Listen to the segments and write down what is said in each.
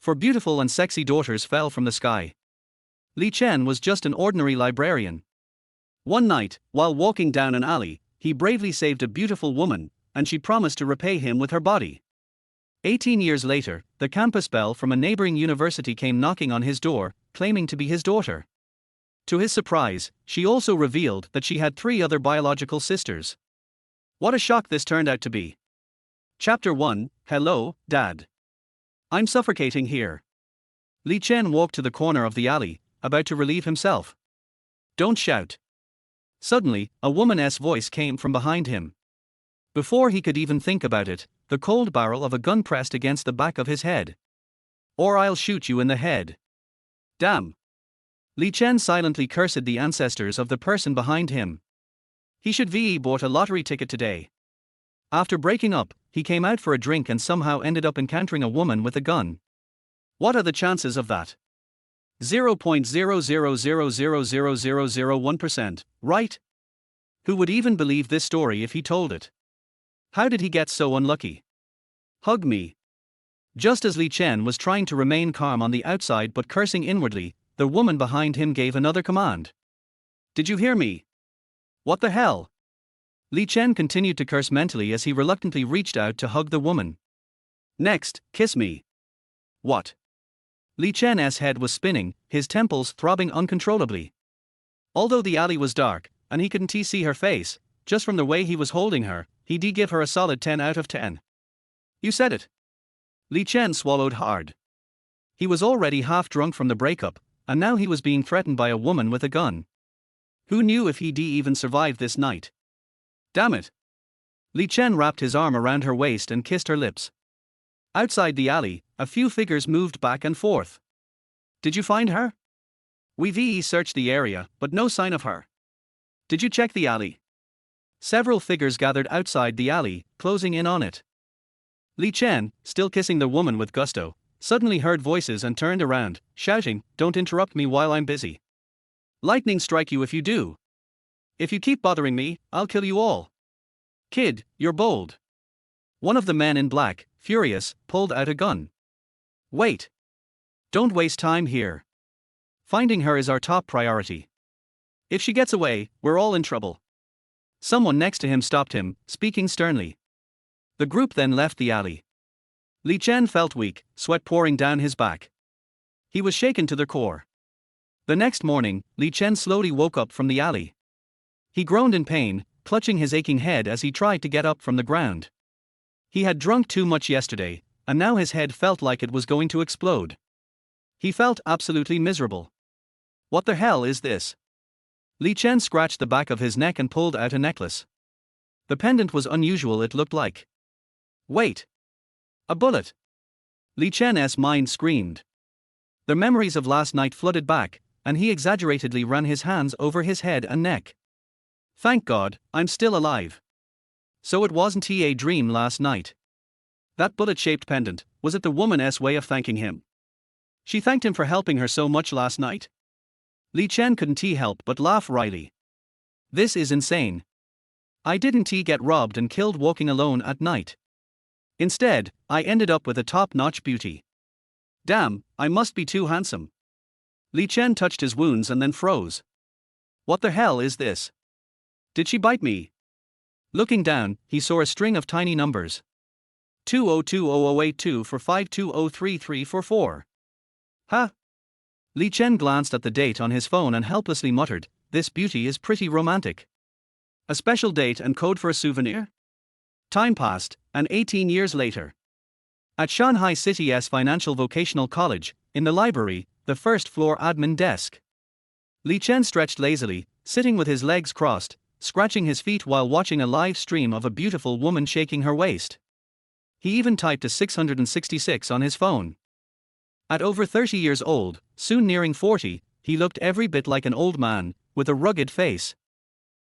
for beautiful and sexy daughters fell from the sky. Li Chen was just an ordinary librarian. One night, while walking down an alley, he bravely saved a beautiful woman, and she promised to repay him with her body. 18 years later, the campus belle from a neighboring university came knocking on his door, claiming to be his daughter. To his surprise, she also revealed that she had 3 other biological sisters. What a shock this turned out to be. Chapter 1, Hello, Dad. I'm suffocating here. Li Chen walked to the corner of the alley, about to relieve himself. Don't shout. Suddenly, a woman's voice came from behind him. Before he could even think about it, the cold barrel of a gun pressed against the back of his head. Or I'll shoot you in the head. Damn. Li Chen silently cursed the ancestors of the person behind him. He should have bought a lottery ticket today. After breaking up, he came out for a drink and somehow ended up encountering a woman with a gun. What are the chances of that? 0.000000001%, right? Who would even believe this story if he told it? How did he get so unlucky? Hug me. Just as Li Chen was trying to remain calm on the outside but cursing inwardly, the woman behind him gave another command. Did you hear me? What the hell? Li Chen continued to curse mentally as he reluctantly reached out to hug the woman. Next, kiss me. What? Li Chen's head was spinning, his temples throbbing uncontrollably. Although the alley was dark, and he couldn't see her face, just from the way he was holding her, he did give her a solid 10 out of 10. You said it. Li Chen swallowed hard. He was already half drunk from the breakup, and now he was being threatened by a woman with a gun. Who knew if he'd even survive this night? Damn it. Li Chen wrapped his arm around her waist and kissed her lips. Outside the alley, a few figures moved back and forth. Did you find her? We've searched the area, but no sign of her. Did you check the alley? Several figures gathered outside the alley, closing in on it. Li Chen, still kissing the woman with gusto, suddenly heard voices and turned around, shouting, "Don't interrupt me while I'm busy. Lightning strike you if you do. If you keep bothering me, I'll kill you all. Kid, you're bold." One of the men in black, furious, pulled out a gun. Wait. Don't waste time here. Finding her is our top priority. If she gets away, we're all in trouble. Someone next to him stopped him, speaking sternly. The group then left the alley. Li Chen felt weak, sweat pouring down his back. He was shaken to the core. The next morning, Li Chen slowly woke up from the alley. He groaned in pain, clutching his aching head as he tried to get up from the ground. He had drunk too much yesterday, and now his head felt like it was going to explode. He felt absolutely miserable. What the hell is this? Li Chen scratched the back of his neck and pulled out a necklace. The pendant was unusual, it looked like. Wait. A bullet. Li Chen's mind screamed. The memories of last night flooded back, and he exaggeratedly ran his hands over his head and neck. Thank God, I'm still alive. So it wasn't a dream last night. That bullet-shaped pendant, was it the woman's way of thanking him? She thanked him for helping her so much last night. Li Chen couldn't help but laugh wryly. This is insane. I didn't get robbed and killed walking alone at night. Instead, I ended up with a top-notch beauty. Damn, I must be too handsome. Li Chen touched his wounds and then froze. What the hell is this? Did she bite me? Looking down, he saw a string of tiny numbers. 20200082 for 5203344. Huh? Li Chen glanced at the date on his phone and helplessly muttered, "This beauty is pretty romantic. A special date and code for a souvenir?" Time passed, and 18 years later. At Shanghai City's Financial Vocational College, in the library, the first-floor admin desk. Li Chen stretched lazily, sitting with his legs crossed, scratching his feet while watching a live stream of a beautiful woman shaking her waist. He even typed a 666 on his phone. At over 30 years old, soon nearing 40, he looked every bit like an old man, with a rugged face.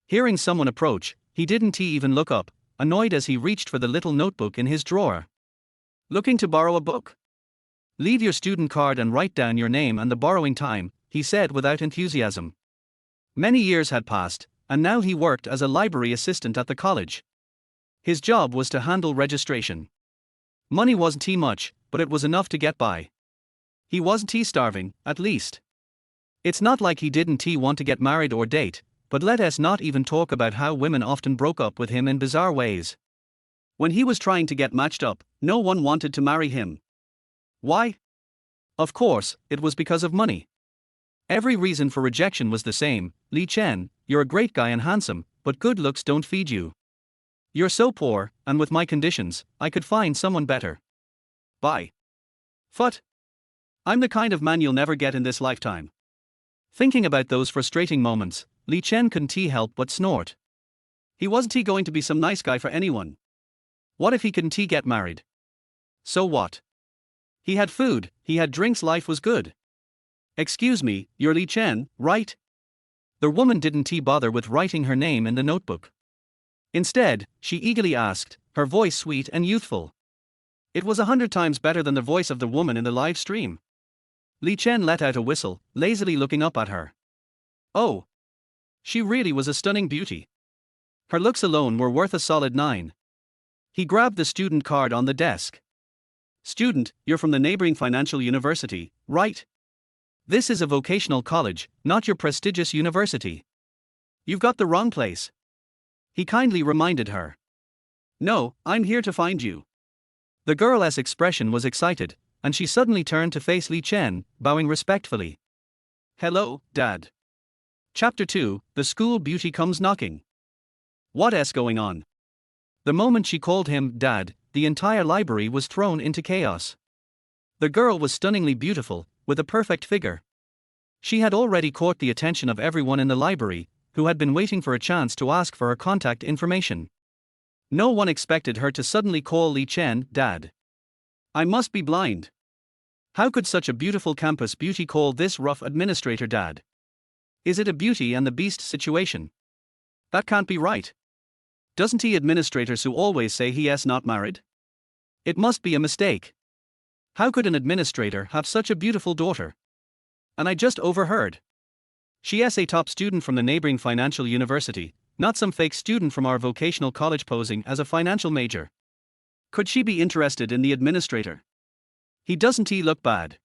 Hearing someone approach, he didn't even look up, annoyed as he reached for the little notebook in his drawer. Looking to borrow a book? Leave your student card and write down your name and the borrowing time, he said without enthusiasm. Many years had passed, and now he worked as a library assistant at the college. His job was to handle registration. Money wasn't much, but it was enough to get by. He wasn't starving, at least. It's not like he didn't want to get married or date, but let us not even talk about how women often broke up with him in bizarre ways. When he was trying to get matched up, no one wanted to marry him. Why? Of course, it was because of money. Every reason for rejection was the same: Li Chen, you're a great guy and handsome, but good looks don't feed you. You're so poor, and with my conditions, I could find someone better. Bye. Phut. I'm the kind of man you'll never get in this lifetime. Thinking about those frustrating moments, Li Chen couldn't help but snort. He wasn't going to be some nice guy for anyone. What if he couldn't get married? So what? He had food, he had drinks, life was good. Excuse me, you're Li Chen, right? The woman didn't bother with writing her name in the notebook. Instead, she eagerly asked, her voice sweet and youthful. It was 100 times better than the voice of the woman in the live stream. Li Chen let out a whistle, lazily looking up at her. Oh! She really was a stunning beauty. Her looks alone were worth a solid 9. He grabbed the student card on the desk. Student, you're from the neighboring financial university, right? This is a vocational college, not your prestigious university. You've got the wrong place. He kindly reminded her. No, I'm here to find you. The girl's expression was excited, and she suddenly turned to face Li Chen, bowing respectfully. Hello, Dad. Chapter 2, The School Beauty Comes Knocking. What's going on? The moment she called him Dad, the entire library was thrown into chaos. The girl was stunningly beautiful, with a perfect figure. She had already caught the attention of everyone in the library, who had been waiting for a chance to ask for her contact information. No one expected her to suddenly call Li Chen Dad. I must be blind. How could such a beautiful campus beauty call this rough administrator Dad? Is it a Beauty and the Beast situation? That can't be right. Doesn't administrators who always say he's not married? It must be a mistake. How could an administrator have such a beautiful daughter? And I just overheard. She's a top student from the neighboring financial university, not some fake student from our vocational college posing as a financial major. Could she be interested in the administrator? He doesn't look bad.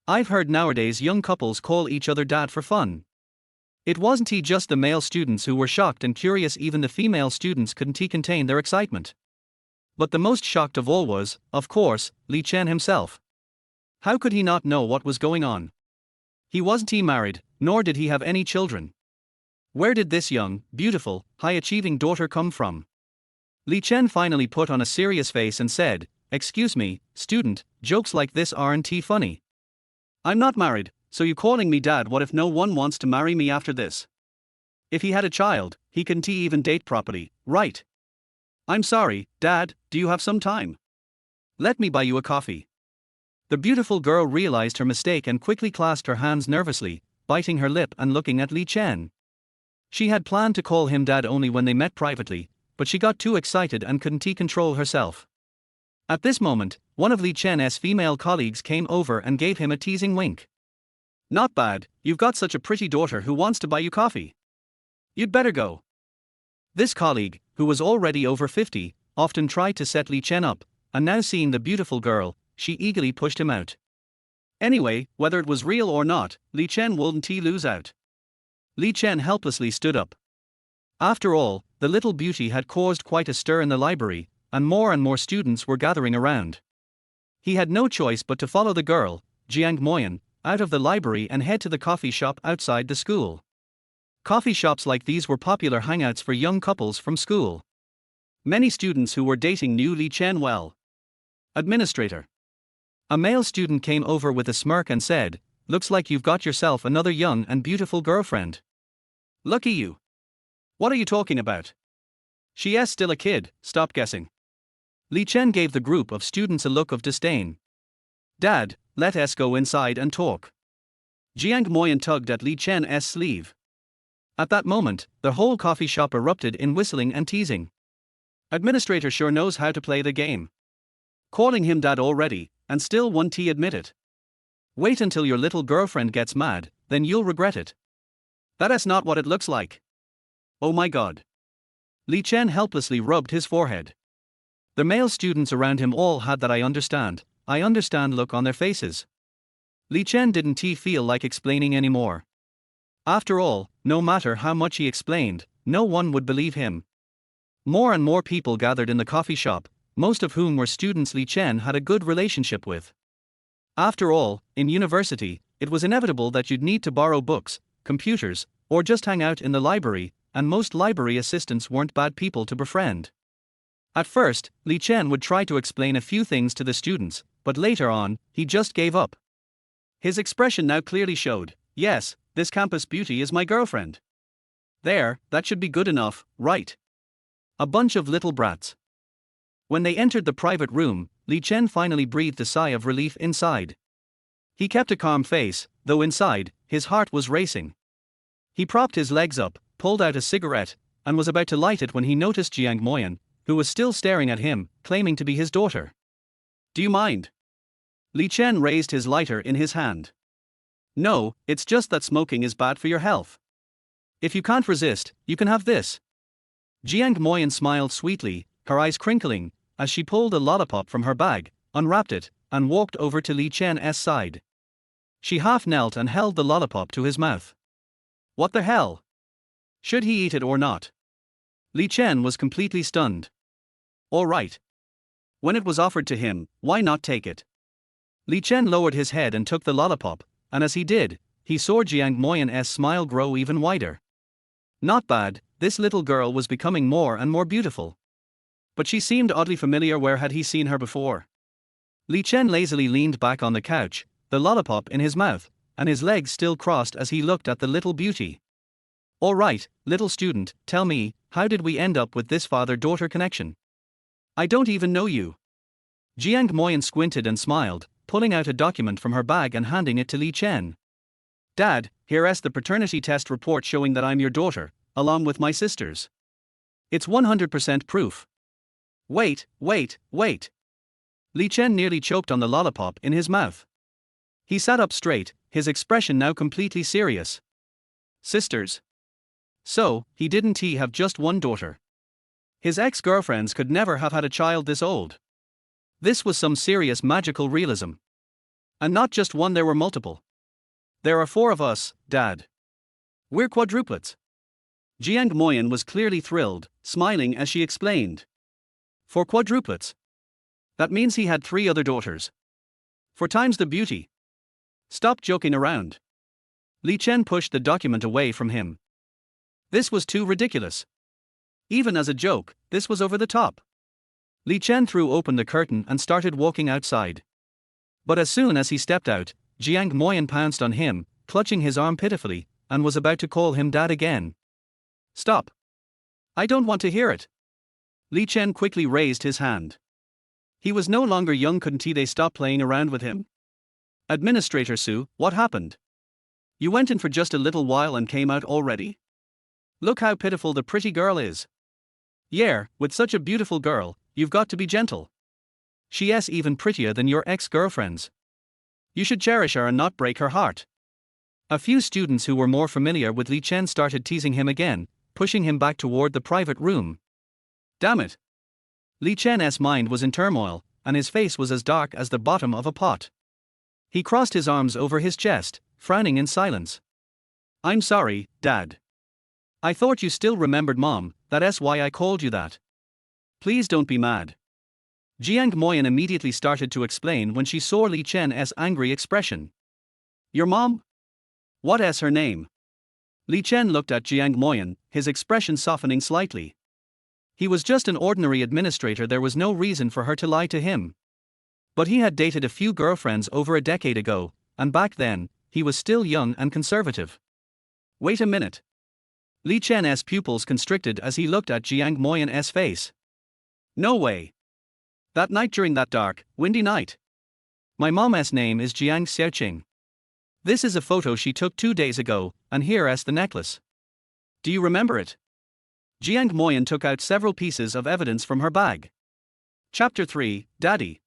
I've heard nowadays young couples call each other dad for fun. It wasn't just the male students who were shocked and curious, even the female students couldn't contain their excitement. But the most shocked of all was, of course, Li Chen himself. How could he not know what was going on? He wasn't married, nor did he have any children. Where did this young, beautiful, high-achieving daughter come from? Li Chen finally put on a serious face and said, "Excuse me, student, jokes like this aren't funny. I'm not married, so you calling me dad? What if no one wants to marry me after this? If he had a child, he couldn't even date properly, right? I'm sorry, Dad, do you have some time? Let me buy you a coffee." The beautiful girl realized her mistake and quickly clasped her hands nervously, biting her lip and looking at Li Chen. She had planned to call him Dad only when they met privately, but she got too excited and couldn't control herself. At this moment, one of Li Chen's female colleagues came over and gave him a teasing wink. "Not bad, you've got such a pretty daughter who wants to buy you coffee. You'd better go." This colleague, who was already over 50, often tried to set Li Chen up, and now seeing the beautiful girl, she eagerly pushed him out. Anyway, whether it was real or not, Li Chen wouldn't lose out. Li Chen helplessly stood up. After all, the little beauty had caused quite a stir in the library, and more students were gathering around. He had no choice but to follow the girl, Jiang Moyan, out of the library and head to the coffee shop outside the school. Coffee shops like these were popular hangouts for young couples from school. Many students who were dating knew Li Chen well. "Administrator." A male student came over with a smirk and said, "Looks like you've got yourself another young and beautiful girlfriend." "Lucky you. What are you talking about? She's still a kid, stop guessing." Li Chen gave the group of students a look of disdain. "Dad, let us go inside and talk." Jiang Moyan tugged at Li Chen's sleeve. At that moment, the whole coffee shop erupted in whistling and teasing. "Administrator sure knows how to play the game. Calling him dad already, and still won't admit it. Wait until your little girlfriend gets mad, then you'll regret it. That's not what it looks like. Oh my god." Li Chen helplessly rubbed his forehead. The male students around him all had that I understand look on their faces. Li Chen didn't feel like explaining anymore. After all, no matter how much he explained, no one would believe him. More and more people gathered in the coffee shop, most of whom were students Li Chen had a good relationship with. After all, in university, it was inevitable that you'd need to borrow books, computers, or just hang out in the library, and most library assistants weren't bad people to befriend. At first, Li Chen would try to explain a few things to the students, but later on, he just gave up. His expression now clearly showed, yes, this campus beauty is my girlfriend. There, that should be good enough, right? A bunch of little brats. When they entered the private room, Li Chen finally breathed a sigh of relief inside. He kept a calm face, though inside, his heart was racing. He propped his legs up, pulled out a cigarette, and was about to light it when he noticed Jiang Moyan, who was still staring at him, claiming to be his daughter. Do you mind? Li Chen raised his lighter in his hand. No, it's just that smoking is bad for your health. If you can't resist, you can have this. Jiang Moyan smiled sweetly, her eyes crinkling, as she pulled a lollipop from her bag, unwrapped it, and walked over to Li Chen's side. She half knelt and held the lollipop to his mouth. What the hell? Should he eat it or not? Li Chen was completely stunned. All right. When it was offered to him, why not take it? Li Chen lowered his head and took the lollipop, and as he did, he saw Jiang Moyan's smile grow even wider. Not bad, this little girl was becoming more and more beautiful. But she seemed oddly familiar. Where had he seen her before? Li Chen lazily leaned back on the couch, the lollipop in his mouth, and his legs still crossed as he looked at the little beauty. All right, little student, tell me, how did we end up with this father-daughter connection? I don't even know you. Jiang Moyan squinted and smiled, pulling out a document from her bag and handing it to Li Chen. Dad, here's the paternity test report showing that I'm your daughter, along with my sisters. It's 100% proof. Wait. Li Chen nearly choked on the lollipop in his mouth. He sat up straight, his expression now completely serious. Sisters? So, he didn't have just one daughter. His ex-girlfriends could never have had a child this old. This was some serious magical realism. And not just one, there were multiple. There are 4 of us, Dad. We're quadruplets. Jiang Moyan was clearly thrilled, smiling as she explained. 4 quadruplets. That means he had 3 other daughters. 4 times the beauty. Stop joking around. Li Chen pushed the document away from him. This was too ridiculous. Even as a joke, this was over the top. Li Chen threw open the curtain and started walking outside. But as soon as he stepped out, Jiang Moyan pounced on him, clutching his arm pitifully, and was about to call him dad again. Stop. I don't want to hear it. Li Chen quickly raised his hand. He was no longer young. Couldn't they stop playing around with him? Administrator Su, what happened? You went in for just a little while and came out already? Look how pitiful the pretty girl is. Yeah, with such a beautiful girl, you've got to be gentle. She's even prettier than your ex-girlfriends. You should cherish her and not break her heart. A few students who were more familiar with Li Chen started teasing him again, pushing him back toward the private room. Damn it. Li Chen's mind was in turmoil, and his face was as dark as the bottom of a pot. He crossed his arms over his chest, frowning in silence. I'm sorry, Dad. I thought you still remembered Mom, that's why I called you that. Please don't be mad. Jiang Moyan immediately started to explain when she saw Li Chen's angry expression. Your mom? What's her name? Li Chen looked at Jiang Moyan, his expression softening slightly. He was just an ordinary administrator. There was no reason for her to lie to him. But he had dated a few girlfriends over a decade ago, and back then, he was still young and conservative. Wait a minute. Li Chen's pupils constricted as he looked at Jiang Moyan's face. No way. That night, during that dark, windy night. My mom's name is Jiang Xiaoqing. This is a photo she took 2 days ago, and here's the necklace. Do you remember it? Jiang Moyan took out several pieces of evidence from her bag. Chapter 3, Daddy.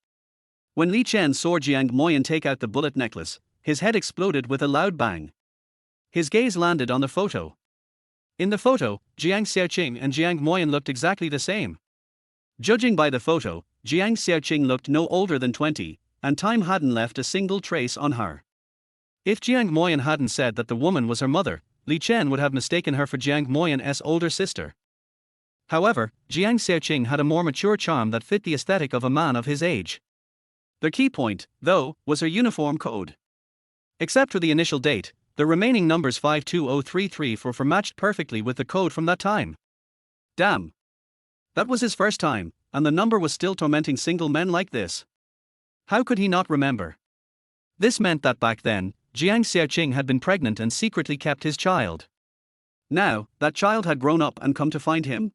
When Li Chen saw Jiang Moyan take out the bullet necklace, his head exploded with a loud bang. His gaze landed on the photo. In the photo, Jiang Xiaoqing and Jiang Moyan looked exactly the same. Judging by the photo, Jiang Xiaoqing looked no older than 20, and time hadn't left a single trace on her. If Jiang Moyan hadn't said that the woman was her mother, Li Chen would have mistaken her for Jiang Moyan's older sister. However, Jiang Xiaoqing had a more mature charm that fit the aesthetic of a man of his age. The key point, though, was her uniform code. Except for the initial date, the remaining numbers 52033 matched perfectly with the code from that time. Damn. That was his first time, and the number was still tormenting single men like this. How could he not remember? This meant that back then, Jiang Xiaoqing had been pregnant and secretly kept his child. Now, that child had grown up and come to find him?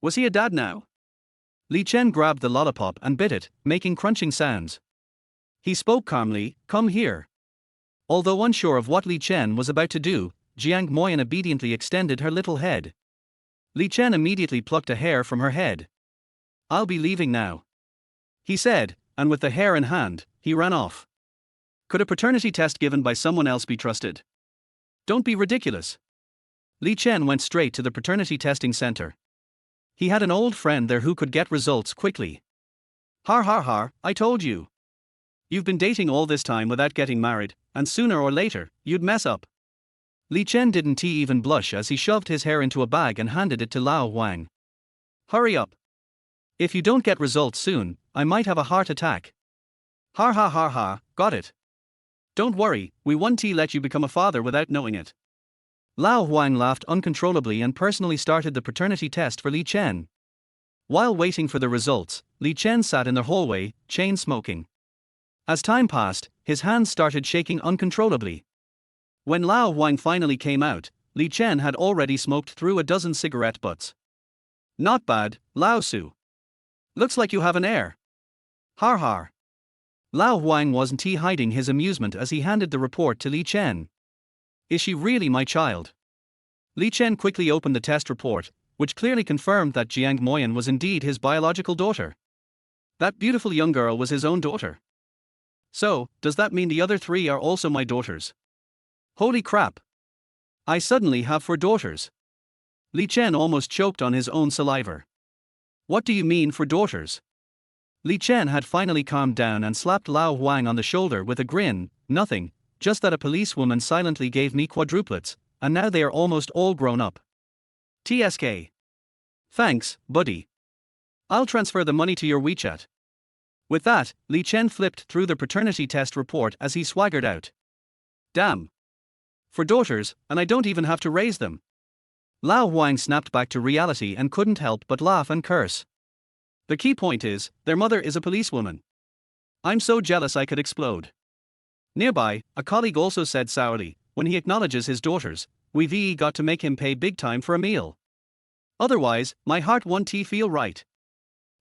Was he a dad now? Li Chen grabbed the lollipop and bit it, making crunching sounds. He spoke calmly, "Come here." Although unsure of what Li Chen was about to do, Jiang Moyan obediently extended her little head. Li Chen immediately plucked a hair from her head. "I'll be leaving now," he said, and with the hair in hand, he ran off. Could a paternity test given by someone else be trusted? Don't be ridiculous. Li Chen went straight to the paternity testing center. He had an old friend there who could get results quickly. Har har har, I told you. You've been dating all this time without getting married, and sooner or later, you'd mess up. Li Chen didn't even blush as he shoved his hair into a bag and handed it to Lao Huang. Hurry up. If you don't get results soon, I might have a heart attack. Har har har har, got it. Don't worry, we won't let you become a father without knowing it. Lao Huang laughed uncontrollably and personally started the paternity test for Li Chen. While waiting for the results, Li Chen sat in the hallway, chain smoking. As time passed, his hands started shaking uncontrollably. When Lao Huang finally came out, Li Chen had already smoked through a dozen cigarette butts. Not bad, Lao Su. Looks like you have an heir. Har har. Lao Huang wasn't hiding his amusement as he handed the report to Li Chen. Is she really my child? Li Chen quickly opened the test report, which clearly confirmed that Jiang Moyan was indeed his biological daughter. That beautiful young girl was his own daughter. So, does that mean the other three are also my daughters? Holy crap! I suddenly have 4 daughters. Li Chen almost choked on his own saliva. What do you mean 4 daughters? Li Chen had finally calmed down and slapped Lao Huang on the shoulder with a grin. Nothing, just that a policewoman silently gave me quadruplets, and now they are almost all grown up. TSK. Thanks, buddy. I'll transfer the money to your WeChat. With that, Li Chen flipped through the paternity test report as he swaggered out. Damn. 4 daughters, and I don't even have to raise them. Lao Huang snapped back to reality and couldn't help but laugh and curse. The key point is, their mother is a policewoman. I'm so jealous I could explode. Nearby, a colleague also said sourly, when he acknowledges his daughters, we've got to make him pay big time for a meal. Otherwise, my heart won't feel right.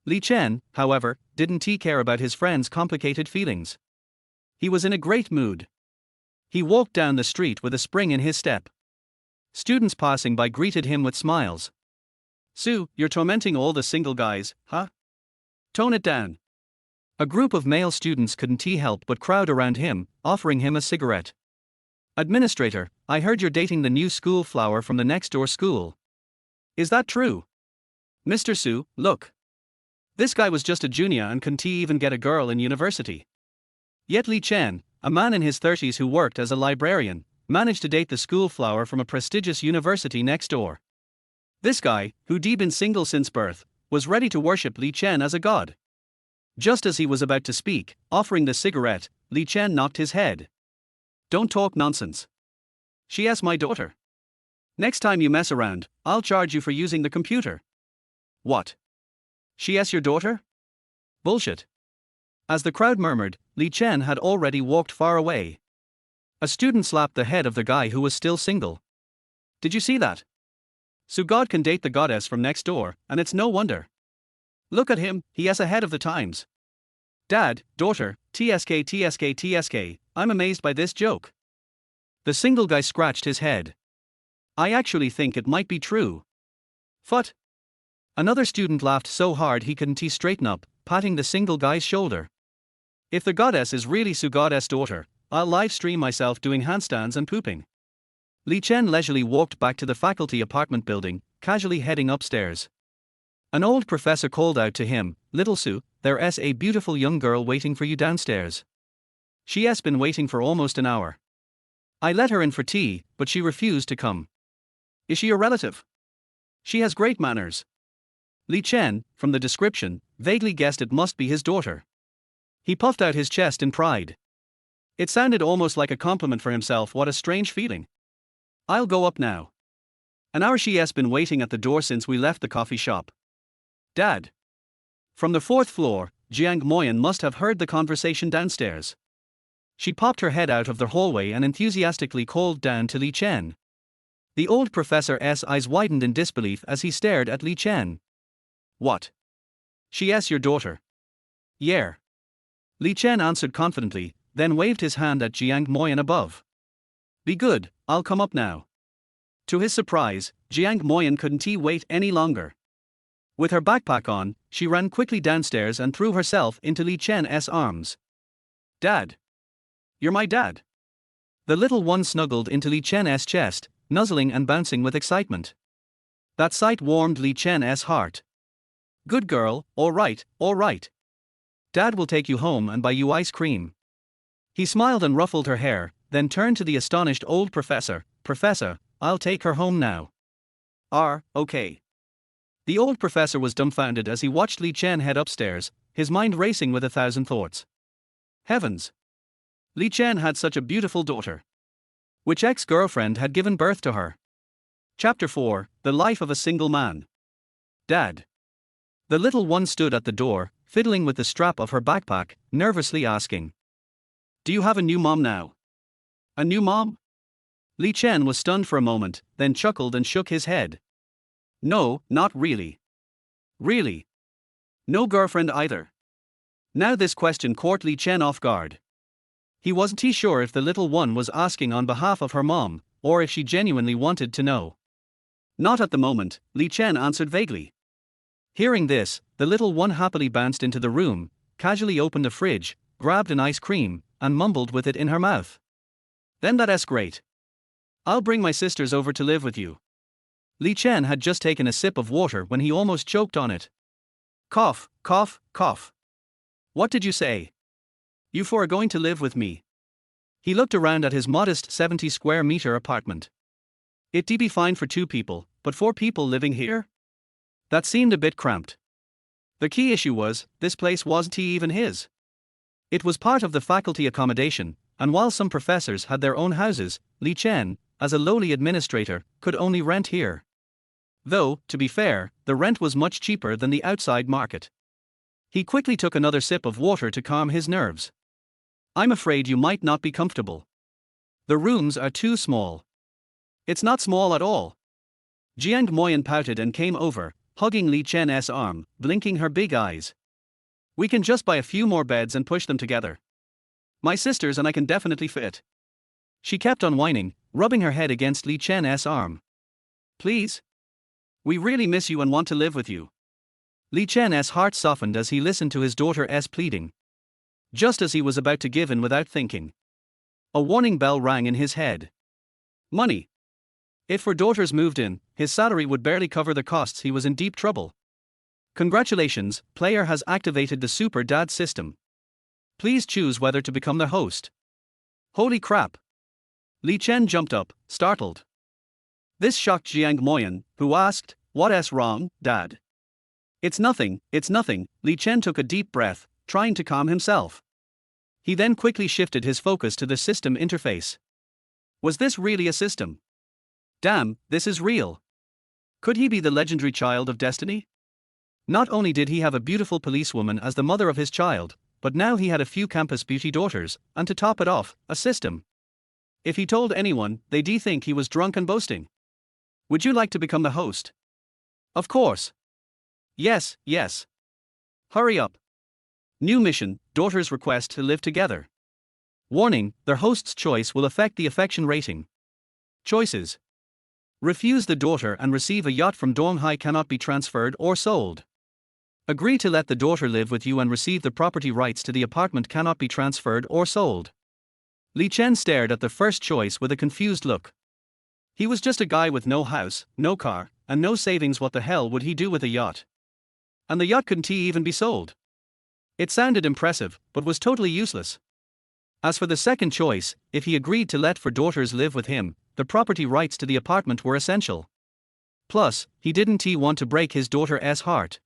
Li Chen, however, didn't care about his friend's complicated feelings. He was in a great mood. He walked down the street with a spring in his step. Students passing by greeted him with smiles. Su, you're tormenting all the single guys, huh? Tone it down. A group of male students couldn't help but crowd around him, offering him a cigarette. Administrator, I heard you're dating the new school flower from the next door school. Is that true? Mr. Su, look. This guy was just a junior and couldn't even get a girl in university. Yet Li Chen, a man in his 30s who worked as a librarian, managed to date the school flower from a prestigious university next door. This guy, who'd been single since birth, was ready to worship Li Chen as a god. Just as he was about to speak, offering the cigarette, Li Chen knocked his head. Don't talk nonsense. She is my daughter. Next time you mess around, I'll charge you for using the computer. What? She is your daughter? Bullshit. As the crowd murmured, Li Chen had already walked far away. A student slapped the head of the guy who was still single. Did you see that? So God can date the goddess from next door, and it's no wonder. Look at him, he is ahead of the times. Dad, daughter, TSK TSK TSK, I'm amazed by this joke. The single guy scratched his head. I actually think it might be true. Phut. Another student laughed so hard he couldn't straighten up, patting the single guy's shoulder. If the goddess is really Su Goddess' daughter, I'll live stream myself doing handstands and pooping. Li Chen leisurely walked back to the faculty apartment building, casually heading upstairs. An old professor called out to him, Little Su, there's a beautiful young girl waiting for you downstairs. She has been waiting for almost an hour. I let her in for tea, but she refused to come. Is she a relative? She has great manners. Li Chen, from the description, vaguely guessed it must be his daughter. He puffed out his chest in pride. It sounded almost like a compliment for himself. What a strange feeling. I'll go up now. An hour she has been waiting at the door since we left the coffee shop. Dad. From the fourth floor, Jiang Moyan must have heard the conversation downstairs. She popped her head out of the hallway and enthusiastically called down to Li Chen. The old professor's eyes widened in disbelief as he stared at Li Chen. What? She's your daughter. Yeah. Li Chen answered confidently, then waved his hand at Jiang Moyan above. Be good, I'll come up now. To his surprise, Jiang Moyan couldn't wait any longer. With her backpack on, she ran quickly downstairs and threw herself into Li Chen's arms. Dad. You're my dad. The little one snuggled into Li Chen's chest, nuzzling and bouncing with excitement. That sight warmed Li Chen's heart. Good girl, all right, all right. Dad will take you home and buy you ice cream. He smiled and ruffled her hair, then turned to the astonished old professor. Professor, I'll take her home now. Okay. The old professor was dumbfounded as he watched Li Chen head upstairs, his mind racing with 1,000 thoughts. Heavens! Li Chen had such a beautiful daughter. Which ex-girlfriend had given birth to her? Chapter 4, The Life of a Single Man. Dad. The little one stood at the door, fiddling with the strap of her backpack, nervously asking. Do you have a new mom now? A new mom? Li Chen was stunned for a moment, then chuckled and shook his head. No, not really. Really? No girlfriend either? Now this question caught Li Chen off guard. He wasn't sure if the little one was asking on behalf of her mom, or if she genuinely wanted to know. Not at the moment, Li Chen answered vaguely. Hearing this, the little one happily bounced into the room, casually opened the fridge, grabbed an ice cream, and mumbled with it in her mouth. Then that's great. I'll bring my sisters over to live with you. Li Chen had just taken a sip of water when he almost choked on it. Cough, cough, cough. What did you say? You four are going to live with me. He looked around at his modest 70 square meter apartment. It'd be fine for 2 people, but 4 people living here? That seemed a bit cramped. The key issue was, this place wasn't even his. It was part of the faculty accommodation, and while some professors had their own houses, Li Chen, as a lowly administrator, could only rent here. Though, to be fair, the rent was much cheaper than the outside market. He quickly took another sip of water to calm his nerves. I'm afraid you might not be comfortable. The rooms are too small. It's not small at all. Jiang Moyan pouted and came over, hugging Li Chen's arm, blinking her big eyes. We can just buy a few more beds and push them together. My sisters and I can definitely fit. She kept on whining, rubbing her head against Li Chen's arm. Please? We really miss you and want to live with you. Li Chen's heart softened as he listened to his daughter's pleading. Just as he was about to give in without thinking, a warning bell rang in his head. Money. If her daughters moved in, his salary would barely cover the costs. He was in deep trouble. Congratulations, player has activated the Super Dad system. Please choose whether to become the host. Holy crap. Li Chen jumped up, startled. This shocked Jiang Moyan, who asked, What's wrong, Dad? It's nothing. Li Chen took a deep breath, trying to calm himself. He then quickly shifted his focus to the system interface. Was this really a system? Damn, this is real. Could he be the legendary child of destiny? Not only did he have a beautiful policewoman as the mother of his child, but now he had a few campus beauty daughters, and to top it off, a system. If he told anyone, they'd think he was drunk and boasting. Would you like to become the host? Of course. Yes. Hurry up. New mission, daughters request to live together. Warning, their host's choice will affect the affection rating. Choices. Refuse the daughter and receive a yacht from Donghai cannot be transferred or sold. Agree to let the daughter live with you and receive the property rights to the apartment cannot be transferred or sold. Li Chen stared at the first choice with a confused look. He was just a guy with no house, no car, and no savings. What the hell would he do with a yacht? And the yacht couldn't even be sold. It sounded impressive, but was totally useless. As for the second choice, if he agreed to let her daughters live with him, the property rights to the apartment were essential. Plus, he didn't want to break his daughter's heart.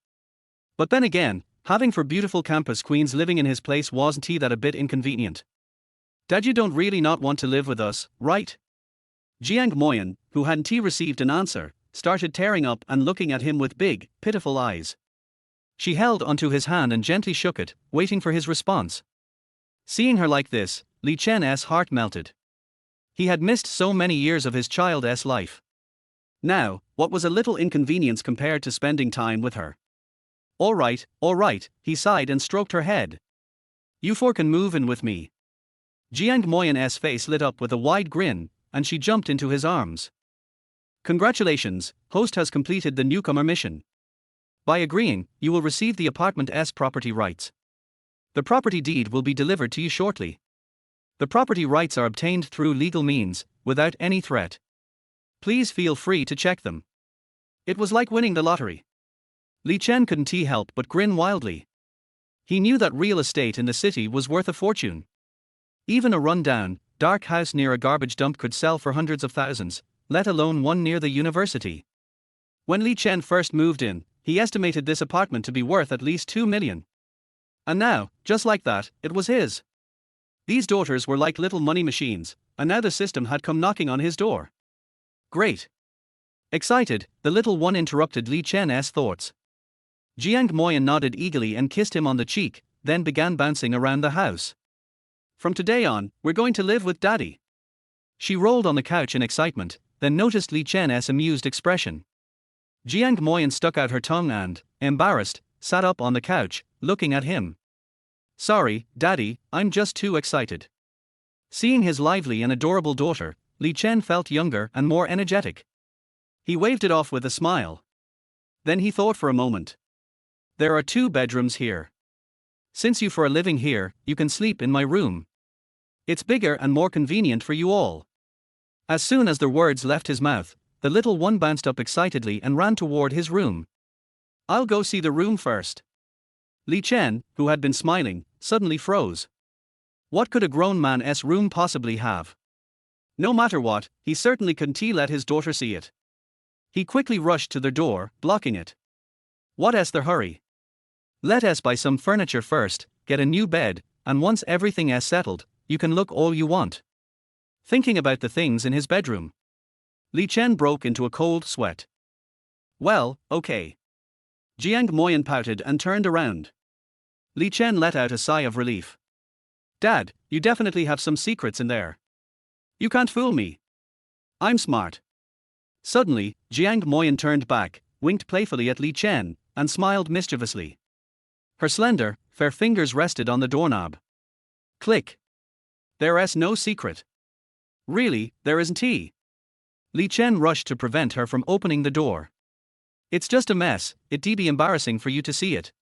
But then again, having four beautiful campus queens living in his place wasn't that a bit inconvenient? Dad, you don't really not want to live with us, right? Jiang Moyan, who hadn't received an answer, started tearing up and looking at him with big, pitiful eyes. She held onto his hand and gently shook it, waiting for his response. Seeing her like this, Li Chen's heart melted. He had missed so many years of his child's life. Now, what was a little inconvenience compared to spending time with her? All right, he sighed and stroked her head. You four can move in with me. Jiang Moyan's face lit up with a wide grin, and she jumped into his arms. Congratulations, host has completed the newcomer mission. By agreeing, you will receive the apartment's property rights. The property deed will be delivered to you shortly. The property rights are obtained through legal means, without any threat. Please feel free to check them. It was like winning the lottery. Li Chen couldn't help but grin wildly. He knew that real estate in the city was worth a fortune. Even a run-down, dark house near a garbage dump could sell for hundreds of thousands, let alone one near the university. When Li Chen first moved in, he estimated this apartment to be worth at least 2 million. And now, just like that, it was his. These daughters were like little money machines, and now the system had come knocking on his door. Great. Excited, the little one interrupted Li Chen's thoughts. Jiang Moyan nodded eagerly and kissed him on the cheek, then began bouncing around the house. From today on, we're going to live with Daddy. She rolled on the couch in excitement, then noticed Li Chen's amused expression. Jiang Moyan stuck out her tongue and, embarrassed, sat up on the couch, looking at him. Sorry, Daddy, I'm just too excited. Seeing his lively and adorable daughter, Li Chen felt younger and more energetic. He waved it off with a smile. Then he thought for a moment. There are 2 bedrooms here. Since you four are living here, you can sleep in my room. It's bigger and more convenient for you all. As soon as the words left his mouth, the little one bounced up excitedly and ran toward his room. I'll go see the room first. Li Chen, who had been smiling, suddenly froze. What could a grown man's room possibly have? No matter what, he certainly couldn't let his daughter see it. He quickly rushed to their door, blocking it. What's the hurry? Let us buy some furniture first, get a new bed, and once everything's settled, you can look all you want. Thinking about the things in his bedroom, Li Chen broke into a cold sweat. Well, okay. Jiang Moyan pouted and turned around. Li Chen let out a sigh of relief. Dad, you definitely have some secrets in there. You can't fool me. I'm smart. Suddenly, Jiang Moyan turned back, winked playfully at Li Chen, and smiled mischievously. Her slender, fair fingers rested on the doorknob. Click. There's no secret. Really, there isn't. Li Chen rushed to prevent her from opening the door. It's just a mess, it'd be embarrassing for you to see it.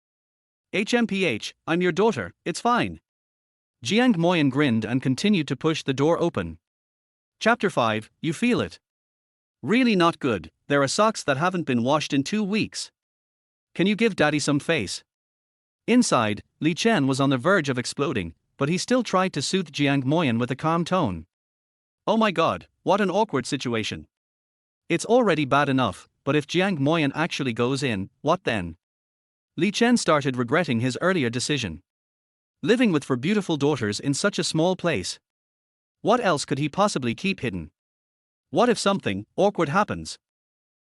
HMPH, I'm your daughter, it's fine. Jiang Moyan grinned and continued to push the door open. Chapter 5, You Feel It. Really not good, there are socks that haven't been washed in 2 weeks. Can you give Daddy some face? Inside, Li Chen was on the verge of exploding, but he still tried to soothe Jiang Moyan with a calm tone. Oh my god, what an awkward situation. It's already bad enough, but if Jiang Moyan actually goes in, what then? Li Chen started regretting his earlier decision. Living with 4 beautiful daughters in such a small place. What else could he possibly keep hidden? What if something awkward happens?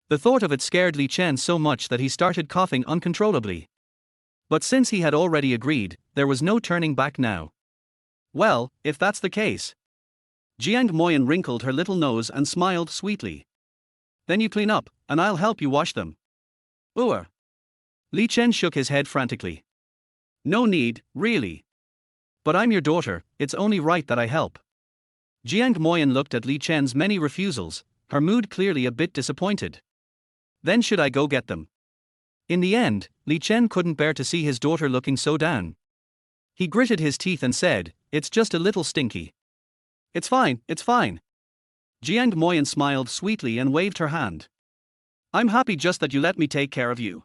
The thought of it scared Li Chen so much that he started coughing uncontrollably. But since he had already agreed, there was no turning back now. Well, if that's the case. Jiang Moyan wrinkled her little nose and smiled sweetly. Then you clean up, and I'll help you wash them. Ooh. Li Chen shook his head frantically. No need, really. But I'm your daughter, it's only right that I help. Jiang Moyan looked at Li Chen's many refusals, her mood clearly a bit disappointed. Then should I go get them? In the end, Li Chen couldn't bear to see his daughter looking so down. He gritted his teeth and said, It's just a little stinky. It's fine, it's fine. Jiang Moyan smiled sweetly and waved her hand. I'm happy just that you let me take care of you.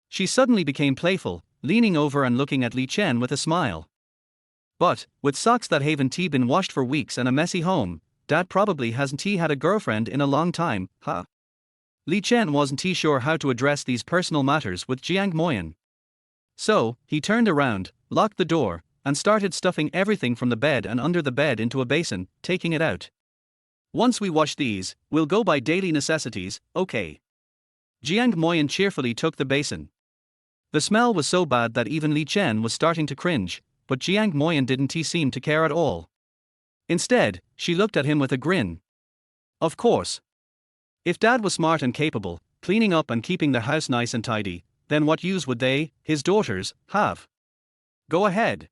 She suddenly became playful, leaning over and looking at Li Chen with a smile. But, with socks that haven't been washed for weeks and a messy home, Dad probably hasn't had a girlfriend in a long time, huh? Li Chen wasn't sure how to address these personal matters with Jiang Moyan. So, he turned around, locked the door, and started stuffing everything from the bed and under the bed into a basin, taking it out. Once we wash these, we'll go by daily necessities, okay? Jiang Moyan cheerfully took the basin. The smell was so bad that even Li Chen was starting to cringe, but Jiang Moyan didn't seem to care at all. Instead, she looked at him with a grin. Of course. If Dad was smart and capable, cleaning up and keeping the house nice and tidy, then what use would they, his daughters, have? Go ahead.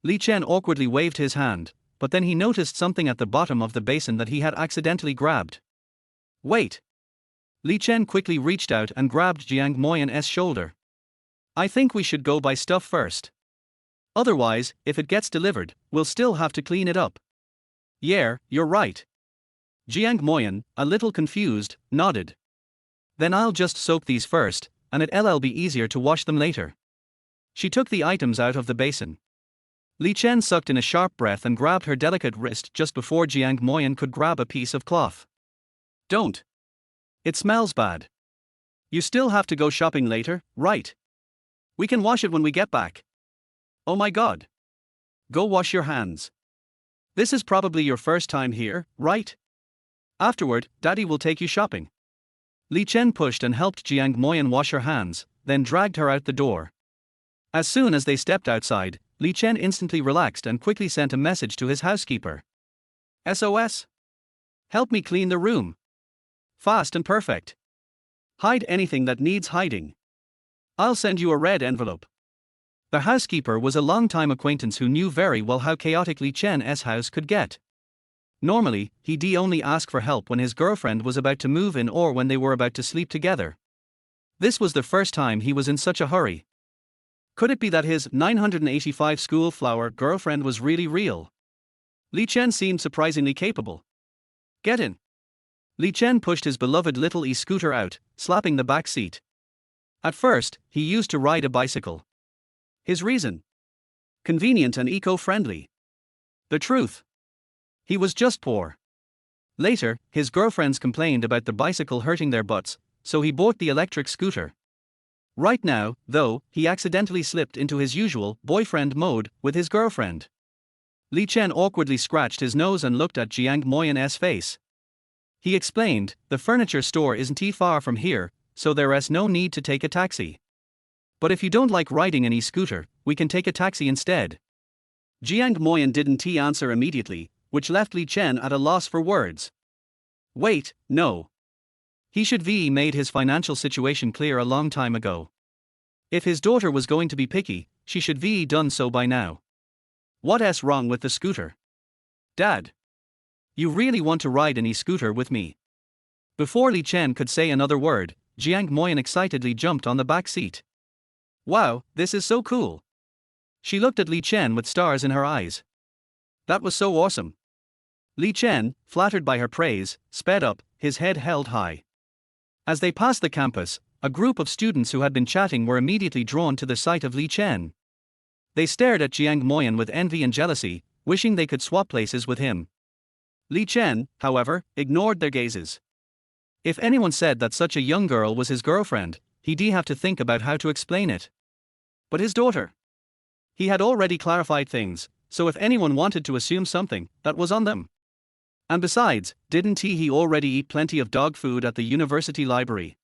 Li Chen awkwardly waved his hand, but then he noticed something at the bottom of the basin that he had accidentally grabbed. Wait. Li Chen quickly reached out and grabbed Jiang Moyan's shoulder. I think we should go buy stuff first. Otherwise, if it gets delivered, we'll still have to clean it up. Yeah, you're right. Jiang Moyan, a little confused, nodded. Then I'll just soak these first, and it'll be easier to wash them later. She took the items out of the basin. Li Chen sucked in a sharp breath and grabbed her delicate wrist just before Jiang Moyan could grab a piece of cloth. Don't. It smells bad. You still have to go shopping later, right? We can wash it when we get back. Oh my god. Go wash your hands. This is probably your first time here, right? Afterward, Daddy will take you shopping. Li Chen pushed and helped Jiang Moyan wash her hands, then dragged her out the door. As soon as they stepped outside, Li Chen instantly relaxed and quickly sent a message to his housekeeper. SOS? Help me clean the room. Fast and perfect. Hide anything that needs hiding. I'll send you a red envelope. The housekeeper was a long-time acquaintance who knew very well how chaotic Li Chen's house could get. Normally, he'd only ask for help when his girlfriend was about to move in or when they were about to sleep together. This was the first time he was in such a hurry. Could it be that his 985 school flower girlfriend was really real? Li Chen seemed surprisingly capable. Get in. Li Chen pushed his beloved little e-scooter out, slapping the back seat. At first, he used to ride a bicycle. His reason? Convenient and eco-friendly. The truth? He was just poor. Later, his girlfriends complained about the bicycle hurting their butts, so he bought the electric scooter. Right now, though, he accidentally slipped into his usual boyfriend mode with his girlfriend. Li Chen awkwardly scratched his nose and looked at Jiang Moyan's face. He explained, the furniture store isn't far from here, so there's no need to take a taxi. But if you don't like riding an e-scooter, we can take a taxi instead. Jiang Moyan didn't answer immediately, which left Li Chen at a loss for words. Wait, no. He should have made his financial situation clear a long time ago. If his daughter was going to be picky, she should have done so by now. What's wrong with the scooter? Dad. You really want to ride an e-scooter with me? Before Li Chen could say another word, Jiang Moyan excitedly jumped on the back seat. Wow, this is so cool. She looked at Li Chen with stars in her eyes. That was so awesome. Li Chen, flattered by her praise, sped up, his head held high. As they passed the campus, a group of students who had been chatting were immediately drawn to the sight of Li Chen. They stared at Jiang Moyan with envy and jealousy, wishing they could swap places with him. Li Chen, however, ignored their gazes. If anyone said that such a young girl was his girlfriend, he'd have to think about how to explain it. But his daughter? He had already clarified things, so if anyone wanted to assume something, that was on them. And besides, didn't he already eat plenty of dog food at the university library?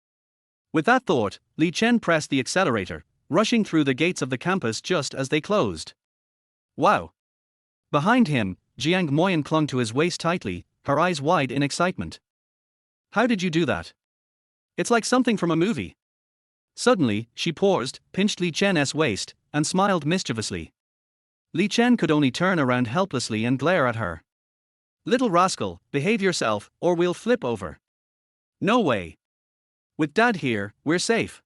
With that thought, Li Chen pressed the accelerator, rushing through the gates of the campus just as they closed. Wow! Behind him, Jiang Moyan clung to his waist tightly, her eyes wide in excitement. How did you do that? It's like something from a movie. Suddenly, she paused, pinched Li Chen's waist, and smiled mischievously. Li Chen could only turn around helplessly and glare at her. Little rascal, behave yourself, or we'll flip over. No way. With Dad here, we're safe.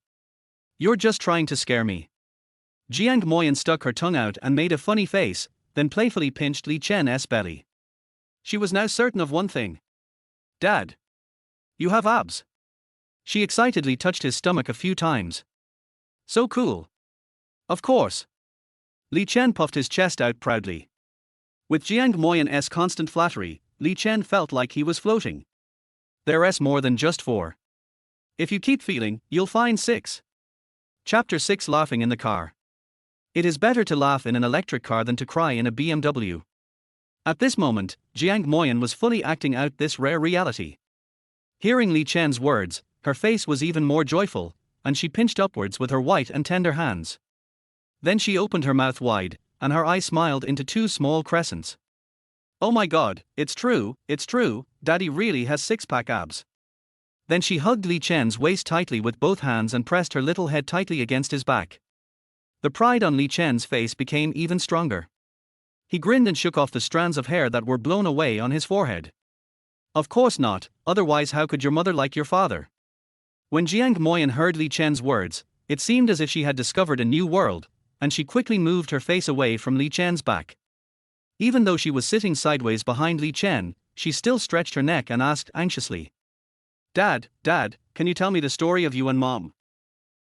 You're just trying to scare me. Jiang Moyan stuck her tongue out and made a funny face, then playfully pinched Li Chen's belly. She was now certain of one thing. Dad. You have abs. She excitedly touched his stomach a few times. So cool. Of course. Li Chen puffed his chest out proudly. With Jiang Moyan's constant flattery, Li Chen felt like he was floating. There's more than just 4. If you keep feeling, you'll find 6. Chapter 6. Laughing in the car. It is better to laugh in an electric car than to cry in a BMW. At this moment, Jiang Moyan was fully acting out this rare reality. Hearing Li Chen's words, her face was even more joyful, and she pinched upwards with her white and tender hands. Then she opened her mouth wide, and her eyes smiled into 2 small crescents. Oh my god, it's true, Daddy really has 6-pack abs. Then she hugged Li Chen's waist tightly with both hands and pressed her little head tightly against his back. The pride on Li Chen's face became even stronger. He grinned and shook off the strands of hair that were blown away on his forehead. Of course not, otherwise how could your mother like your father? When Jiang Moyan heard Li Chen's words, it seemed as if she had discovered a new world, and she quickly moved her face away from Li Chen's back. Even though she was sitting sideways behind Li Chen, she still stretched her neck and asked anxiously. Dad, can you tell me the story of you and Mom?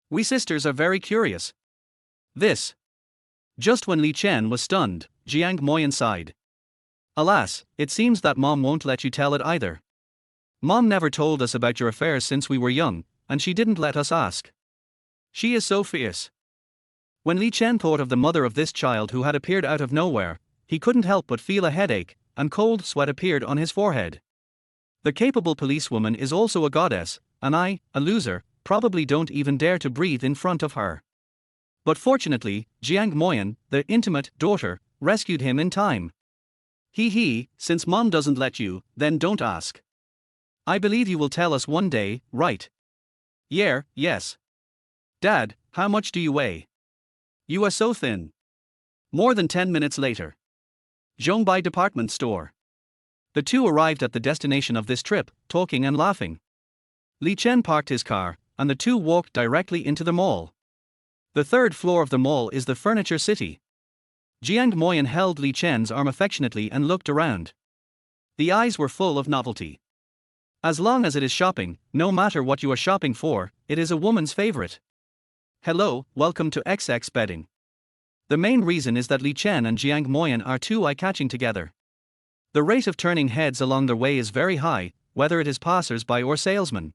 We sisters are very curious. This. Just when Li Chen was stunned, Jiang Moyan sighed. Alas, it seems that Mom won't let you tell it either. Mom never told us about your affairs since we were young, and she didn't let us ask. She is so fierce. When Li Chen thought of the mother of this child who had appeared out of nowhere, he couldn't help but feel a headache, and cold sweat appeared on his forehead. The capable policewoman is also a goddess, and I, a loser, probably don't even dare to breathe in front of her. But fortunately, Jiang Moyan, the intimate daughter, rescued him in time. Since Mom doesn't let you, then don't ask. I believe you will tell us one day, right? Yes. Dad, how much do you weigh? You are so thin. More than 10 minutes later. Zhongbai department store. The two arrived at the destination of this trip, talking and laughing. Li Chen parked his car, and the two walked directly into the mall. The 3rd floor of the mall is the furniture city. Jiang Moyan held Li Chen's arm affectionately and looked around. The eyes were full of novelty. As long as it is shopping, no matter what you are shopping for, it is a woman's favorite. Hello, welcome to XX Bedding. The main reason is that Li Chen and Jiang Moyan are too eye-catching together. The rate of turning heads along their way is very high, whether it is passers-by or salesmen.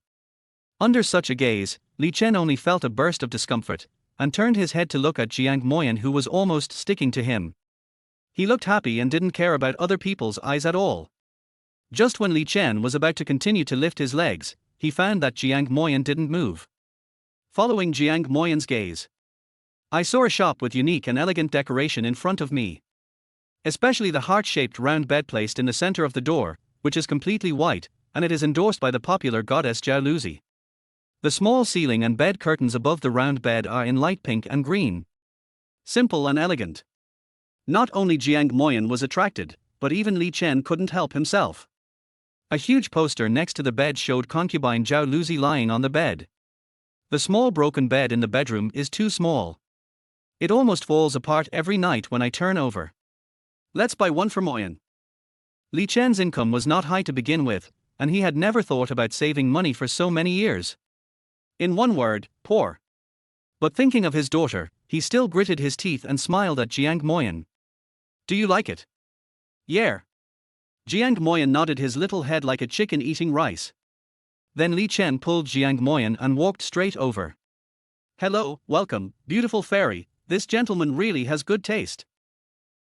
Under such a gaze, Li Chen only felt a burst of discomfort, and turned his head to look at Jiang Moyan, who was almost sticking to him. He looked happy and didn't care about other people's eyes at all. Just when Li Chen was about to continue to lift his legs, he found that Jiang Moyan didn't move. Following Jiang Moyan's gaze, I saw a shop with unique and elegant decoration in front of me. Especially the heart-shaped round bed placed in the center of the door, which is completely white, and it is endorsed by the popular goddess Zhao Luzi. The small ceiling and bed curtains above the round bed are in light pink and green. Simple and elegant. Not only Jiang Moyan was attracted, but even Li Chen couldn't help himself. A huge poster next to the bed showed concubine Zhao Luzi lying on the bed. The small broken bed in the bedroom is too small. It almost falls apart every night when I turn over. Let's buy one for Moyan. Li Chen's income was not high to begin with, and he had never thought about saving money for so many years. In one word, poor. But thinking of his daughter, he still gritted his teeth and smiled at Jiang Moyan. Do you like it? Yeah. Jiang Moyan nodded his little head like a chicken eating rice. Then Li Chen pulled Jiang Moyan and walked straight over. Hello, welcome, beautiful fairy, this gentleman really has good taste.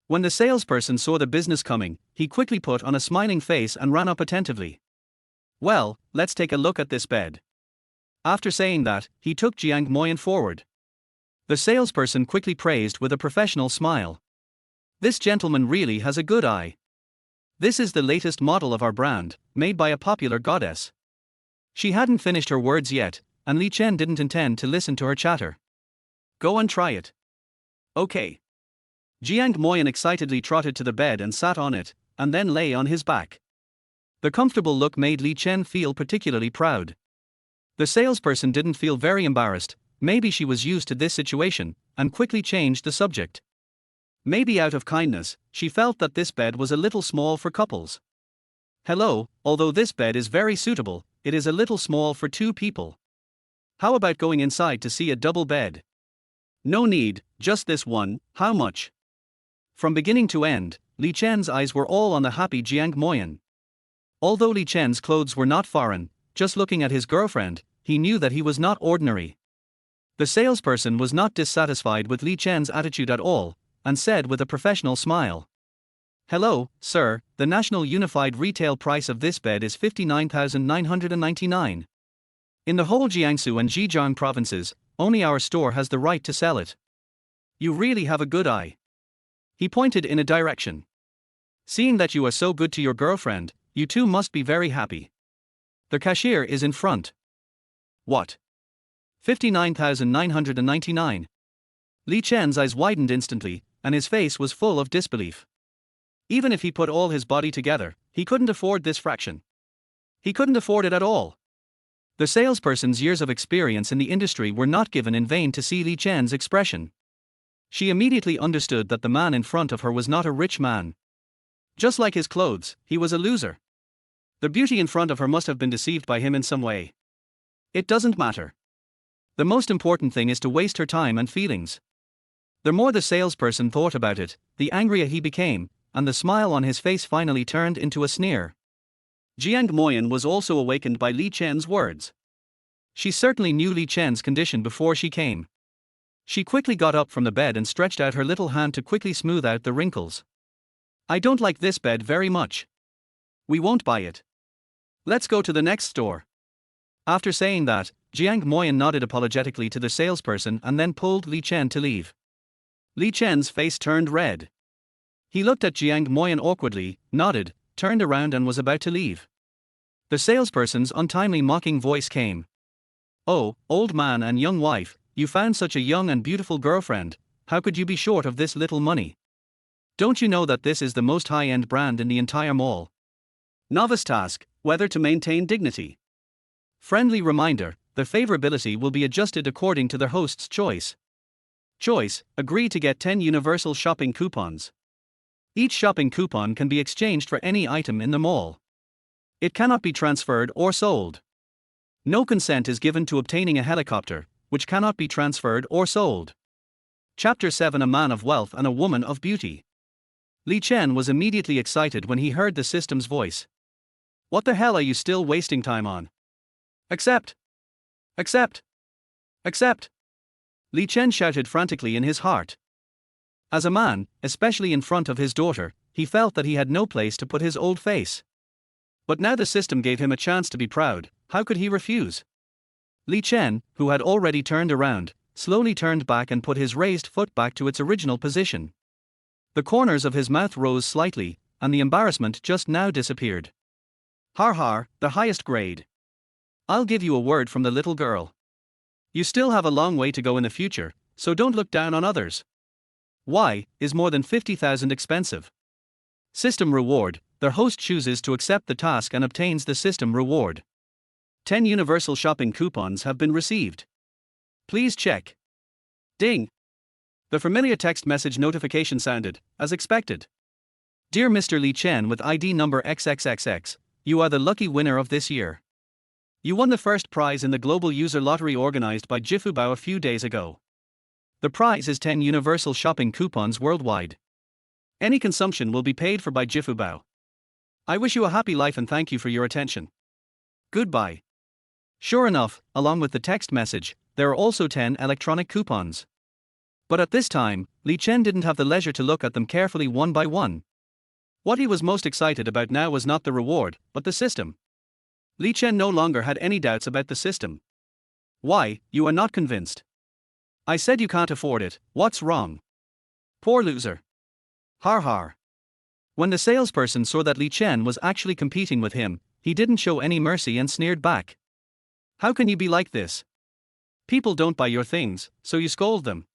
When the salesperson saw the business coming, he quickly put on a smiling face and ran up attentively. Well, let's take a look at this bed. After saying that, he took Jiang Moyan forward. The salesperson quickly praised with a professional smile. This gentleman really has a good eye. This is the latest model of our brand, made by a popular goddess. She hadn't finished her words yet, and Li Chen didn't intend to listen to her chatter. Go and try it. Okay. Jiang Moyan excitedly trotted to the bed and sat on it, and then lay on his back. The comfortable look made Li Chen feel particularly proud. The salesperson didn't feel very embarrassed, maybe she was used to this situation, and quickly changed the subject. Maybe out of kindness, she felt that this bed was a little small for couples. Hello, although this bed is very suitable, it is a little small for 2 people. How about going inside to see a double bed? No need, just this one, how much? From beginning to end, Li Chen's eyes were all on the happy Jiang Moyan. Although Li Chen's clothes were not foreign, just looking at his girlfriend, he knew that he was not ordinary. The salesperson was not dissatisfied with Li Chen's attitude at all, and said with a professional smile, "Hello, sir, the national unified retail price of this bed is 59,999. In the whole Jiangsu and Zhejiang provinces, only our store has the right to sell it. You really have a good eye." He pointed in a direction. "Seeing that you are so good to your girlfriend, you too must be very happy. The cashier is in front." "What? 59,999. Li Chen's eyes widened instantly, and his face was full of disbelief. Even if he put all his body together, he couldn't afford this fraction. He couldn't afford it at all. The salesperson's years of experience in the industry were not given in vain to see Li Chen's expression. She immediately understood that the man in front of her was not a rich man. Just like his clothes, he was a loser. The beauty in front of her must have been deceived by him in some way. It doesn't matter. The most important thing is to waste her time and feelings. The more the salesperson thought about it, the angrier he became, and the smile on his face finally turned into a sneer. Jiang Moyan was also awakened by Li Chen's words. She certainly knew Li Chen's condition before she came. She quickly got up from the bed and stretched out her little hand to quickly smooth out the wrinkles. "I don't like this bed very much. We won't buy it. Let's go to the next store." After saying that, Jiang Moyan nodded apologetically to the salesperson and then pulled Li Chen to leave. Li Chen's face turned red. He looked at Jiang Moyan awkwardly, nodded, turned around and was about to leave. The salesperson's untimely mocking voice came. "Oh, old man and young wife, you found such a young and beautiful girlfriend, how could you be short of this little money? Don't you know that this is the most high-end brand in the entire mall? Novice task, whether to maintain dignity. Friendly reminder, the favorability will be adjusted according to the host's choice. Choice, agree to get 10 universal shopping coupons. Each shopping coupon can be exchanged for any item in the mall. It cannot be transferred or sold. No consent is given to obtaining a helicopter, which cannot be transferred or sold." Chapter 7: A Man of Wealth and a Woman of Beauty. Li Chen was immediately excited when he heard the system's voice. "What the hell are you still wasting time on? Accept! Accept! Accept!" Li Chen shouted frantically in his heart. As a man, especially in front of his daughter, he felt that he had no place to put his old face. But now the system gave him a chance to be proud, how could he refuse? Li Chen, who had already turned around, slowly turned back and put his raised foot back to its original position. The corners of his mouth rose slightly, and the embarrassment just now disappeared. "Har har, the highest grade. I'll give you a word from the little girl. You still have a long way to go in the future, so don't look down on others. Why is more than 50,000 expensive? System reward, the host chooses to accept the task and obtains the system reward. 10 universal shopping coupons have been received. Please check." Ding! The familiar text message notification sounded, as expected. "Dear Mr. Li Chen with ID number XXXX, you are the lucky winner of this year. You won the first prize in the global user lottery organized by Jifubao a few days ago. The prize is 10 universal shopping coupons worldwide. Any consumption will be paid for by Jifubao. I wish you a happy life and thank you for your attention. Goodbye." Sure enough, along with the text message, there are also 10 electronic coupons. But at this time, Li Chen didn't have the leisure to look at them carefully one by one. What he was most excited about now was not the reward, but the system. Li Chen no longer had any doubts about the system. "Why, you are not convinced? I said you can't afford it, what's wrong? Poor loser. Har har." When the salesperson saw that Li Chen was actually competing with him, he didn't show any mercy and sneered back. "How can you be like this? People don't buy your things, so you scold them."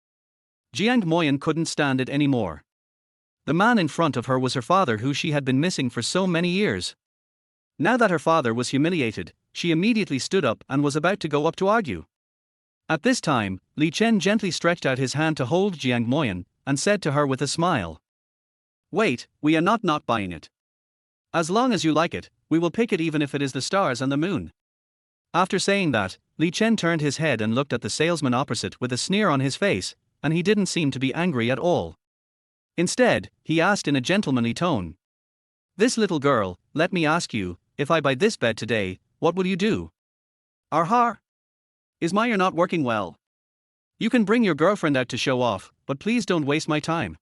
Jiang Moyan couldn't stand it anymore. The man in front of her was her father, who she had been missing for so many years. Now that her father was humiliated, she immediately stood up and was about to go up to argue. At this time, Li Chen gently stretched out his hand to hold Jiang Moyan, and said to her with a smile, "Wait, we are not buying it. As long as you like it, we will pick it even if it is the stars and the moon." After saying that, Li Chen turned his head and looked at the salesman opposite with a sneer on his face, and he didn't seem to be angry at all. Instead, he asked in a gentlemanly tone. This little girl, let me ask you, if I buy this bed today, what will you do? Arhar? Is my ear not working well? You can bring your girlfriend out to show off, but please don't waste my time.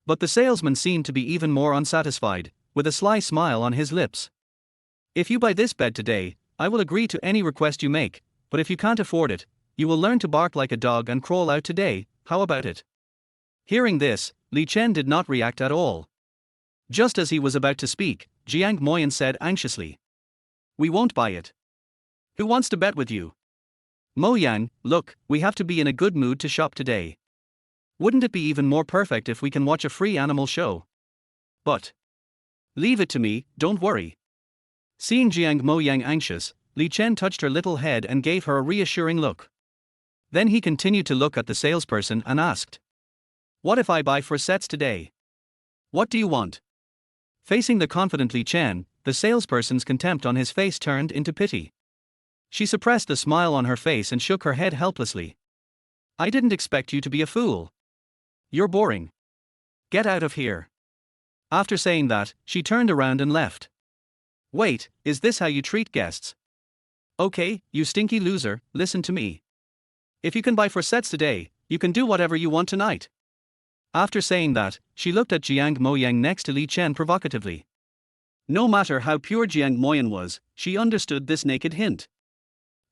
But the salesman seemed to be even more unsatisfied, with a sly smile on his lips. If you buy this bed today, I will agree to any request you make, but if you can't afford it, you will learn to bark like a dog and crawl out today, how about it? Hearing this, Chen did not react at all. Just as he was about to speak, Jiang Moyan said anxiously. We won't buy it. Who wants to bet with you? Mo Yang, look, we have to be in a good mood to shop today. Wouldn't it be even more perfect if we can watch a free animal show? But leave it to me, don't worry. Seeing Jiang Mo Yang anxious, Chen touched her little head and gave her a reassuring look. Then he continued to look at the salesperson and asked. What if I buy 4 sets today? What do you want? Facing the confident Chen, the salesperson's contempt on his face turned into pity. She suppressed the smile on her face and shook her head helplessly. I didn't expect you to be a fool. You're boring. Get out of here. After saying that, she turned around and left. Wait, is this how you treat guests? Okay, you stinky loser, listen to me. If you can buy 4 sets today, you can do whatever you want tonight. After saying that, she looked at Jiang Moyang next to Chen provocatively. No matter how pure Jiang Moyan was, she understood this naked hint.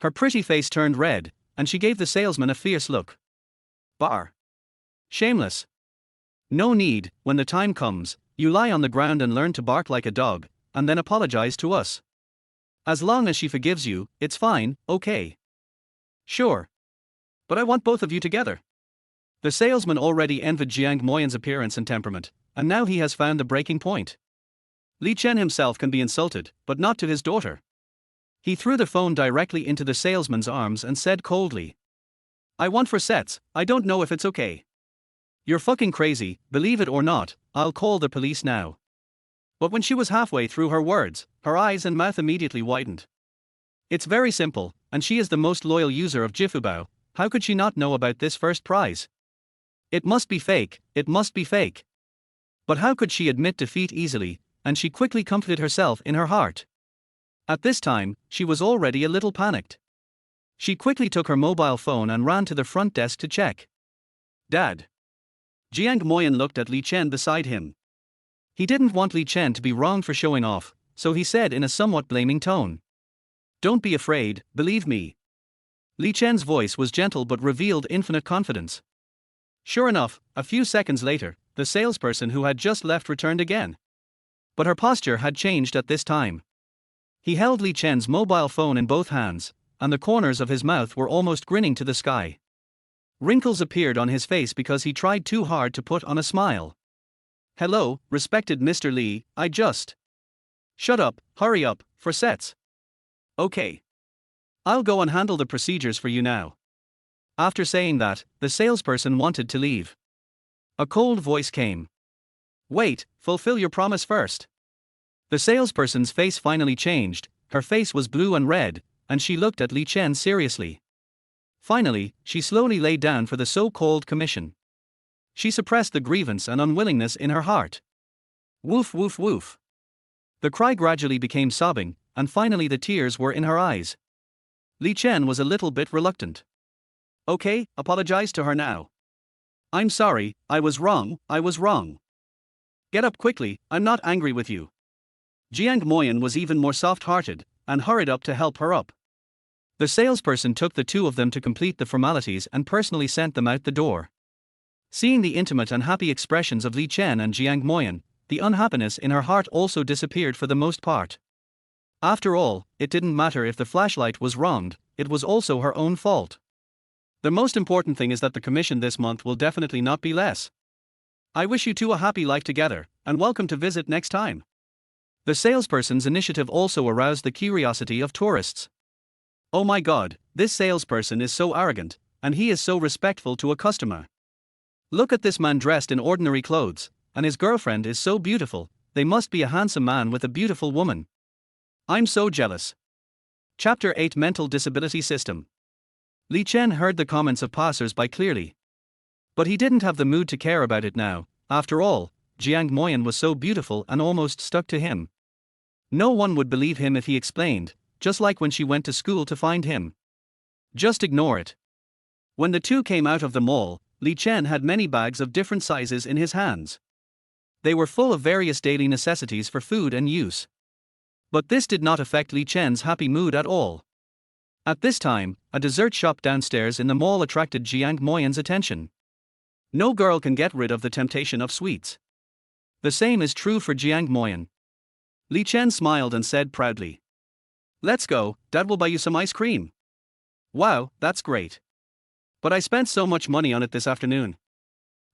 Her pretty face turned red, and she gave the salesman a fierce look. Bar. Shameless. No need, when the time comes, you lie on the ground and learn to bark like a dog, and then apologize to us. As long as she forgives you, it's fine, okay. Sure. But I want both of you together. The salesman already envied Jiang Moyan's appearance and temperament, and now he has found the breaking point. Chen himself can be insulted, but not to his daughter. He threw the phone directly into the salesman's arms and said coldly. I want 4 sets, I don't know if it's okay. You're fucking crazy, believe it or not, I'll call the police now. But when she was halfway through her words, her eyes and mouth immediately widened. It's very simple, and she is the most loyal user of Jifubao, how could she not know about this first prize? It must be fake, it must be fake. But how could she admit defeat easily, and she quickly comforted herself in her heart. At this time, she was already a little panicked. She quickly took her mobile phone and ran to the front desk to check. Dad. Jiang Moyan looked at Chen beside him. He didn't want Chen to be wrong for showing off, so he said in a somewhat blaming tone. Don't be afraid, believe me. Chen's voice was gentle but revealed infinite confidence. Sure enough, a few seconds later, the salesperson who had just left returned again. But her posture had changed at this time. He held Chen's mobile phone in both hands, and the corners of his mouth were almost grinning to the sky. Wrinkles appeared on his face because he tried too hard to put on a smile. Hello, respected Mr. Li, I just. Shut up, hurry up, 4 sets. Okay. I'll go and handle the procedures for you now. After saying that, the salesperson wanted to leave. A cold voice came. Wait, fulfill your promise first. The salesperson's face finally changed, her face was blue and red, and she looked at Chen seriously. Finally, she slowly lay down for the so-called commission. She suppressed the grievance and unwillingness in her heart. Woof woof woof. The cry gradually became sobbing, and finally the tears were in her eyes. Chen was a little bit reluctant. Okay, apologize to her now. I'm sorry, I was wrong. Get up quickly, I'm not angry with you. Jiang Moyan was even more soft-hearted, and hurried up to help her up. The salesperson took the two of them to complete the formalities and personally sent them out the door. Seeing the intimate and happy expressions of Chen and Jiang Moyan, the unhappiness in her heart also disappeared for the most part. After all, it didn't matter if the flashlight was wronged, it was also her own fault. The most important thing is that the commission this month will definitely not be less. I wish you two a happy life together, and welcome to visit next time. The salesperson's initiative also aroused the curiosity of tourists. Oh my god, this salesperson is so arrogant, and he is so respectful to a customer. Look at this man dressed in ordinary clothes, and his girlfriend is so beautiful, they must be a handsome man with a beautiful woman. I'm so jealous. Chapter 8 Mental Disability System. Chen heard the comments of passers-by clearly. But he didn't have the mood to care about it now, After all, Jiang Moyan was so beautiful and almost stuck to him. No one would believe him if he explained, just like when she went to school to find him. Just ignore it. When the two came out of the mall, Li Chen had many bags of different sizes in his hands. They were full of various daily necessities for food and use. But this did not affect Li Chen's happy mood at all. At this time, a dessert shop downstairs in the mall attracted Jiang Moyan's attention. No girl can get rid of the temptation of sweets. The same is true for Jiang Moyan. Li Chen smiled and said proudly, "Let's go, Dad will buy you some ice cream." "Wow, that's great. But I spent so much money on it this afternoon."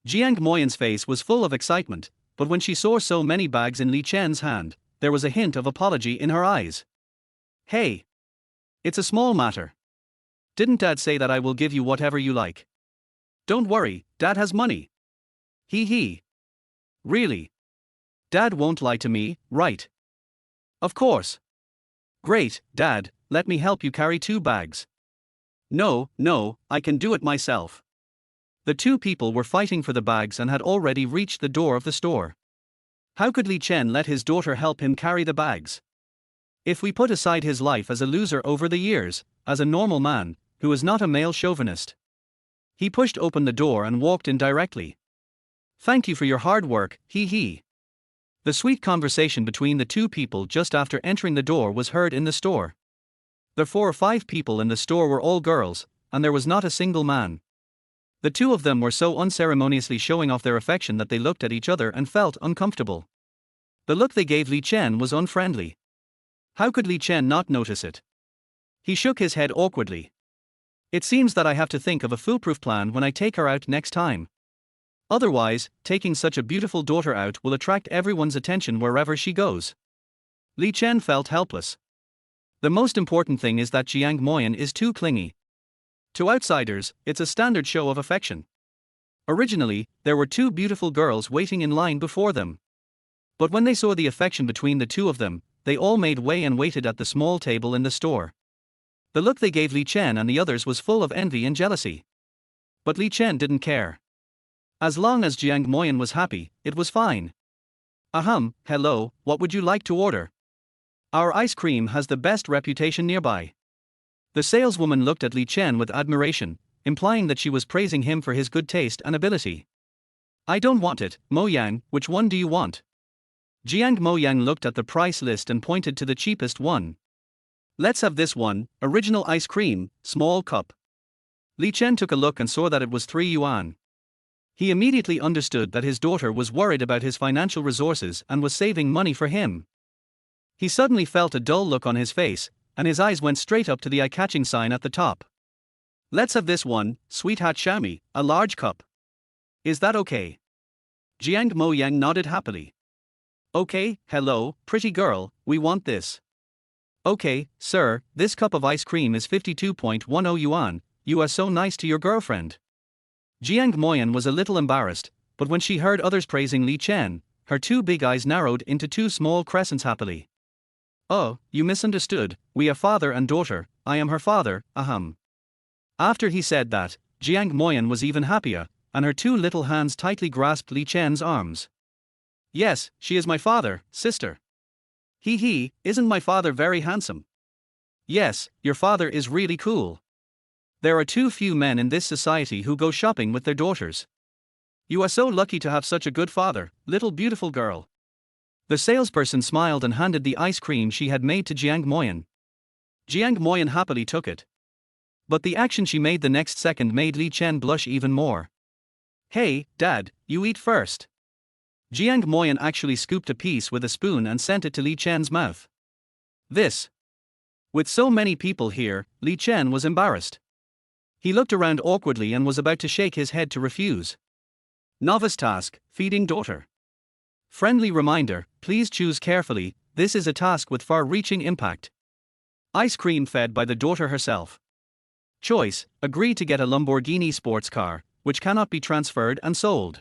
Jiang Moyan's face was full of excitement, but when she saw so many bags in Li Chen's hand, there was a hint of apology in her eyes. "Hey. It's a small matter. Didn't Dad say that I will give you whatever you like? Don't worry, Dad has money." Hee hee. "Really? Dad won't lie to me, right?" "Of course." "Great, Dad, let me help you carry 2 bags." No, I can do it myself." The two people were fighting for the bags and had already reached the door of the store. How could Li Chen let his daughter help him carry the bags? If we put aside his life as a loser over the years, as a normal man, who is not a male chauvinist. He pushed open the door and walked in directly. "Thank you for your hard work, hee hee." The sweet conversation between the two people just after entering the door was heard in the store. The 4 or 5 people in the store were all girls, and there was not a single man. The two of them were so unceremoniously showing off their affection that they looked at each other and felt uncomfortable. The look they gave Li Chen was unfriendly. How could Li Chen not notice it? He shook his head awkwardly. "It seems that I have to think of a foolproof plan when I take her out next time. Otherwise, taking such a beautiful daughter out will attract everyone's attention wherever she goes." Li Chen felt helpless. The most important thing is that Jiang Moyan is too clingy. To outsiders, it's a standard show of affection. Originally, there were 2 beautiful girls waiting in line before them. But when they saw the affection between the two of them, they all made way and waited at the small table in the store. The look they gave Li Chen and the others was full of envy and jealousy. But Li Chen didn't care. As long as Jiang Moyan was happy, it was fine. Hello, what would you like to order? Our ice cream has the best reputation nearby." The saleswoman looked at Li Chen with admiration, implying that she was praising him for his good taste and ability. "I don't want it, Mo Yang, which one do you want?" Jiang Moyang looked at the price list and pointed to the cheapest one. "Let's have this one, original ice cream, small cup." Li Chen took a look and saw that it was 3 yuan. He immediately understood that his daughter was worried about his financial resources and was saving money for him. He suddenly felt a dull look on his face, and his eyes went straight up to the eye-catching sign at the top. "Let's have this one, sweetheart Xiaomi, a large cup. Is that okay?" Jiang Moyang nodded happily. "Okay, hello, pretty girl, we want this." "Okay, sir, this cup of ice cream is 52.10 yuan, you are so nice to your girlfriend." Jiang Moyan was a little embarrassed, but when she heard others praising Li Chen, her 2 big eyes narrowed into 2 small crescents happily. "Oh, you misunderstood, we are father and daughter, I am her father, After he said that, Jiang Moyan was even happier, and her 2 little hands tightly grasped Li Chen's arms. "Yes, she is my father, sister." "Hee hee, isn't my father very handsome?" "Yes, your father is really cool. There are too few men in this society who go shopping with their daughters. You are so lucky to have such a good father, little beautiful girl." The salesperson smiled and handed the ice cream she had made to Jiang Moyan. Jiang Moyan happily took it. But the action she made the next second made Li Chen blush even more. "Hey, Dad, you eat first." Jiang Moyan actually scooped a piece with a spoon and sent it to Li Chen's mouth. This. With so many people here, Li Chen was embarrassed. He looked around awkwardly and was about to shake his head to refuse. Novice task, feeding daughter. Friendly reminder, please choose carefully, this is a task with far-reaching impact. Ice cream fed by the daughter herself. Choice, agree to get a Lamborghini sports car, which cannot be transferred and sold.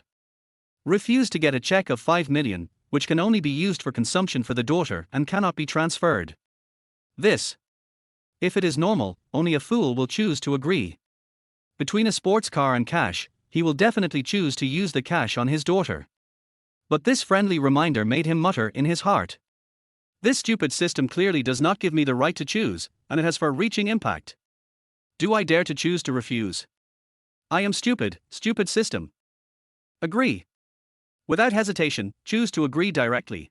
Refuse to get a check of 5 million, which can only be used for consumption for the daughter and cannot be transferred. This. If it is normal, only a fool will choose to agree. Between a sports car and cash, he will definitely choose to use the cash on his daughter. But this friendly reminder made him mutter in his heart. This stupid system clearly does not give me the right to choose, and it has far-reaching impact. Do I dare to choose to refuse? I am stupid, stupid system. Agree. Without hesitation, choose to agree directly.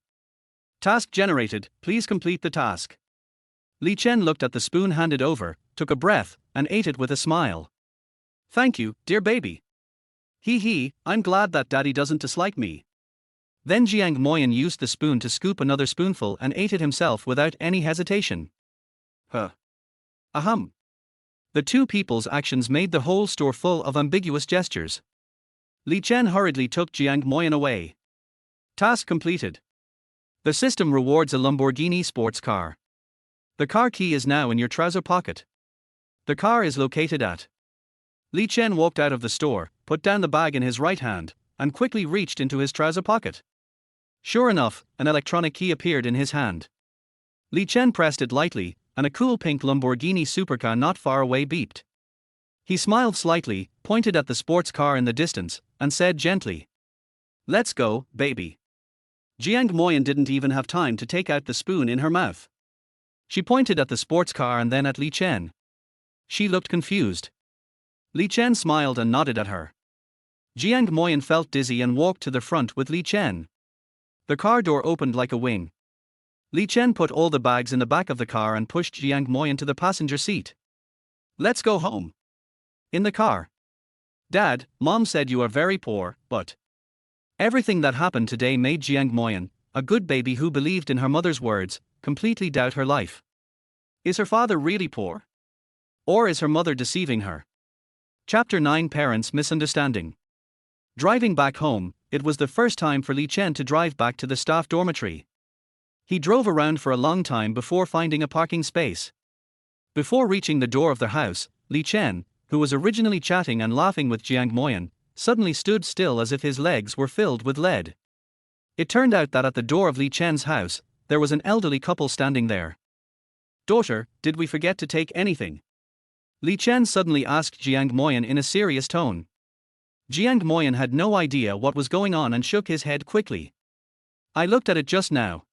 Task generated, please complete the task. Li Chen looked at the spoon handed over, took a breath, and ate it with a smile. Thank you, dear baby. Hee, I'm glad that daddy doesn't dislike me. Then Jiang Moyan used the spoon to scoop another spoonful and ate it himself without any hesitation. Ahem. The two people's actions made the whole store full of ambiguous gestures. Li Chen hurriedly took Jiang Moyan away. Task completed. The system rewards a Lamborghini sports car. The car key is now in your trouser pocket. The car is located at. Li Chen walked out of the store, put down the bag in his right hand, and quickly reached into his trouser pocket. Sure enough, an electronic key appeared in his hand. Li Chen pressed it lightly, and a cool pink Lamborghini supercar not far away beeped. He smiled slightly, pointed at the sports car in the distance, and said gently, "Let's go, baby." Jiang Moyan didn't even have time to take out the spoon in her mouth. She pointed at the sports car and then at Li Chen. She looked confused. Li Chen smiled and nodded at her. Jiang Moyan felt dizzy and walked to the front with Li Chen. The car door opened like a wing. Li Chen put all the bags in the back of the car and pushed Jiang Moyan to the passenger seat. Let's go home. In the car. Dad, Mom said you are very poor, but. Everything that happened today made Jiang Moyan, a good baby who believed in her mother's words, completely doubt her life. Is her father really poor? Or is her mother deceiving her? Chapter 9 Parents' Misunderstanding. Driving back home, it was the first time for Li Chen to drive back to the staff dormitory. He drove around for a long time before finding a parking space. Before reaching the door of the house, Li Chen, who was originally chatting and laughing with Jiang Moyan, suddenly stood still as if his legs were filled with lead. It turned out that at the door of Li Chen's house, there was an elderly couple standing there. Daughter, did we forget to take anything? Li Chen suddenly asked Jiang Moyan in a serious tone. Jiang Moyan had no idea what was going on and shook his head quickly. I looked at it just now.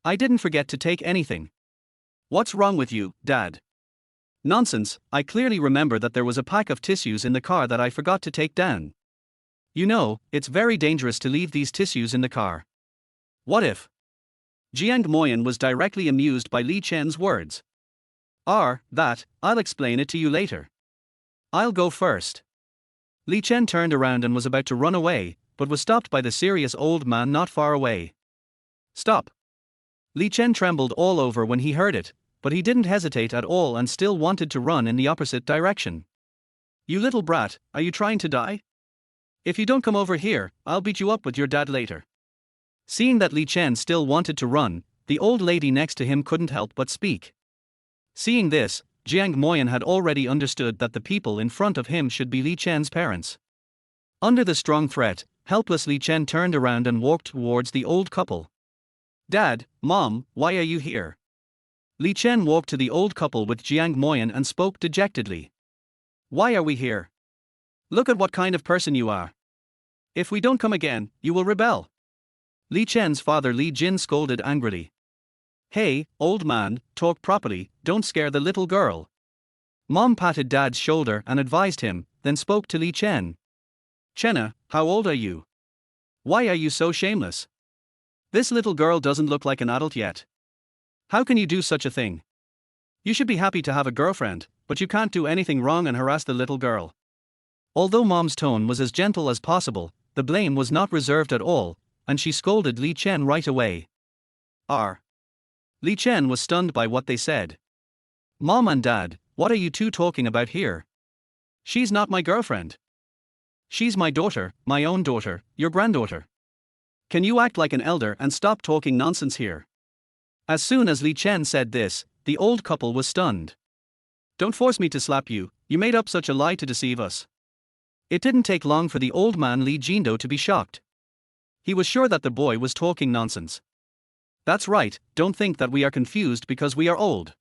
I didn't forget to take anything. What's wrong with you, Dad? Nonsense, I clearly remember that there was a pack of tissues in the car that I forgot to take down. You know, it's very dangerous to leave these tissues in the car. What if? Jiang Moyan was directly amused by Li Chen's words. I'll explain it to you later. I'll go first. Li Chen turned around and was about to run away, but was stopped by the serious old man not far away. Stop. Li Chen trembled all over when he heard it, but he didn't hesitate at all and still wanted to run in the opposite direction. You little brat, are you trying to die? If you don't come over here, I'll beat you up with your dad later. Seeing that Li Chen still wanted to run, the old lady next to him couldn't help but speak. Seeing this, Jiang Moyan had already understood that the people in front of him should be Li Chen's parents. Under the strong threat, helpless Li Chen turned around and walked towards the old couple. Dad, Mom, why are you here? Li Chen walked to the old couple with Jiang Moyan and spoke dejectedly. Why are we here? Look at what kind of person you are. If we don't come again, you will rebel. Li Chen's father Li Jin scolded angrily. Hey, old man, talk properly, don't scare the little girl. Mom patted Dad's shoulder and advised him, then spoke to Li Chen. Chenna, how old are you? Why are you so shameless? This little girl doesn't look like an adult yet. How can you do such a thing? You should be happy to have a girlfriend, but you can't do anything wrong and harass the little girl. Although Mom's tone was as gentle as possible, the blame was not reserved at all, and she scolded Li Chen right away. Li Chen was stunned by what they said. Mom and Dad, what are you two talking about here? She's not my girlfriend. She's my daughter, my own daughter, your granddaughter. Can you act like an elder and stop talking nonsense here? As soon as Li Chen said this, the old couple was stunned. Don't force me to slap you, you made up such a lie to deceive us. It didn't take long for the old man Li Jindo to be shocked. He was sure that the boy was talking nonsense. That's right, don't think that we are confused because we are old.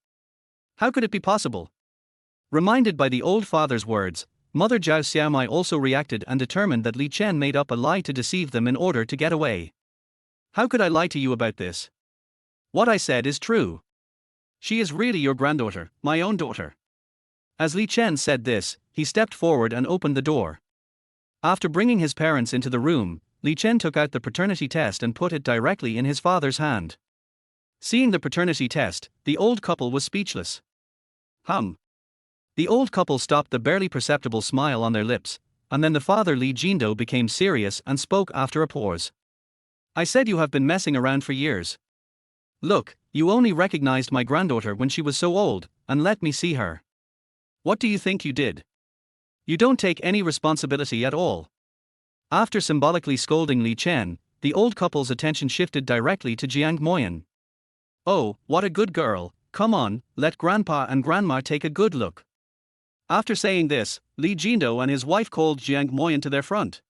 How could it be possible? Reminded by the old father's words, Mother Zhao Xiaomai also reacted and determined that Li Chen made up a lie to deceive them in order to get away. How could I lie to you about this? What I said is true. She is really your granddaughter, my own daughter. As Li Chen said this, he stepped forward and opened the door. After bringing his parents into the room, Li Chen took out the paternity test and put it directly in his father's hand. Seeing the paternity test, the old couple was speechless. The old couple stopped the barely perceptible smile on their lips, and then the father Li Jindo became serious and spoke after a pause. I said you have been messing around for years. Look, you only recognized my granddaughter when she was so old, and let me see her. What do you think you did? You don't take any responsibility at all. After symbolically scolding Li Chen, the old couple's attention shifted directly to Jiang Moyan. Oh, what a good girl, come on, let grandpa and grandma take a good look. After saying this, Li Jindo and his wife called Jiang Moyan to their front.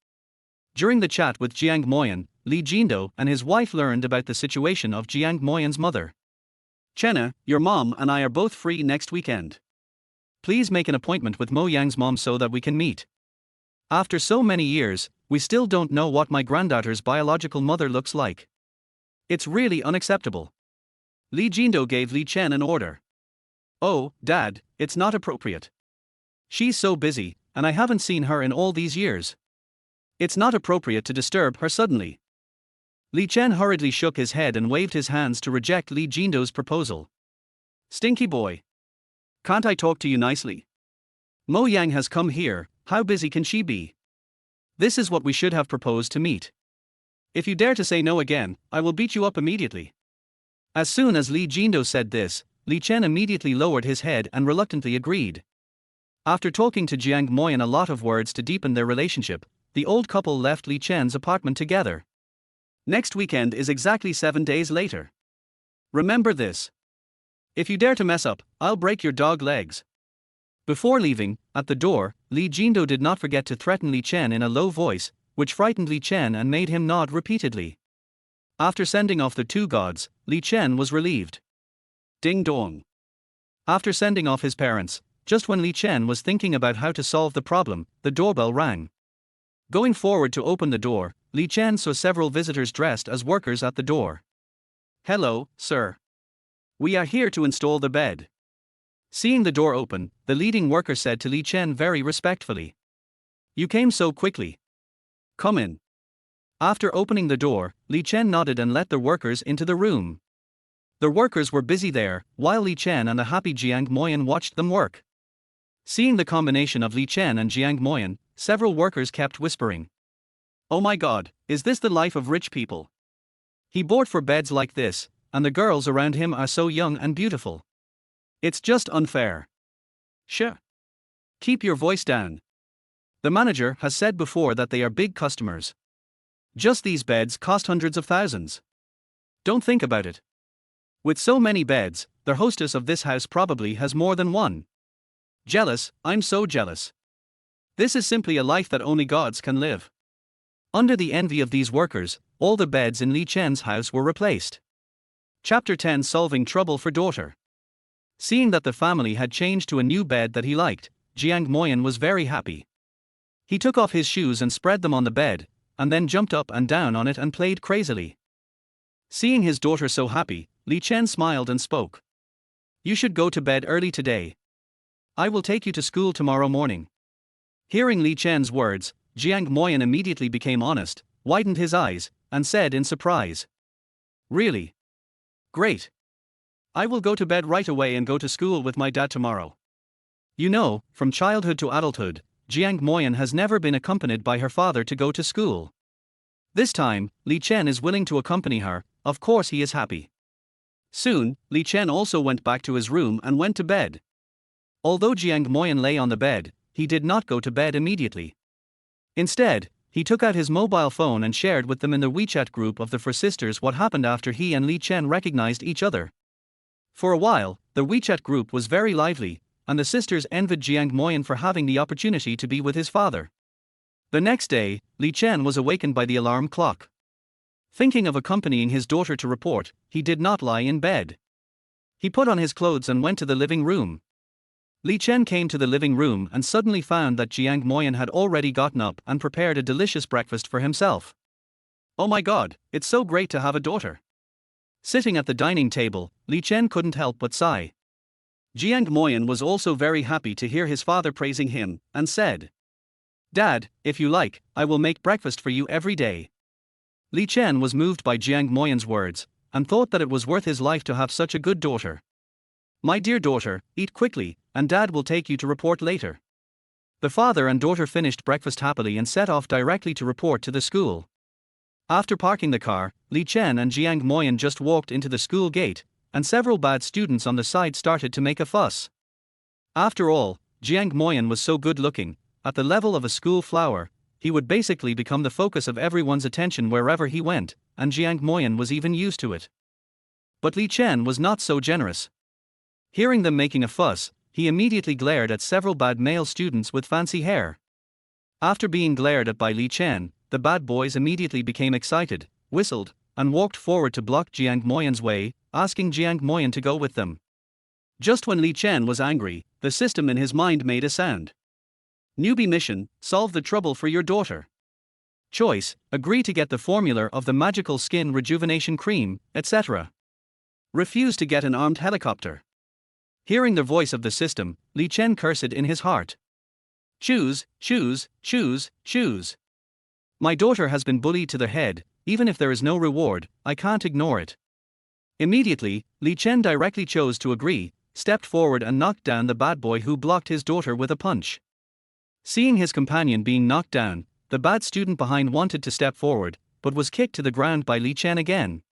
During the chat with Jiang Moyan, Li Jindo and his wife learned about the situation of Jiang Moyan's mother. Chenna, your mom and I are both free next weekend. Please make an appointment with Mo Yang's mom so that we can meet. After so many years, we still don't know what my granddaughter's biological mother looks like. It's really unacceptable. Li Jindo gave Li Chen an order. Oh, Dad, it's not appropriate. She's so busy, and I haven't seen her in all these years. It's not appropriate to disturb her suddenly. Li Chen hurriedly shook his head and waved his hands to reject Li Jindo's proposal. Stinky boy. Can't I talk to you nicely? Mo Yang has come here, how busy can she be? This is what we should have proposed to meet. If you dare to say no again, I will beat you up immediately. As soon as Li Jindo said this, Li Chen immediately lowered his head and reluctantly agreed. After talking to Jiang Moyan a lot of words to deepen their relationship, the old couple left Li Chen's apartment together. Next weekend is exactly 7 days later. Remember this. If you dare to mess up, I'll break your dog legs. Before leaving, at the door, Li Jindo did not forget to threaten Li Chen in a low voice, which frightened Li Chen and made him nod repeatedly. After sending off the two gods, Li Chen was relieved. Ding dong. After sending off his parents, just when Li Chen was thinking about how to solve the problem, the doorbell rang. Going forward to open the door, Li Chen saw several visitors dressed as workers at the door. Hello, sir. We are here to install the bed. Seeing the door open, the leading worker said to Li Chen very respectfully. You came so quickly. Come in. After opening the door, Li Chen nodded and let the workers into the room. The workers were busy there, while Li Chen and the happy Jiang Moyan watched them work. Seeing the combination of Li Chen and Jiang Moyan, several workers kept whispering. Oh my god, is this the life of rich people? He bought for beds like this, and the girls around him are so young and beautiful. It's just unfair. Sure. Keep your voice down. The manager has said before that they are big customers. Just these beds cost hundreds of thousands. Don't think about it. With so many beds, the hostess of this house probably has more than one. Jealous, I'm so jealous. This is simply a life that only gods can live. Under the envy of these workers, all the beds in Li Chen's house were replaced. Chapter 10 Solving Trouble for Daughter. Seeing that the family had changed to a new bed that he liked, Jiang Moyan was very happy. He took off his shoes and spread them on the bed, and then jumped up and down on it and played crazily. Seeing his daughter so happy, Li Chen smiled and spoke. You should go to bed early today. I will take you to school tomorrow morning. Hearing Li Chen's words, Jiang Moyan immediately became honest, widened his eyes, and said in surprise. Really? Great. I will go to bed right away and go to school with my dad tomorrow. You know, from childhood to adulthood, Jiang Moyan has never been accompanied by her father to go to school. This time, Li Chen is willing to accompany her, of course he is happy. Soon, Li Chen also went back to his room and went to bed. Although Jiang Moyan lay on the bed, he did not go to bed immediately. Instead, he took out his mobile phone and shared with them in the WeChat group of the four sisters what happened after he and Li Chen recognized each other. For a while, the WeChat group was very lively, and the sisters envied Jiang Moyan for having the opportunity to be with his father. The next day, Li Chen was awakened by the alarm clock. Thinking of accompanying his daughter to report, he did not lie in bed. He put on his clothes and went to the living room. Li Chen came to the living room and suddenly found that Jiang Moyan had already gotten up and prepared a delicious breakfast for himself. Oh my god, it's so great to have a daughter. Sitting at the dining table, Li Chen couldn't help but sigh. Jiang Moyan was also very happy to hear his father praising him, and said, "Dad, if you like, I will make breakfast for you every day." Li Chen was moved by Jiang Moyan's words, and thought that it was worth his life to have such a good daughter. "My dear daughter, eat quickly, and Dad will take you to report later." The father and daughter finished breakfast happily and set off directly to report to the school. After parking the car, Li Chen and Jiang Moyan just walked into the school gate, and several bad students on the side started to make a fuss. After all, Jiang Moyan was so good looking, at the level of a school flower, he would basically become the focus of everyone's attention wherever he went, and Jiang Moyan was even used to it. But Li Chen was not so generous. Hearing them making a fuss, he immediately glared at several bad male students with fancy hair. After being glared at by Li Chen, the bad boys immediately became excited, whistled, and walked forward to block Jiang Moyan's way, asking Jiang Moyan to go with them. Just when Li Chen was angry, the system in his mind made a sound. Newbie mission: solve the trouble for your daughter. Choice: agree to get the formula of the magical skin rejuvenation cream, etc. Refuse to get an armed helicopter. Hearing the voice of the system, Li Chen cursed in his heart. Choose, choose, choose, choose. My daughter has been bullied to the head, even if there is no reward, I can't ignore it. Immediately, Li Chen directly chose to agree, stepped forward and knocked down the bad boy who blocked his daughter with a punch. Seeing his companion being knocked down, the bad student behind wanted to step forward, but was kicked to the ground by Li Chen again.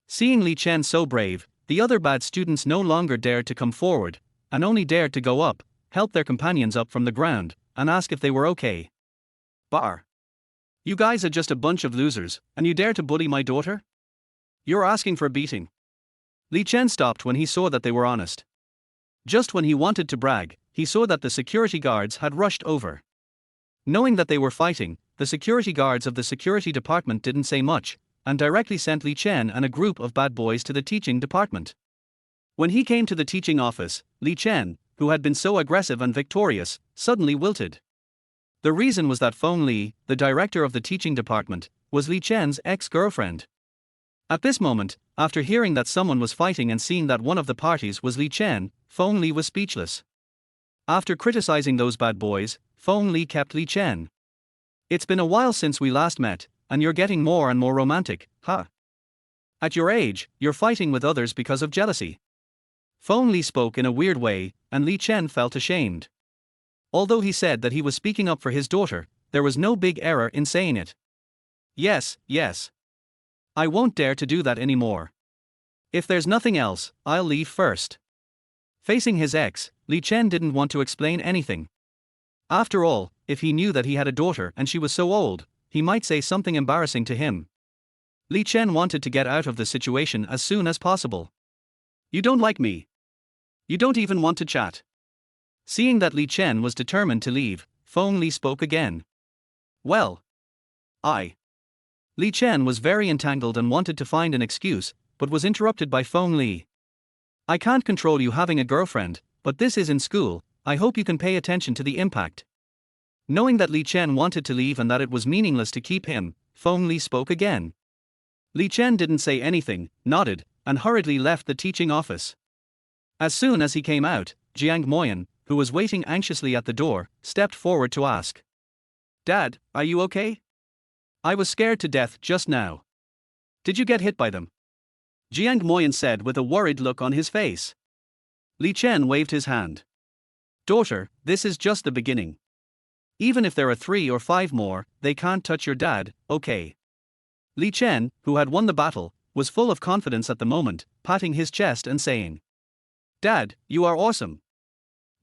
Seeing Li Chen so brave, the other bad students no longer dared to come forward, and only dared to go up, help their companions up from the ground, and ask if they were okay. Bar. You guys are just a bunch of losers, and you dare to bully my daughter? You're asking for a beating. Li Chen stopped when he saw that they were honest. Just when he wanted to brag, he saw that the security guards had rushed over. Knowing that they were fighting, the security guards of the security department didn't say much, and directly sent Li Chen and a group of bad boys to the teaching department. When he came to the teaching office, Li Chen, who had been so aggressive and victorious, suddenly wilted. The reason was that Feng Li, the director of the teaching department, was Li Chen's ex-girlfriend. At this moment, after hearing that someone was fighting and seeing that one of the parties was Li Chen, Feng Li was speechless. After criticizing those bad boys, Feng Li kept Li Chen. It's been a while since we last met, and you're getting more and more romantic, huh? At your age, you're fighting with others because of jealousy. Feng Li spoke in a weird way, and Li Chen felt ashamed. Although he said that he was speaking up for his daughter, there was no big error in saying it. Yes, yes. I won't dare to do that anymore. If there's nothing else, I'll leave first. Facing his ex, Li Chen didn't want to explain anything. After all, if he knew that he had a daughter and she was so old, he might say something embarrassing to him. Li Chen wanted to get out of the situation as soon as possible. You don't like me. You don't even want to chat. Seeing that Li Chen was determined to leave, Feng Li spoke again. Well, Li Chen was very entangled and wanted to find an excuse, but was interrupted by Feng Li. I can't control you having a girlfriend, but this is in school, I hope you can pay attention to the impact. Knowing that Li Chen wanted to leave and that it was meaningless to keep him, Feng Li spoke again. Li Chen didn't say anything, nodded, and hurriedly left the teaching office. As soon as he came out, Jiang Moyan, who was waiting anxiously at the door, stepped forward to ask. Dad, are you okay? I was scared to death just now. Did you get hit by them? Jiang Moyan said with a worried look on his face. Li Chen waved his hand. Daughter, this is just the beginning. Even if there are 3 or 5 more, they can't touch your dad, okay? Li Chen, who had won the battle, was full of confidence at the moment, patting his chest and saying, Dad, you are awesome.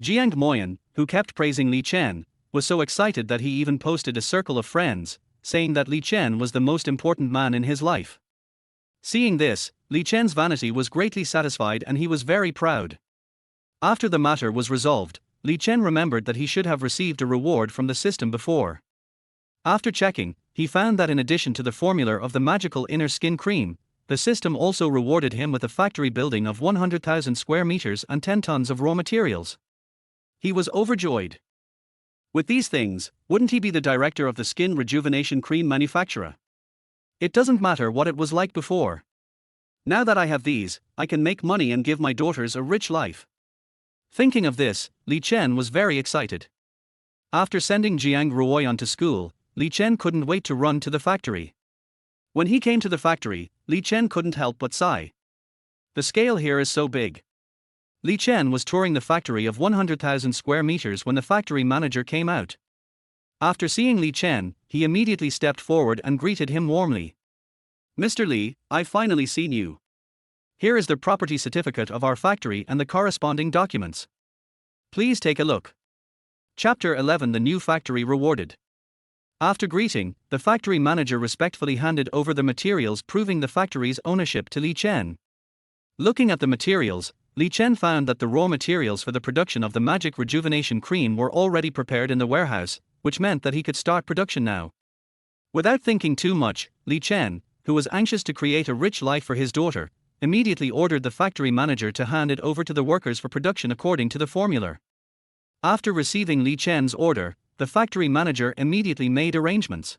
Jiang Moyan, who kept praising Li Chen, was so excited that he even posted a circle of friends, saying that Li Chen was the most important man in his life. Seeing this, Li Chen's vanity was greatly satisfied and he was very proud. After the matter was resolved, Li Chen remembered that he should have received a reward from the system before. After checking, he found that in addition to the formula of the magical inner skin cream, the system also rewarded him with a factory building of 100,000 square meters and 10 tons of raw materials. He was overjoyed. With these things, wouldn't he be the director of the skin rejuvenation cream manufacturer? It doesn't matter what it was like before. Now that I have these, I can make money and give my daughters a rich life. Thinking of this, Li Chen was very excited. After sending Jiang Ruoyan to school, Li Chen couldn't wait to run to the factory. When he came to the factory, Li Chen couldn't help but sigh. The scale here is so big. Li Chen was touring the factory of 100,000 square meters when the factory manager came out. After seeing Li Chen, he immediately stepped forward and greeted him warmly. "Mr. Li, I've finally seen you. Here is the property certificate of our factory and the corresponding documents. Please take a look." Chapter 11: The New Factory Rewarded. After greeting, the factory manager respectfully handed over the materials proving the factory's ownership to Li Chen. Looking at the materials, Li Chen found that the raw materials for the production of the magic rejuvenation cream were already prepared in the warehouse, which meant that he could start production now. Without thinking too much, Li Chen, who was anxious to create a rich life for his daughter, immediately ordered the factory manager to hand it over to the workers for production according to the formula. After receiving Li Chen's order, the factory manager immediately made arrangements.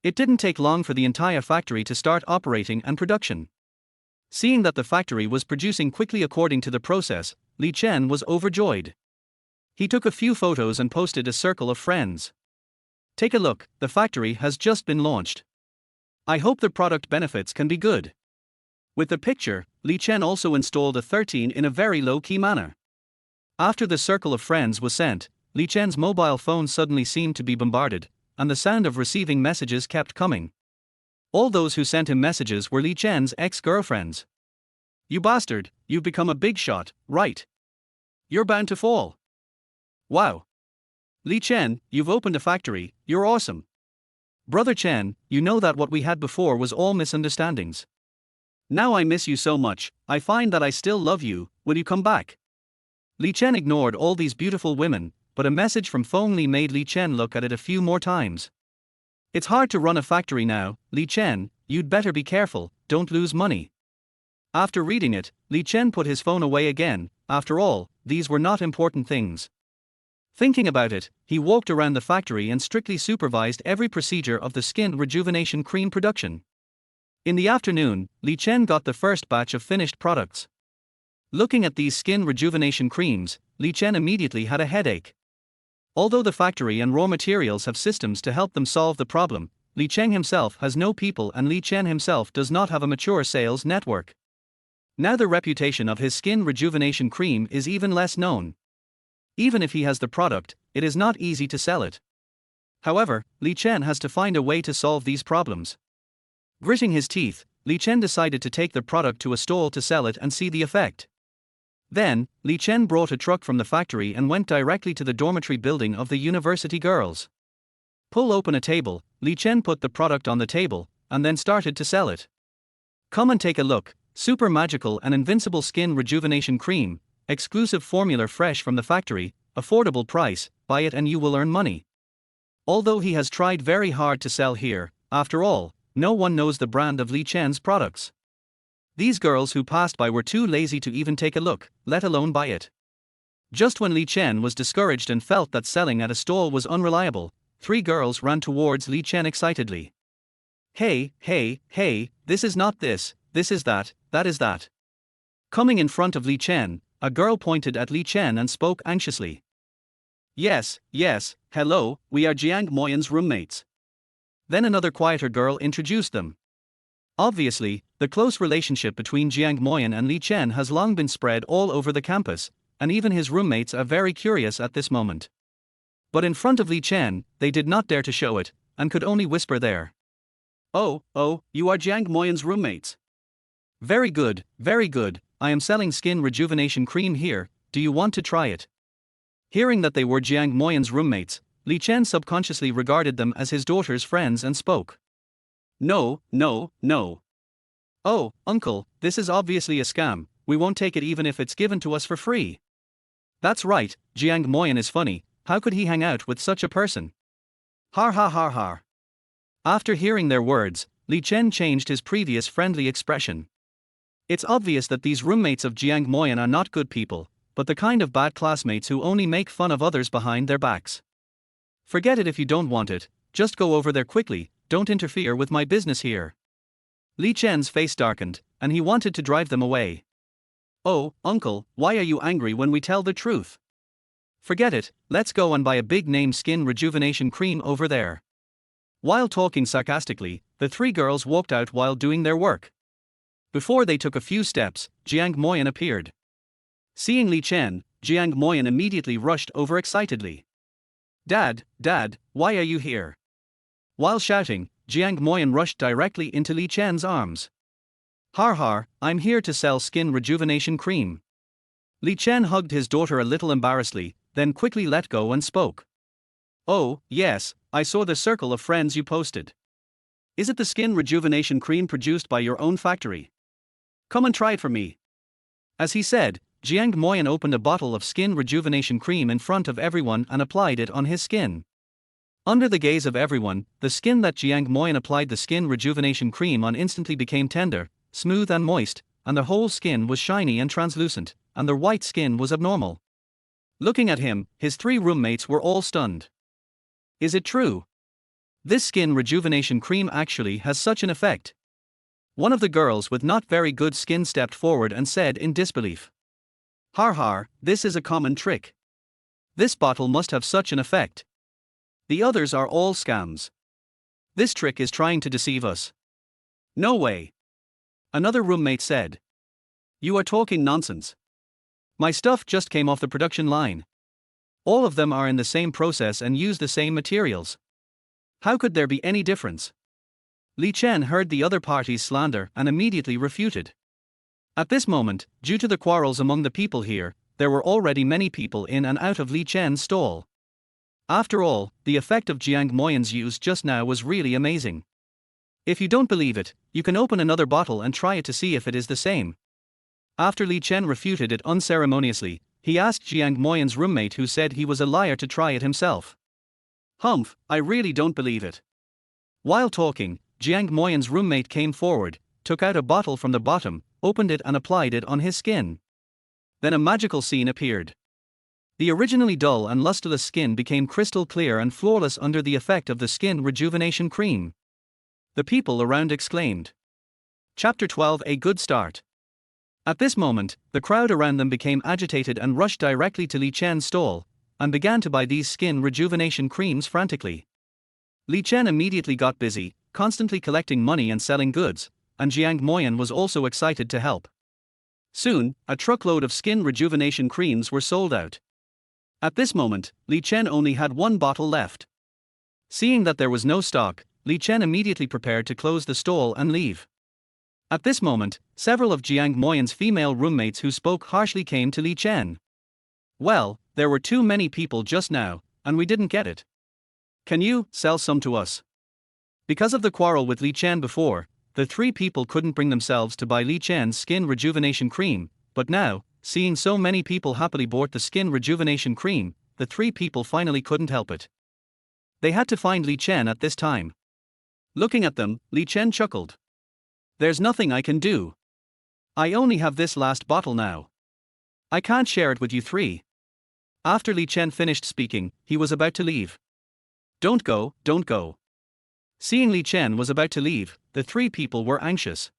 It didn't take long for the entire factory to start operating and production. Seeing that the factory was producing quickly according to the process, Li Chen was overjoyed. He took a few photos and posted a circle of friends. "Take a look, the factory has just been launched. I hope the product benefits can be good." With the picture, Li Chen also installed a 13 in a very low-key manner. After the circle of friends was sent, Li Chen's mobile phone suddenly seemed to be bombarded, and the sound of receiving messages kept coming. All those who sent him messages were Li Chen's ex-girlfriends. "You bastard, you've become a big shot, right? You're bound to fall. Wow. Li Chen, you've opened a factory, you're awesome. Brother Chen, you know that what we had before was all misunderstandings. Now I miss you so much, I find that I still love you, will you come back?" Li Chen ignored all these beautiful women, but a message from Feng Li made Li Chen look at it a few more times. "It's hard to run a factory now, Li Chen, you'd better be careful, don't lose money." After reading it, Li Chen put his phone away again. After all, these were not important things. Thinking about it, he walked around the factory and strictly supervised every procedure of the skin rejuvenation cream production. In the afternoon, Li Chen got the first batch of finished products. Looking at these skin rejuvenation creams, Li Chen immediately had a headache. Although the factory and raw materials have systems to help them solve the problem, Li Chen himself has no people and Li Chen himself does not have a mature sales network. Now the reputation of his skin rejuvenation cream is even less known. Even if he has the product, it is not easy to sell it. However, Li Chen has to find a way to solve these problems. Gritting his teeth, Li Chen decided to take the product to a stall to sell it and see the effect. Then, Li Chen brought a truck from the factory and went directly to the dormitory building of the university girls. Pull open a table, Li Chen put the product on the table, and then started to sell it. "Come and take a look, super magical and invincible skin rejuvenation cream, exclusive formula fresh from the factory, affordable price, buy it and you will earn money." Although he has tried very hard to sell here, after all, no one knows the brand of Li Chen's products. These girls who passed by were too lazy to even take a look, let alone buy it. Just when Li Chen was discouraged and felt that selling at a stall was unreliable, 3 girls ran towards Li Chen excitedly. Hey, this is not this is that is that." Coming in front of Li Chen, a girl pointed at Li Chen and spoke anxiously. Yes, hello, we are Jiang Moyan's roommates." Then another quieter girl introduced them. Obviously, the close relationship between Jiang Moyan and Li Chen has long been spread all over the campus, and even his roommates are very curious at this moment. But in front of Li Chen, they did not dare to show it, and could only whisper there. Oh, you are Jiang Moyan's roommates. Very good, I am selling skin rejuvenation cream here, do you want to try it?" Hearing that they were Jiang Moyan's roommates, Li Chen subconsciously regarded them as his daughter's friends and spoke. No. "Oh, uncle, this is obviously a scam, we won't take it even if it's given to us for free." "That's right, Jiang Moyan is funny, how could he hang out with such a person?" Har. After hearing their words, Li Chen changed his previous friendly expression. It's obvious that these roommates of Jiang Moyan are not good people, but the kind of bad classmates who only make fun of others behind their backs. Forget it if you don't want it, just go over there quickly, don't interfere with my business here. Li Chen's face darkened, and he wanted to drive them away. Oh, uncle, why are you angry when we tell the truth? Forget it, let's go and buy a big name skin rejuvenation cream over there. While talking sarcastically, the three girls walked out while doing their work. Before they took a few steps, Jiang Moyan appeared. Seeing Li Chen, Jiang Moyan immediately rushed over excitedly. Dad, why are you here? While shouting, Jiang Moyan rushed directly into Li Chen's arms. Har, I'm here to sell skin rejuvenation cream. Li Chen hugged his daughter a little embarrassedly, then quickly let go and spoke. Oh, yes, I saw the circle of friends you posted. Is it the skin rejuvenation cream produced by your own factory? Come and try it for me. As he said, Jiang Moyan opened a bottle of skin rejuvenation cream in front of everyone and applied it on his skin. Under the gaze of everyone, the skin that Jiang Moyan applied the skin rejuvenation cream on instantly became tender, smooth and moist, and the whole skin was shiny and translucent, and their white skin was abnormal. Looking at him, his three roommates were all stunned. Is it true? This skin rejuvenation cream actually has such an effect. One of the girls with not very good skin stepped forward and said in disbelief. Har, this is a common trick. This bottle must have such an effect. The others are all scams. This trick is trying to deceive us. No way. Another roommate said. You are talking nonsense. My stuff just came off the production line. All of them are in the same process and use the same materials. How could there be any difference? Li Chen heard the other party's slander and immediately refuted. At this moment, due to the quarrels among the people here, there were already many people in and out of Li Chen's stall. After all, the effect of Jiang Moyan's use just now was really amazing. If you don't believe it, you can open another bottle and try it to see if it is the same. After Li Chen refuted it unceremoniously, he asked Jiang Moyan's roommate who said he was a liar to try it himself. Humph, I really don't believe it. While talking, Jiang Moyan's roommate came forward, took out a bottle from the bottom, opened it and applied it on his skin. Then a magical scene appeared. The originally dull and lusterless skin became crystal clear and flawless under the effect of the skin rejuvenation cream. The people around exclaimed. Chapter 12 A Good Start. At this moment, the crowd around them became agitated and rushed directly to Li Chen's stall, and began to buy these skin rejuvenation creams frantically. Li Chen immediately got busy, constantly collecting money and selling goods, and Jiang Moyan was also excited to help. Soon, a truckload of skin rejuvenation creams were sold out. At this moment, Li Chen only had one bottle left. Seeing that there was no stock, Li Chen immediately prepared to close the stall and leave. At this moment, several of Jiang Moyan's female roommates who spoke harshly came to Li Chen. Well, there were too many people just now, and we didn't get it. Can you sell some to us? Because of the quarrel with Li Chen before, the three people couldn't bring themselves to buy Li Chen's skin rejuvenation cream, but now, seeing so many people happily bought the skin rejuvenation cream, the three people finally couldn't help it. They had to find Li Chen at this time. Looking at them, Li Chen chuckled. There's nothing I can do. I only have this last bottle now. I can't share it with you three. After Li Chen finished speaking, he was about to leave. Don't go. Seeing Li Chen was about to leave, the three people were anxious.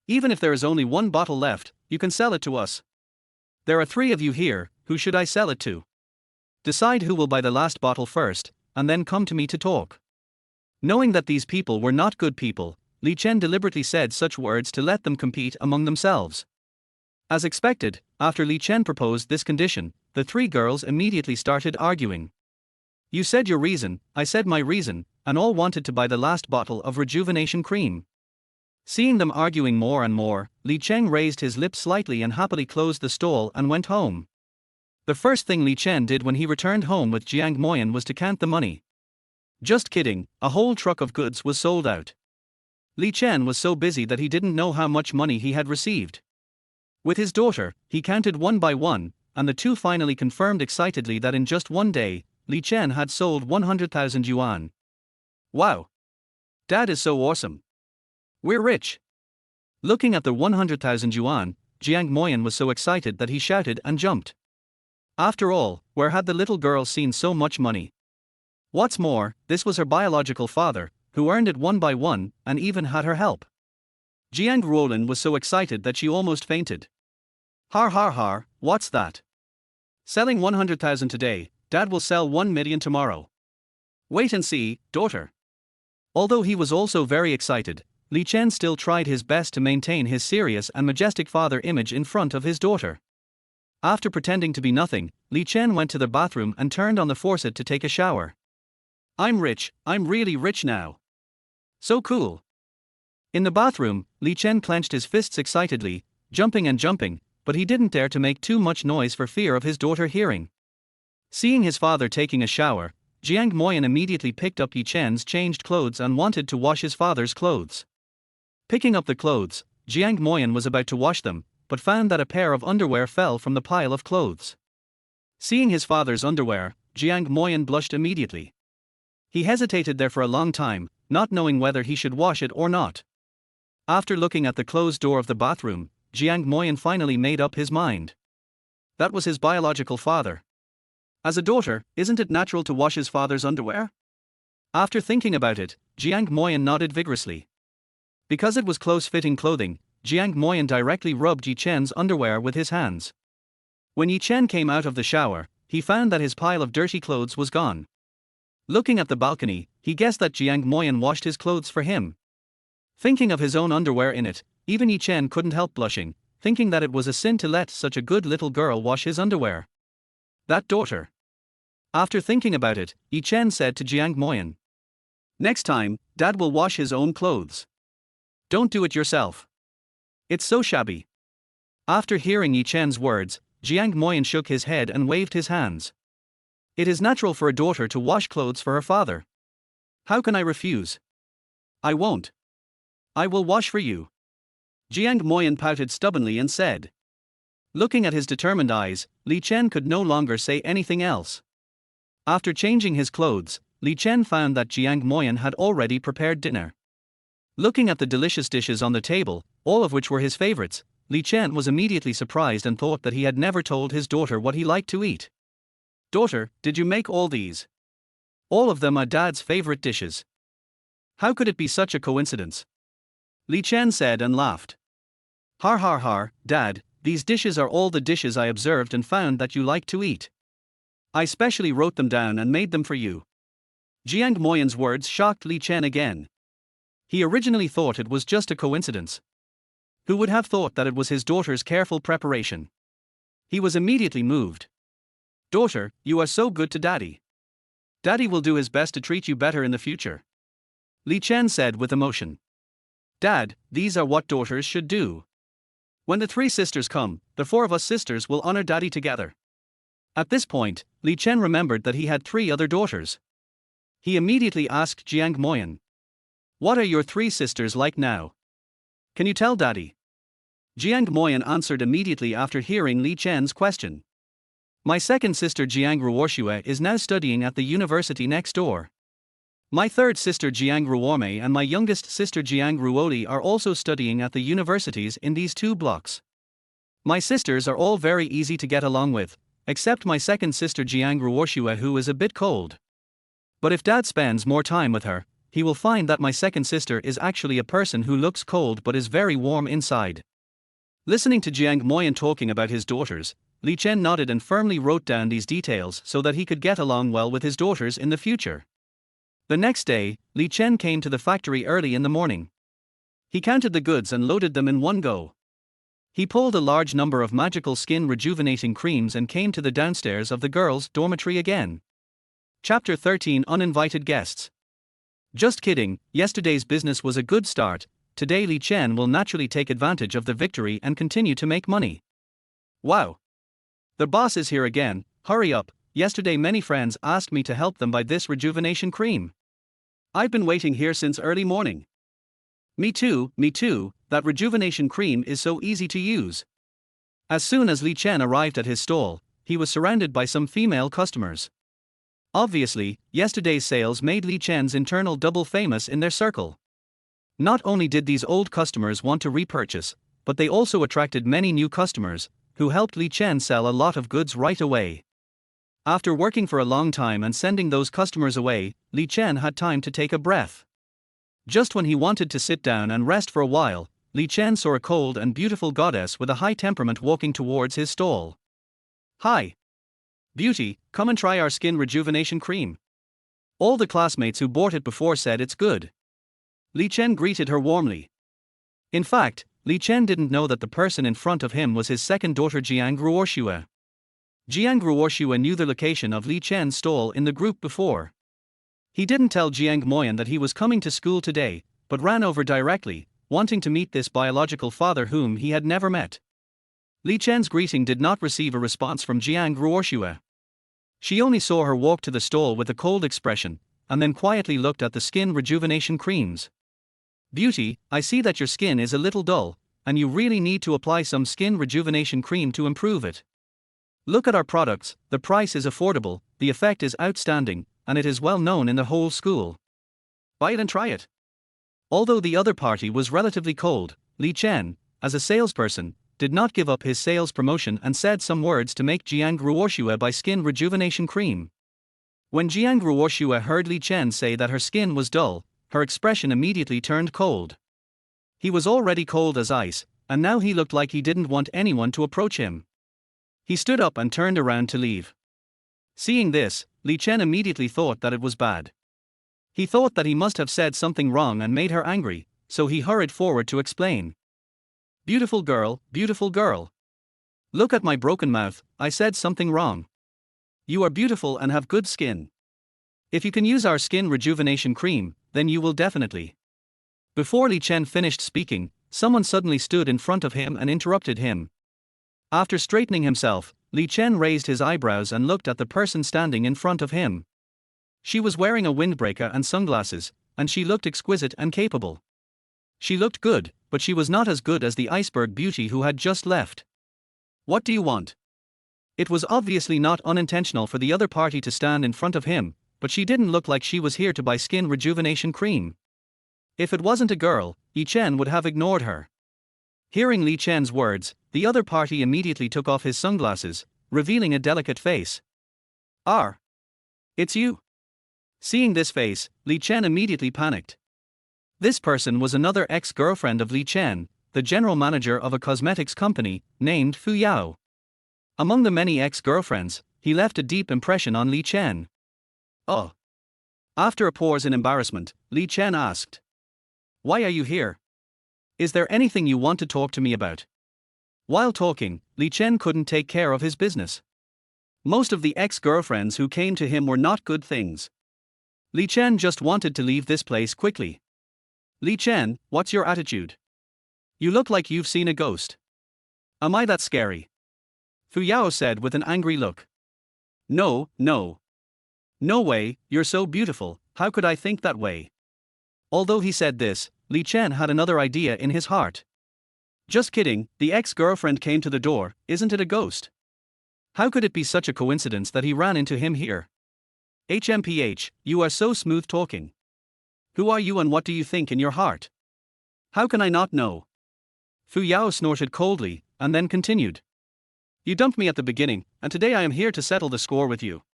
Even if there is only one bottle left, you can sell it to us. There are three of you here, who should I sell it to? Decide who will buy the last bottle first, and then come to me to talk. Knowing that these people were not good people, Li Chen deliberately said such words to let them compete among themselves. As expected, after Li Chen proposed this condition, the three girls immediately started arguing. You said your reason, I said my reason, and all wanted to buy the last bottle of rejuvenation cream. Seeing them arguing more and more, Li Chen raised his lips slightly and happily closed the stall and went home. The first thing Li Chen did when he returned home with Jiang Moyan was to count the money. Just kidding, a whole truck of goods was sold out. Li Chen was so busy that he didn't know how much money he had received. With his daughter, he counted one by one, and the two finally confirmed excitedly that in just one day, Li Chen had sold 100,000 yuan. Wow! Dad is so awesome. We're rich. Looking at the 100,000 yuan, Jiang Moyan was so excited that he shouted and jumped. After all, where had the little girl seen so much money? What's more, this was her biological father, who earned it one by one, and even had her help. Jiang Ruolin was so excited that she almost fainted. Har har har, what's that? Selling 100,000 today, Dad will sell 1 million tomorrow. Wait and see, daughter. Although he was also very excited, Li Chen still tried his best to maintain his serious and majestic father image in front of his daughter. After pretending to be nothing, Li Chen went to the bathroom and turned on the faucet to take a shower. I'm rich, I'm really rich now. So cool. In the bathroom, Li Chen clenched his fists excitedly, jumping and jumping, but he didn't dare to make too much noise for fear of his daughter hearing. Seeing his father taking a shower, Jiang Moyan immediately picked up Li Chen's changed clothes and wanted to wash his father's clothes. Picking up the clothes, Jiang Moyan was about to wash them, but found that a pair of underwear fell from the pile of clothes. Seeing his father's underwear, Jiang Moyan blushed immediately. He hesitated there for a long time, not knowing whether he should wash it or not. After looking at the closed door of the bathroom, Jiang Moyan finally made up his mind. That was his biological father. As a daughter, isn't it natural to wash his father's underwear? After thinking about it, Jiang Moyan nodded vigorously. Because it was close-fitting clothing, Jiang Moyan directly rubbed Yi Chen's underwear with his hands. When Yi Chen came out of the shower, he found that his pile of dirty clothes was gone. Looking at the balcony, he guessed that Jiang Moyan washed his clothes for him. Thinking of his own underwear in it, even Yi Chen couldn't help blushing, thinking that it was a sin to let such a good little girl wash his underwear. That daughter. After thinking about it, Yi Chen said to Jiang Moyan, "Next time, Dad will wash his own clothes. Don't do it yourself. It's so shabby." After hearing Yi Chen's words, Jiang Moyan shook his head and waved his hands. It is natural for a daughter to wash clothes for her father. How can I refuse? I won't. I will wash for you. Jiang Moyan pouted stubbornly and said. Looking at his determined eyes, Li Chen could no longer say anything else. After changing his clothes, Li Chen found that Jiang Moyan had already prepared dinner. Looking at the delicious dishes on the table, all of which were his favorites, Li Chen was immediately surprised and thought that he had never told his daughter what he liked to eat. Daughter, did you make all these? All of them are Dad's favorite dishes. How could it be such a coincidence? Li Chen said and laughed. Har har har, Dad, these dishes are all the dishes I observed and found that you like to eat. I specially wrote them down and made them for you. Jiang Moyan's words shocked Li Chen again. He originally thought it was just a coincidence. Who would have thought that it was his daughter's careful preparation? He was immediately moved. Daughter, you are so good to Daddy. Daddy will do his best to treat you better in the future. Li Chen said with emotion. Dad, these are what daughters should do. When the 3 sisters come, the 4 of us sisters will honor Daddy together. At this point, Li Chen remembered that he had 3 other daughters. He immediately asked Jiang Moyan. What are your 3 sisters like now? Can you tell Daddy? Jiang Moyan answered immediately after hearing Li Chen's question. My second sister Jiang Ruoshue is now studying at the university next door. My third sister Jiang Ruorme and my youngest sister Jiang Ruoli are also studying at the universities in these 2 blocks. My sisters are all very easy to get along with, except my second sister Jiang Ruoshue, who is a bit cold. But if Dad spends more time with her, he will find that my second sister is actually a person who looks cold but is very warm inside. Listening to Jiang Moyan talking about his daughters, Li Chen nodded and firmly wrote down these details so that he could get along well with his daughters in the future. The next day, Li Chen came to the factory early in the morning. He counted the goods and loaded them in one go. He pulled a large number of magical skin rejuvenating creams and came to the downstairs of the girls' dormitory again. Chapter 13 Uninvited Guests. Just kidding, yesterday's business was a good start. Today Li Chen will naturally take advantage of the victory and continue to make money. Wow! The boss is here again, hurry up, yesterday many friends asked me to help them buy this rejuvenation cream. I've been waiting here since early morning. Me too, that rejuvenation cream is so easy to use. As soon as Li Chen arrived at his stall, he was surrounded by some female customers. Obviously, yesterday's sales made Li Chen's internal double famous in their circle. Not only did these old customers want to repurchase, but they also attracted many new customers, who helped Li Chen sell a lot of goods right away. After working for a long time and sending those customers away, Li Chen had time to take a breath. Just when he wanted to sit down and rest for a while, Li Chen saw a cold and beautiful goddess with a high temperament walking towards his stall. "Hi. Beauty, come and try our skin rejuvenation cream." All the classmates who bought it before said it's good. Li Chen greeted her warmly. In fact, Li Chen didn't know that the person in front of him was his second daughter Jiang Ruoshua. Jiang Ruoshua knew the location of Li Chen's stall in the group before. He didn't tell Jiang Moyan that he was coming to school today, but ran over directly, wanting to meet this biological father whom he had never met. Li Chen's greeting did not receive a response from Jiang Ruoshua. She only saw her walk to the stall with a cold expression, and then quietly looked at the skin rejuvenation creams. "Beauty, I see that your skin is a little dull, and you really need to apply some skin rejuvenation cream to improve it. Look at our products, the price is affordable, the effect is outstanding, and it is well known in the whole school. Buy it and try it." Although the other party was relatively cold, Li Chen, as a salesperson, did not give up his sales promotion and said some words to make Jiang Ruoshua buy skin rejuvenation cream. When Jiang Ruoshua heard Li Chen say that her skin was dull, her expression immediately turned cold. He was already cold as ice, and now he looked like he didn't want anyone to approach him. He stood up and turned around to leave. Seeing this, Li Chen immediately thought that it was bad. He thought that he must have said something wrong and made her angry, so he hurried forward to explain. Beautiful girl, look at my broken mouth, I said something wrong. You are beautiful and have good skin. If you can use our skin rejuvenation cream, then you will definitely." Before Li Chen finished speaking, someone suddenly stood in front of him and interrupted him. After straightening himself, Li Chen raised his eyebrows and looked at the person standing in front of him. She was wearing a windbreaker and sunglasses, and she looked exquisite and capable. She looked good, but she was not as good as the iceberg beauty who had just left. "What do you want?" It was obviously not unintentional for the other party to stand in front of him, but she didn't look like she was here to buy skin rejuvenation cream. If it wasn't a girl, Li Chen would have ignored her. Hearing Li Chen's words, the other party immediately took off his sunglasses, revealing a delicate face. It's you." Seeing this face, Li Chen immediately panicked. This person was another ex-girlfriend of Li Chen, the general manager of a cosmetics company, named Fu Yao. Among the many ex-girlfriends, he left a deep impression on Li Chen. "Oh." After a pause in embarrassment, Li Chen asked. "Why are you here? Is there anything you want to talk to me about?" While talking, Li Chen couldn't take care of his business. Most of the ex-girlfriends who came to him were not good things. Li Chen just wanted to leave this place quickly. "Li Chen, what's your attitude? You look like you've seen a ghost. Am I that scary?" Fu Yao said with an angry look. No way, you're so beautiful, how could I think that way?" Although he said this, Li Chen had another idea in his heart. "Just kidding, the ex-girlfriend came to the door, isn't it a ghost? How could it be such a coincidence that he ran into him here? HMPH, you are so smooth talking. Who are you and what do you think in your heart? How can I not know?" Fu Yao snorted coldly, and then continued. "You dumped me at the beginning, and today I am here to settle the score with you."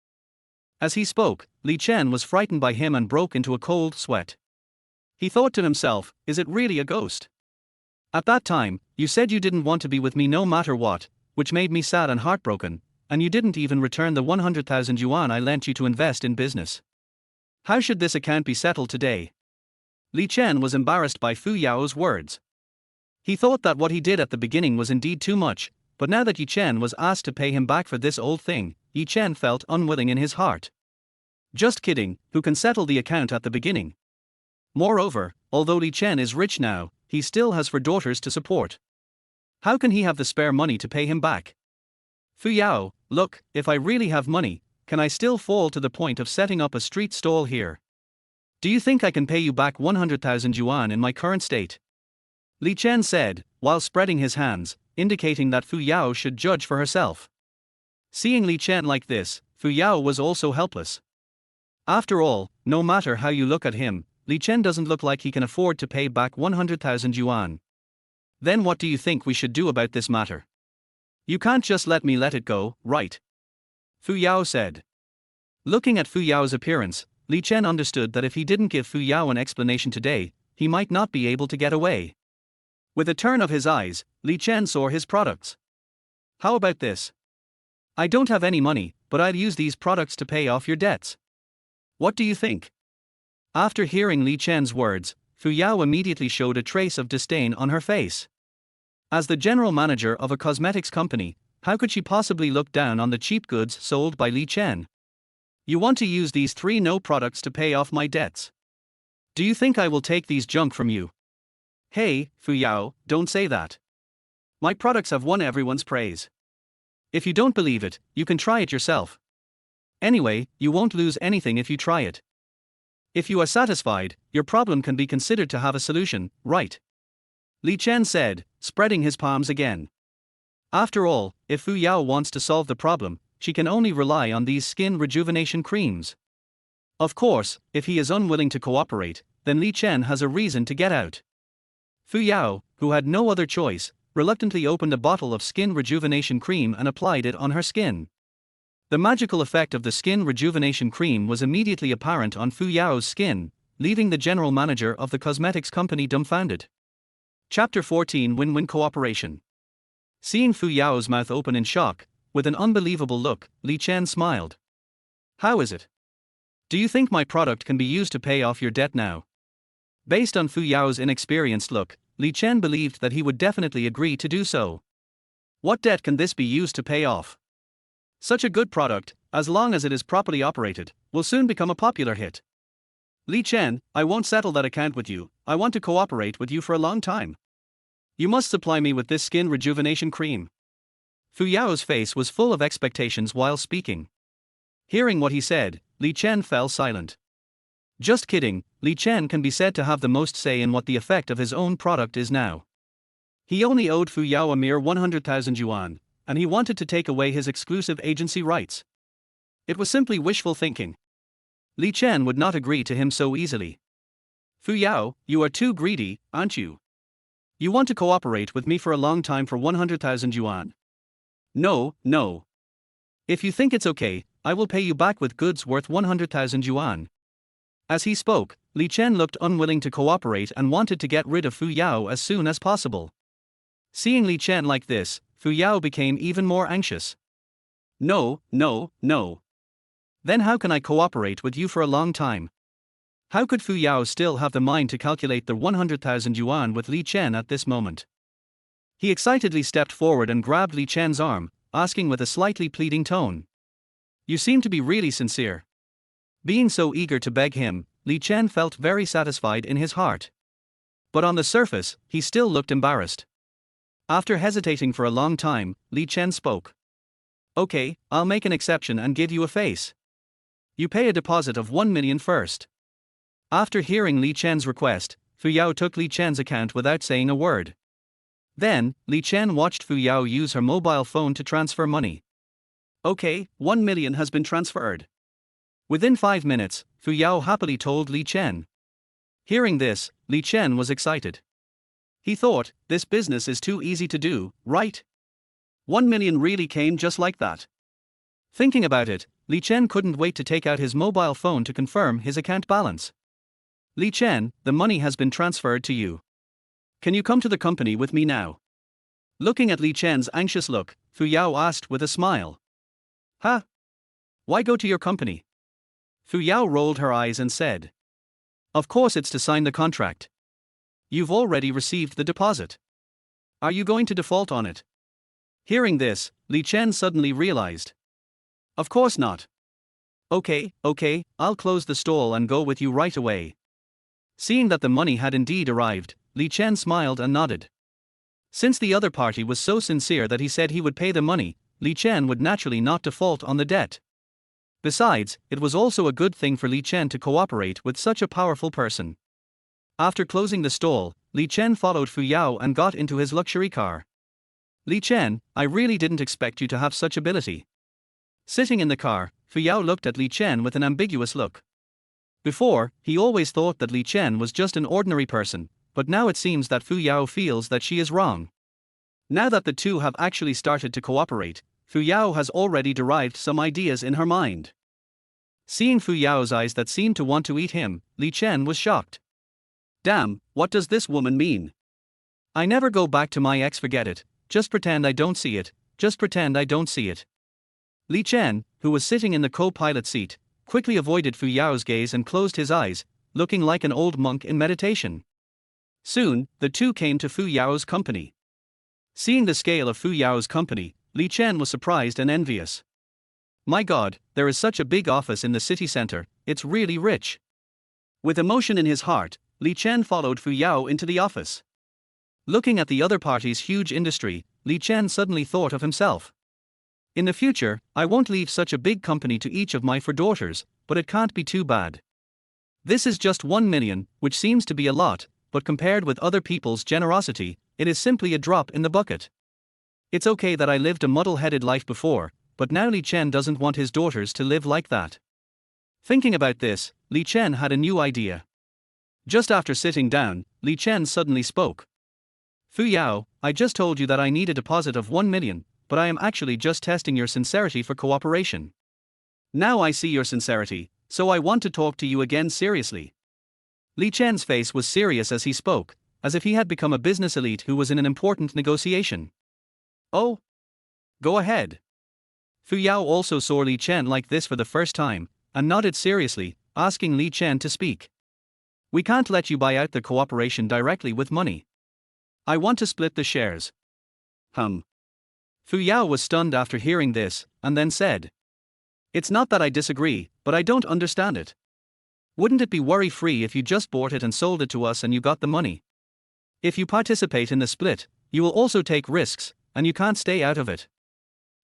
As he spoke, Li Chen was frightened by him and broke into a cold sweat. He thought to himself, is it really a ghost? At that time, you said you didn't want to be with me no matter what, which made me sad and heartbroken, and you didn't even return the 100,000 yuan I lent you to invest in business. How should this account be settled today? Li Chen was embarrassed by Fu Yao's words. He thought that what he did at the beginning was indeed too much, but now that Yi Chen was asked to pay him back for this old thing, Yi Chen felt unwilling in his heart. Just kidding, who can settle the account at the beginning? Moreover, although Li Chen is rich now, he still has 4 daughters to support. How can he have the spare money to pay him back? Fu Yao, look, if I really have money, can I still fall to the point of setting up a street stall here? Do you think I can pay you back 100,000 yuan in my current state? Li Chen said, while spreading his hands, indicating that Fu Yao should judge for herself. Seeing Li Chen like this, Fu Yao was also helpless. After all, no matter how you look at him, Li Chen doesn't look like he can afford to pay back 100,000 yuan. Then what do you think we should do about this matter? You can't just let me let it go, right? Fu Yao said. Looking at Fu Yao's appearance, Li Chen understood that if he didn't give Fu Yao an explanation today, he might not be able to get away. With a turn of his eyes, Li Chen saw his products. How about this? I don't have any money, but I'll use these products to pay off your debts. What do you think? After hearing Li Chen's words, Fu Yao immediately showed a trace of disdain on her face. As the general manager of a cosmetics company, how could she possibly look down on the cheap goods sold by Li Chen? You want to use these 3 no products to pay off my debts? Do you think I will take these junk from you? Hey, Fu Yao, don't say that. My products have won everyone's praise. If you don't believe it, you can try it yourself. Anyway, you won't lose anything if you try it. If you are satisfied, your problem can be considered to have a solution, right? Li Chen said, spreading his palms again. After all, if Fu Yao wants to solve the problem, she can only rely on these skin rejuvenation creams. Of course, if he is unwilling to cooperate, then Li Chen has a reason to get out. Fu Yao, who had no other choice, reluctantly opened a bottle of skin rejuvenation cream and applied it on her skin. The magical effect of the skin rejuvenation cream was immediately apparent on Fu Yao's skin, leaving the general manager of the cosmetics company dumbfounded. Chapter 14 Win-Win Cooperation. Seeing Fu Yao's mouth open in shock, with an unbelievable look, Li Chen smiled. How is it? Do you think my product can be used to pay off your debt now? Based on Fu Yao's inexperienced look, Li Chen believed that he would definitely agree to do so. What debt can this be used to pay off? Such a good product, as long as it is properly operated, will soon become a popular hit. Li Chen, I won't settle that account with you, I want to cooperate with you for a long time. You must supply me with this skin rejuvenation cream. Fu Yao's face was full of expectations while speaking. Hearing what he said, Li Chen fell silent. Just kidding, Li Chen can be said to have the most say in what the effect of his own product is now. He only owed Fu Yao a mere 100,000 yuan, and he wanted to take away his exclusive agency rights. It was simply wishful thinking. Li Chen would not agree to him so easily. Fu Yao, you are too greedy, aren't you? You want to cooperate with me for a long time for 100,000 yuan. No, no. If you think it's okay, I will pay you back with goods worth 100,000 yuan. As he spoke, Li Chen looked unwilling to cooperate and wanted to get rid of Fu Yao as soon as possible. Seeing Li Chen like this, Fu Yao became even more anxious. No, no, no. Then how can I cooperate with you for a long time? How could Fu Yao still have the mind to calculate the 100,000 yuan with Li Chen at this moment? He excitedly stepped forward and grabbed Li Chen's arm, asking with a slightly pleading tone. You seem to be really sincere. Being so eager to beg him, Li Chen felt very satisfied in his heart. But on the surface, he still looked embarrassed. After hesitating for a long time, Li Chen spoke. Okay, I'll make an exception and give you a face. You pay a deposit of 1 million first. After hearing Li Chen's request, Fu Yao took Li Chen's account without saying a word. Then, Li Chen watched Fu Yao use her mobile phone to transfer money. Okay, 1 million has been transferred. Within 5 minutes, Fu Yao happily told Li Chen. Hearing this, Li Chen was excited. He thought, this business is too easy to do, right? 1 million really came just like that. Thinking about it, Li Chen couldn't wait to take out his mobile phone to confirm his account balance. Li Chen, the money has been transferred to you. Can you come to the company with me now? Looking at Li Chen's anxious look, Fu Yao asked with a smile. Huh? Why go to your company? Fu Yao rolled her eyes and said. Of course it's to sign the contract. You've already received the deposit. Are you going to default on it? Hearing this, Li Chen suddenly realized. Of course not. Okay, I'll close the stall and go with you right away. Seeing that the money had indeed arrived, Li Chen smiled and nodded. Since the other party was so sincere that he said he would pay the money, Li Chen would naturally not default on the debt. Besides, it was also a good thing for Li Chen to cooperate with such a powerful person. After closing the stall, Li Chen followed Fu Yao and got into his luxury car. Li Chen, I really didn't expect you to have such ability. Sitting in the car, Fu Yao looked at Li Chen with an ambiguous look. Before, he always thought that Li Chen was just an ordinary person, but now it seems that Fu Yao feels that she is wrong. Now that the two have actually started to cooperate, Fu Yao has already derived some ideas in her mind. Seeing Fu Yao's eyes that seemed to want to eat him, Li Chen was shocked. Damn, what does this woman mean? I never go back to my ex, forget it, just pretend I don't see it, just pretend I don't see it. Li Chen, who was sitting in the co-pilot seat, quickly avoided Fu Yao's gaze and closed his eyes, looking like an old monk in meditation. Soon, the two came to Fu Yao's company. Seeing the scale of Fu Yao's company, Li Chen was surprised and envious. My God, there is such a big office in the city center, it's really rich. With emotion in his heart, Li Chen followed Fu Yao into the office. Looking at the other party's huge industry, Li Chen suddenly thought of himself. In the future, I won't leave such a big company to each of my 4 daughters, but it can't be too bad. This is just 1 million, which seems to be a lot, but compared with other people's generosity, it is simply a drop in the bucket. It's okay that I lived a muddle-headed life before, but now Li Chen doesn't want his daughters to live like that. Thinking about this, Li Chen had a new idea. Just after sitting down, Li Chen suddenly spoke. Fu Yao, I just told you that I need a deposit of 1 million, but I am actually just testing your sincerity for cooperation. Now I see your sincerity, so I want to talk to you again seriously. Li Chen's face was serious as he spoke, as if he had become a business elite who was in an important negotiation. Oh? Go ahead. Fu Yao also saw Li Chen like this for the first time, and nodded seriously, asking Li Chen to speak. We can't let you buy out the cooperation directly with money. I want to split the shares. Fu Yao was stunned after hearing this, and then said. It's not that I disagree, but I don't understand it. Wouldn't it be worry-free if you just bought it and sold it to us and you got the money? If you participate in the split, you will also take risks, and you can't stay out of it.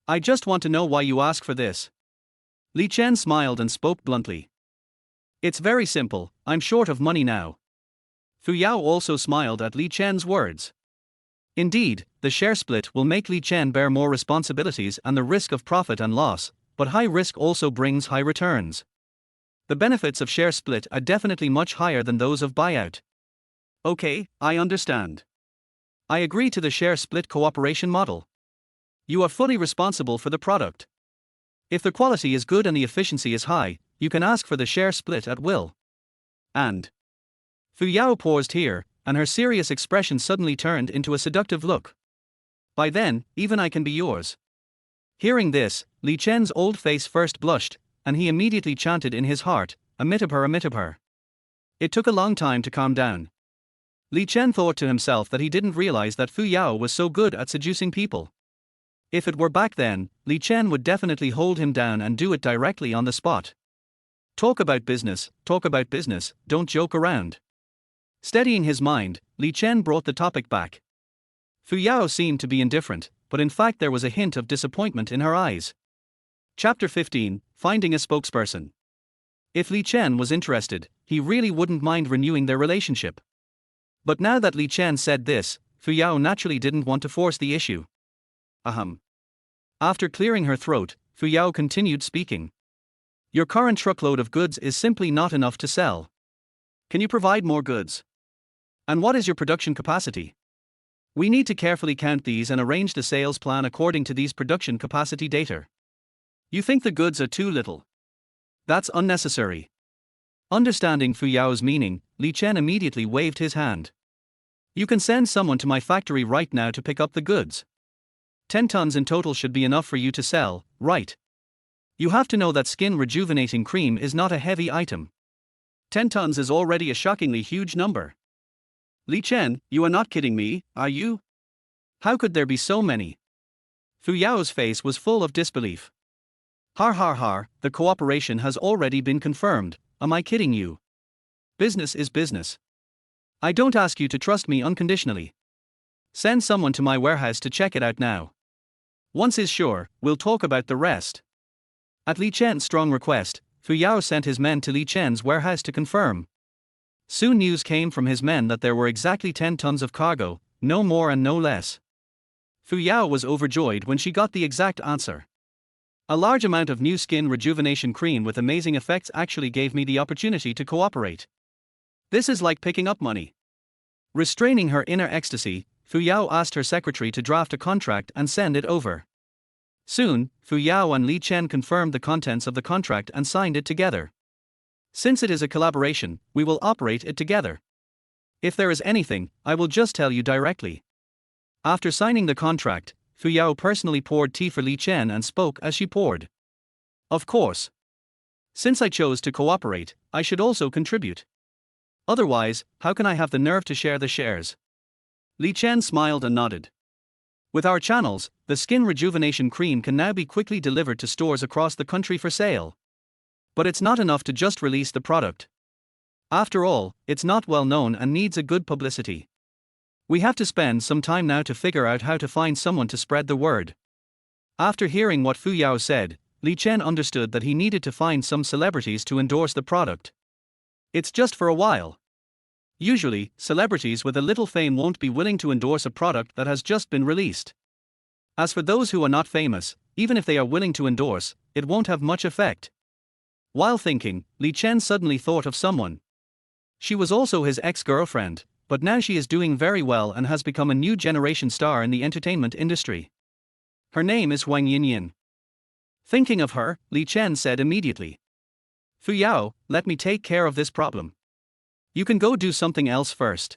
I just want to know why you ask for this. Li Chen smiled and spoke bluntly. It's very simple, I'm short of money now. Fu Yao also smiled at Li Chen's words. Indeed, the share split will make Li Chen bear more responsibilities and the risk of profit and loss, but high risk also brings high returns. The benefits of share split are definitely much higher than those of buyout. Okay, I understand. I agree to the share split cooperation model. You are fully responsible for the product. If the quality is good and the efficiency is high, you can ask for the share split at will. And Fu Yao paused here, and her serious expression suddenly turned into a seductive look. By then, even I can be yours. Hearing this, Li Chen's old face first blushed, and he immediately chanted in his heart, Amitabha. It took a long time to calm down. Li Chen thought to himself that he didn't realize that Fu Yao was so good at seducing people. If it were back then, Li Chen would definitely hold him down and do it directly on the spot. Talk about business, don't joke around. Steadying his mind, Li Chen brought the topic back. Fu Yao seemed to be indifferent, but in fact there was a hint of disappointment in her eyes. Chapter 15, Finding a Spokesperson. If Li Chen was interested, he really wouldn't mind renewing their relationship. But now that Li Chen said this, Fu Yao naturally didn't want to force the issue. After clearing her throat, Fu Yao continued speaking. Your current truckload of goods is simply not enough to sell. Can you provide more goods? And what is your production capacity? We need to carefully count these and arrange the sales plan according to these production capacity data. You think the goods are too little? That's unnecessary. Understanding Fu Yao's meaning, Li Chen immediately waved his hand. You can send someone to my factory right now to pick up the goods. 10 tons in total should be enough for you to sell, right? You have to know that skin rejuvenating cream is not a heavy item. 10 tons is already a shockingly huge number. Li Chen, you are not kidding me, are you? How could there be so many? Fu Yao's face was full of disbelief. Har, the cooperation has already been confirmed, am I kidding you? Business is business. I don't ask you to trust me unconditionally. Send someone to my warehouse to check it out now. Once is sure, we'll talk about the rest. At Li Chen's strong request, Fu Yao sent his men to Li Chen's warehouse to confirm. Soon news came from his men that there were exactly 10 tons of cargo, no more and no less. Fu Yao was overjoyed when she got the exact answer. A large amount of new skin rejuvenation cream with amazing effects actually gave me the opportunity to cooperate. This is like picking up money. Restraining her inner ecstasy, Fu Yao asked her secretary to draft a contract and send it over. Soon, Fu Yao and Li Chen confirmed the contents of the contract and signed it together. Since it is a collaboration, we will operate it together. If there is anything, I will just tell you directly. After signing the contract, Fu Yao personally poured tea for Li Chen and spoke as she poured. Of course. Since I chose to cooperate, I should also contribute. Otherwise, how can I have the nerve to share the shares? Li Chen smiled and nodded. With our channels, the skin rejuvenation cream can now be quickly delivered to stores across the country for sale. But it's not enough to just release the product. After all, it's not well known and needs a good publicity. We have to spend some time now to figure out how to find someone to spread the word. After hearing what Fu Yao said, Li Chen understood that he needed to find some celebrities to endorse the product. It's just for a while. Usually, celebrities with a little fame won't be willing to endorse a product that has just been released. As for those who are not famous, even if they are willing to endorse, it won't have much effect. While thinking, Li Chen suddenly thought of someone. She was also his ex-girlfriend, but now she is doing very well and has become a new generation star in the entertainment industry. Her name is Wang Yinyan. Thinking of her, Li Chen said immediately, Fu Yao, let me take care of this problem. You can go do something else first.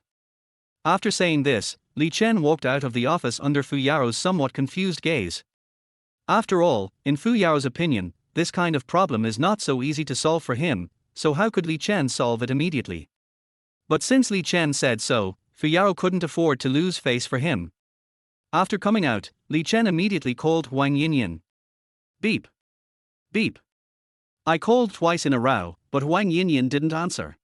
After saying this, Li Chen walked out of the office under Fu Yao's somewhat confused gaze. After all, in Fu Yao's opinion, this kind of problem is not so easy to solve for him, so how could Li Chen solve it immediately? But since Li Chen said so, Fu Yao couldn't afford to lose face for him. After coming out, Li Chen immediately called Wang Yinyan. Beep. Beep. I called twice in a row, but Wang Yinyan didn't answer.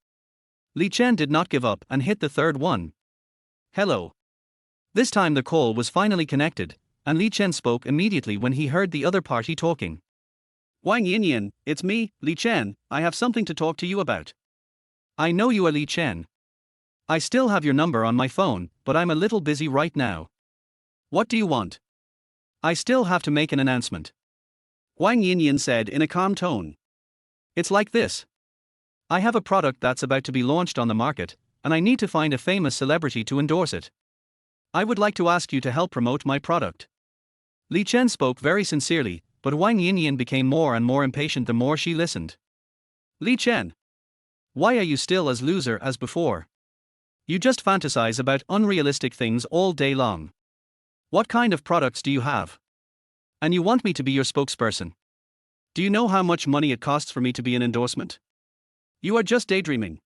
Li Chen did not give up and hit the third one. Hello. This time the call was finally connected, and Li Chen spoke immediately when he heard the other party talking. Wang Yinyan, it's me, Li Chen, I have something to talk to you about. I know you are Li Chen. I still have your number on my phone, but I'm a little busy right now. What do you want? I still have to make an announcement. Wang Yinyan said in a calm tone. It's like this. I have a product that's about to be launched on the market, and I need to find a famous celebrity to endorse it. I would like to ask you to help promote my product. Li Chen spoke very sincerely, but Wang Yinyan became more and more impatient the more she listened. Li Chen. Why are you still as loser as before? You just fantasize about unrealistic things all day long. What kind of products do you have? And you want me to be your spokesperson? Do you know how much money it costs for me to be an endorsement? You are just daydreaming.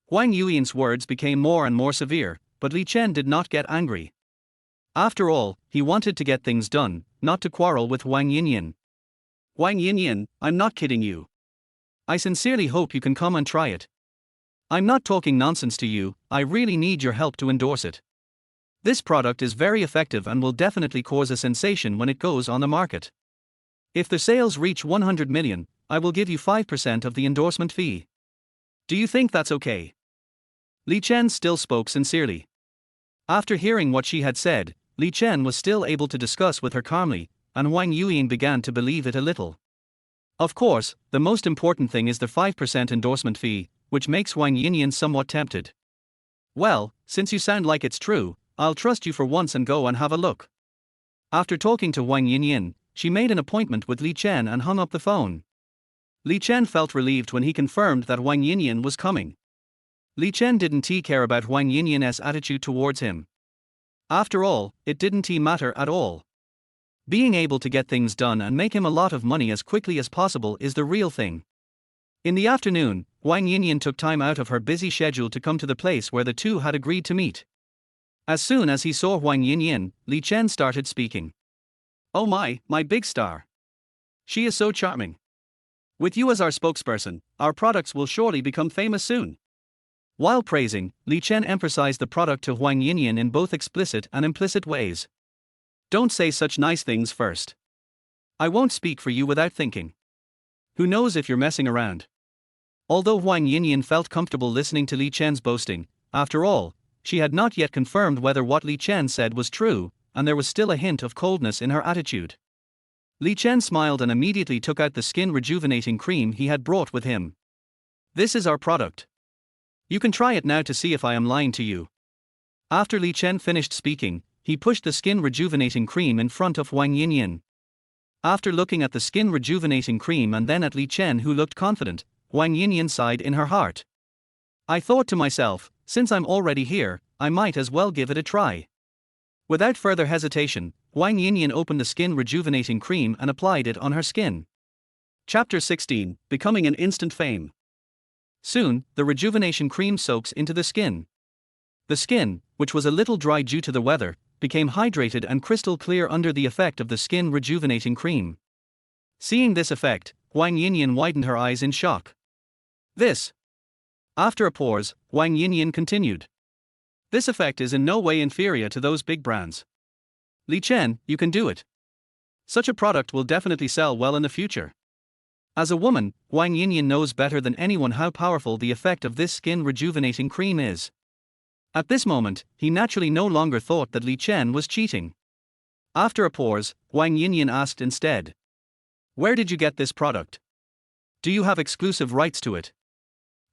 Wang Yuyan's words became more and more severe, but Li Chen did not get angry. After all, he wanted to get things done, not to quarrel with Wang Yinyan. Wang Yinyan, I'm not kidding you. I sincerely hope you can come and try it. I'm not talking nonsense to you, I really need your help to endorse it. This product is very effective and will definitely cause a sensation when it goes on the market. If the sales reach 100 million, I will give you 5% of the endorsement fee. Do you think that's okay? Li Chen still spoke sincerely. After hearing what she had said, Li Chen was still able to discuss with her calmly, and Wang Yuyan began to believe it a little. Of course, the most important thing is the 5% endorsement fee, which makes Wang Yinyan somewhat tempted. Well, since you sound like it's true, I'll trust you for once and go and have a look. After talking to Wang Yinyan, she made an appointment with Li Chen and hung up the phone. Li Chen felt relieved when he confirmed that Wang Yinyan was coming. Li Chen didn't care about Wang Yinyan's attitude towards him. After all, it didn't matter at all. Being able to get things done and make him a lot of money as quickly as possible is the real thing. In the afternoon, Wang Yinyan took time out of her busy schedule to come to the place where the two had agreed to meet. As soon as he saw Wang Yinyan, Li Chen started speaking. Oh my big star. She is so charming. With you as our spokesperson, our products will surely become famous soon. While praising, Li Chen emphasized the product to Wang Yinyan in both explicit and implicit ways. Don't say such nice things first. I won't speak for you without thinking. Who knows if you're messing around? Although Wang Yinyan felt comfortable listening to Li Chen's boasting, after all, she had not yet confirmed whether what Li Chen said was true, and there was still a hint of coldness in her attitude. Li Chen smiled and immediately took out the skin rejuvenating cream he had brought with him. This is our product. You can try it now to see if I am lying to you. After Li Chen finished speaking, he pushed the skin rejuvenating cream in front of Wang Yinyan. After looking at the skin rejuvenating cream and then at Li Chen, who looked confident, Wang Yinyan sighed in her heart. I thought to myself, since I'm already here, I might as well give it a try. Without further hesitation, Wang Yinyan opened the skin rejuvenating cream and applied it on her skin. Chapter 16, Becoming an Instant Fame. Soon, the rejuvenation cream soaks into the skin. The skin, which was a little dry due to the weather, became hydrated and crystal clear under the effect of the skin rejuvenating cream. Seeing this effect, Wang Yinyan widened her eyes in shock. This. After a pause, Wang Yinyan continued. This effect is in no way inferior to those big brands. Li Chen, you can do it. Such a product will definitely sell well in the future. As a woman, Wang Yinyan knows better than anyone how powerful the effect of this skin rejuvenating cream is. At this moment, he naturally no longer thought that Li Chen was cheating. After a pause, Wang Yinyan asked instead. Where did you get this product? Do you have exclusive rights to it?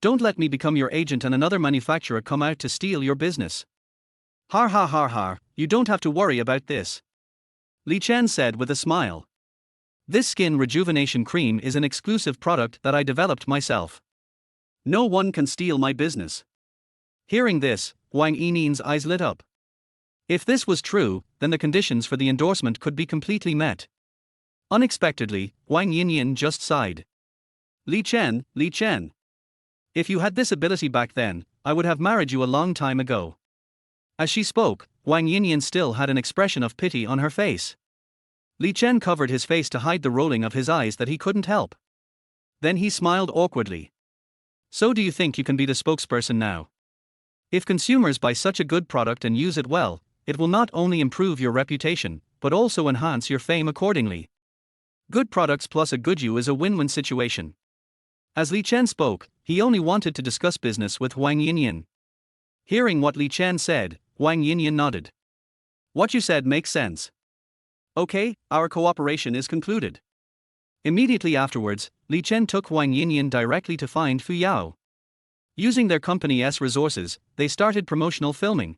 Don't let me become your agent and another manufacturer come out to steal your business. Har har har har, you don't have to worry about this. Li Chen said with a smile. This skin rejuvenation cream is an exclusive product that I developed myself. No one can steal my business. Hearing this, Wang Yinyan's eyes lit up. If this was true, then the conditions for the endorsement could be completely met. Unexpectedly, Wang Yinyan just sighed. Li Chen, Li Chen. If you had this ability back then, I would have married you a long time ago. As she spoke, Wang Yinyan still had an expression of pity on her face. Li Chen covered his face to hide the rolling of his eyes that he couldn't help. Then he smiled awkwardly. So do you think you can be the spokesperson now? If consumers buy such a good product and use it well, it will not only improve your reputation, but also enhance your fame accordingly. Good products plus a good you is a win-win situation. As Li Chen spoke, he only wanted to discuss business with Wang Yinyan. Hearing what Li Chen said, Wang Yinyan nodded. What you said makes sense. Okay, our cooperation is concluded. Immediately afterwards, Li Chen took Wang Yinyan directly to find Fu Yao. Using their company's resources, they started promotional filming.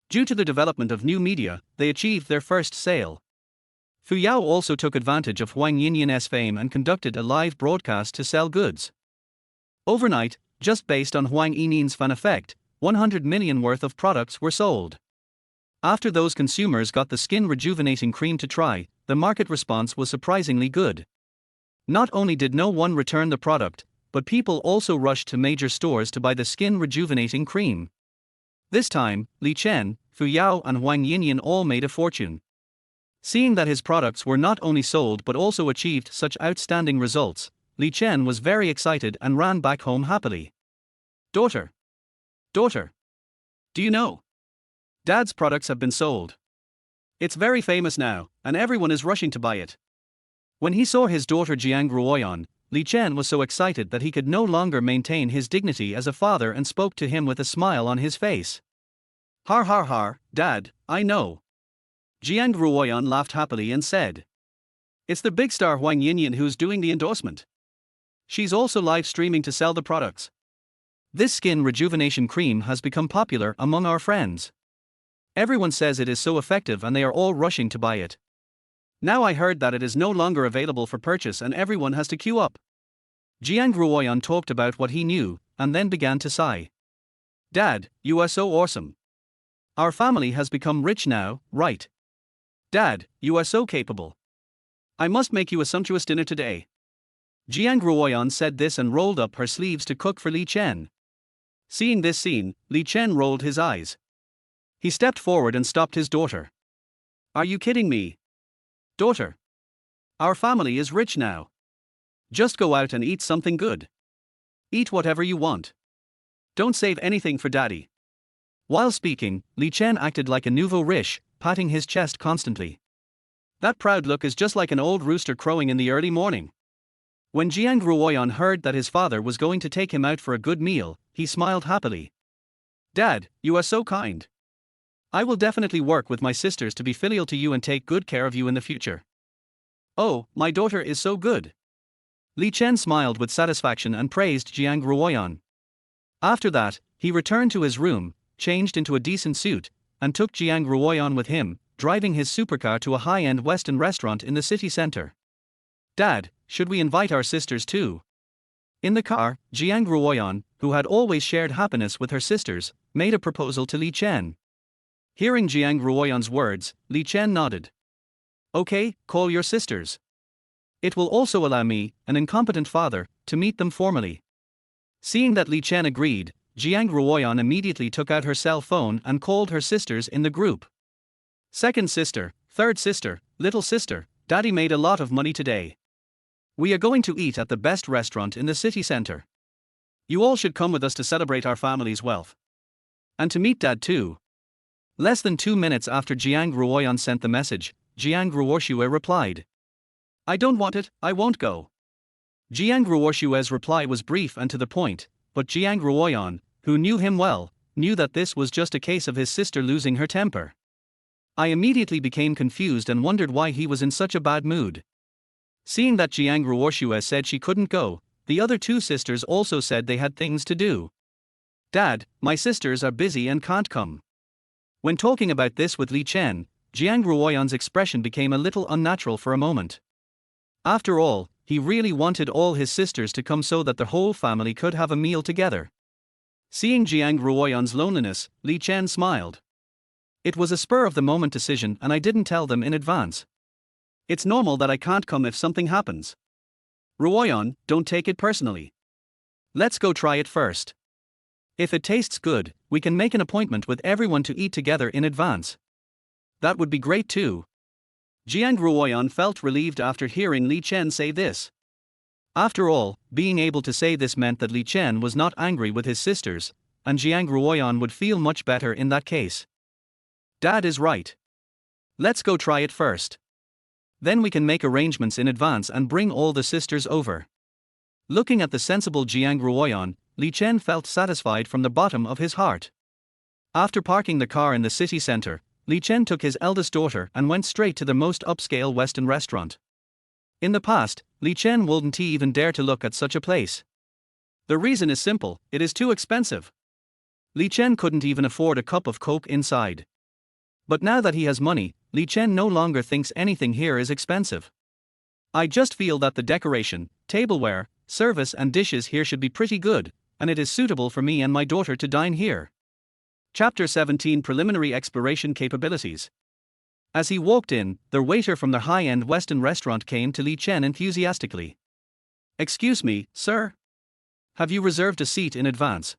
Due to the development of new media, they achieved their first sale. Fu Yao also took advantage of Wang Yinyan's fame and conducted a live broadcast to sell goods. Overnight, just based on Wang Yinyan's fan effect, 100 million worth of products were sold. After those consumers got the skin rejuvenating cream to try, the market response was surprisingly good. Not only did no one return the product, but people also rushed to major stores to buy the skin rejuvenating cream. This time, Li Chen, Fu Yao and Wang Yinyan all made a fortune. Seeing that his products were not only sold but also achieved such outstanding results, Li Chen was very excited and ran back home happily. Daughter. Daughter. Do you know? Dad's products have been sold. It's very famous now, and everyone is rushing to buy it. When he saw his daughter Jiang Ruoyan, Li Chen was so excited that he could no longer maintain his dignity as a father and spoke to him with a smile on his face. Har har har, Dad, I know. Jiang Ruoyan laughed happily and said. It's the big star Wang Yinyan who's doing the endorsement. She's also live streaming to sell the products. This skin rejuvenation cream has become popular among our friends. Everyone says it is so effective and they are all rushing to buy it. Now I heard that it is no longer available for purchase and everyone has to queue up. Jiang Ruoyan talked about what he knew, and then began to sigh. Dad, you are so awesome. Our family has become rich now, right? Dad, you are so capable. I must make you a sumptuous dinner today. Jiang Ruoyan said this and rolled up her sleeves to cook for Li Chen. Seeing this scene, Li Chen rolled his eyes. He stepped forward and stopped his daughter. Are you kidding me? Daughter. Our family is rich now. Just go out and eat something good. Eat whatever you want. Don't save anything for daddy. While speaking, Li Chen acted like a nouveau riche, patting his chest constantly. That proud look is just like an old rooster crowing in the early morning. When Jiang Ruoyan heard that his father was going to take him out for a good meal, he smiled happily. Dad, you are so kind. I will definitely work with my sisters to be filial to you and take good care of you in the future. Oh, my daughter is so good. Li Chen smiled with satisfaction and praised Jiang Ruoyan. After that, he returned to his room, changed into a decent suit, and took Jiang Ruoyan with him, driving his supercar to a high-end Western restaurant in the city center. "Dad, should we invite our sisters too?" In the car, Jiang Ruoyan, who had always shared happiness with her sisters, made a proposal to Li Chen. Hearing Jiang Ruoyan's words, Li Chen nodded. "Okay, call your sisters. It will also allow me, an incompetent father, to meet them formally." Seeing that Li Chen agreed, Jiang Ruoyan immediately took out her cell phone and called her sisters in the group. "Second sister, third sister, little sister, Daddy made a lot of money today. We are going to eat at the best restaurant in the city center. You all should come with us to celebrate our family's wealth. And to meet Dad too." Less than 2 minutes after Jiang Ruoyan sent the message, Jiang Ruoshue replied, "I don't want it, I won't go." Jiang Ruoshue's reply was brief and to the point, but Jiang Ruoyan, who knew him well, knew that this was just a case of his sister losing her temper. I immediately became confused and wondered why he was in such a bad mood. Seeing that Jiang Ruoshue said she couldn't go, the other two sisters also said they had things to do. "Dad, my sisters are busy and can't come." When talking about this with Li Chen, Jiang Ruoyan's expression became a little unnatural for a moment. After all, he really wanted all his sisters to come so that the whole family could have a meal together. Seeing Jiang Ruoyan's loneliness, Li Chen smiled. "It was a spur-of-the-moment decision and I didn't tell them in advance. It's normal that I can't come if something happens. Ruoyan, don't take it personally. Let's go try it first. If it tastes good, we can make an appointment with everyone to eat together in advance. That would be great too." Jiang Ruoyan felt relieved after hearing Li Chen say this. After all, being able to say this meant that Li Chen was not angry with his sisters, and Jiang Ruoyan would feel much better in that case. "Dad is right. Let's go try it first. Then we can make arrangements in advance and bring all the sisters over." Looking at the sensible Jiang Ruoyan, Li Chen felt satisfied from the bottom of his heart. After parking the car in the city center, Li Chen took his eldest daughter and went straight to the most upscale Western restaurant. In the past, Li Chen wouldn't even dare to look at such a place. The reason is simple: it is too expensive. Li Chen couldn't even afford a cup of Coke inside. But now that he has money, Li Chen no longer thinks anything here is expensive. "I just feel that the decoration, tableware, service and dishes here should be pretty good, and it is suitable for me and my daughter to dine here." Chapter 17: Preliminary Exploration Capabilities. As he walked in, the waiter from the high-end Western restaurant came to Li Chen enthusiastically. "Excuse me, sir? Have you reserved a seat in advance?"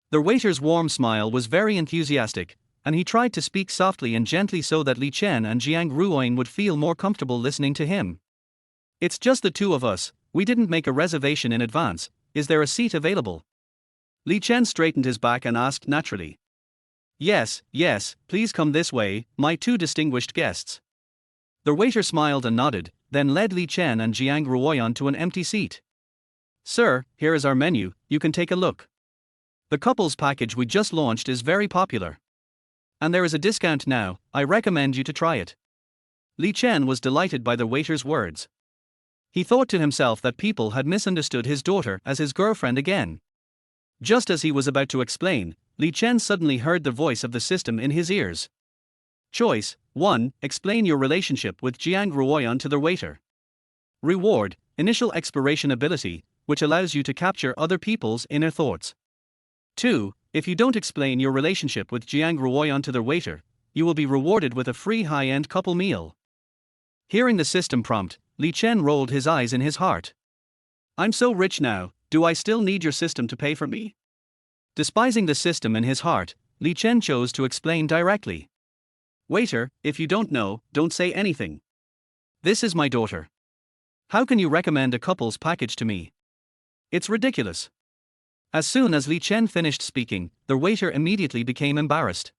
The waiter's warm smile was very enthusiastic, and he tried to speak softly and gently so that Li Chen and Jiang Ruoyan would feel more comfortable listening to him. "It's just the two of us, we didn't make a reservation in advance, is there a seat available?" Li Chen straightened his back and asked naturally. Yes, please come this way, my two distinguished guests." The waiter smiled and nodded, then led Li Chen and Jiang Ruoyan to an empty seat. "Sir, here is our menu, you can take a look. The couples package we just launched is very popular. And there is a discount now, I recommend you to try it." Li Chen was delighted by the waiter's words. He thought to himself that people had misunderstood his daughter as his girlfriend again. Just as he was about to explain, Li Chen suddenly heard the voice of the system in his ears. Choice 1. Explain your relationship with Jiang Ruoyan to the waiter. Reward: Initial Exploration Ability, which allows you to capture other people's inner thoughts. 2. If you don't explain your relationship with Jiang Ruoyan to the waiter, you will be rewarded with a free high-end couple meal. Hearing the system prompt, Li Chen rolled his eyes in his heart. "I'm so rich now, do I still need your system to pay for me?" Despising the system in his heart, Li Chen chose to explain directly. "Waiter, if you don't know, don't say anything. This is my daughter. How can you recommend a couple's package to me? It's ridiculous." As soon as Li Chen finished speaking, the waiter immediately became embarrassed.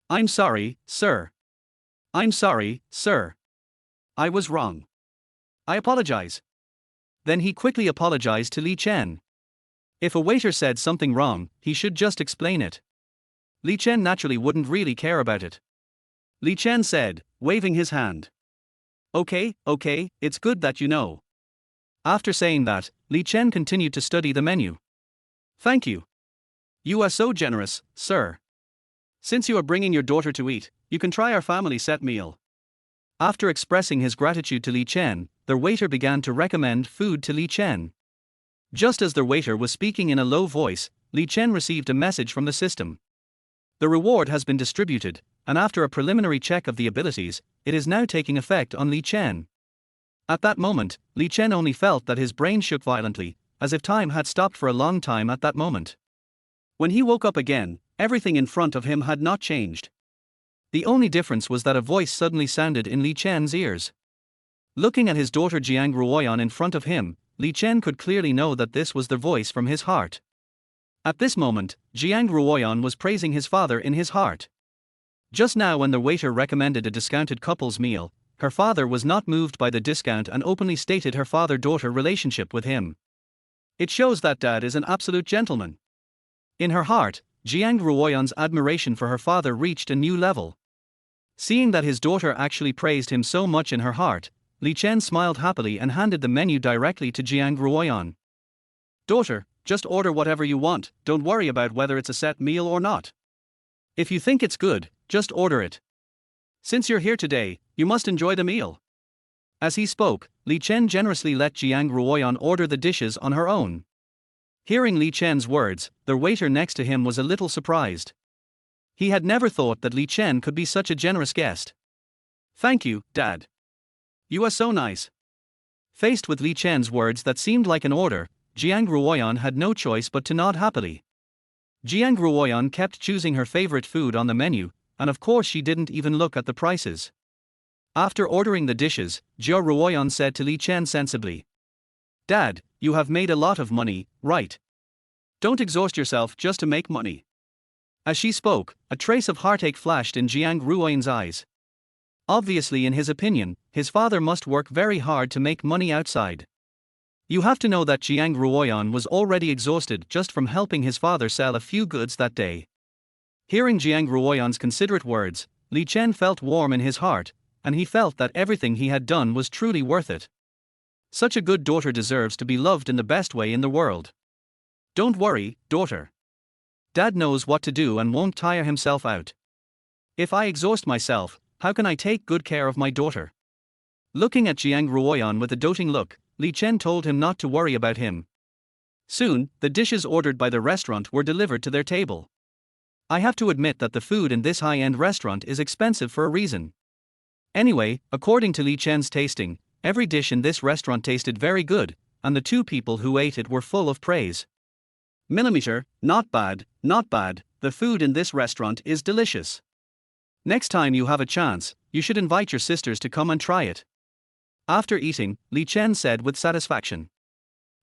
"I'm sorry, sir. I'm sorry, sir. I was wrong. I apologize." Then he quickly apologized to Li Chen. If a waiter said something wrong, he should just explain it. Li Chen naturally wouldn't really care about it. Li Chen said, waving his hand. Okay, it's good that you know." After saying that, Li Chen continued to study the menu. "Thank you. You are so generous, sir." Since you are bringing your daughter to eat, you can try our family set meal. After expressing his gratitude to Li Chen, their waiter began to recommend food to Li Chen. Just as their waiter was speaking in a low voice, Li Chen received a message from the system. The reward has been distributed, and after a preliminary check of the abilities, it is now taking effect on Li Chen. At that moment, Li Chen only felt that his brain shook violently, as if time had stopped for a long time at that moment. When he woke up again, everything in front of him had not changed. The only difference was that a voice suddenly sounded in Li Chen's ears. Looking at his daughter Jiang Ruoyan in front of him, Li Chen could clearly know that this was the voice from his heart. At this moment, Jiang Ruoyan was praising his father in his heart. Just now, when the waiter recommended a discounted couple's meal, her father was not moved by the discount and openly stated her father-daughter relationship with him. It shows that dad is an absolute gentleman. In her heart, Jiang Ruoyan's admiration for her father reached a new level. Seeing that his daughter actually praised him so much in her heart, Li Chen smiled happily and handed the menu directly to Jiang Ruoyan. Daughter, just order whatever you want, don't worry about whether it's a set meal or not. If you think it's good, just order it. Since you're here today, you must enjoy the meal. As he spoke, Li Chen generously let Jiang Ruoyan order the dishes on her own. Hearing Li Chen's words, the waiter next to him was a little surprised. He had never thought that Li Chen could be such a generous guest. Thank you, Dad. You are so nice. Faced with Li Chen's words that seemed like an order, Jiang Ruoyan had no choice but to nod happily. Jiang Ruoyan kept choosing her favorite food on the menu, and of course she didn't even look at the prices. After ordering the dishes, Jiao Ruoyan said to Li Chen sensibly, Dad, you have made a lot of money, right? Don't exhaust yourself just to make money. As she spoke, a trace of heartache flashed in Jiang Ruoyan's eyes. Obviously, in his opinion, his father must work very hard to make money outside. You have to know that Jiang Ruoyan was already exhausted just from helping his father sell a few goods that day. Hearing Jiang Ruoyan's considerate words, Li Chen felt warm in his heart, and he felt that everything he had done was truly worth it. Such a good daughter deserves to be loved in the best way in the world. Don't worry, daughter. Dad knows what to do and won't tire himself out. If I exhaust myself, how can I take good care of my daughter? Looking at Jiang Ruoyan with a doting look, Li Chen told him not to worry about him. Soon, the dishes ordered by the restaurant were delivered to their table. I have to admit that the food in this high-end restaurant is expensive for a reason. Anyway, according to Li Chen's tasting, every dish in this restaurant tasted very good, and the two people who ate it were full of praise. Millimeter, not bad, the food in this restaurant is delicious. Next time you have a chance, you should invite your sisters to come and try it. After eating, Li Chen said with satisfaction.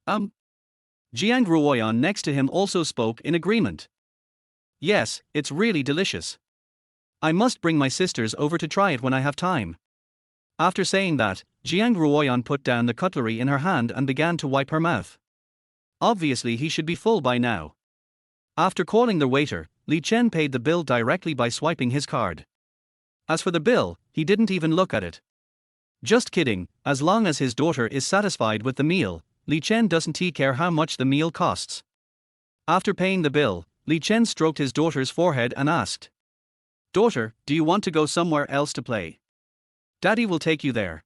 Jiang Ruoyan next to him also spoke in agreement. Yes, it's really delicious. I must bring my sisters over to try it when I have time. After saying that, Jiang Ruoyan put down the cutlery in her hand and began to wipe her mouth. Obviously he should be full by now. After calling the waiter, Li Chen paid the bill directly by swiping his card. As for the bill, he didn't even look at it. Just kidding, as long as his daughter is satisfied with the meal, Li Chen doesn't care how much the meal costs. After paying the bill, Li Chen stroked his daughter's forehead and asked, Daughter, do you want to go somewhere else to play? Daddy will take you there.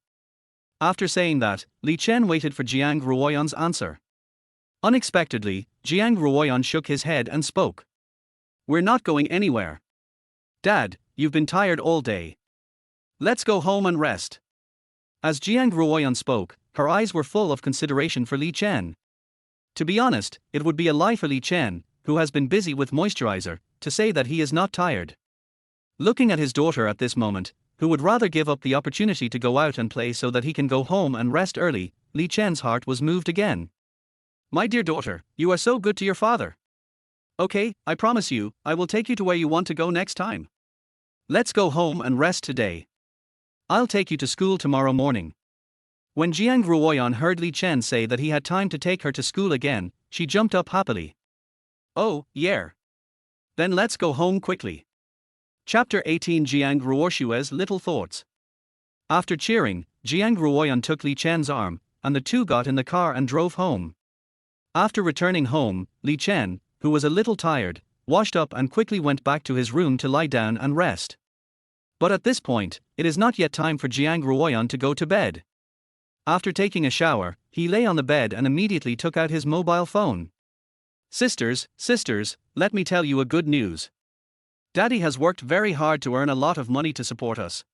After saying that, Li Chen waited for Jiang Ruoyan's answer. Unexpectedly, Jiang Ruoyan shook his head and spoke. We're not going anywhere. Dad, you've been tired all day. Let's go home and rest. As Jiang Ruoyan spoke, her eyes were full of consideration for Li Chen. To be honest, it would be a lie for Li Chen, who has been busy with moisturizer, to say that he is not tired. Looking at his daughter at this moment, who would rather give up the opportunity to go out and play so that he can go home and rest early, Li Chen's heart was moved again. My dear daughter, you are so good to your father. Okay, I promise you, I will take you to where you want to go next time. Let's go home and rest today. I'll take you to school tomorrow morning. When Jiang Ruoyan heard Li Chen say that he had time to take her to school again, she jumped up happily. Oh, yeah. Then let's go home quickly. Chapter 18 Jiang Ruoshue's Little Thoughts. After cheering, Jiang Ruoyan took Li Chen's arm, and the two got in the car and drove home. After returning home, Li Chen, who was a little tired, washed up and quickly went back to his room to lie down and rest. But at this point, it is not yet time for Jiang Ruoyan to go to bed. After taking a shower, he lay on the bed and immediately took out his mobile phone. Sisters, let me tell you a good news. Daddy has worked very hard to earn a lot of money to support us.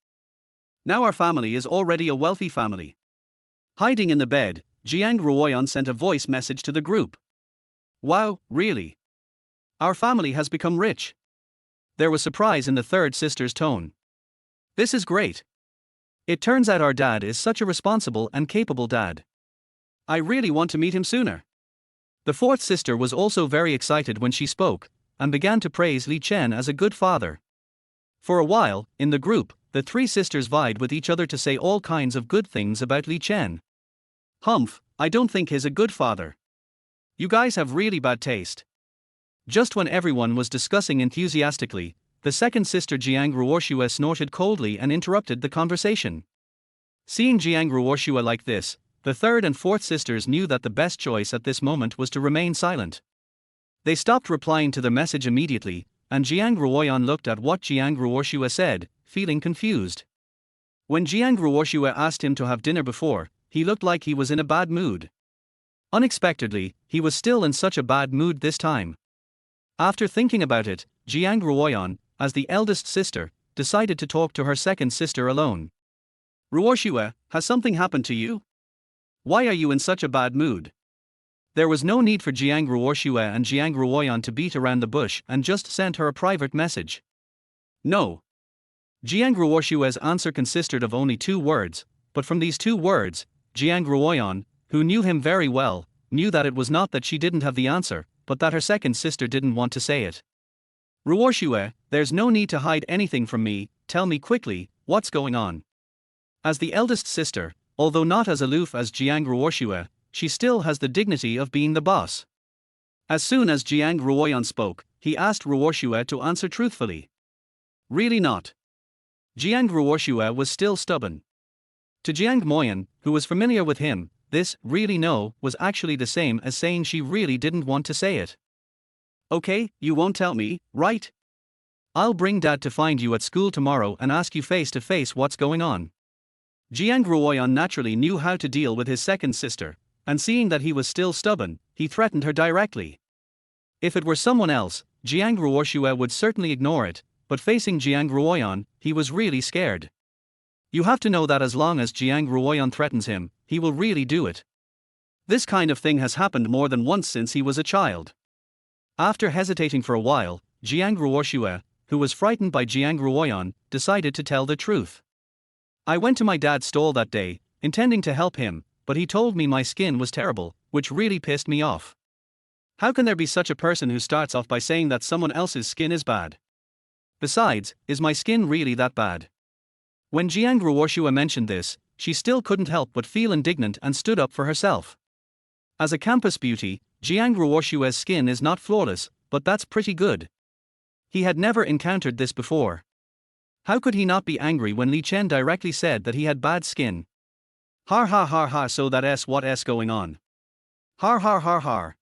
Now our family is already a wealthy family. Hiding in the bed, Jiang Ruoyan sent a voice message to the group. Wow, really? Our family has become rich. There was surprise in the third sister's tone. This is great. It turns out our dad is such a responsible and capable dad. I really want to meet him sooner. The fourth sister was also very excited when she spoke, and began to praise Li Chen as a good father. For a while, in the group, the three sisters vied with each other to say all kinds of good things about Li Chen. Humph, I don't think he's a good father. You guys have really bad taste. Just when everyone was discussing enthusiastically, the second sister Jiang Ruoshua snorted coldly and interrupted the conversation. Seeing Jiang Ruoshua like this, the third and fourth sisters knew that the best choice at this moment was to remain silent. They stopped replying to the message immediately, and Jiang Ruoyan looked at what Jiang Ruoshua said, feeling confused. When Jiang Ruoshua asked him to have dinner before, he looked like he was in a bad mood. Unexpectedly, he was still in such a bad mood this time. After thinking about it, Jiang Ruoyan, as the eldest sister, decided to talk to her second sister alone. Ruoshua, has something happened to you? Why are you in such a bad mood? There was no need for Jiang Ruoshua and Jiang Ruoyan to beat around the bush and just sent her a private message. No. Jiang Ruoshua's answer consisted of only 2 words, but from these 2 words, Jiang Ruoyan, who knew him very well, knew that it was not that she didn't have the answer, but that her second sister didn't want to say it. Ruoshua, there's no need to hide anything from me, tell me quickly, what's going on? As the eldest sister, although not as aloof as Jiang Ruoshua, she still has the dignity of being the boss. As soon as Jiang Ruoyan spoke, he asked Ruoshua to answer truthfully. Really not. Jiang Ruoshua was still stubborn. To Jiang Moyan, who was familiar with him, this really no was actually the same as saying she really didn't want to say it. Okay, you won't tell me, right? I'll bring Dad to find you at school tomorrow and ask you face to face what's going on. Jiang Ruoyan naturally knew how to deal with his second sister, and seeing that he was still stubborn, he threatened her directly. If it were someone else, Jiang Ruoshua would certainly ignore it, but facing Jiang Ruoyan, he was really scared. You have to know that as long as Jiang Ruoyan threatens him, he will really do it. This kind of thing has happened more than once since he was a child. After hesitating for a while, Jiang Ruoshua, who was frightened by Jiang Ruoyan, decided to tell the truth. I went to my dad's stall that day, intending to help him, but he told me my skin was terrible, which really pissed me off. How can there be such a person who starts off by saying that someone else's skin is bad? Besides, is my skin really that bad? When Jiang Ruoshua mentioned this, she still couldn't help but feel indignant and stood up for herself. As a campus beauty, Jiang Ruoshua's skin is not flawless, but that's pretty good. He had never encountered this before. How could he not be angry when Li Chen directly said that he had bad skin? Har har har har, so that's what's going on. Har har har har.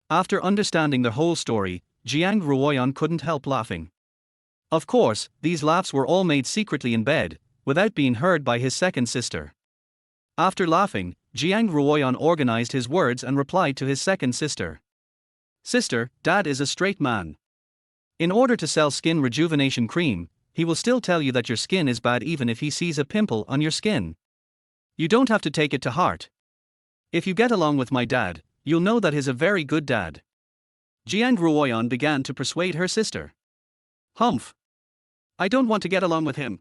After understanding the whole story, Jiang Ruoyan couldn't help laughing. Of course, these laughs were all made secretly in bed, without being heard by his second sister. After laughing, Jiang Ruoyan organized his words and replied to his second sister. Sister, Dad is a straight man. In order to sell skin rejuvenation cream, he will still tell you that your skin is bad even if he sees a pimple on your skin. You don't have to take it to heart. If you get along with my dad, you'll know that he's a very good dad. Jiang Ruoyan began to persuade her sister. Humph. I don't want to get along with him.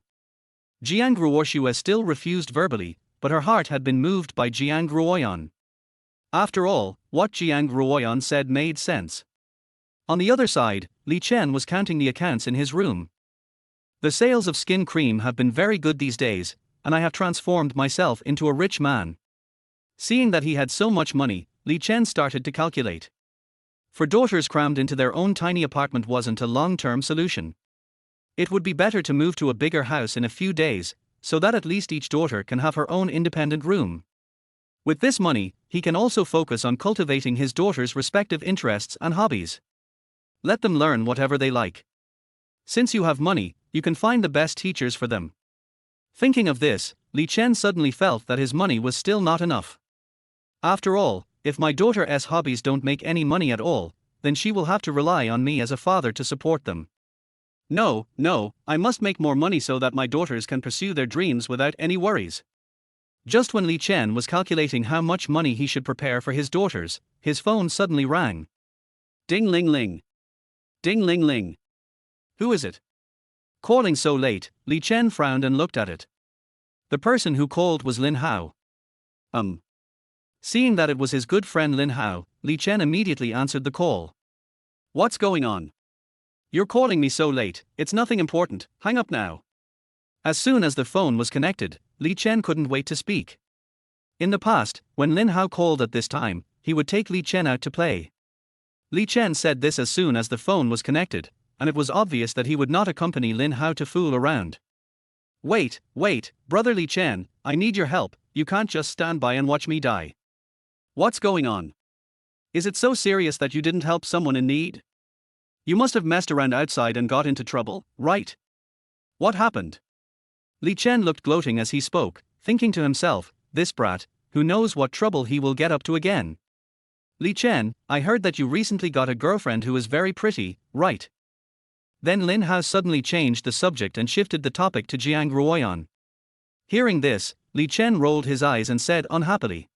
Jiang Ruoshua still refused verbally, but her heart had been moved by Jiang Ruoyan. After all, what Jiang Ruoyan said made sense. On the other side, Li Chen was counting the accounts in his room. The sales of skin cream have been very good these days, and I have transformed myself into a rich man. Seeing that he had so much money, Li Chen started to calculate. For daughters crammed into their own tiny apartment wasn't a long-term solution. It would be better to move to a bigger house in a few days, so that at least each daughter can have her own independent room. With this money, he can also focus on cultivating his daughters' respective interests and hobbies. Let them learn whatever they like. Since you have money, you can find the best teachers for them. Thinking of this, Chen suddenly felt that his money was still not enough. After all, if my daughter's hobbies don't make any money at all, then she will have to rely on me as a father to support them. No, I must make more money so that my daughters can pursue their dreams without any worries. Just when Chen was calculating how much money he should prepare for his daughters, his phone suddenly rang. Ding ling ling. Ding ling ling. Who is it? Calling so late, Chen frowned and looked at it. The person who called was Lin Hao. Seeing that it was his good friend Lin Hao, Chen immediately answered the call. What's going on? You're calling me so late, it's nothing important, hang up now. As soon as the phone was connected, Chen couldn't wait to speak. In the past, when Lin Hao called at this time, he would take Chen out to play. Chen said this as soon as the phone was connected, and it was obvious that he would not accompany Lin Hao to fool around. Wait, brother Chen, I need your help, you can't just stand by and watch me die. What's going on? Is it so serious that you didn't help someone in need? You must have messed around outside and got into trouble, right? What happened? Chen looked gloating as he spoke, thinking to himself, this brat, who knows what trouble he will get up to again. Chen, I heard that you recently got a girlfriend who is very pretty, right? Then Lin Hao suddenly changed the subject and shifted the topic to Jiang Ruoyan. Hearing this, Chen rolled his eyes and said unhappily.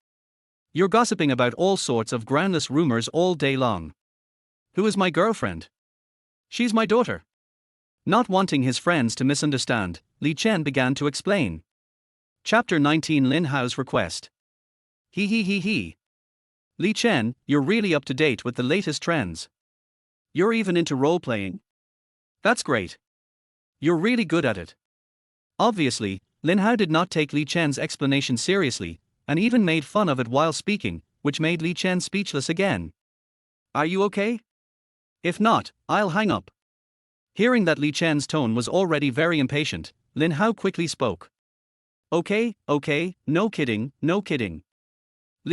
You're gossiping about all sorts of groundless rumors all day long. Who is my girlfriend? She's my daughter. Not wanting his friends to misunderstand, Chen began to explain. Chapter 19 Lin Hao's Request. He. Chen, you're really up to date with the latest trends. You're even into role-playing? That's great. You're really good at it. Obviously, Lin Hao did not take Chen's explanation seriously, and even made fun of it while speaking, which made Chen speechless again. Are you okay? If not, I'll hang up. Hearing that Chen's tone was already very impatient, Lin Hao quickly spoke. Okay, no kidding.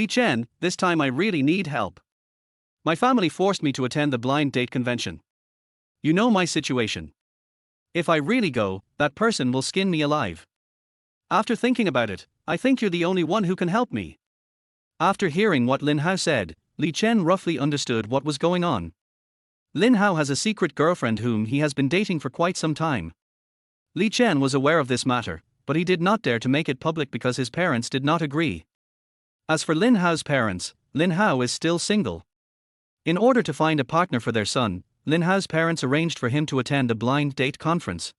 Chen, this time I really need help. My family forced me to attend the blind date convention. You know my situation. If I really go, that person will skin me alive. After thinking about it, I think you're the only one who can help me. After hearing what Lin Hao said, Chen roughly understood what was going on. Lin Hao has a secret girlfriend whom he has been dating for quite some time. Chen was aware of this matter, but he did not dare to make it public because his parents did not agree. As for Lin Hao's parents, Lin Hao is still single. In order to find a partner for their son, Lin Hao's parents arranged for him to attend a blind date conference.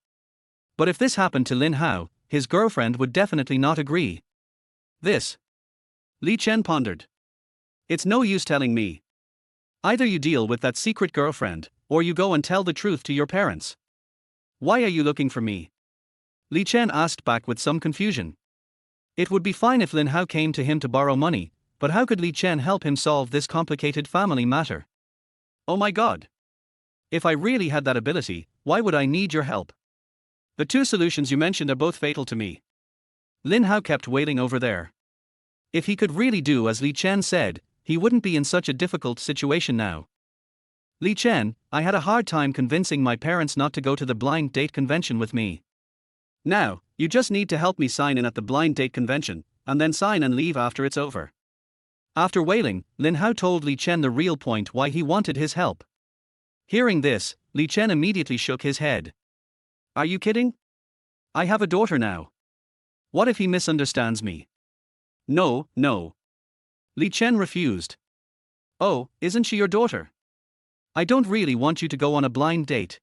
But if this happened to Lin Hao, his girlfriend would definitely not agree. This. Chen pondered. It's no use telling me. Either you deal with that secret girlfriend, or you go and tell the truth to your parents. Why are you looking for me? Chen asked back with some confusion. It would be fine if Lin Hao came to him to borrow money, but how could Chen help him solve this complicated family matter? Oh my god. If I really had that ability, why would I need your help? The two solutions you mentioned are both fatal to me. Lin Hao kept wailing over there. If he could really do as Chen said, he wouldn't be in such a difficult situation now. Chen, I had a hard time convincing my parents not to go to the blind date convention with me. Now, you just need to help me sign in at the blind date convention, and then sign and leave after it's over. After wailing, Lin Hao told Chen the real point why he wanted his help. Hearing this, Chen immediately shook his head. Are you kidding? I have a daughter now. What if he misunderstands me? No. Chen refused. Oh, isn't she your daughter? I don't really want you to go on a blind date.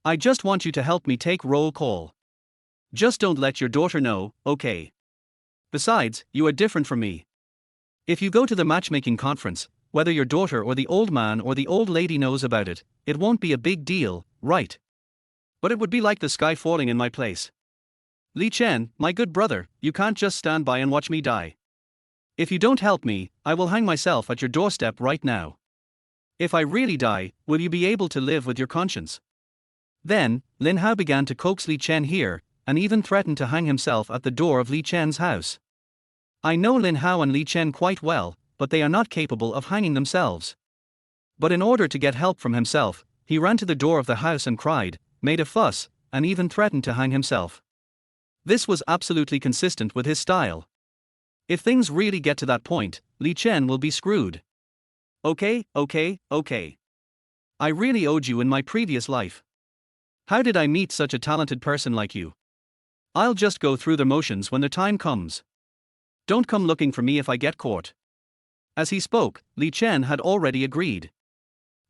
I just want you to help me take roll call. Just don't let your daughter know, okay? Besides, you are different from me. If you go to the matchmaking conference, whether your daughter or the old man or the old lady knows about it, it won't be a big deal, right? But it would be like the sky falling in my place. Chen, my good brother, you can't just stand by and watch me die. If you don't help me, I will hang myself at your doorstep right now. If I really die, will you be able to live with your conscience? Then, Lin Hao began to coax Chen here, and even threatened to hang himself at the door of Chen's house. I know Lin Hao and Chen quite well, but they are not capable of hanging themselves. But in order to get help from himself, he ran to the door of the house and cried, made a fuss, and even threatened to hang himself. This was absolutely consistent with his style. If things really get to that point, Li Chen will be screwed. Okay. I really owed you in my previous life. How did I meet such a talented person like you? I'll just go through the motions when the time comes. Don't come looking for me if I get caught. As he spoke, Li Chen had already agreed.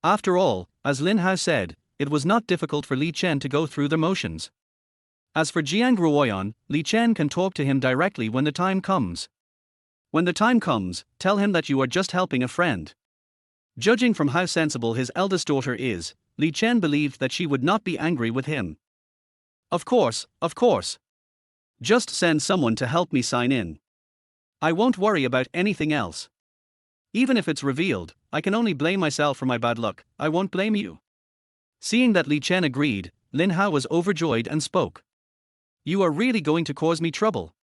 After all, as Lin Hao said, it was not difficult for Li Chen to go through the motions. As for Jiang Ruoyan, Li Chen can talk to him directly when the time comes. When the time comes, tell him that you are just helping a friend. Judging from how sensible his eldest daughter is, Li Chen believed that she would not be angry with him. Of course. Just send someone to help me sign in. I won't worry about anything else. Even if it's revealed, I can only blame myself for my bad luck, I won't blame you. Seeing that Li Chen agreed, Lin Hao was overjoyed and spoke. You are really going to cause me trouble.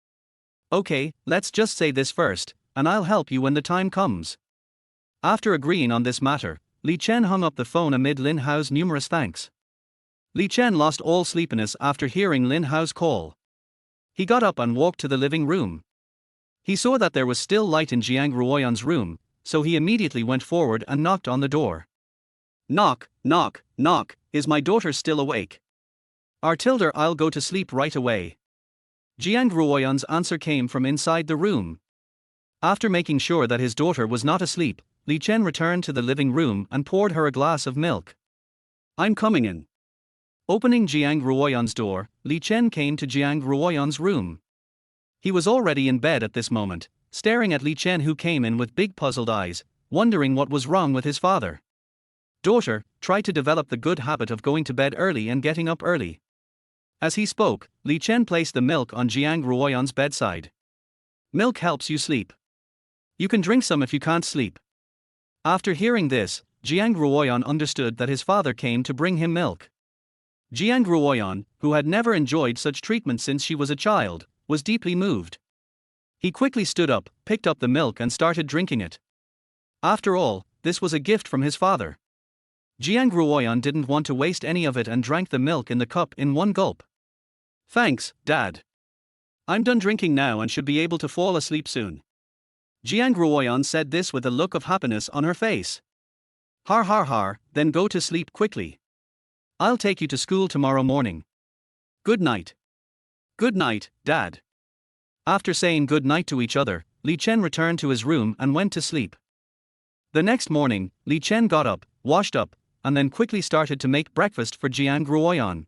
Okay, let's just say this first, and I'll help you when the time comes. After agreeing on this matter, Li Chen hung up the phone amid Lin Hao's numerous thanks. Li Chen lost all sleepiness after hearing Lin Hao's call. He got up and walked to the living room. He saw that there was still light in Jiang Ruoyan's room, so he immediately went forward and knocked on the door. Knock, is my daughter still awake? I'll go to sleep right away. Jiang Ruoyan's answer came from inside the room. After making sure that his daughter was not asleep, Li Chen returned to the living room and poured her a glass of milk. I'm coming in. Opening Jiang Ruoyan's door, Li Chen came to Jiang Ruoyan's room. He was already in bed at this moment, staring at Li Chen, who came in with big puzzled eyes, wondering what was wrong with his father. Daughter, try to develop the good habit of going to bed early and getting up early. As he spoke, Li Chen placed the milk on Jiang Ruoyan's bedside. Milk helps you sleep. You can drink some if you can't sleep. After hearing this, Jiang Ruoyan understood that his father came to bring him milk. Jiang Ruoyan, who had never enjoyed such treatment since she was a child, was deeply moved. He quickly stood up, picked up the milk and started drinking it. After all, this was a gift from his father. Jiang Ruoyan didn't want to waste any of it and drank the milk in the cup in one gulp. Thanks, Dad. I'm done drinking now and should be able to fall asleep soon. Jiang Ruoyan said this with a look of happiness on her face. Har, then go to sleep quickly. I'll take you to school tomorrow morning. Good night. Good night, Dad. After saying good night to each other, Li Chen returned to his room and went to sleep. The next morning, Li Chen got up, washed up, and then quickly started to make breakfast for Jiang Ruoyan.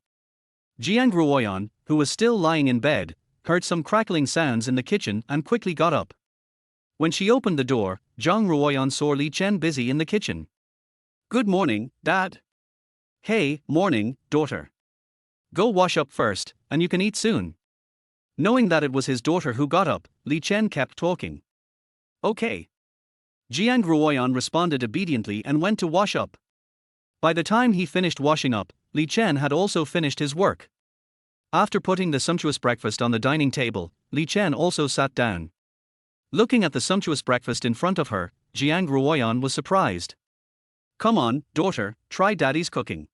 Jiang Ruoyan, who was still lying in bed, heard some crackling sounds in the kitchen and quickly got up. When she opened the door, Jiang Ruoyan saw Li Chen busy in the kitchen. Good morning, Dad. Hey, morning, daughter. Go wash up first, and you can eat soon. Knowing that it was his daughter who got up, Li Chen kept talking. Okay. Jiang Ruoyan responded obediently and went to wash up. By the time he finished washing up, Li Chen had also finished his work. After putting the sumptuous breakfast on the dining table, Li Chen also sat down. Looking at the sumptuous breakfast in front of her, Jiang Ruoyan was surprised. Come on, daughter, try daddy's cooking.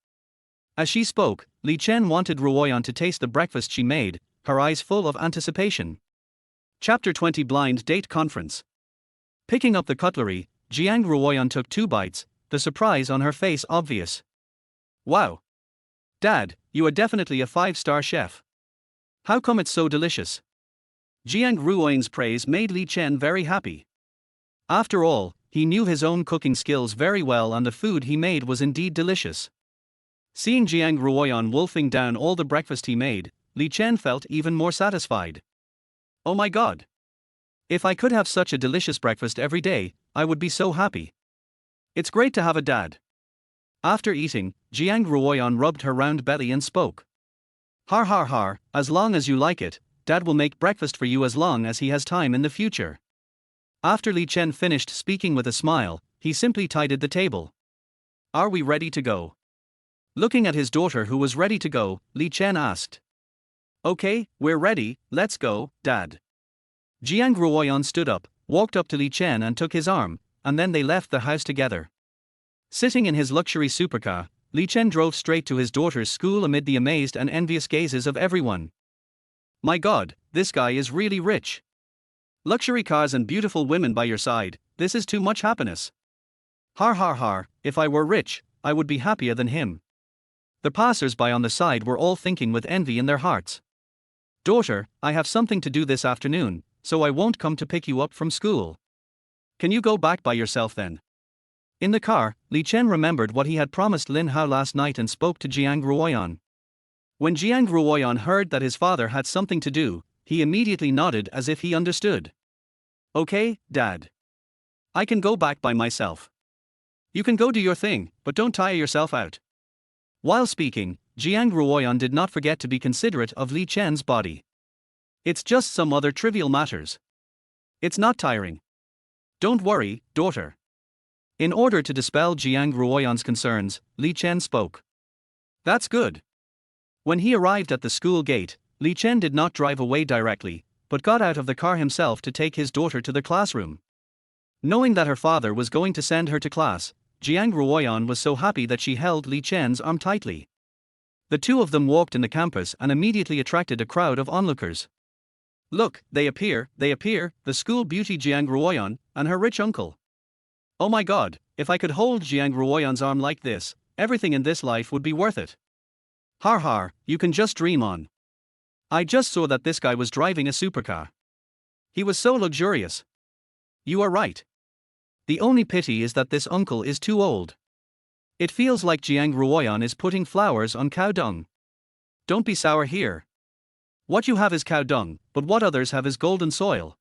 As she spoke, Li Chen wanted Ruoyan to taste the breakfast she made, her eyes full of anticipation. Chapter 20 Blind Date Conference. Picking up the cutlery, Jiang Ruoyan took 2 bites, the surprise on her face obvious. Wow! Dad, you are definitely a 5-star chef. How come it's so delicious? Jiang Ruoyan's praise made Li Chen very happy. After all, he knew his own cooking skills very well and the food he made was indeed delicious. Seeing Jiang Ruoyan wolfing down all the breakfast he made, Li Chen felt even more satisfied. Oh my god! If I could have such a delicious breakfast every day, I would be so happy. It's great to have a dad. After eating, Jiang Ruoyan rubbed her round belly and spoke. Har, as long as you like it, Dad will make breakfast for you as long as he has time in the future. After Li Chen finished speaking with a smile, he simply tidied the table. Are we ready to go? Looking at his daughter who was ready to go, Li Chen asked. Okay, we're ready, let's go, Dad. Jiang Ruoyan stood up, walked up to Li Chen and took his arm, and then they left the house together. Sitting in his luxury supercar, Li Chen drove straight to his daughter's school amid the amazed and envious gazes of everyone. My God, this guy is really rich. Luxury cars and beautiful women by your side, this is too much happiness. Har har har, if I were rich, I would be happier than him. The passers-by on the side were all thinking with envy in their hearts. Daughter, I have something to do this afternoon, so I won't come to pick you up from school. Can you go back by yourself then? In the car, Li Chen remembered what he had promised Lin Hao last night and spoke to Jiang Ruoyan. When Jiang Ruoyan heard that his father had something to do, he immediately nodded as if he understood. Okay, Dad. I can go back by myself. You can go do your thing, but don't tire yourself out. While speaking, Jiang Ruoyan did not forget to be considerate of Li Chen's body. It's just some other trivial matters. It's not tiring. Don't worry, daughter. In order to dispel Jiang Ruoyan's concerns, Li Chen spoke. That's good. When he arrived at the school gate, Li Chen did not drive away directly, but got out of the car himself to take his daughter to the classroom. Knowing that her father was going to send her to class, Jiang Ruoyan was so happy that she held Li Chen's arm tightly. The two of them walked in the campus and immediately attracted a crowd of onlookers. Look, they appear, the school beauty Jiang Ruoyan, and her rich uncle. Oh my God, if I could hold Jiang Ruoyan's arm like this, everything in this life would be worth it. Har har, you can just dream on. I just saw that this guy was driving a supercar. He was so luxurious. You are right. The only pity is that this uncle is too old. It feels like Jiang Ruoyan is putting flowers on cow dung. Don't be sour here. What you have is cow dung, but what others have is golden soil.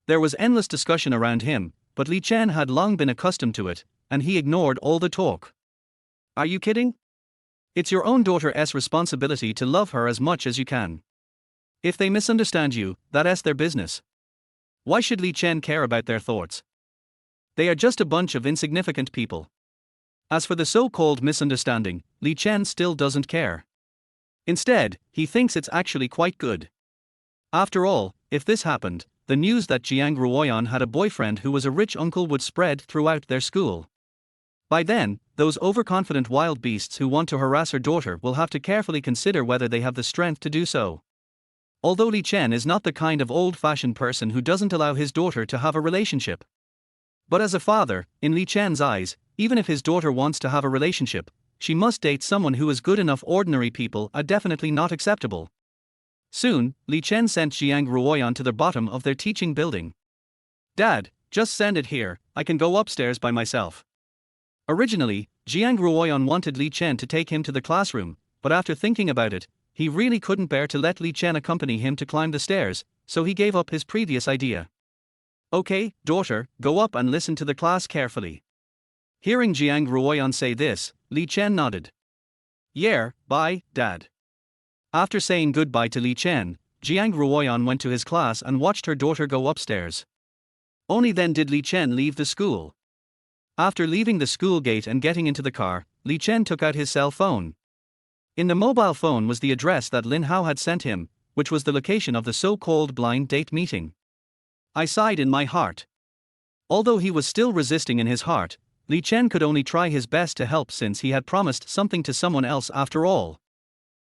There was endless discussion around him, but Li Chen had long been accustomed to it, and he ignored all the talk. Are you kidding? It's your own daughter's responsibility to love her as much as you can. If they misunderstand you, that's their business. Why should Li Chen care about their thoughts? They are just a bunch of insignificant people. As for the so-called misunderstanding, Li Chen still doesn't care. Instead, he thinks it's actually quite good. After all, if this happened, the news that Jiang Ruoyan had a boyfriend who was a rich uncle would spread throughout their school. By then, those overconfident wild beasts who want to harass her daughter will have to carefully consider whether they have the strength to do so. Although Li Chen is not the kind of old-fashioned person who doesn't allow his daughter to have a relationship. But as a father, in Li Chen's eyes, even if his daughter wants to have a relationship, she must date someone who is good enough. Ordinary people are definitely not acceptable. Soon, Li Chen sent Jiang Ruoyan to the bottom of their teaching building. Dad, just send it here, I can go upstairs by myself. Originally, Jiang Ruoyan wanted Li Chen to take him to the classroom, but after thinking about it, he really couldn't bear to let Li Chen accompany him to climb the stairs, so he gave up his previous idea. Okay, daughter, go up and listen to the class carefully. Hearing Jiang Ruoyan say this, Li Chen nodded. Yeah, bye, Dad. After saying goodbye to Li Chen, Jiang Ruoyan went to his class and watched her daughter go upstairs. Only then did Li Chen leave the school. After leaving the school gate and getting into the car, Li Chen took out his cell phone. In the mobile phone was the address that Lin Hao had sent him, which was the location of the so-called blind date meeting. I sighed in my heart. Although he was still resisting in his heart, Li Chen could only try his best to help since he had promised something to someone else after all.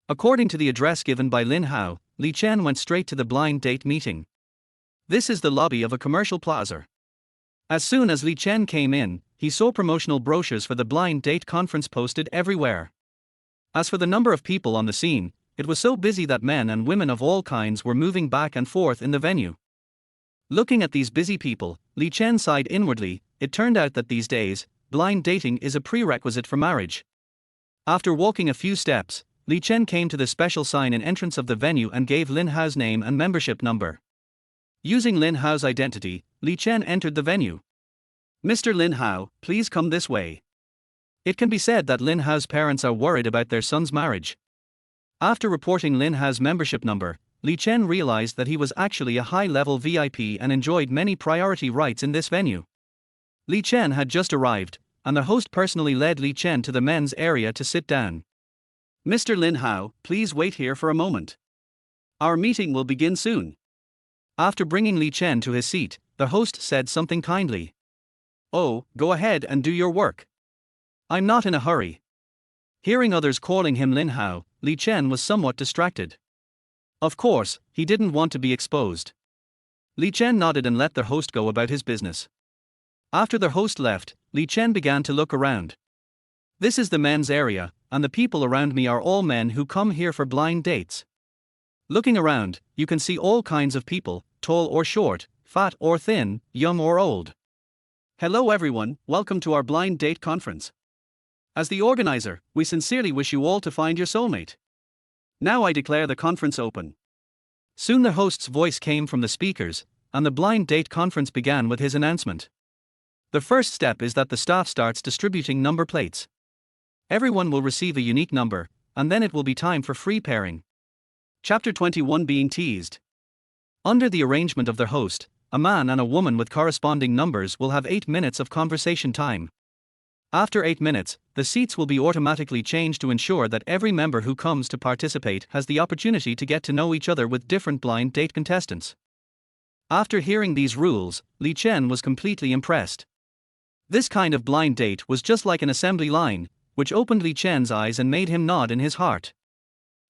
According to the address given by Lin Hao, Li Chen went straight to the blind date meeting. This is the lobby of a commercial plaza. As soon as Li Chen came in, he saw promotional brochures for the blind date conference posted everywhere. As for the number of people on the scene, it was so busy that men and women of all kinds were moving back and forth in the venue. Looking at these busy people, Li Chen sighed inwardly. It turned out that these days, blind dating is a prerequisite for marriage. After walking a few steps, Li Chen came to the special sign in entrance of the venue and gave Lin Hao's name and membership number. Using Lin Hao's identity, Li Chen entered the venue. Mr. Lin Hao, please come this way. It can be said that Lin Hao's parents are worried about their son's marriage. After reporting Lin Hao's membership number, Li Chen realized that he was actually a high-level VIP and enjoyed many priority rights in this venue. Li Chen had just arrived, and the host personally led Li Chen to the men's area to sit down. Mr. Lin Hao, please wait here for a moment. Our meeting will begin soon. After bringing Li Chen to his seat, the host said something kindly. Oh, go ahead and do your work. I'm not in a hurry. Hearing others calling him Lin Hao, Li Chen was somewhat distracted. Of course, he didn't want to be exposed. Li Chen nodded and let their host go about his business. After their host left, Li Chen began to look around. This is the men's area, and the people around me are all men who come here for blind dates. Looking around, you can see all kinds of people, tall or short, fat or thin, young or old. Hello everyone, welcome to our blind date conference. As the organizer, we sincerely wish you all to find your soulmate. Now I declare the conference open. Soon the host's voice came from the speakers, and the blind date conference began with his announcement. The first step is that the staff starts distributing number plates. Everyone will receive a unique number, and then it will be time for free pairing. Chapter 21 Being Teased. Under the arrangement of their host, a man and a woman with corresponding numbers will have 8 minutes of conversation time. After 8 minutes, the seats will be automatically changed to ensure that every member who comes to participate has the opportunity to get to know each other with different blind date contestants. After hearing these rules, Li Chen was completely impressed. This kind of blind date was just like an assembly line, which opened Li Chen's eyes and made him nod in his heart.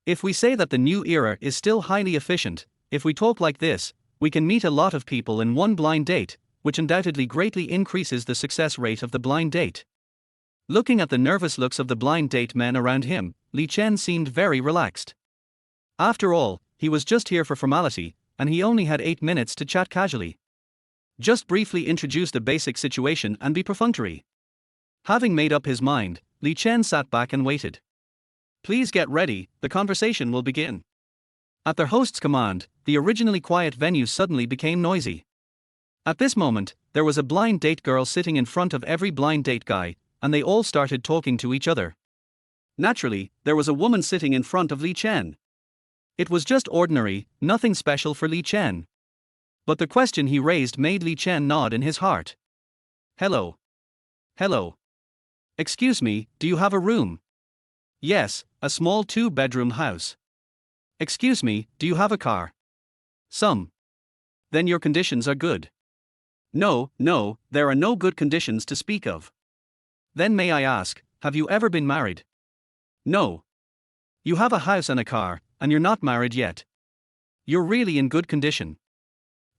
If we say that the new era is still highly efficient, if we talk like this, we can meet a lot of people in one blind date, which undoubtedly greatly increases the success rate of the blind date. Looking at the nervous looks of the blind date men around him, Li Chen seemed very relaxed. After all, he was just here for formality, and he only had 8 minutes to chat casually. Just briefly introduce the basic situation and be perfunctory. Having made up his mind, Li Chen sat back and waited. Please get ready, the conversation will begin. At their host's command, the originally quiet venue suddenly became noisy. At this moment, there was a blind date girl sitting in front of every blind date guy, and they all started talking to each other. Naturally, there was a woman sitting in front of Li Chen. It was just ordinary, nothing special for Li Chen. But the question he raised made Li Chen nod in his heart. Hello. Hello. Excuse me, do you have a room? Yes, a small 2-bedroom house. Excuse me, do you have a car? Some. Then your conditions are good. No, there are no good conditions to speak of. Then may I ask, have you ever been married? No. You have a house and a car, and you're not married yet. You're really in good condition.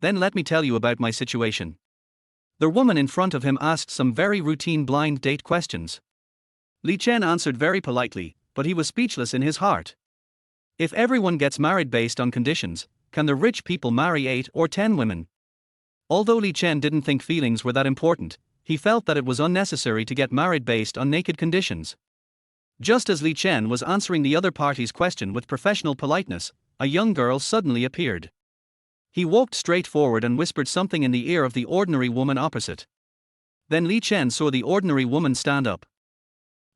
Then let me tell you about my situation. The woman in front of him asked some very routine blind date questions. Li Chen answered very politely, but he was speechless in his heart. If everyone gets married based on conditions, can the rich people marry 8 or 10 women? Although Li Chen didn't think feelings were that important, he felt that it was unnecessary to get married based on naked conditions. Just as Li Chen was answering the other party's question with professional politeness, a young girl suddenly appeared. He walked straight forward and whispered something in the ear of the ordinary woman opposite. Then Li Chen saw the ordinary woman stand up.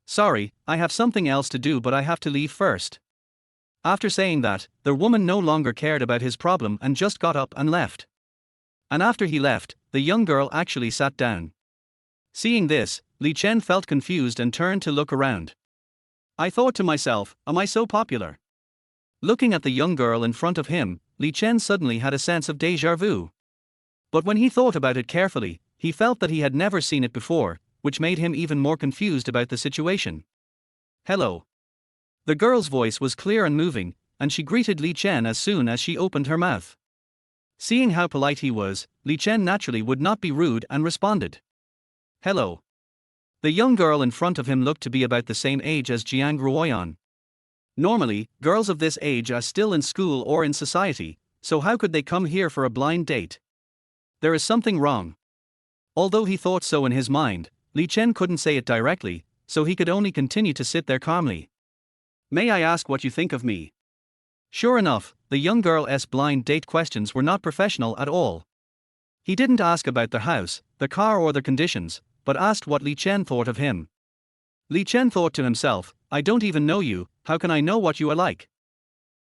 Sorry, I have something else to do, but I have to leave first. After saying that, the woman no longer cared about his problem and just got up and left. And after he left, the young girl actually sat down. Seeing this, Li Chen felt confused and turned to look around. I thought to myself, am I so popular? Looking at the young girl in front of him, Li Chen suddenly had a sense of déjà vu. But when he thought about it carefully, he felt that he had never seen it before, which made him even more confused about the situation. Hello. The girl's voice was clear and moving, and she greeted Li Chen as soon as she opened her mouth. Seeing how polite he was, Li Chen naturally would not be rude and responded. Hello. The young girl in front of him looked to be about the same age as Jiang Ruoyan. Normally, girls of this age are still in school or in society, so how could they come here for a blind date? There is something wrong. Although he thought so in his mind, Li Chen couldn't say it directly, so he could only continue to sit there calmly. May I ask what you think of me? Sure enough, the young girl's blind date questions were not professional at all. He didn't ask about the house, the car or the conditions, but asked what Li Chen thought of him. Li Chen thought to himself, I don't even know you, how can I know what you are like?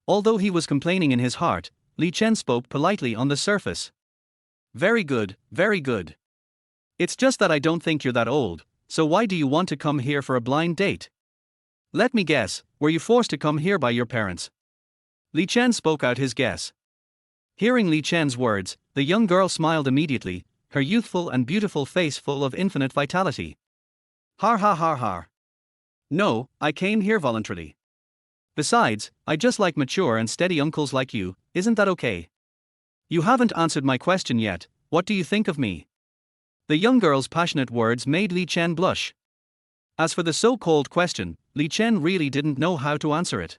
Although he was complaining in his heart, Li Chen spoke politely on the surface. Very good, very good. It's just that I don't think you're that old, so why do you want to come here for a blind date? Let me guess, were you forced to come here by your parents? Li Chen spoke out his guess. Hearing Li Chen's words, the young girl smiled immediately, her youthful and beautiful face full of infinite vitality. Har har har har. No, I came here voluntarily. Besides, I just like mature and steady uncles like you, isn't that okay? You haven't answered my question yet, what do you think of me? The young girl's passionate words made Li Chen blush. As for the so-called question, Li Chen really didn't know how to answer it.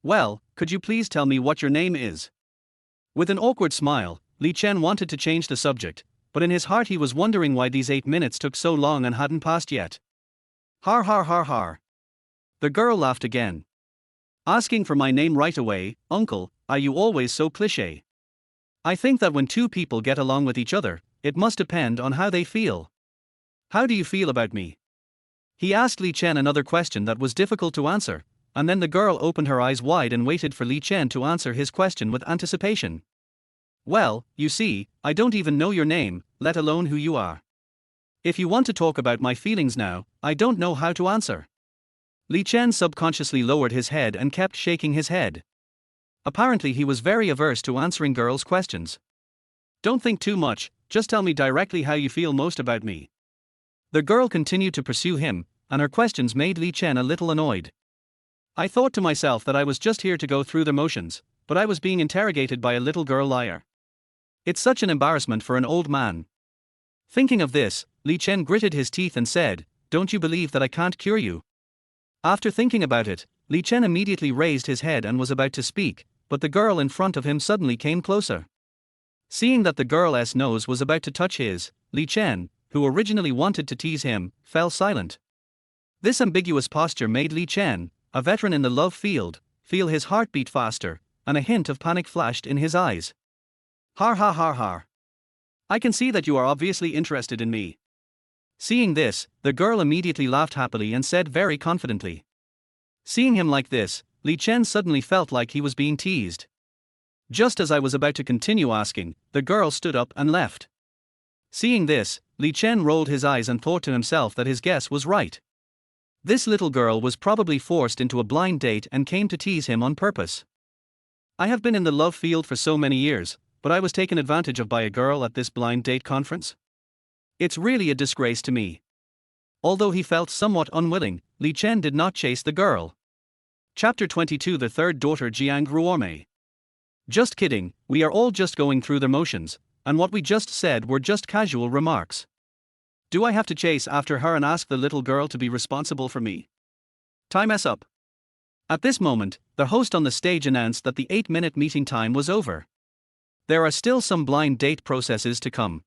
Well, could you please tell me what your name is? With an awkward smile, Li Chen wanted to change the subject, but in his heart he was wondering why these 8 minutes took so long and hadn't passed yet. Har har har har. The girl laughed again. Asking for my name right away, uncle, are you always so cliché? I think that when two people get along with each other, it must depend on how they feel. How do you feel about me? He asked Li Chen another question that was difficult to answer, and then the girl opened her eyes wide and waited for Li Chen to answer his question with anticipation. Well, you see, I don't even know your name, let alone who you are. If you want to talk about my feelings now, I don't know how to answer. Li Chen subconsciously lowered his head and kept shaking his head. Apparently he was very averse to answering girls' questions. Don't think too much, just tell me directly how you feel most about me. The girl continued to pursue him, and her questions made Li Chen a little annoyed. I thought to myself that I was just here to go through the motions, but I was being interrogated by a little girl liar. It's such an embarrassment for an old man. Thinking of this, Li Chen gritted his teeth and said, don't you believe that I can't cure you? After thinking about it, Li Chen immediately raised his head and was about to speak, but the girl in front of him suddenly came closer. Seeing that the girl's nose was about to touch his, Li Chen, who originally wanted to tease him, fell silent. This ambiguous posture made Li Chen, a veteran in the love field, feel his heart beat faster, and a hint of panic flashed in his eyes. Har har har har. I can see that you are obviously interested in me. Seeing this, the girl immediately laughed happily and said very confidently. Seeing him like this, Li Chen suddenly felt like he was being teased. Just as I was about to continue asking, the girl stood up and left. Seeing this, Li Chen rolled his eyes and thought to himself that his guess was right. This little girl was probably forced into a blind date and came to tease him on purpose. I have been in the love field for so many years, but I was taken advantage of by a girl at this blind date conference. It's really a disgrace to me. Although he felt somewhat unwilling, Li Chen did not chase the girl. Chapter 22 The third daughter Jiang Ruormei. Just kidding, we are all just going through the motions, and what we just said were just casual remarks. Do I have to chase after her and ask the little girl to be responsible for me? Time's up. At this moment, the host on the stage announced that the 8-minute meeting time was over. There are still some blind date processes to come.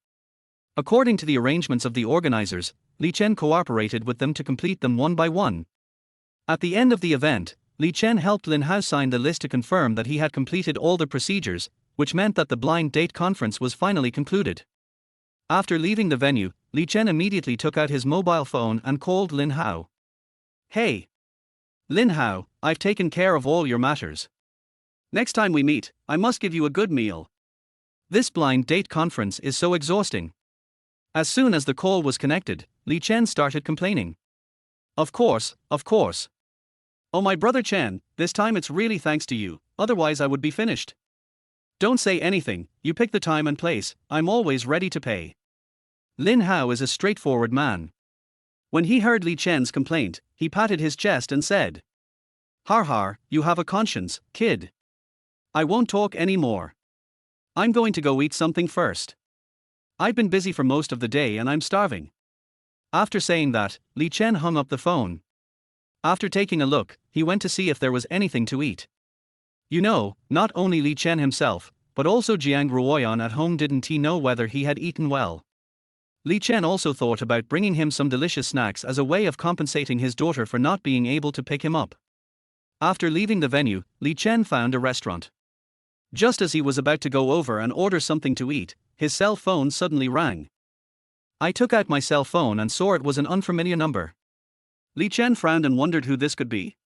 According to the arrangements of the organizers, Li Chen cooperated with them to complete them one by one. At the end of the event, Li Chen helped Lin Hao sign the list to confirm that he had completed all the procedures, which meant that the blind date conference was finally concluded. After leaving the venue, Li Chen immediately took out his mobile phone and called Lin Hao. Hey! Lin Hao, I've taken care of all your matters. Next time we meet, I must give you a good meal. This blind date conference is so exhausting. As soon as the call was connected, Li Chen started complaining. Of course. Oh my brother Chen, this time it's really thanks to you, otherwise I would be finished. Don't say anything, you pick the time and place, I'm always ready to pay. Lin Hao is a straightforward man. When he heard Li Chen's complaint, he patted his chest and said, Har har, you have a conscience, kid. I won't talk anymore. I'm going to go eat something first. I've been busy for most of the day and I'm starving. After saying that, Li Chen hung up the phone. After taking a look, he went to see if there was anything to eat. You know, not only Li Chen himself, but also Jiang Ruoyan at home didn't he know whether he had eaten well. Li Chen also thought about bringing him some delicious snacks as a way of compensating his daughter for not being able to pick him up. After leaving the venue, Li Chen found a restaurant. Just as he was about to go over and order something to eat, his cell phone suddenly rang. I took out my cell phone and saw it was an unfamiliar number. Li Chen frowned and wondered who this could be.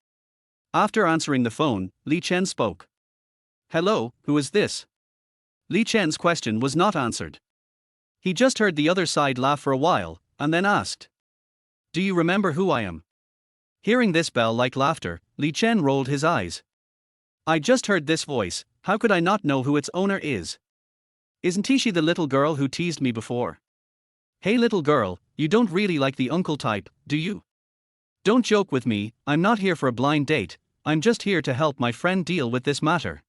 After answering the phone, Li Chen spoke. Hello, who is this? Li Chen's question was not answered. He just heard the other side laugh for a while, and then asked. Do you remember who I am? Hearing this bell-like laughter, Li Chen rolled his eyes. I just heard this voice, how could I not know who its owner is? Isn't she the little girl who teased me before? Hey little girl, you don't really like the uncle type, do you? Don't joke with me, I'm not here for a blind date, I'm just here to help my friend deal with this matter.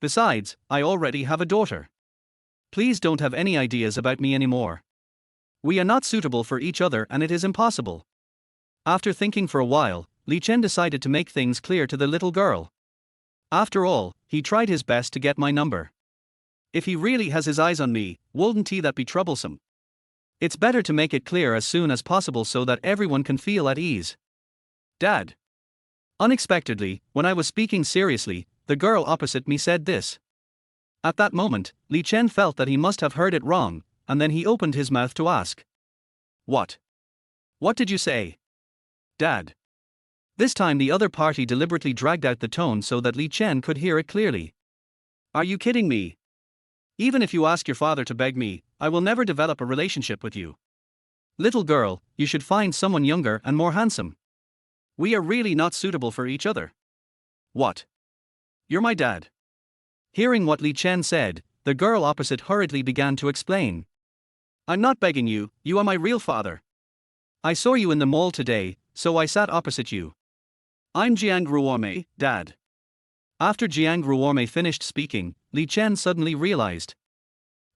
Besides, I already have a daughter. Please don't have any ideas about me anymore. We are not suitable for each other and it is impossible. After thinking for a while, Chen decided to make things clear to the little girl. After all, he tried his best to get my number. If he really has his eyes on me, wouldn't that be troublesome? It's better to make it clear as soon as possible so that everyone can feel at ease. Dad. Unexpectedly, when I was speaking seriously, the girl opposite me said this. At that moment, Chen felt that he must have heard it wrong, and then he opened his mouth to ask. What? What did you say? Dad. This time the other party deliberately dragged out the tone so that Chen could hear it clearly. Are you kidding me? Even if you ask your father to beg me, I will never develop a relationship with you. Little girl, you should find someone younger and more handsome. We are really not suitable for each other. What? You're my dad. Hearing what Chen said, the girl opposite hurriedly began to explain. I'm not begging you, you are my real father. I saw you in the mall today, so I sat opposite you. I'm Jiang Ruormei, Dad. After Jiang Ruormei finished speaking, Chen suddenly realized.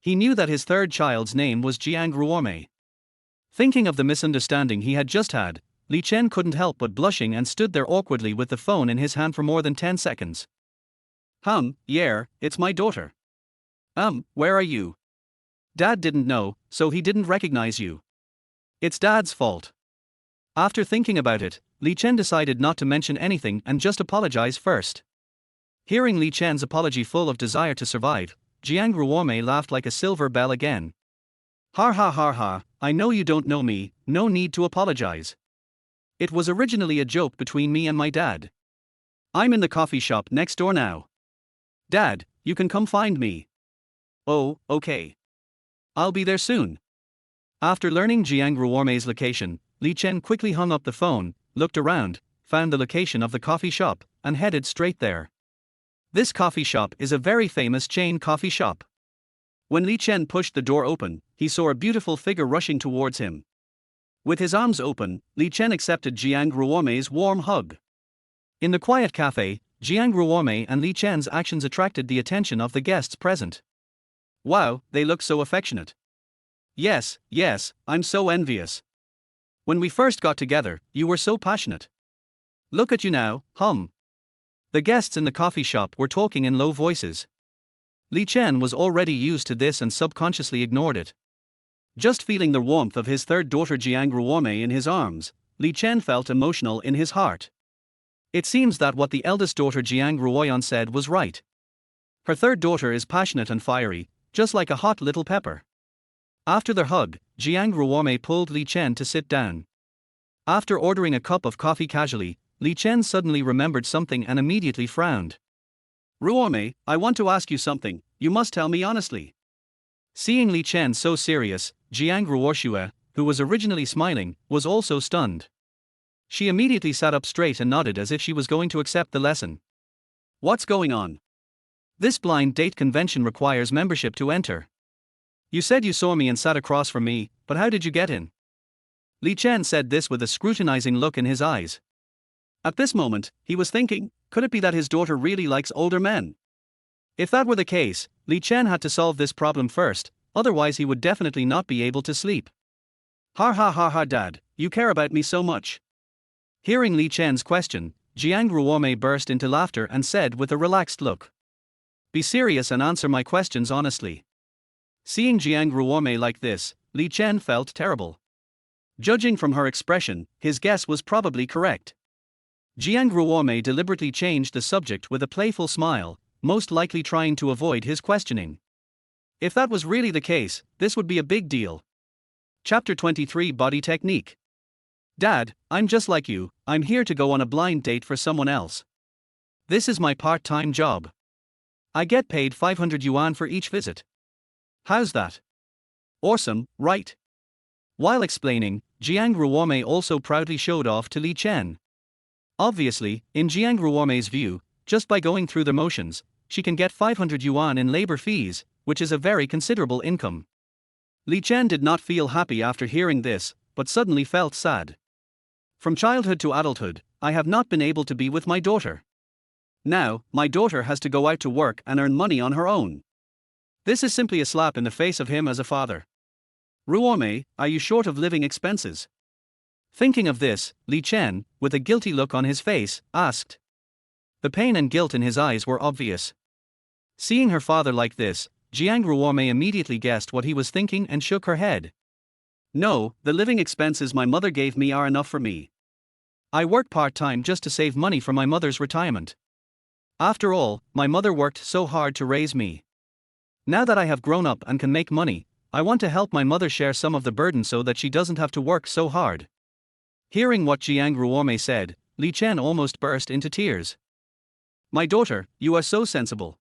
He knew that his third child's name was Jiang Ruormei. Thinking of the misunderstanding he had just had, Chen couldn't help but blushing and stood there awkwardly with the phone in his hand for more than 10 seconds. Yeah, it's my daughter. Where are you? Dad didn't know, so he didn't recognize you. It's Dad's fault. After thinking about it, Chen decided not to mention anything and just apologize first. Hearing Chen's apology full of desire to survive, Jiang Ruormei laughed like a silver bell again. Ha ha ha ha, I know you don't know me, no need to apologize. It was originally a joke between me and my dad. I'm in the coffee shop next door now. Dad, you can come find me. Oh, okay. I'll be there soon. After learning Jiang Ruormei's location, Chen quickly hung up the phone, looked around, found the location of the coffee shop, and headed straight there. This coffee shop is a very famous chain coffee shop. When Chen pushed the door open, he saw a beautiful figure rushing towards him. With his arms open, Chen accepted Jiang Ruormei's warm hug. In the quiet cafe, Jiang Ruormei and Chen's actions attracted the attention of the guests present. Wow, they look so affectionate. Yes, I'm so envious. When we first got together, you were so passionate. Look at you now, The guests in the coffee shop were talking in low voices. Chen was already used to this and subconsciously ignored it. Just feeling the warmth of his third daughter Jiang Ruormei in his arms, Chen felt emotional in his heart. It seems that what the eldest daughter Jiang Ruoyan said was right. Her third daughter is passionate and fiery, just like a hot little pepper. After their hug, Jiang Ruormei pulled Chen to sit down. After ordering a cup of coffee casually, Chen suddenly remembered something and immediately frowned. Ruormei, I want to ask you something, you must tell me honestly. Seeing Chen so serious, Jiang Ruoshue, who was originally smiling, was also stunned. She immediately sat up straight and nodded as if she was going to accept the lesson. What's going on? This blind date convention requires membership to enter. You said you saw me and sat across from me, but how did you get in? Chen said this with a scrutinizing look in his eyes. At this moment, he was thinking, could it be that his daughter really likes older men? If that were the case, Chen had to solve this problem first, otherwise he would definitely not be able to sleep. Ha ha ha ha, Dad, you care about me so much. Hearing Chen's question, Jiang Ruormei burst into laughter and said with a relaxed look. Be serious and answer my questions honestly. Seeing Jiang Ruormei like this, Chen felt terrible. Judging from her expression, his guess was probably correct. Jiang Ruormei deliberately changed the subject with a playful smile, most likely trying to avoid his questioning. If that was really the case, this would be a big deal. Chapter 23 Body Technique. Dad, I'm just like you, I'm here to go on a blind date for someone else. This is my part-time job. I get paid 500 yuan for each visit. How's that? Awesome, right? While explaining, Jiang Ruormei also proudly showed off to Chen. Obviously, in Jiang Ruormei's view, just by going through the motions, she can get 500 yuan in labor fees, which is a very considerable income. Li Chen did not feel happy after hearing this, but suddenly felt sad. From childhood to adulthood, I have not been able to be with my daughter. Now, my daughter has to go out to work and earn money on her own. This is simply a slap in the face of him as a father. Ruorme, are you short of living expenses? Thinking of this, Li Chen, with a guilty look on his face, asked. The pain and guilt in his eyes were obvious. Seeing her father like this, Jiang Ruorme immediately guessed what he was thinking and shook her head. No, the living expenses my mother gave me are enough for me. I work part-time just to save money for my mother's retirement. After all, my mother worked so hard to raise me. Now that I have grown up and can make money, I want to help my mother share some of the burden so that she doesn't have to work so hard. Hearing what Jiang Ruorme said, Li Chen almost burst into tears. My daughter, you are so sensible.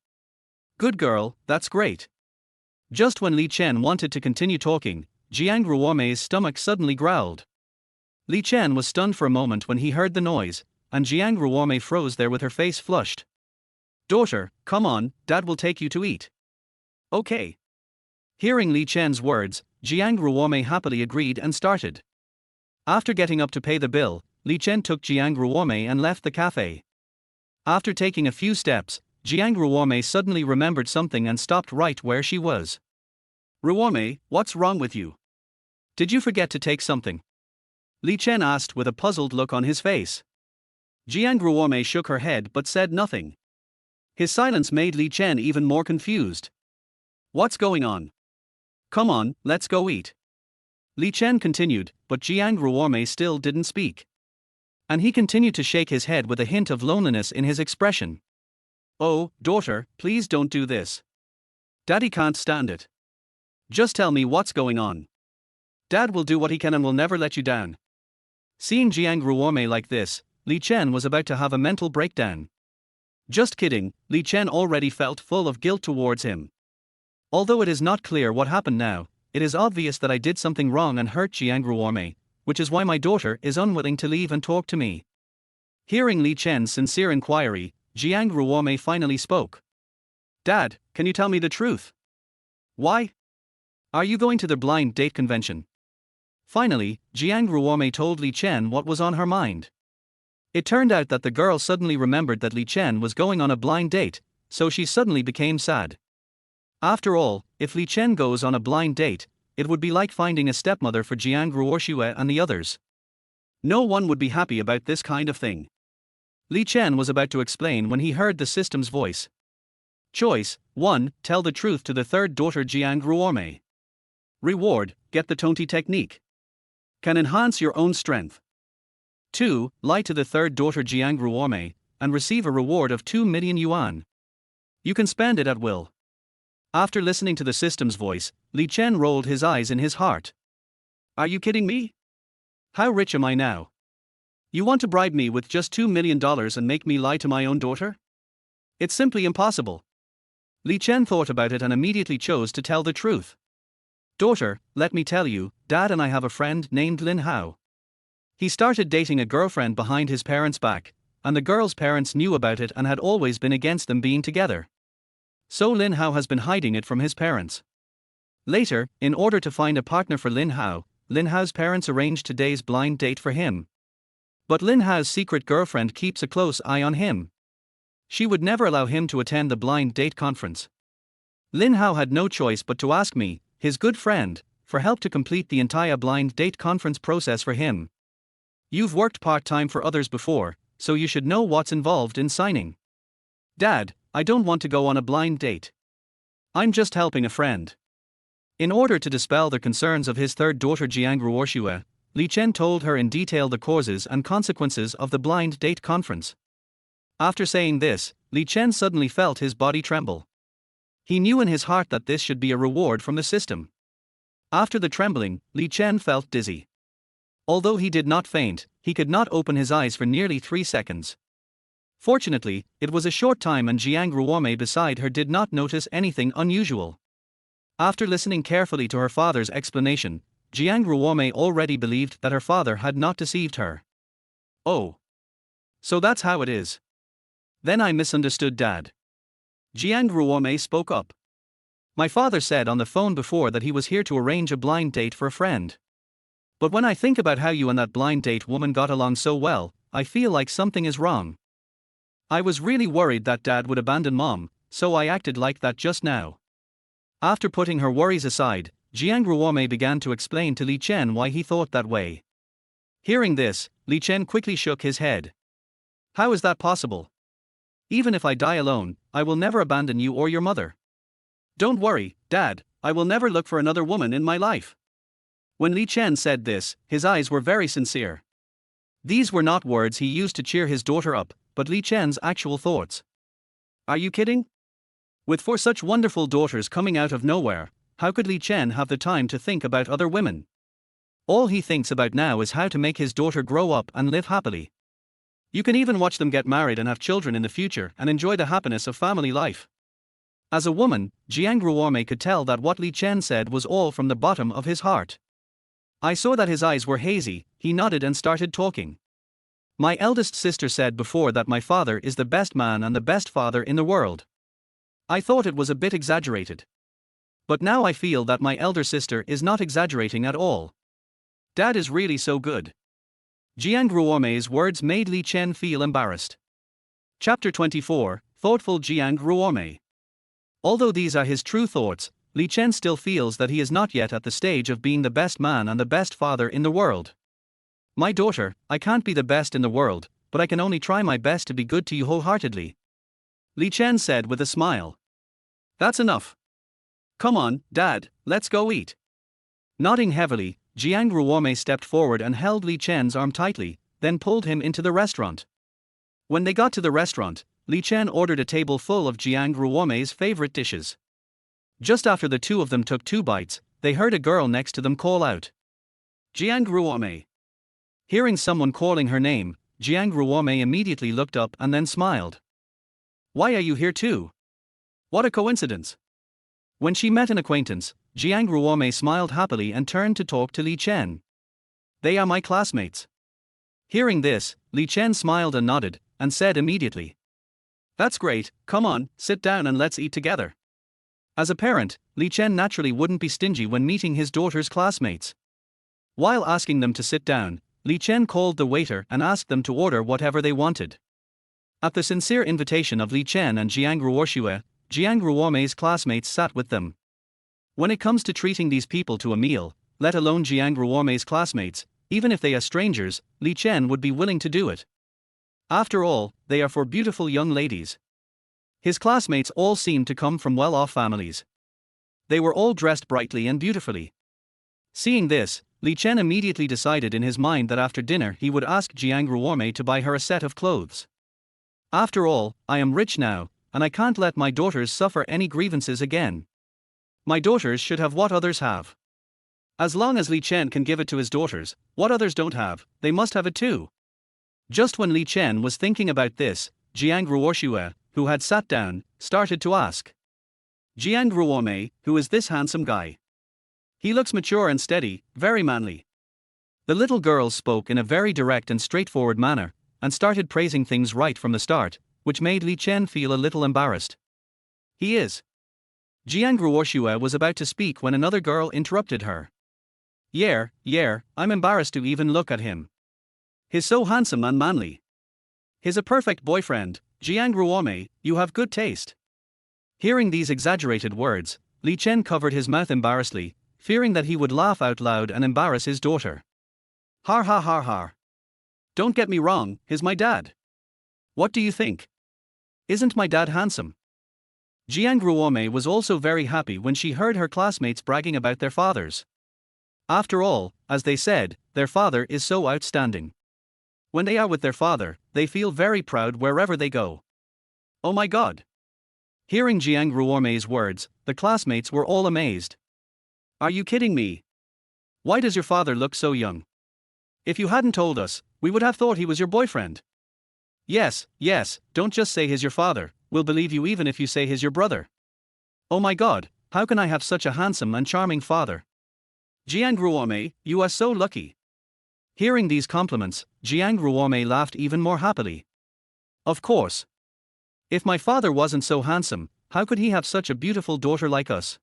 Good girl, that's great. Just when Li Chen wanted to continue talking, Jiang Ruorme's stomach suddenly growled. Li Chen was stunned for a moment when he heard the noise, and Jiang Ruorme froze there with her face flushed. Daughter, come on, Dad will take you to eat. Okay. Hearing Li Chen's words, Jiang Ruorme happily agreed and started. After getting up to pay the bill, Li Chen took Jiang Ruorme and left the cafe. After taking a few steps, Jiang Ruorme suddenly remembered something and stopped right where she was. Ruorme, what's wrong with you? Did you forget to take something? Li Chen asked with a puzzled look on his face. Jiang Ruorme shook her head but said nothing. His silence made Li Chen even more confused. What's going on? Come on, let's go eat. Li Chen continued, but Jiang Ruorme still didn't speak. And he continued to shake his head with a hint of loneliness in his expression. Oh, daughter, please don't do this. Daddy can't stand it. Just tell me what's going on. Dad will do what he can and will never let you down. Seeing Jiang Ruorme like this, Li Chen was about to have a mental breakdown. Just kidding, Li Chen already felt full of guilt towards him. Although it is not clear what happened now, it is obvious that I did something wrong and hurt Jiang Ruorme, which is why my daughter is unwilling to leave and talk to me. Hearing Li Chen's sincere inquiry, Jiang Ruorme finally spoke. Dad, can you tell me the truth? Why? Are you going to the blind date convention? Finally, Jiang Ruorme told Li Chen what was on her mind. It turned out that the girl suddenly remembered that Li Chen was going on a blind date, so she suddenly became sad. After all, if Li Chen goes on a blind date, it would be like finding a stepmother for Jiang Ruorme and the others. No one would be happy about this kind of thing. Li Chen was about to explain when he heard the system's voice. Choice 1. Tell the truth to the third daughter Jiang Ruorme. Reward, get the Tonti technique. Can enhance your own strength. 2. Lie to the third daughter Jiang Ruorme, and receive a reward of 2 million yuan. You can spend it at will. After listening to the system's voice, Li Chen rolled his eyes in his heart. Are you kidding me? How rich am I now? You want to bribe me with just $2 million and make me lie to my own daughter? It's simply impossible. Li Chen thought about it and immediately chose to tell the truth. Daughter, let me tell you, Dad and I have a friend named Lin Hao. He started dating a girlfriend behind his parents' back, and the girl's parents knew about it and had always been against them being together. So Lin Hao has been hiding it from his parents. Later, in order to find a partner for Lin Hao's parents arranged today's blind date for him. But Lin Hao's secret girlfriend keeps a close eye on him. She would never allow him to attend the blind date conference. Lin Hao had no choice but to ask me, his good friend, for help to complete the entire blind date conference process for him. You've worked part-time for others before, so you should know what's involved in signing. Dad, I don't want to go on a blind date. I'm just helping a friend. In order to dispel the concerns of his third daughter Jiang Ruorme, Li Chen told her in detail the causes and consequences of the blind date conference. After saying this, Li Chen suddenly felt his body tremble. He knew in his heart that this should be a reward from the system. After the trembling, Li Chen felt dizzy. Although he did not faint, he could not open his eyes for nearly 3 seconds. Fortunately, it was a short time and Jiang Ruorme beside her did not notice anything unusual. After listening carefully to her father's explanation, Jiang Ruorme already believed that her father had not deceived her. Oh. So that's how it is. Then I misunderstood Dad. Jiang Ruorme spoke up. My father said on the phone before that he was here to arrange a blind date for a friend. But when I think about how you and that blind date woman got along so well, I feel like something is wrong. I was really worried that Dad would abandon Mom, so I acted like that just now. After putting her worries aside, Jiang Ruormei began to explain to Li Chen why he thought that way. Hearing this, Li Chen quickly shook his head. How is that possible? Even if I die alone, I will never abandon you or your mother. Don't worry, Dad, I will never look for another woman in my life. When Li Chen said this, his eyes were very sincere. These were not words he used to cheer his daughter up, but Li Chen's actual thoughts. Are you kidding? With four such wonderful daughters coming out of nowhere, how could Li Chen have the time to think about other women? All he thinks about now is how to make his daughter grow up and live happily. You can even watch them get married and have children in the future and enjoy the happiness of family life. As a woman, Jiang Ruormei could tell that what Li Chen said was all from the bottom of his heart. I saw that his eyes were hazy. He nodded and started talking. My eldest sister said before that my father is the best man and the best father in the world. I thought it was a bit exaggerated. But now I feel that my elder sister is not exaggerating at all. Dad is really so good. Jiang Ruormei's words made Li Chen feel embarrassed. Chapter 24, Thoughtful Jiang Ruormei. Although these are his true thoughts, Li Chen still feels that he is not yet at the stage of being the best man and the best father in the world. My daughter, I can't be the best in the world, but I can only try my best to be good to you wholeheartedly. Li Chen said with a smile. That's enough. Come on, Dad, let's go eat. Nodding heavily, Jiang Ruormei stepped forward and held Li Chen's arm tightly, then pulled him into the restaurant. When they got to the restaurant, Li Chen ordered a table full of Jiang Ruormei's favorite dishes. Just after the two of them took 2 bites, they heard a girl next to them call out. Jiang Ruormei. Hearing someone calling her name, Jiang Ruormei immediately looked up and then smiled. Why are you here too? What a coincidence. When she met an acquaintance, Jiang Ruormei smiled happily and turned to talk to Li Chen. They are my classmates. Hearing this, Li Chen smiled and nodded, and said immediately. That's great, come on, sit down and let's eat together. As a parent, Li Chen naturally wouldn't be stingy when meeting his daughter's classmates. While asking them to sit down, Li Chen called the waiter and asked them to order whatever they wanted. At the sincere invitation of Li Chen and Jiang Ruormei, Jiang Ruormei's classmates sat with them. When it comes to treating these people to a meal, let alone Jiang Ruormei's classmates, even if they are strangers, Li Chen would be willing to do it. After all, they are 4 beautiful young ladies. His classmates all seemed to come from well-off families. They were all dressed brightly and beautifully. Seeing this, Li Chen immediately decided in his mind that after dinner he would ask Jiang Ruormei to buy her a set of clothes. After all, I am rich now, and I can't let my daughters suffer any grievances again. My daughters should have what others have. As long as Li Chen can give it to his daughters, what others don't have, they must have it too. Just when Li Chen was thinking about this, Jiang Ruormei, who had sat down, started to ask. Jiang Ruormei, who is this handsome guy? He looks mature and steady, very manly. The little girl spoke in a very direct and straightforward manner, and started praising things right from the start, which made Li Chen feel a little embarrassed. He is. Jiang Ruormei was about to speak when another girl interrupted her. Yeah, I'm embarrassed to even look at him. He's so handsome and manly. He's a perfect boyfriend, Jiang Ruormei, you have good taste. Hearing these exaggerated words, Li Chen covered his mouth embarrassedly, fearing that he would laugh out loud and embarrass his daughter. Har har har har. Don't get me wrong, he's my dad. What do you think? Isn't my dad handsome? Jiang Ruormei was also very happy when she heard her classmates bragging about their fathers. After all, as they said, their father is so outstanding. When they are with their father, they feel very proud wherever they go. Oh my God! Hearing Jiang Ruormei's words, the classmates were all amazed. Are you kidding me? Why does your father look so young? If you hadn't told us, we would have thought he was your boyfriend. Yes, don't just say he's your father, we'll believe you even if you say he's your brother. Oh my God, how can I have such a handsome and charming father? Jiang Ruormei, you are so lucky. Hearing these compliments, Jiang Ruormei laughed even more happily. Of course. If my father wasn't so handsome, how could he have such a beautiful daughter like us?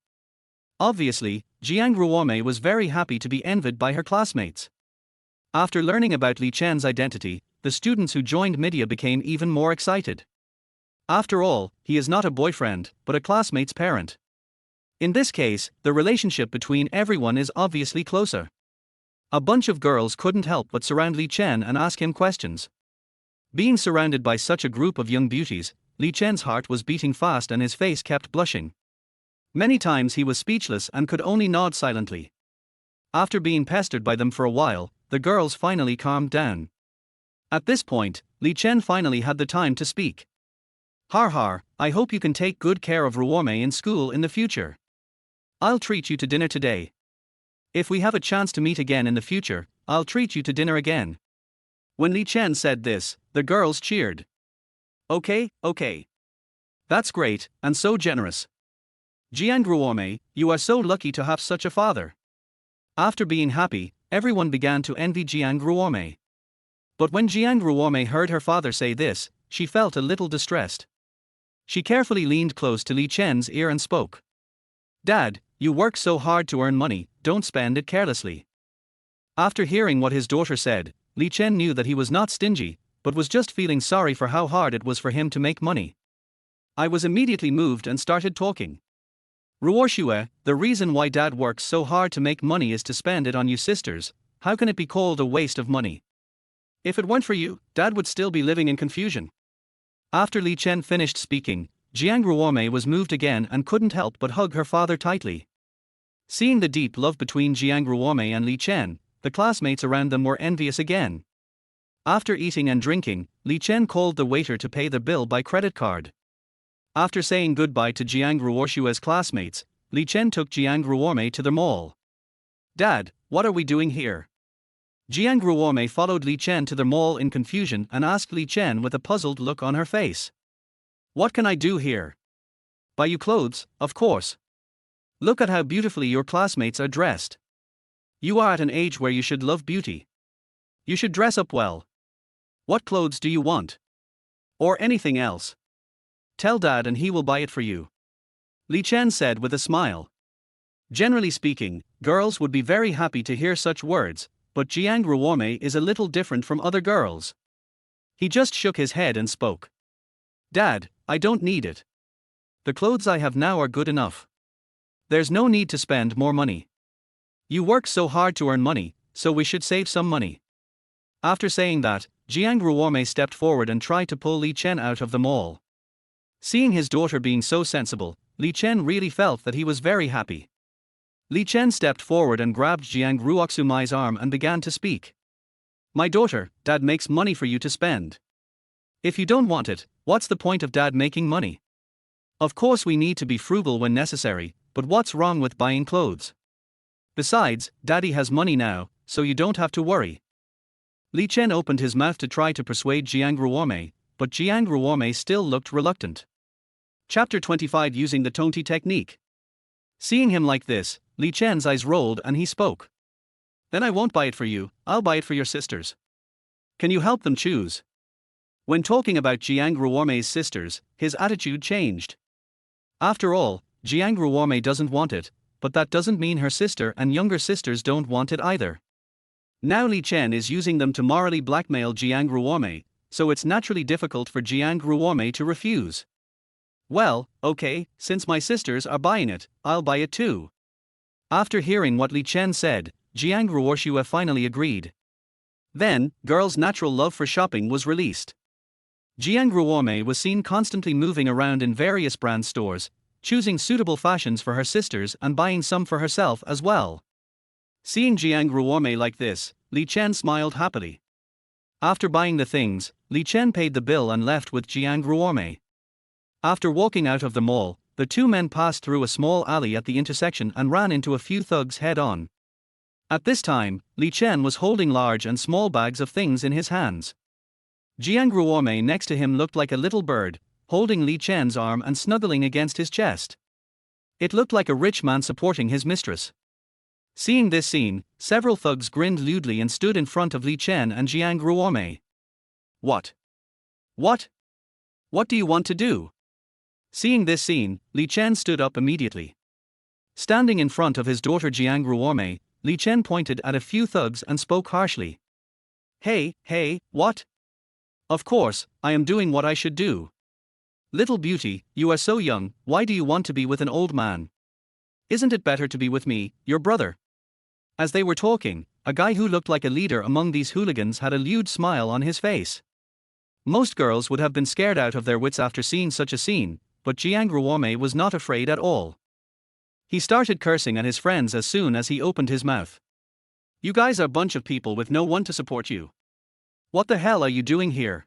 Obviously, Jiang Ruormei was very happy to be envied by her classmates. After learning about Li Chen's identity, the students who joined media became even more excited. After all, he is not a boyfriend, but a classmate's parent. In this case, the relationship between everyone is obviously closer. A bunch of girls couldn't help but surround Li Chen and ask him questions. Being surrounded by such a group of young beauties, Li Chen's heart was beating fast and his face kept blushing. Many times he was speechless and could only nod silently. After being pestered by them for a while, the girls finally calmed down. At this point, Li Chen finally had the time to speak. Har har, I hope you can take good care of Ruormei in school in the future. I'll treat you to dinner today. If we have a chance to meet again in the future, I'll treat you to dinner again. When Li Chen said this, the girls cheered. Okay. That's great, and so generous. Jiang Ruormei, you are so lucky to have such a father. After being happy, everyone began to envy Jiang Ruormei. But when Jiang Ruormei heard her father say this, she felt a little distressed. She carefully leaned close to Li Chen's ear and spoke. Dad, you work so hard to earn money, don't spend it carelessly. After hearing what his daughter said, Li Chen knew that he was not stingy, but was just feeling sorry for how hard it was for him to make money. I was immediately moved and started talking. Ruoshue, the reason why Dad works so hard to make money is to spend it on you sisters. How can it be called a waste of money? If it weren't for you, Dad would still be living in confusion. After Li Chen finished speaking, Jiang Ruormei was moved again and couldn't help but hug her father tightly. Seeing the deep love between Jiang Ruormei and Li Chen, the classmates around them were envious again. After eating and drinking, Li Chen called the waiter to pay the bill by credit card. After saying goodbye to Jiang Ruoshue's classmates, Li Chen took Jiang Ruormei to the mall. Dad, what are we doing here? Jiang Ruormei followed Li Chen to the mall in confusion and asked Li Chen with a puzzled look on her face. What can I do here? Buy you clothes, of course. Look at how beautifully your classmates are dressed. You are at an age where you should love beauty. You should dress up well. What clothes do you want? Or anything else? Tell Dad and he will buy it for you. Li Chen said with a smile. Generally speaking, girls would be very happy to hear such words, but Jiang Ruormei is a little different from other girls. He just shook his head and spoke. Dad, I don't need it. The clothes I have now are good enough. There's no need to spend more money. You work so hard to earn money, so we should save some money. After saying that, Jiang Ruormei stepped forward and tried to pull Li Chen out of the mall. Seeing his daughter being so sensible, Li Chen really felt that he was very happy. Li Chen stepped forward and grabbed Jiang Ruoxumai's arm and began to speak. My daughter, Dad makes money for you to spend. If you don't want it, what's the point of Dad making money? Of course we need to be frugal when necessary, but what's wrong with buying clothes? Besides, Daddy has money now, so you don't have to worry. Li Chen opened his mouth to try to persuade Jiang Ruormei, but Jiang Ruormei still looked reluctant. Chapter 25 Using the Tonti Technique. Seeing him like this, Li Chen's eyes rolled and he spoke. Then I won't buy it for you, I'll buy it for your sisters. Can you help them choose? When talking about Jiang Ruormei's sisters, his attitude changed. After all, Jiang Ruormei doesn't want it, but that doesn't mean her sister and younger sisters don't want it either. Now Li Chen is using them to morally blackmail Jiang Ruormei, so it's naturally difficult for Jiang Ruormei to refuse. Well, okay, since my sisters are buying it, I'll buy it too. After hearing what Li Chen said, Jiang Ruoshue finally agreed. Then, girls' natural love for shopping was released. Jiang Ruormei was seen constantly moving around in various brand stores, choosing suitable fashions for her sisters and buying some for herself as well. Seeing Jiang Ruormei like this, Li Chen smiled happily. After buying the things, Li Chen paid the bill and left with Jiang Ruormei. After walking out of the mall, the two men passed through a small alley at the intersection and ran into a few thugs head-on. At this time, Li Chen was holding large and small bags of things in his hands. Jiang Ruormei next to him looked like a little bird, holding Li Chen's arm and snuggling against his chest. It looked like a rich man supporting his mistress. Seeing this scene, several thugs grinned lewdly and stood in front of Li Chen and Jiang Ruormei. What? What? What do you want to do? Seeing this scene, Li Chen stood up immediately. Standing in front of his daughter Jiang Ruormei, Li Chen pointed at a few thugs and spoke harshly. Hey, what? Of course, I am doing what I should do. Little beauty, you are so young, why do you want to be with an old man? Isn't it better to be with me, your brother? As they were talking, a guy who looked like a leader among these hooligans had a lewd smile on his face. Most girls would have been scared out of their wits after seeing such a scene, but Jiang Ruormei was not afraid at all. He started cursing at his friends as soon as he opened his mouth. You guys are a bunch of people with no one to support you. What the hell are you doing here?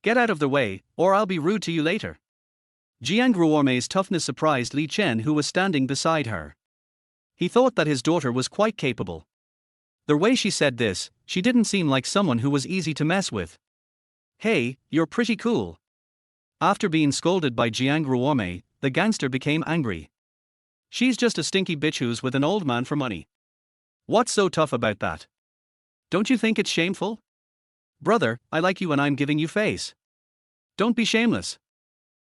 Get out of the way, or I'll be rude to you later. Jiang Ruormei's toughness surprised Li Chen, who was standing beside her. He thought that his daughter was quite capable. The way she said this, she didn't seem like someone who was easy to mess with. Hey, you're pretty cool. After being scolded by Jiang Ruormei, the gangster became angry. She's just a stinky bitch who's with an old man for money. What's so tough about that? Don't you think it's shameful? Brother, I like you and I'm giving you face. Don't be shameless.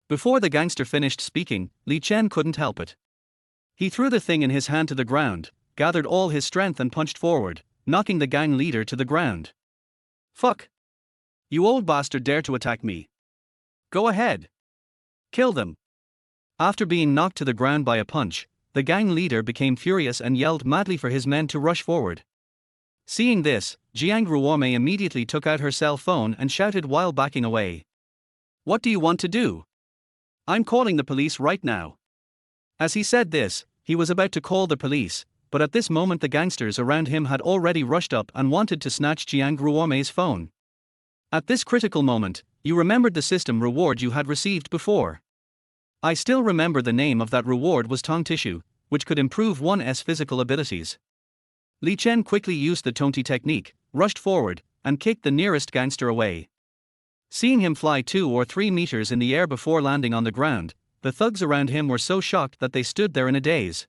Before the gangster finished speaking, Li Chen couldn't help it. He threw the thing in his hand to the ground, gathered all his strength and punched forward, knocking the gang leader to the ground. Fuck. You old bastard dare to attack me. Go ahead. Kill them. After being knocked to the ground by a punch, the gang leader became furious and yelled madly for his men to rush forward. Seeing this, Jiang Ruormei immediately took out her cell phone and shouted while backing away. What do you want to do? I'm calling the police right now. As he said this, he was about to call the police, but at this moment the gangsters around him had already rushed up and wanted to snatch Jiang Ruormei's phone. At this critical moment, you remembered the system reward you had received before. I still remember the name of that reward was tongue tissue, which could improve one's physical abilities. Li Chen quickly used the Tonti technique, rushed forward, and kicked the nearest gangster away. Seeing him fly 2 or 3 meters in the air before landing on the ground, the thugs around him were so shocked that they stood there in a daze.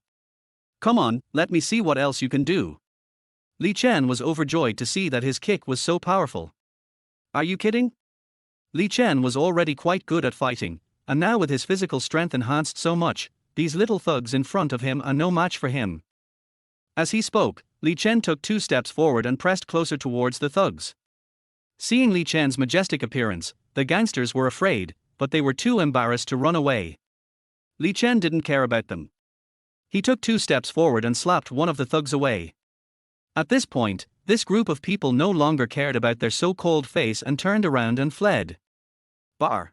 Come on, let me see what else you can do. Li Chen was overjoyed to see that his kick was so powerful. Are you kidding? Li Chen was already quite good at fighting, and now with his physical strength enhanced so much, these little thugs in front of him are no match for him. As he spoke, Li Chen took 2 steps forward and pressed closer towards the thugs. Seeing Li Chen's majestic appearance, the gangsters were afraid, but they were too embarrassed to run away. Li Chen didn't care about them. He took 2 steps forward and slapped one of the thugs away. At this point, this group of people no longer cared about their so-called face and turned around and fled. Bar.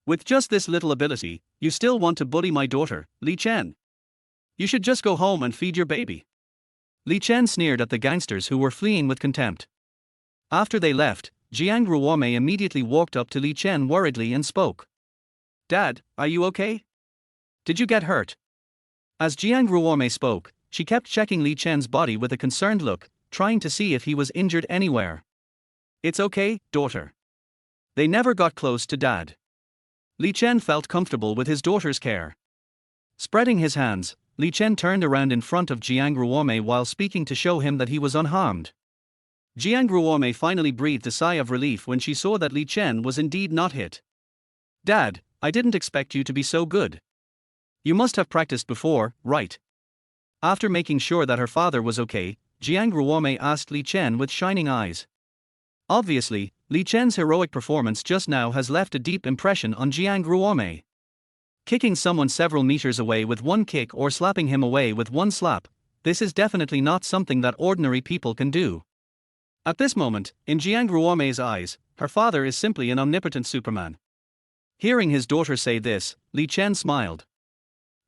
With just this little ability, you still want to bully my daughter, Li Chen? You should just go home and feed your baby. Li Chen sneered at the gangsters who were fleeing with contempt. After they left, Jiang Ruormei immediately walked up to Li Chen worriedly and spoke. Dad, are you okay? Did you get hurt? As Jiang Ruormei spoke, she kept checking Li Chen's body with a concerned look, trying to see if he was injured anywhere. It's okay, daughter. They never got close to Dad. Li Chen felt comfortable with his daughter's care. Spreading his hands, Li Chen turned around in front of Jiang Ruormei while speaking to show him that he was unharmed. Jiang Ruormei finally breathed a sigh of relief when she saw that Li Chen was indeed not hit. Dad, I didn't expect you to be so good. You must have practiced before, right? After making sure that her father was okay, Jiang Ruormei asked Li Chen with shining eyes. Obviously, Li Chen's heroic performance just now has left a deep impression on Jiang Ruormei. Kicking someone several meters away with 1 kick or slapping him away with 1 slap, this is definitely not something that ordinary people can do. At this moment, in Jiang Ruormei's eyes, her father is simply an omnipotent Superman. Hearing his daughter say this, Li Chen smiled.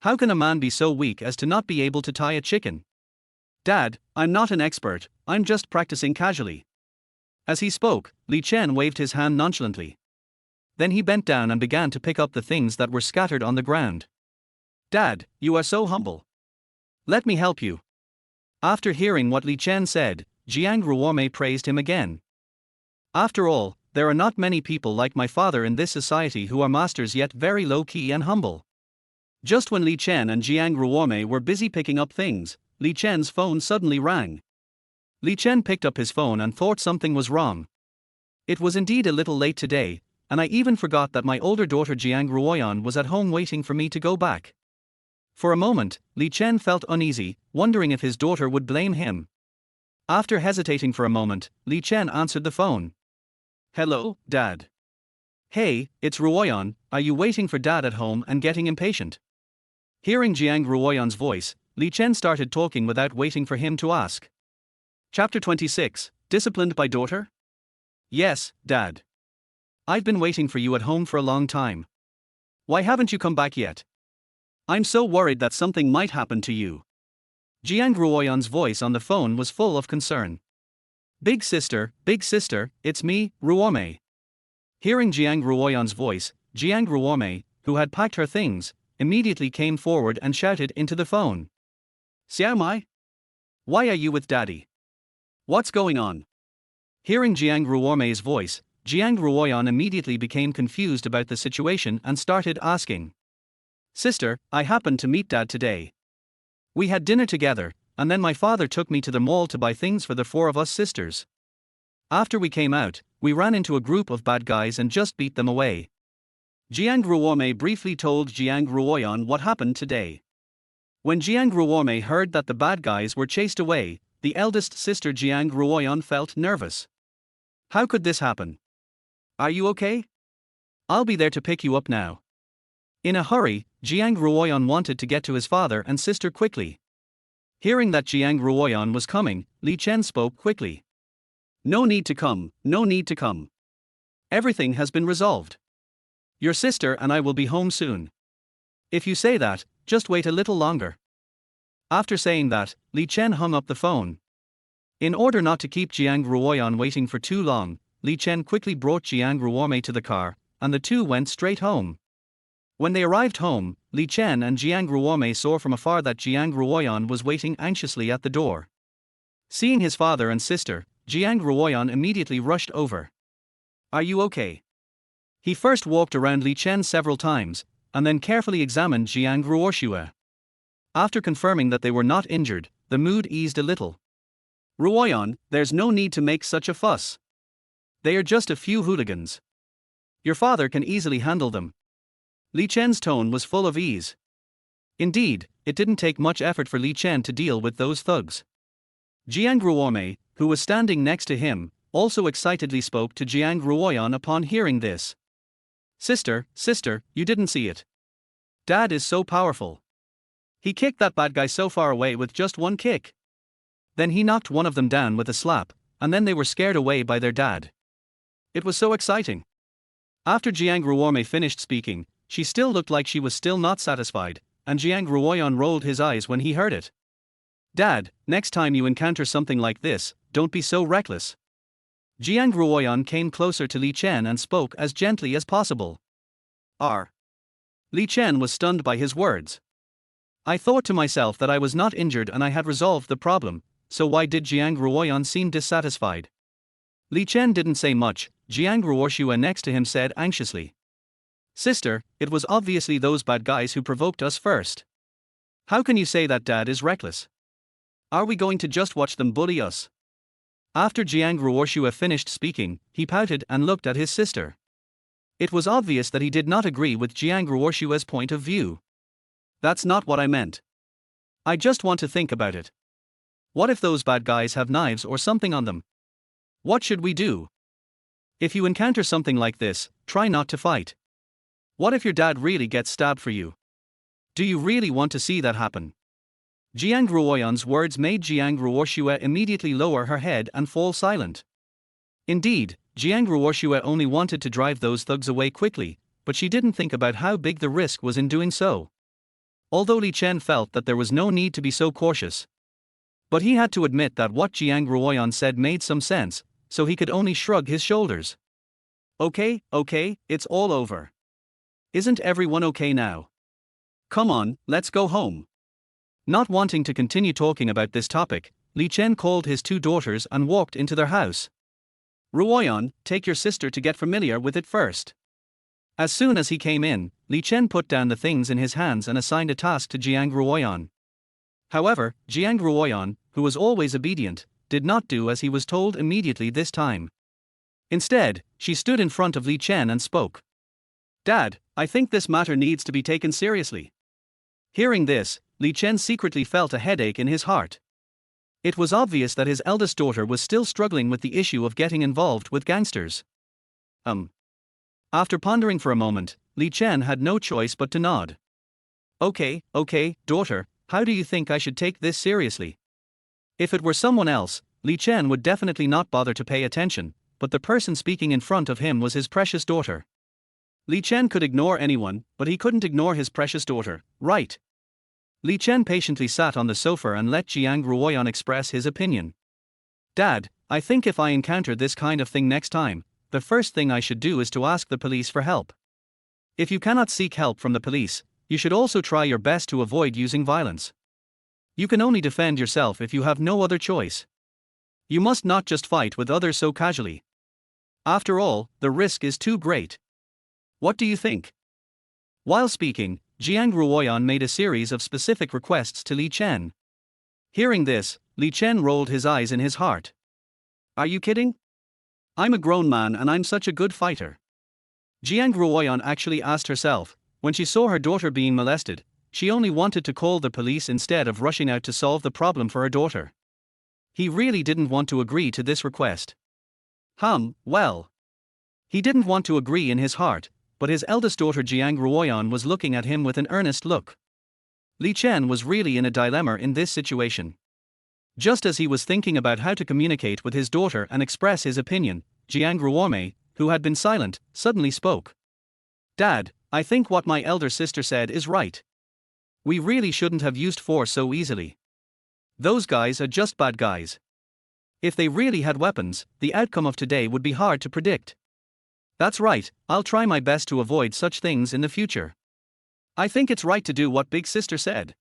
How can a man be so weak as to not be able to tie a chicken? Dad, I'm not an expert, I'm just practicing casually. As he spoke, Li Chen waved his hand nonchalantly. Then he bent down and began to pick up the things that were scattered on the ground. Dad, you are so humble. Let me help you. After hearing what Li Chen said, Jiang Ruormei praised him again. After all, there are not many people like my father in this society who are masters yet very low-key and humble. Just when Li Chen and Jiang Ruormei were busy picking up things, Li Chen's phone suddenly rang. Li Chen picked up his phone and thought something was wrong. It was indeed a little late today, and I even forgot that my older daughter Jiang Ruoyan was at home waiting for me to go back. For a moment, Li Chen felt uneasy, wondering if his daughter would blame him. After hesitating for a moment, Li Chen answered the phone. Hello, Dad. Hey, it's Ruoyan, are you waiting for Dad at home and getting impatient? Hearing Jiang Ruoyan's voice, Li Chen started talking without waiting for him to ask. Chapter 26, Disciplined by Daughter? Yes, Dad. I've been waiting for you at home for a long time. Why haven't you come back yet? I'm so worried that something might happen to you. Jiang Ruoyan's voice on the phone was full of concern. Big sister, it's me, Ruome. Hearing Jiang Ruoyan's voice, Jiang Ruome, who had packed her things, immediately came forward and shouted into the phone. Xiao Mai? Why are you with Daddy? What's going on? Hearing Jiang Ruome's voice, Jiang Ruoyan immediately became confused about the situation and started asking. Sister, I happened to meet Dad today. We had dinner together, and then my father took me to the mall to buy things for the four of us sisters. After we came out, we ran into a group of bad guys and just beat them away. Jiang Ruome briefly told Jiang Ruoyan what happened today. When Jiang Ruome heard that the bad guys were chased away, the eldest sister Jiang Ruoyan felt nervous. How could this happen? Are you okay? I'll be there to pick you up now. In a hurry, Jiang Ruoyan wanted to get to his father and sister quickly. Hearing that Jiang Ruoyan was coming, Li Chen spoke quickly. No need to come, no need to come. Everything has been resolved. Your sister and I will be home soon. If you say that, just wait a little longer. After saying that, Li Chen hung up the phone. In order not to keep Jiang Ruoyan waiting for too long, Li Chen quickly brought Jiang Ruome to the car, and the two went straight home. When they arrived home, Li Chen and Jiang Ruome saw from afar that Jiang Ruoyan was waiting anxiously at the door. Seeing his father and sister, Jiang Ruoyan immediately rushed over. Are you okay? He first walked around Li Chen several times, and then carefully examined Jiang Ruoshua. After confirming that they were not injured, the mood eased a little. Ruoyan, there's no need to make such a fuss. They are just a few hooligans. Your father can easily handle them. Li Chen's tone was full of ease. Indeed, it didn't take much effort for Li Chen to deal with those thugs. Jiang Ruome, who was standing next to him, also excitedly spoke to Jiang Ruoyan upon hearing this. Sister, you didn't see it. Dad is so powerful. He kicked that bad guy so far away with just one kick. Then he knocked one of them down with a slap, and then they were scared away by their dad. It was so exciting. After Jiang Ruome finished speaking, she still looked like she was still not satisfied, and Jiang Ruoyan rolled his eyes when he heard it. Dad, next time you encounter something like this, don't be so reckless. Jiang Ruoyan came closer to Li Chen and spoke as gently as possible. Li Chen was stunned by his words. I thought to myself that I was not injured and I had resolved the problem, so why did Jiang Ruoyan seem dissatisfied? Li Chen didn't say much. Jiang Ruoshua next to him said anxiously. Sister, it was obviously those bad guys who provoked us first. How can you say that Dad is reckless? Are we going to just watch them bully us? After Jiang Ruoshua finished speaking, he pouted and looked at his sister. It was obvious that he did not agree with Jiang Ruoshua's point of view. That's not what I meant. I just want to think about it. What if those bad guys have knives or something on them? What should we do? If you encounter something like this, try not to fight. What if your dad really gets stabbed for you? Do you really want to see that happen? Jiang Ruoyan's words made Jiang Ruoshua immediately lower her head and fall silent. Indeed, Jiang Ruoshua only wanted to drive those thugs away quickly, but she didn't think about how big the risk was in doing so. Although Li Chen felt that there was no need to be so cautious. But he had to admit that what Jiang Ruoyan said made some sense, so he could only shrug his shoulders. Okay, it's all over. Isn't everyone okay now? Come on, let's go home. Not wanting to continue talking about this topic, Li Chen called his two daughters and walked into their house. Ruoyan, take your sister to get familiar with it first. As soon as he came in, Li Chen put down the things in his hands and assigned a task to Jiang Ruoyan. However, Jiang Ruoyan, who was always obedient, did not do as he was told immediately this time. Instead, she stood in front of Li Chen and spoke. Dad, I think this matter needs to be taken seriously. Hearing this, Li Chen secretly felt a headache in his heart. It was obvious that his eldest daughter was still struggling with the issue of getting involved with gangsters. After pondering for a moment, Li Chen had no choice but to nod. Okay, daughter, how do you think I should take this seriously? If it were someone else, Li Chen would definitely not bother to pay attention, but the person speaking in front of him was his precious daughter. Li Chen could ignore anyone, but he couldn't ignore his precious daughter, right? Li Chen patiently sat on the sofa and let Jiang Ruoyan express his opinion. Dad, I think if I encounter this kind of thing next time, the first thing I should do is to ask the police for help. If you cannot seek help from the police, you should also try your best to avoid using violence. You can only defend yourself if you have no other choice. You must not just fight with others so casually. After all, the risk is too great. What do you think? While speaking, Jiang Ruoyan made a series of specific requests to Li Chen. Hearing this, Li Chen rolled his eyes in his heart. Are you kidding? I'm a grown man and I'm such a good fighter. Jiang Ruoyan actually asked herself, when she saw her daughter being molested, she only wanted to call the police instead of rushing out to solve the problem for her daughter. He really didn't want to agree to this request. Well. He didn't want to agree in his heart, but his eldest daughter Jiang Ruoyan was looking at him with an earnest look. Li Chen was really in a dilemma in this situation. Just as he was thinking about how to communicate with his daughter and express his opinion, Jiang Ruoyan, who had been silent, suddenly spoke. Dad, I think what my elder sister said is right. We really shouldn't have used force so easily. Those guys are just bad guys. If they really had weapons, the outcome of today would be hard to predict. That's right, I'll try my best to avoid such things in the future. I think it's right to do what Big Sister said.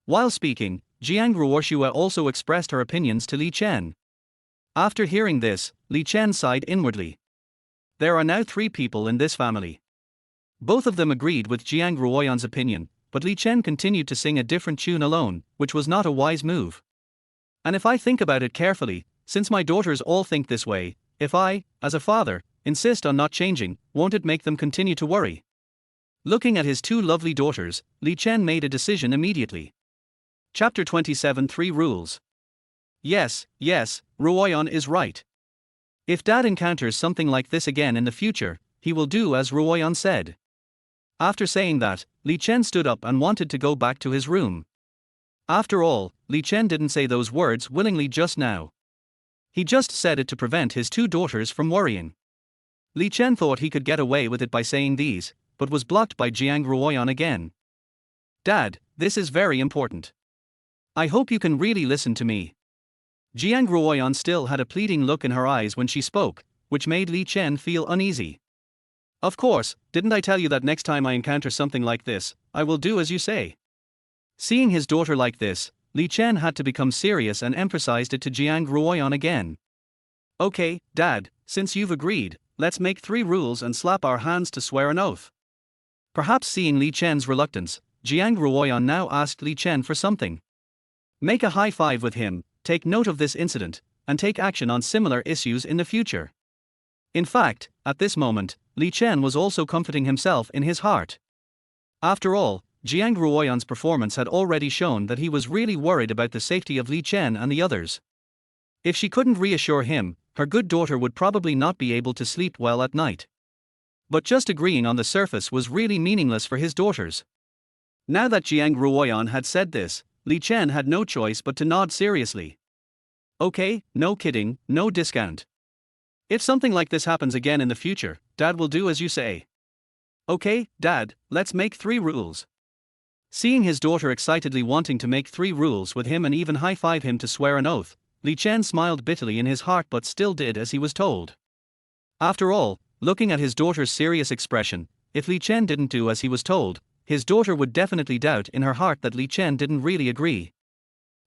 While speaking, Jiang Ruoshua also expressed her opinions to Li Chen. After hearing this, Li Chen sighed inwardly. There are now 3 people in this family. Both of them agreed with Jiang Ruoyan's opinion, but Li Chen continued to sing a different tune alone, which was not a wise move. And if I think about it carefully, since my daughters all think this way, if I, as a father, insist on not changing, won't it make them continue to worry? Looking at his 2 lovely daughters, Li Chen made a decision immediately. Chapter 27 3 Rules. Yes, Ruoyan is right. If Dad encounters something like this again in the future, he will do as Ruoyan said. After saying that, Li Chen stood up and wanted to go back to his room. After all, Li Chen didn't say those words willingly just now. He just said it to prevent his 2 daughters from worrying. Li Chen thought he could get away with it by saying these, but was blocked by Jiang Ruoyan again. Dad, this is very important. I hope you can really listen to me. Jiang Ruoyan still had a pleading look in her eyes when she spoke, which made Li Chen feel uneasy. Of course, didn't I tell you that next time I encounter something like this, I will do as you say? Seeing his daughter like this, Li Chen had to become serious and emphasized it to Jiang Ruoyan again. Okay, Dad, since you've agreed, let's make 3 rules and slap our hands to swear an oath. Perhaps seeing Li Chen's reluctance, Jiang Ruoyan now asked Li Chen for something. Make a high five with him, take note of this incident, and take action on similar issues in the future. In fact, at this moment, Li Chen was also comforting himself in his heart. After all, Jiang Ruoyan's performance had already shown that he was really worried about the safety of Li Chen and the others. If she couldn't reassure him, her good daughter would probably not be able to sleep well at night. But just agreeing on the surface was really meaningless for his daughters. Now that Jiang Ruoyan had said this, Li Chen had no choice but to nod seriously. Okay, no kidding, no discount. If something like this happens again in the future, Dad will do as you say. Okay, Dad, let's make 3 rules. Seeing his daughter excitedly wanting to make 3 rules with him and even high-five him to swear an oath, Li Chen smiled bitterly in his heart but still did as he was told. After all, looking at his daughter's serious expression, if Li Chen didn't do as he was told, his daughter would definitely doubt in her heart that Li Chen didn't really agree.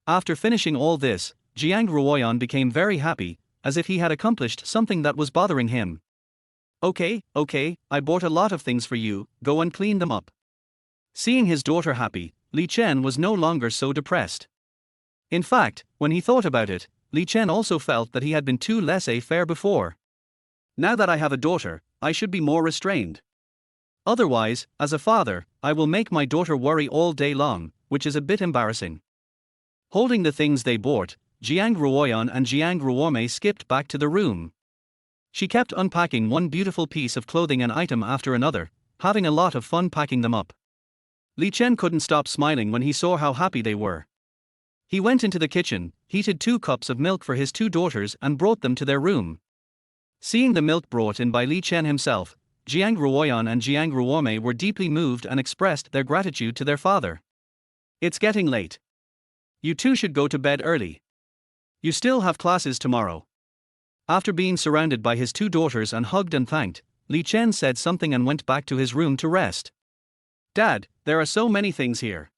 After finishing all this, Jiang Ruoyan became very happy, as if he had accomplished something that was bothering him. Okay, I bought a lot of things for you, go and clean them up. Seeing his daughter happy, Li Chen was no longer so depressed. In fact, when he thought about it, Li Chen also felt that he had been too laissez-faire before. Now that I have a daughter, I should be more restrained. Otherwise, as a father, I will make my daughter worry all day long, which is a bit embarrassing. Holding the things they bought, Jiang Ruoyan and Jiang Ruormei skipped back to the room. She kept unpacking one beautiful piece of clothing and item after another, having a lot of fun packing them up. Li Chen couldn't stop smiling when he saw how happy they were. He went into the kitchen, heated 2 cups of milk for his 2 daughters and brought them to their room. Seeing the milk brought in by Li Chen himself, Jiang Ruoyan and Jiang Ruormei were deeply moved and expressed their gratitude to their father. It's getting late. You two should go to bed early. You still have classes tomorrow. After being surrounded by his 2 daughters and hugged and thanked, Li Chen said something and went back to his room to rest. Dad, there are so many things here.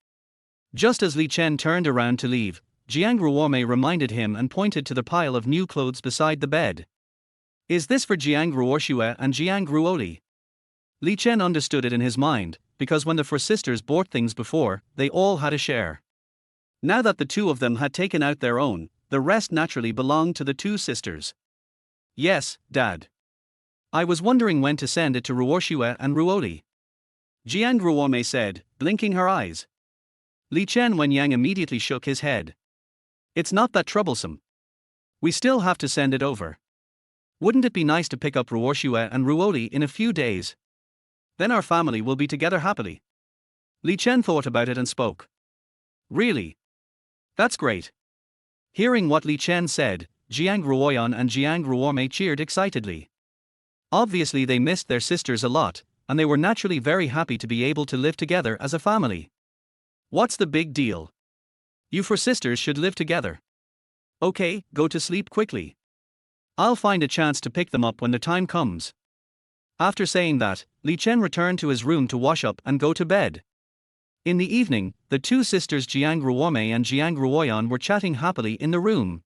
Just as Li Chen turned around to leave, Jiang Ruormei reminded him and pointed to the pile of new clothes beside the bed. Is this for Jiang Ruoshue and Jiang Ruoli? Li Chen understood it in his mind, because when the 4 sisters bought things before, they all had a share. Now that the 2 of them had taken out their own, the rest naturally belonged to the 2 sisters. Yes, Dad. I was wondering when to send it to Ruoshue and Ruoli. Jiang Ruormei said, blinking her eyes. Li Chen Wenyang immediately shook his head. It's not that troublesome. We still have to send it over. Wouldn't it be nice to pick up Ruoshue and Ruoli in a few days? Then our family will be together happily. Li Chen thought about it and spoke. Really? That's great. Hearing what Li Chen said, Jiang Ruoyan and Jiang Ruormei cheered excitedly. Obviously they missed their sisters a lot, and they were naturally very happy to be able to live together as a family. What's the big deal? You 4 sisters should live together. Okay, go to sleep quickly. I'll find a chance to pick them up when the time comes. After saying that, Li Chen returned to his room to wash up and go to bed. In the evening, the 2 sisters Jiang Ruormei and Jiang Ruoyan were chatting happily in the room.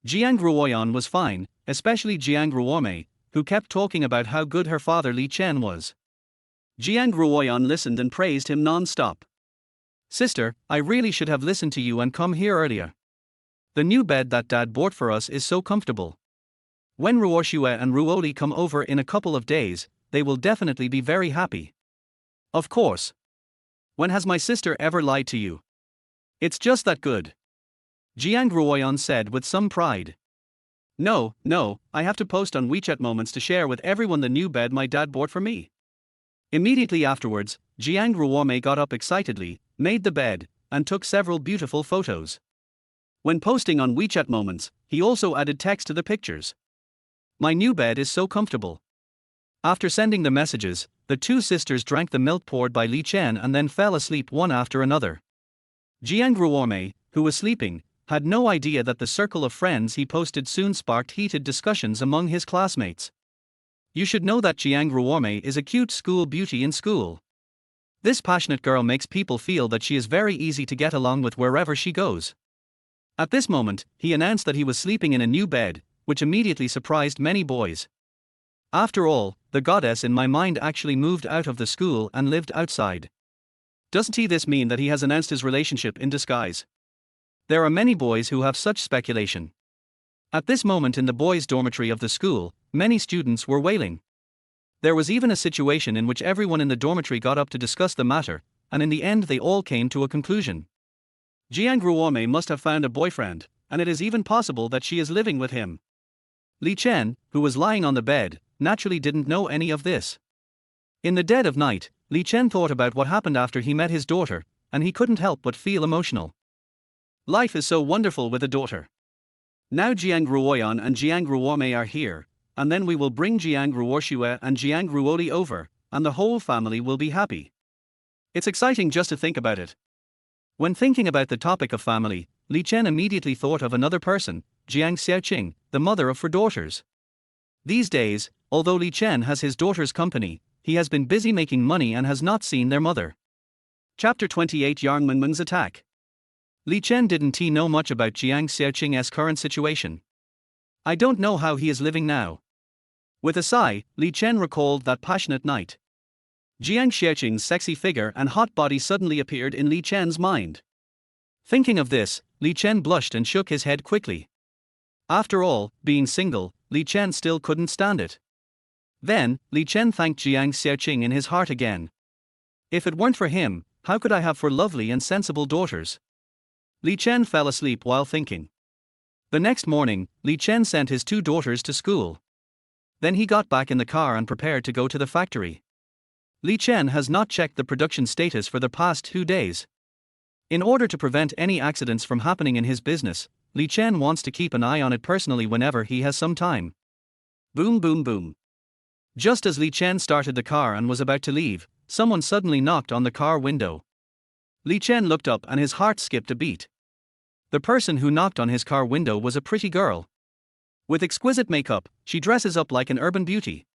Jiang Ruoyan was fine, especially Jiang Ruormei, who kept talking about how good her father Li Chen was. Jiang Ruoyan listened and praised him non-stop. Sister, I really should have listened to you and come here earlier. The new bed that Dad bought for us is so comfortable. When Ruoshue and Ruoli come over in a couple of days, they will definitely be very happy. Of course. When has my sister ever lied to you? It's just that good. Jiang Ruoyan said with some pride. No, I have to post on WeChat Moments to share with everyone the new bed my dad bought for me. Immediately afterwards, Jiang Ruormei got up excitedly, made the bed, and took several beautiful photos. When posting on WeChat Moments, he also added text to the pictures. My new bed is so comfortable. After sending the messages, the 2 sisters drank the milk poured by Li Chen and then fell asleep one after another. Jiang Ruormei, who was sleeping, had no idea that the circle of friends he posted soon sparked heated discussions among his classmates. You should know that Jiang Ruormei is a cute school beauty in school. This passionate girl makes people feel that she is very easy to get along with wherever she goes. At this moment, he announced that he was sleeping in a new bed, which immediately surprised many boys. After all, the goddess in my mind actually moved out of the school and lived outside. Doesn't this mean that he has announced his relationship in disguise? There are many boys who have such speculation. At this moment in the boys' dormitory of the school, many students were wailing. There was even a situation in which everyone in the dormitory got up to discuss the matter, and in the end they all came to a conclusion. Jiang Ruormei must have found a boyfriend, and it is even possible that she is living with him. Li Chen, who was lying on the bed, naturally didn't know any of this. In the dead of night, Li Chen thought about what happened after he met his daughter, and he couldn't help but feel emotional. Life is so wonderful with a daughter. Now Jiang Ruoyan and Jiang Ruormei are here, and then we will bring Jiang Ruoshue and Jiang Ruoli over, and the whole family will be happy. It's exciting just to think about it. When thinking about the topic of family, Li Chen immediately thought of another person, Jiang Xiaoqing, the mother of 4 daughters. These days, although Li Chen has his daughter's company, he has been busy making money and has not seen their mother. Chapter 28 Yang Minming's Attack. Li Chen didn't know much about Jiang Xiaoqing's current situation. I don't know how he is living now. With a sigh, Li Chen recalled that passionate night. Jiang Xiaoqing's sexy figure and hot body suddenly appeared in Li Chen's mind. Thinking of this, Li Chen blushed and shook his head quickly. After all, being single, Li Chen still couldn't stand it. Then, Li Chen thanked Jiang Xiaoqing in his heart again. If it weren't for him, how could I have four lovely and sensible daughters? Li Chen fell asleep while thinking. The next morning, Li Chen sent his two daughters to school. Then he got back in the car and prepared to go to the factory. Li Chen has not checked the production status for the past 2 days. In order to prevent any accidents from happening in his business, Li Chen wants to keep an eye on it personally whenever he has some time. Boom boom boom. Just as Li Chen started the car and was about to leave, someone suddenly knocked on the car window. Li Chen looked up and his heart skipped a beat. The person who knocked on his car window was a pretty girl. With exquisite makeup, she dresses up like an urban beauty.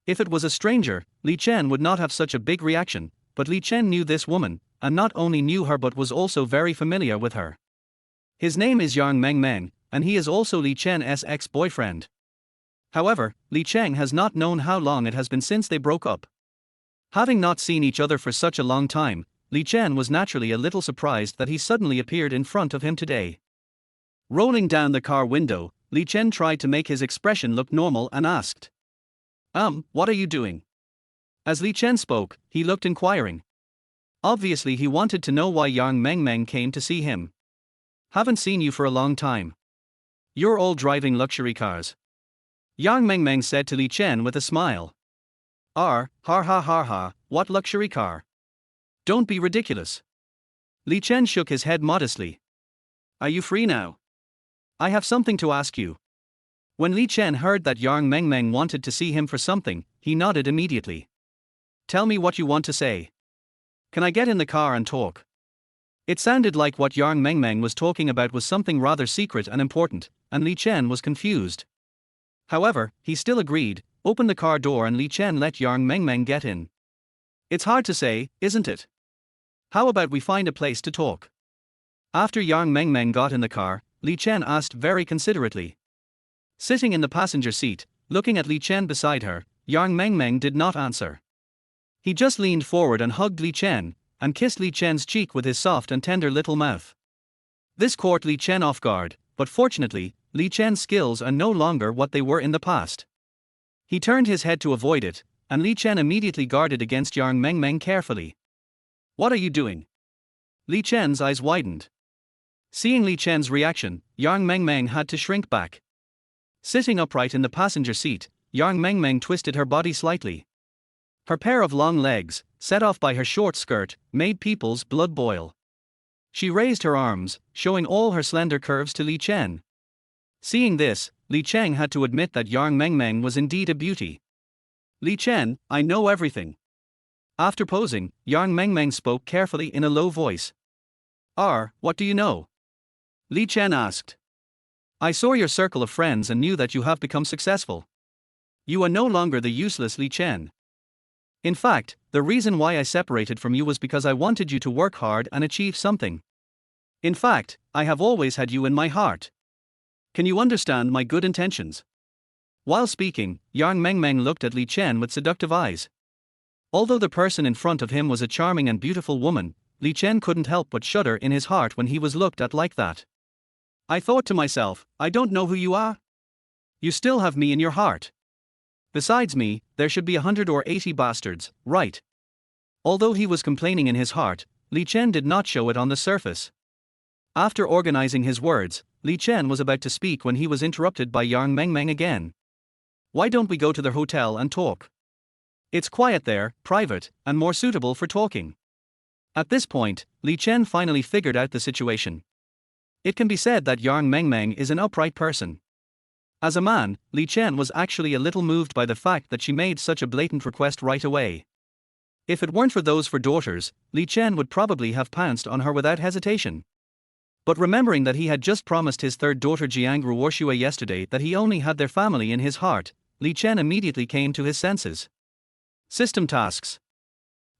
If it was a stranger, Li Chen would not have such a big reaction, but Li Chen knew this woman, and not only knew her but was also very familiar with her. His name is Yang Mengmeng, and he is also Li Chen's ex-boyfriend. However, Li Chen has not known how long it has been since they broke up. Having not seen each other for such a long time, Li Chen was naturally a little surprised that he suddenly appeared in front of him today. Rolling down the car window, Li Chen tried to make his expression look normal and asked, what are you doing? As Li Chen spoke, he looked inquiring. Obviously he wanted to know why Yang Mengmeng came to see him. Haven't seen you for a long time. You're all driving luxury cars. Yang Mengmeng said to Li Chen with a smile. Ha ha ha ha, what luxury car? Don't be ridiculous. Li Chen shook his head modestly. Are you free now? I have something to ask you. When Li Chen heard that Yang Mengmeng wanted to see him for something, he nodded immediately. Tell me what you want to say. Can I get in the car and talk? It sounded like what Yang Mengmeng was talking about was something rather secret and important, and Li Chen was confused. However, he still agreed, opened the car door and Li Chen let Yang Mengmeng get in. It's hard to say, isn't it? How about we find a place to talk? After Yang Mengmeng got in the car, Li Chen asked very considerately. Sitting in the passenger seat, looking at Li Chen beside her, Yang Mengmeng did not answer. He just leaned forward and hugged Li Chen, and kissed Li Chen's cheek with his soft and tender little mouth. This caught Li Chen off guard, but fortunately, Li Chen's skills are no longer what they were in the past. He turned his head to avoid it, and Li Chen immediately guarded against Yang Mengmeng carefully. What are you doing? Li Chen's eyes widened. Seeing Li Chen's reaction, Yang Mengmeng had to shrink back. Sitting upright in the passenger seat, Yang Mengmeng twisted her body slightly. Her pair of long legs, set off by her short skirt, made people's blood boil. She raised her arms, showing all her slender curves to Li Chen. Seeing this, Li Chen had to admit that Yang Mengmeng was indeed a beauty. Li Chen, I know everything. After posing, Yang Mengmeng spoke carefully in a low voice. What do you know? Li Chen asked. I saw your circle of friends and knew that you have become successful. You are no longer the useless Li Chen. In fact, the reason why I separated from you was because I wanted you to work hard and achieve something. In fact, I have always had you in my heart. Can you understand my good intentions? While speaking, Yang Mengmeng looked at Li Chen with seductive eyes. Although the person in front of him was a charming and beautiful woman, Li Chen couldn't help but shudder in his heart when he was looked at like that. I thought to myself, I don't know who you are. You still have me in your heart. Besides me, there should be 180 bastards, right? Although he was complaining in his heart, Li Chen did not show it on the surface. After organizing his words, Li Chen was about to speak when he was interrupted by Yang Mengmeng again. Why don't we go to the hotel and talk? It's quiet there, private, and more suitable for talking. At this point, Li Chen finally figured out the situation. It can be said that Yang Mengmeng is an upright person. As a man, Li Chen was actually a little moved by the fact that she made such a blatant request right away. If it weren't for those four daughters, Li Chen would probably have pounced on her without hesitation. But remembering that he had just promised his third daughter Jiang Ruoshua yesterday that he only had their family in his heart, Li Chen immediately came to his senses. System tasks.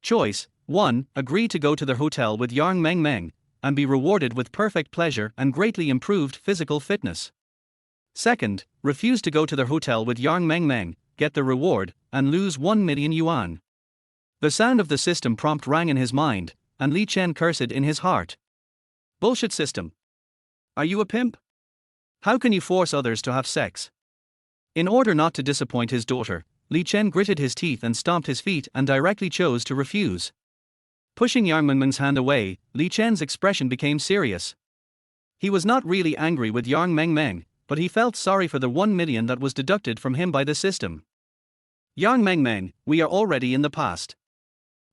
Choice 1. Agree to go to the hotel with Yang Mengmeng, and be rewarded with perfect pleasure and greatly improved physical fitness. Second, refuse to go to the hotel with Yang Mengmeng, get the reward, and lose 1 million yuan. The sound of the system prompt rang in his mind, and Li Chen cursed in his heart. Bullshit system. Are you a pimp? How can you force others to have sex? In order not to disappoint his daughter, Li Chen gritted his teeth and stomped his feet and directly chose to refuse. Pushing Yang Mengmeng's hand away, Li Chen's expression became serious. He was not really angry with Yang Mengmeng, but he felt sorry for the 1 million that was deducted from him by the system. Yang Mengmeng, we are already in the past.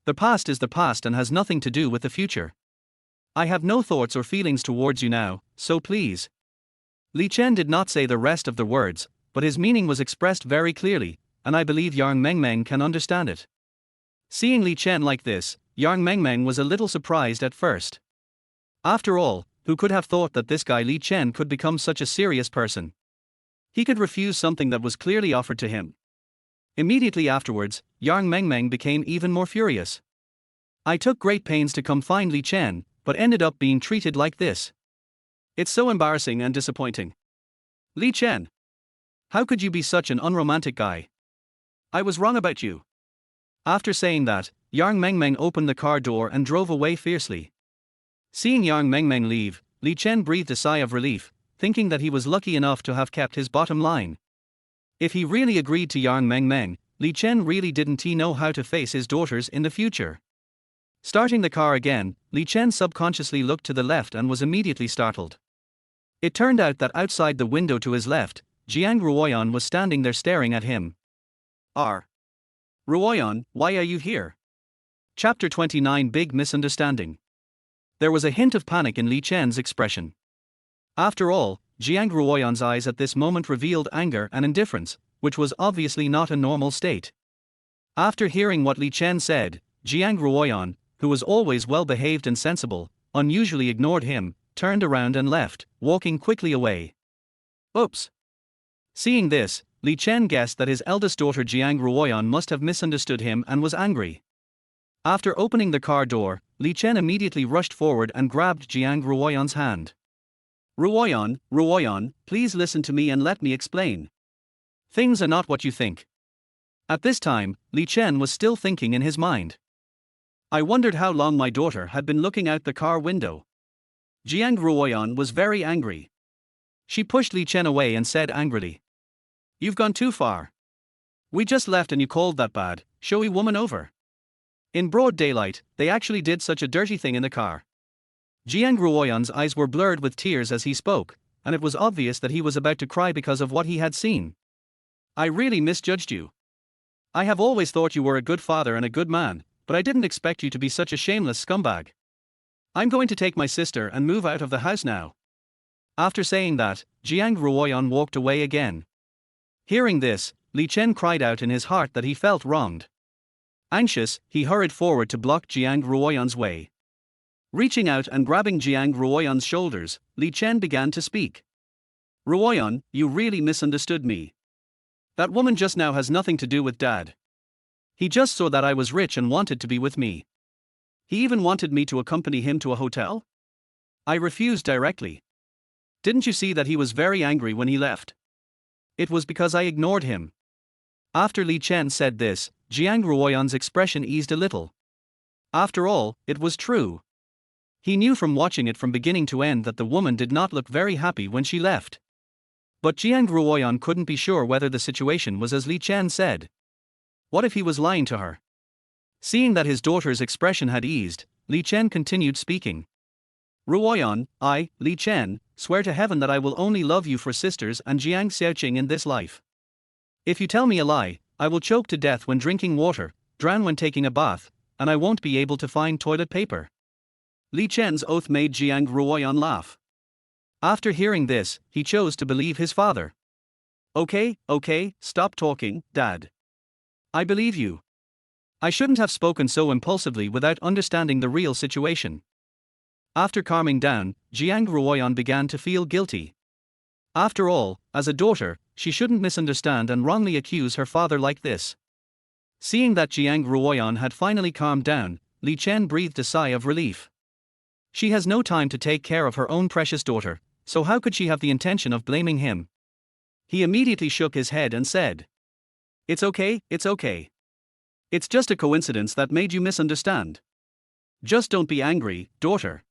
The past is the past and has nothing to do with the future. I have no thoughts or feelings towards you now, so please. Li Chen did not say the rest of the words, but his meaning was expressed very clearly, and I believe Yang Mengmeng can understand it. Seeing Li Chen like this, Yang Mengmeng was a little surprised at first. After all, who could have thought that this guy Li Chen could become such a serious person? He could refuse something that was clearly offered to him. Immediately afterwards, Yang Mengmeng became even more furious. I took great pains to come find Li Chen, but ended up being treated like this. It's so embarrassing and disappointing. Li Chen, how could you be such an unromantic guy? I was wrong about you. After saying that, Yang Mengmeng opened the car door and drove away fiercely. Seeing Yang Mengmeng leave, Li Chen breathed a sigh of relief, thinking that he was lucky enough to have kept his bottom line. If he really agreed to Yang Mengmeng, Li Chen really didn't know how to face his daughters in the future. Starting the car again, Li Chen subconsciously looked to the left and was immediately startled. It turned out that outside the window to his left, Jiang Ruoyan was standing there staring at him. Ruoyan, why are you here? Chapter 29 Big Misunderstanding. There was a hint of panic in Li Chen's expression. After all, Jiang Ruoyan's eyes at this moment revealed anger and indifference, which was obviously not a normal state. After hearing what Li Chen said, Jiang Ruoyan, who was always well-behaved and sensible, unusually ignored him, turned around and left, walking quickly away. Oops! Seeing this, Li Chen guessed that his eldest daughter Jiang Ruoyan must have misunderstood him and was angry. After opening the car door, Li Chen immediately rushed forward and grabbed Jiang Ruoyan's hand. Ruoyan, please listen to me and let me explain. Things are not what you think. At this time, Li Chen was still thinking in his mind. I wondered how long my daughter had been looking out the car window. Jiang Ruoyan was very angry. She pushed Li Chen away and said angrily, "You've gone too far. We just left and you called that bad, showy woman over. In broad daylight, they actually did such a dirty thing in the car." Jiang Ruoyan's eyes were blurred with tears as he spoke, and it was obvious that he was about to cry because of what he had seen. I really misjudged you. I have always thought you were a good father and a good man, but I didn't expect you to be such a shameless scumbag. I'm going to take my sister and move out of the house now. After saying that, Jiang Ruoyan walked away again. Hearing this, Li Chen cried out in his heart that he felt wronged. Anxious, he hurried forward to block Jiang Ruoyan's way. Reaching out and grabbing Jiang Ruoyan's shoulders, Li Chen began to speak. Ruoyan, you really misunderstood me. That woman just now has nothing to do with Dad. He just saw that I was rich and wanted to be with me. He even wanted me to accompany him to a hotel. I refused directly. Didn't you see that he was very angry when he left? It was because I ignored him. After Li Chen said this, Jiang Ruoyan's expression eased a little. After all, it was true. He knew from watching it from beginning to end that the woman did not look very happy when she left. But Jiang Ruoyan couldn't be sure whether the situation was as Li Chen said. What if he was lying to her? Seeing that his daughter's expression had eased, Li Chen continued speaking. Ruoyan, I, Li Chen, swear to heaven that I will only love you for sisters and Jiang Xiaoqing in this life. If you tell me a lie, I will choke to death when drinking water, drown when taking a bath, and I won't be able to find toilet paper. Li Chen's oath made Jiang Ruoyan laugh. After hearing this, he chose to believe his father. Okay, stop talking, Dad. I believe you. I shouldn't have spoken so impulsively without understanding the real situation. After calming down, Jiang Ruoyan began to feel guilty. After all, as a daughter, she shouldn't misunderstand and wrongly accuse her father like this. Seeing that Jiang Ruoyan had finally calmed down, Li Chen breathed a sigh of relief. She has no time to take care of her own precious daughter, so how could she have the intention of blaming him? He immediately shook his head and said, It's okay. It's just a coincidence that made you misunderstand. Just don't be angry, daughter.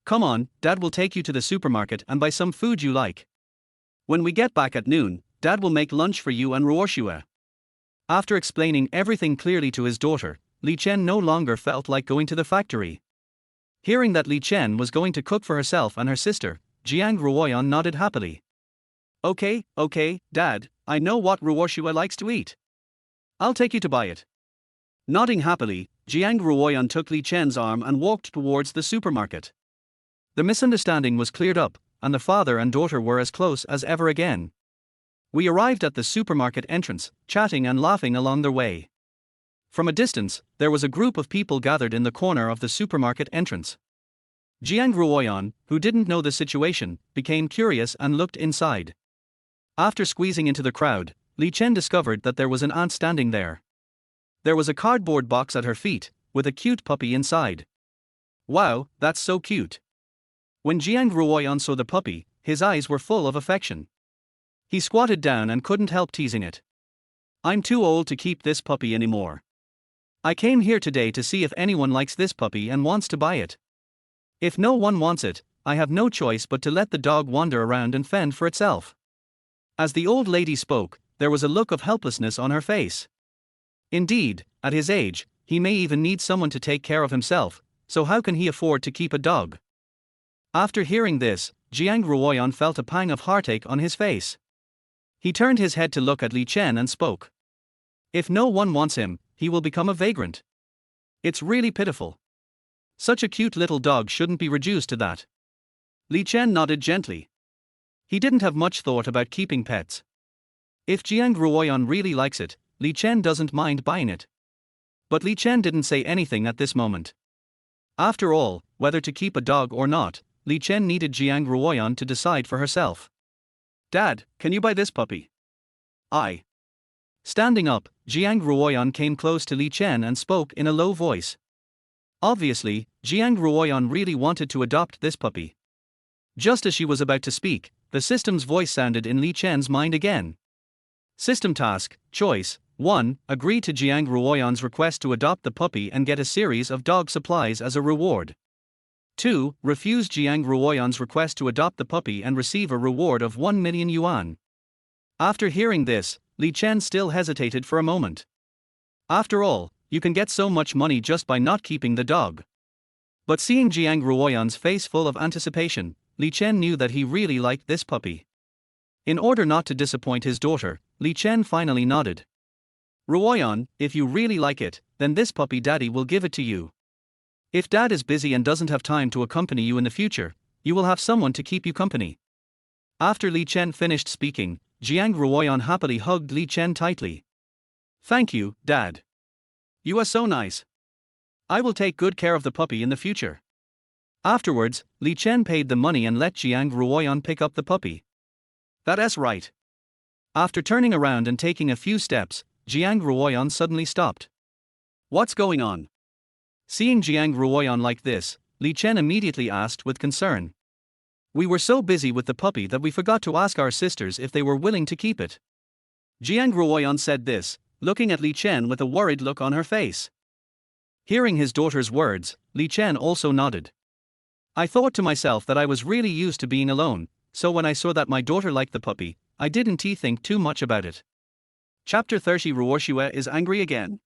Come on, Dad will take you to the supermarket and buy some food you like. When we get back at noon, Dad will make lunch for you and Ruoshua. After explaining everything clearly to his daughter, Li Chen no longer felt like going to the factory. Hearing that Li Chen was going to cook for herself and her sister, Jiang Ruoyan nodded happily. Okay, Dad, I know what Ruoshua likes to eat. I'll take you to buy it. Nodding happily, Jiang Ruoyan took Li Chen's arm and walked towards the supermarket. The misunderstanding was cleared up, and the father and daughter were as close as ever again. We arrived at the supermarket entrance, chatting and laughing along their way. From a distance, there was a group of people gathered in the corner of the supermarket entrance. Jiang Ruoyan, who didn't know the situation, became curious and looked inside. After squeezing into the crowd, Li Chen discovered that there was an aunt standing there. There was a cardboard box at her feet, with a cute puppy inside. Wow, that's so cute. When Jiang Ruoyan saw the puppy, his eyes were full of affection. He squatted down and couldn't help teasing it. I'm too old to keep this puppy anymore. I came here today to see if anyone likes this puppy and wants to buy it. If no one wants it, I have no choice but to let the dog wander around and fend for itself. As the old lady spoke, there was a look of helplessness on her face. Indeed, at his age, he may even need someone to take care of himself, so how can he afford to keep a dog? After hearing this, Jiang Ruoyan felt a pang of heartache on his face. He turned his head to look at Li Chen and spoke. If no one wants him, he will become a vagrant. It's really pitiful. Such a cute little dog shouldn't be reduced to that. Li Chen nodded gently. He didn't have much thought about keeping pets. If Jiang Ruoyan really likes it, Li Chen doesn't mind buying it. But Li Chen didn't say anything at this moment. After all, whether to keep a dog or not, Li Chen needed Jiang Ruoyan to decide for herself. Dad, can you buy this puppy? I. Standing up, Jiang Ruoyan came close to Li Chen and spoke in a low voice. Obviously, Jiang Ruoyan really wanted to adopt this puppy. Just as she was about to speak, the system's voice sounded in Li Chen's mind again. System task, choice, 1. Agree to Jiang Ruoyan's request to adopt the puppy and get a series of dog supplies as a reward. 2. Refuse Jiang Ruoyan's request to adopt the puppy and receive a reward of 1 million yuan. After hearing this, Li Chen still hesitated for a moment. After all, you can get so much money just by not keeping the dog. But seeing Jiang Ruoyan's face full of anticipation, Li Chen knew that he really liked this puppy. In order not to disappoint his daughter, Li Chen finally nodded. Ruoyan, if you really like it, then this puppy daddy will give it to you. If dad is busy and doesn't have time to accompany you in the future, you will have someone to keep you company. After Li Chen finished speaking, Jiang Ruoyan happily hugged Li Chen tightly. Thank you, Dad. You are so nice. I will take good care of the puppy in the future. Afterwards, Li Chen paid the money and let Jiang Ruoyan pick up the puppy. That's right. After turning around and taking a few steps, Jiang Ruoyan suddenly stopped. What's going on? Seeing Jiang Ruoyan like this, Li Chen immediately asked with concern. We were so busy with the puppy that we forgot to ask our sisters if they were willing to keep it. Jiang Ruoyan said this, looking at Li Chen with a worried look on her face. Hearing his daughter's words, Li Chen also nodded. I thought to myself that I was really used to being alone, so when I saw that my daughter liked the puppy, I didn't think too much about it. Chapter 30 Ruoshua is angry again.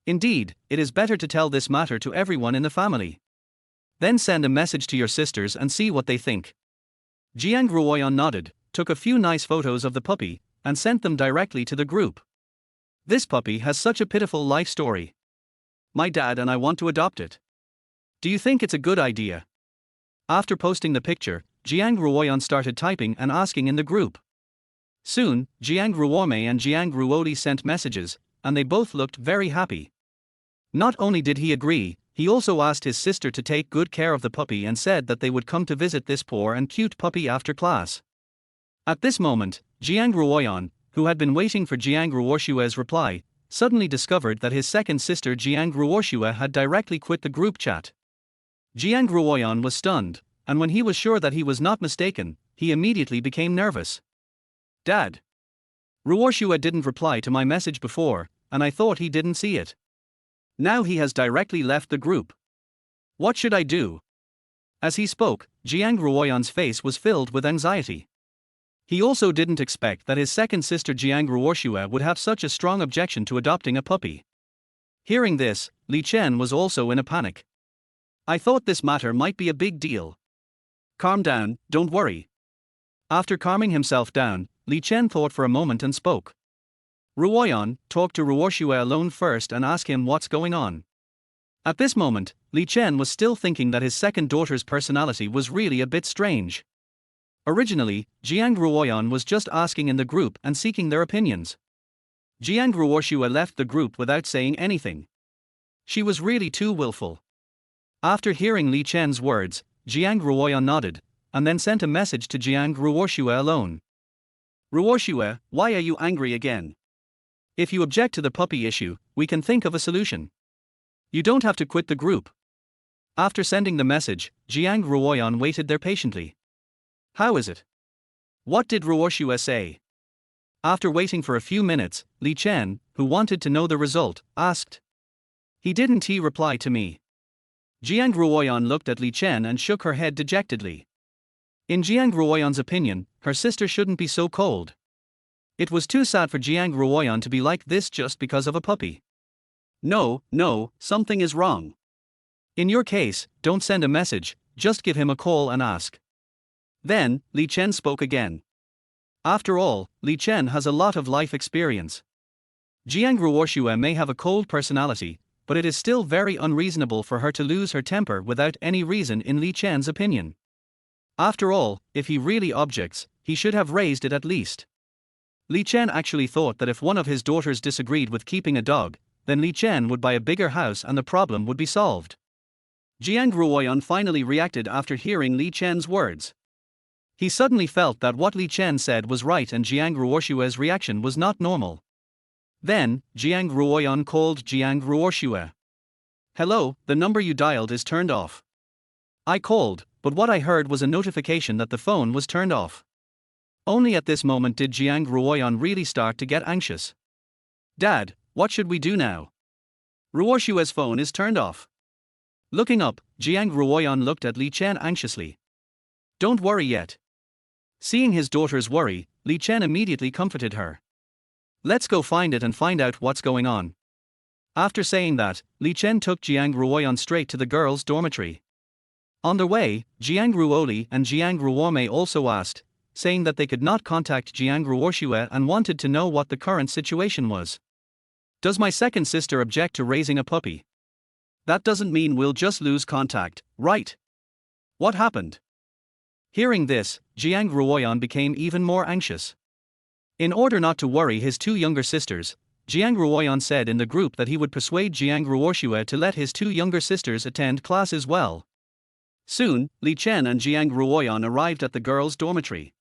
Indeed, it is better to tell this matter to everyone in the family. Then send a message to your sisters and see what they think. Jiang Ruoyan nodded, took a few nice photos of the puppy, and sent them directly to the group. This puppy has such a pitiful life story. My dad and I want to adopt it. Do you think it's a good idea? After posting the picture, Jiang Ruoyan started typing and asking in the group. Soon, Jiang Ruome and Jiang Ruoli sent messages, and they both looked very happy. Not only did he agree, he also asked his sister to take good care of the puppy and said that they would come to visit this poor and cute puppy after class. At this moment, Jiang Ruoyan, who had been waiting for Jiang Ruoshua's reply, suddenly discovered that his second sister Jiang Ruoshua had directly quit the group chat. Jiang Ruoyan was stunned, and when he was sure that he was not mistaken, he immediately became nervous. Dad. Ruoshua didn't reply to my message before, and I thought he didn't see it. Now he has directly left the group. What should I do? As he spoke, Jiang Ruoyan's face was filled with anxiety. He also didn't expect that his second sister Jiang Ruoshua would have such a strong objection to adopting a puppy. Hearing this, Li Chen was also in a panic. I thought this matter might be a big deal. Calm down, don't worry. After calming himself down, Li Chen thought for a moment and spoke. Ruoyan, talk to Ruoshua alone first and ask him what's going on. At this moment, Li Chen was still thinking that his second daughter's personality was really a bit strange. Originally, Jiang Ruoyan was just asking in the group and seeking their opinions. Jiang Ruoshua left the group without saying anything. She was really too willful. After hearing Li Chen's words, Jiang Ruoyan nodded, and then sent a message to Jiang Ruoshua alone. Ruoshua, why are you angry again? If you object to the puppy issue, we can think of a solution. You don't have to quit the group. After sending the message, Jiang Ruoyan waited there patiently. How is it? What did Ruoshua say? After waiting for a few minutes, Li Chen, who wanted to know the result, asked. He reply to me. Jiang Ruoyan looked at Li Chen and shook her head dejectedly. In Jiang Ruoyan's opinion, her sister shouldn't be so cold. It was too sad for Jiang Ruoyan to be like this just because of a puppy. No, something is wrong. In your case, don't send a message, just give him a call and ask. Then, Li Chen spoke again. After all, Li Chen has a lot of life experience. Jiang Ruoshua may have a cold personality, but it is still very unreasonable for her to lose her temper without any reason in Li Chen's opinion. After all, if he really objects, he should have raised it at least. Li Chen actually thought that if one of his daughters disagreed with keeping a dog, then Li Chen would buy a bigger house and the problem would be solved. Jiang Ruoyan finally reacted after hearing Li Chen's words. He suddenly felt that what Li Chen said was right and Jiang Ruoshua's reaction was not normal. Then, Jiang Ruoyan called Jiang Ruoshua. Hello, the number you dialed is turned off. I called, but what I heard was a notification that the phone was turned off. Only at this moment did Jiang Ruoyan really start to get anxious. Dad, what should we do now? Ruoshua's phone is turned off. Looking up, Jiang Ruoyan looked at Li Chen anxiously. Don't worry yet. Seeing his daughter's worry, Li Chen immediately comforted her. Let's go find it and find out what's going on. After saying that, Li Chen took Jiang Ruoyan straight to the girls' dormitory. On their way, Jiang Ruoli and Jiang Ruome also asked, saying that they could not contact Jiang Ruoshua and wanted to know what the current situation was. Does my second sister object to raising a puppy? That doesn't mean we'll just lose contact, right? What happened? Hearing this, Jiang Ruoyan became even more anxious. In order not to worry his two younger sisters, Jiang Ruoyan said in the group that he would persuade Jiang Ruoshua to let his two younger sisters attend class as well. Soon, Li Chen and Jiang Ruoyan arrived at the girls' dormitory.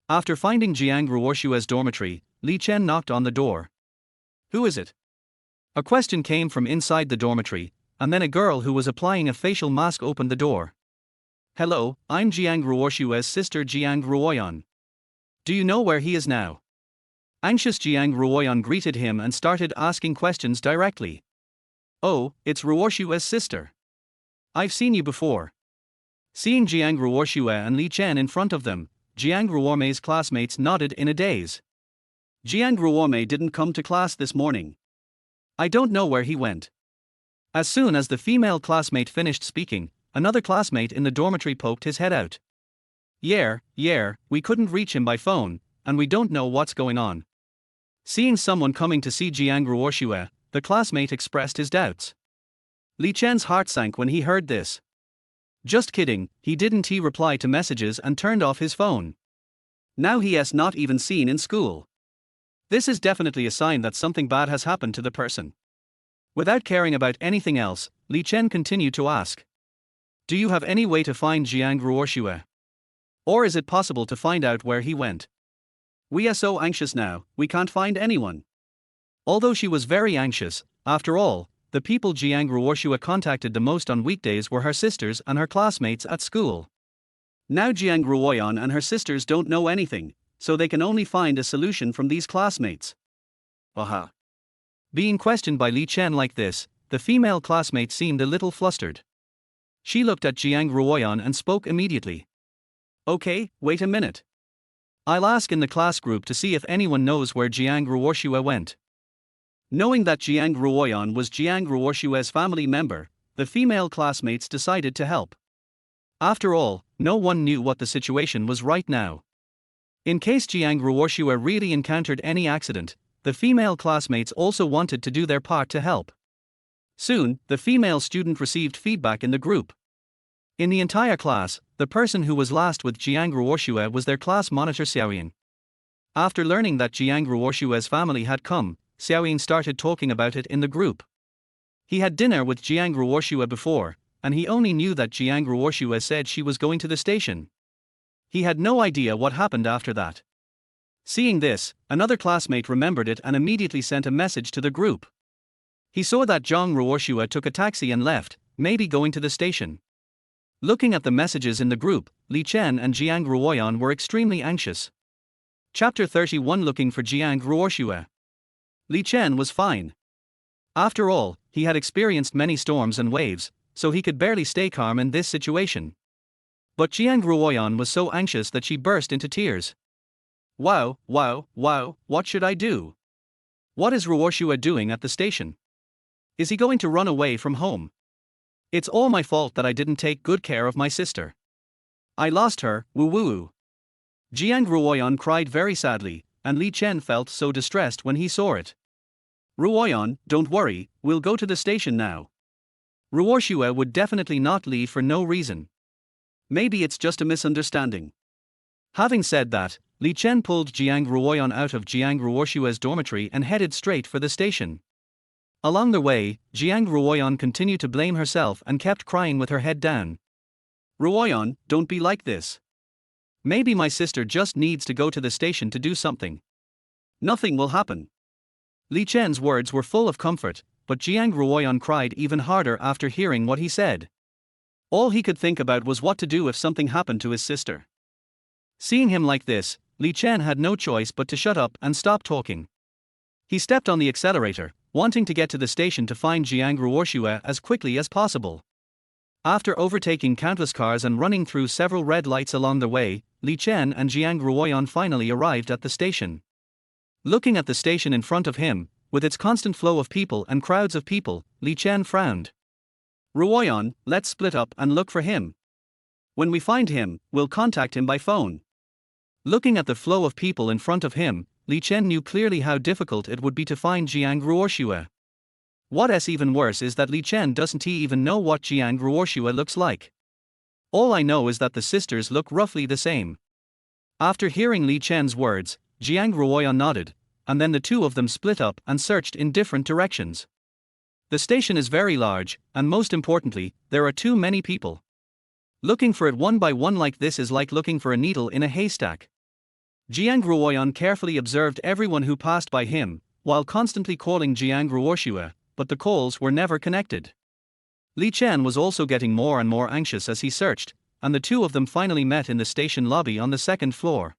After finding Jiang Ruoshua's dormitory, Li Chen knocked on the door. Who is it? A question came from inside the dormitory, and then a girl who was applying a facial mask opened the door. Hello, I'm Jiang Ruoshua's sister Jiang Ruoyan. Do you know where he is now? Anxious Jiang Ruoyan greeted him and started asking questions directly. Oh, it's Ruoshua's sister. I've seen you before. Seeing Jiang Ruoshua and Li Chen in front of them, Jiang Ruome's classmates nodded in a daze. Jiang Ruome didn't come to class this morning. I don't know where he went. As soon as the female classmate finished speaking, another classmate in the dormitory poked his head out. Yeah, we couldn't reach him by phone, and we don't know what's going on. Seeing someone coming to see Jiang Ruoshua, the classmate expressed his doubts. Li Chen's heart sank when he heard this. Just kidding, he reply to messages and turned off his phone. Now he is not even seen in school. This is definitely a sign that something bad has happened to the person. Without caring about anything else, Li Chen continued to ask. Do you have any way to find Jiang Ruoshua? Or is it possible to find out where he went? We are so anxious now, we can't find anyone. Although she was very anxious, after all, the people Jiang Ruoshua contacted the most on weekdays were her sisters and her classmates at school. Now Jiang Ruoyan and her sisters don't know anything, so they can only find a solution from these classmates. Aha. Being questioned by Li Chen like this, the female classmate seemed a little flustered. She looked at Jiang Ruoyan and spoke immediately. Okay, wait a minute. I'll ask in the class group to see if anyone knows where Jiang Ruoshue went. Knowing that Jiang Ruoyan was Jiang Ruoshue's family member, the female classmates decided to help. After all, no one knew what the situation was right now. In case Jiang Ruoshue really encountered any accident, the female classmates also wanted to do their part to help. Soon, the female student received feedback in the group. In the entire class, the person who was last with Jiang Ruoshue was their class monitor Xiaoyin. After learning that Jiang Ruoshue's family had come, Xiaoyin started talking about it in the group. He had dinner with Jiang Ruoshue before, and he only knew that Jiang Ruoshue said she was going to the station. He had no idea what happened after that. Seeing this, another classmate remembered it and immediately sent a message to the group. He saw that Jiang Ruoshue took a taxi and left, maybe going to the station. Looking at the messages in the group, Li Chen and Jiang Ruoyan were extremely anxious. Chapter 31 Looking for Jiang Ruoshue. Li Chen was fine. After all, he had experienced many storms and waves, so he could barely stay calm in this situation. But Jiang Ruoyan was so anxious that she burst into tears. Wow, what should I do? What is Ruoshue doing at the station? Is he going to run away from home? It's all my fault that I didn't take good care of my sister. I lost her, woo. Jiang Ruoyan cried very sadly, and Li Chen felt so distressed when he saw it. Ruoyan, don't worry, we'll go to the station now. Ruoshue would definitely not leave for no reason. Maybe it's just a misunderstanding. Having said that, Li Chen pulled Jiang Ruoyan out of Jiang Ruoshue's dormitory and headed straight for the station. Along the way, Jiang Ruoyan continued to blame herself and kept crying with her head down. Ruoyan, don't be like this. Maybe my sister just needs to go to the station to do something. Nothing will happen. Li Chen's words were full of comfort, but Jiang Ruoyan cried even harder after hearing what he said. All he could think about was what to do if something happened to his sister. Seeing him like this, Li Chen had no choice but to shut up and stop talking. He stepped on the accelerator, wanting to get to the station to find Jiang Ruoshue as quickly as possible. After overtaking countless cars and running through several red lights along the way, Li Chen and Jiang Ruoyan finally arrived at the station. Looking at the station in front of him, with its constant flow of people and crowds of people, Li Chen frowned. Ruoyan, let's split up and look for him. When we find him, we'll contact him by phone. Looking at the flow of people in front of him, Li Chen knew clearly how difficult it would be to find Jiang Ruoshue. What's even worse is that Li Chen doesn't even know what Jiang Ruoshue looks like. All I know is that the sisters look roughly the same. After hearing Li Chen's words, Jiang Ruoyan nodded, and then the two of them split up and searched in different directions. The station is very large, and most importantly, there are too many people. Looking for it one by one like this is like looking for a needle in a haystack. Jiang Ruoyan carefully observed everyone who passed by him, while constantly calling Jiang Ruoshue, but the calls were never connected. Li Chen was also getting more and more anxious as he searched, and the two of them finally met in the station lobby on the second floor.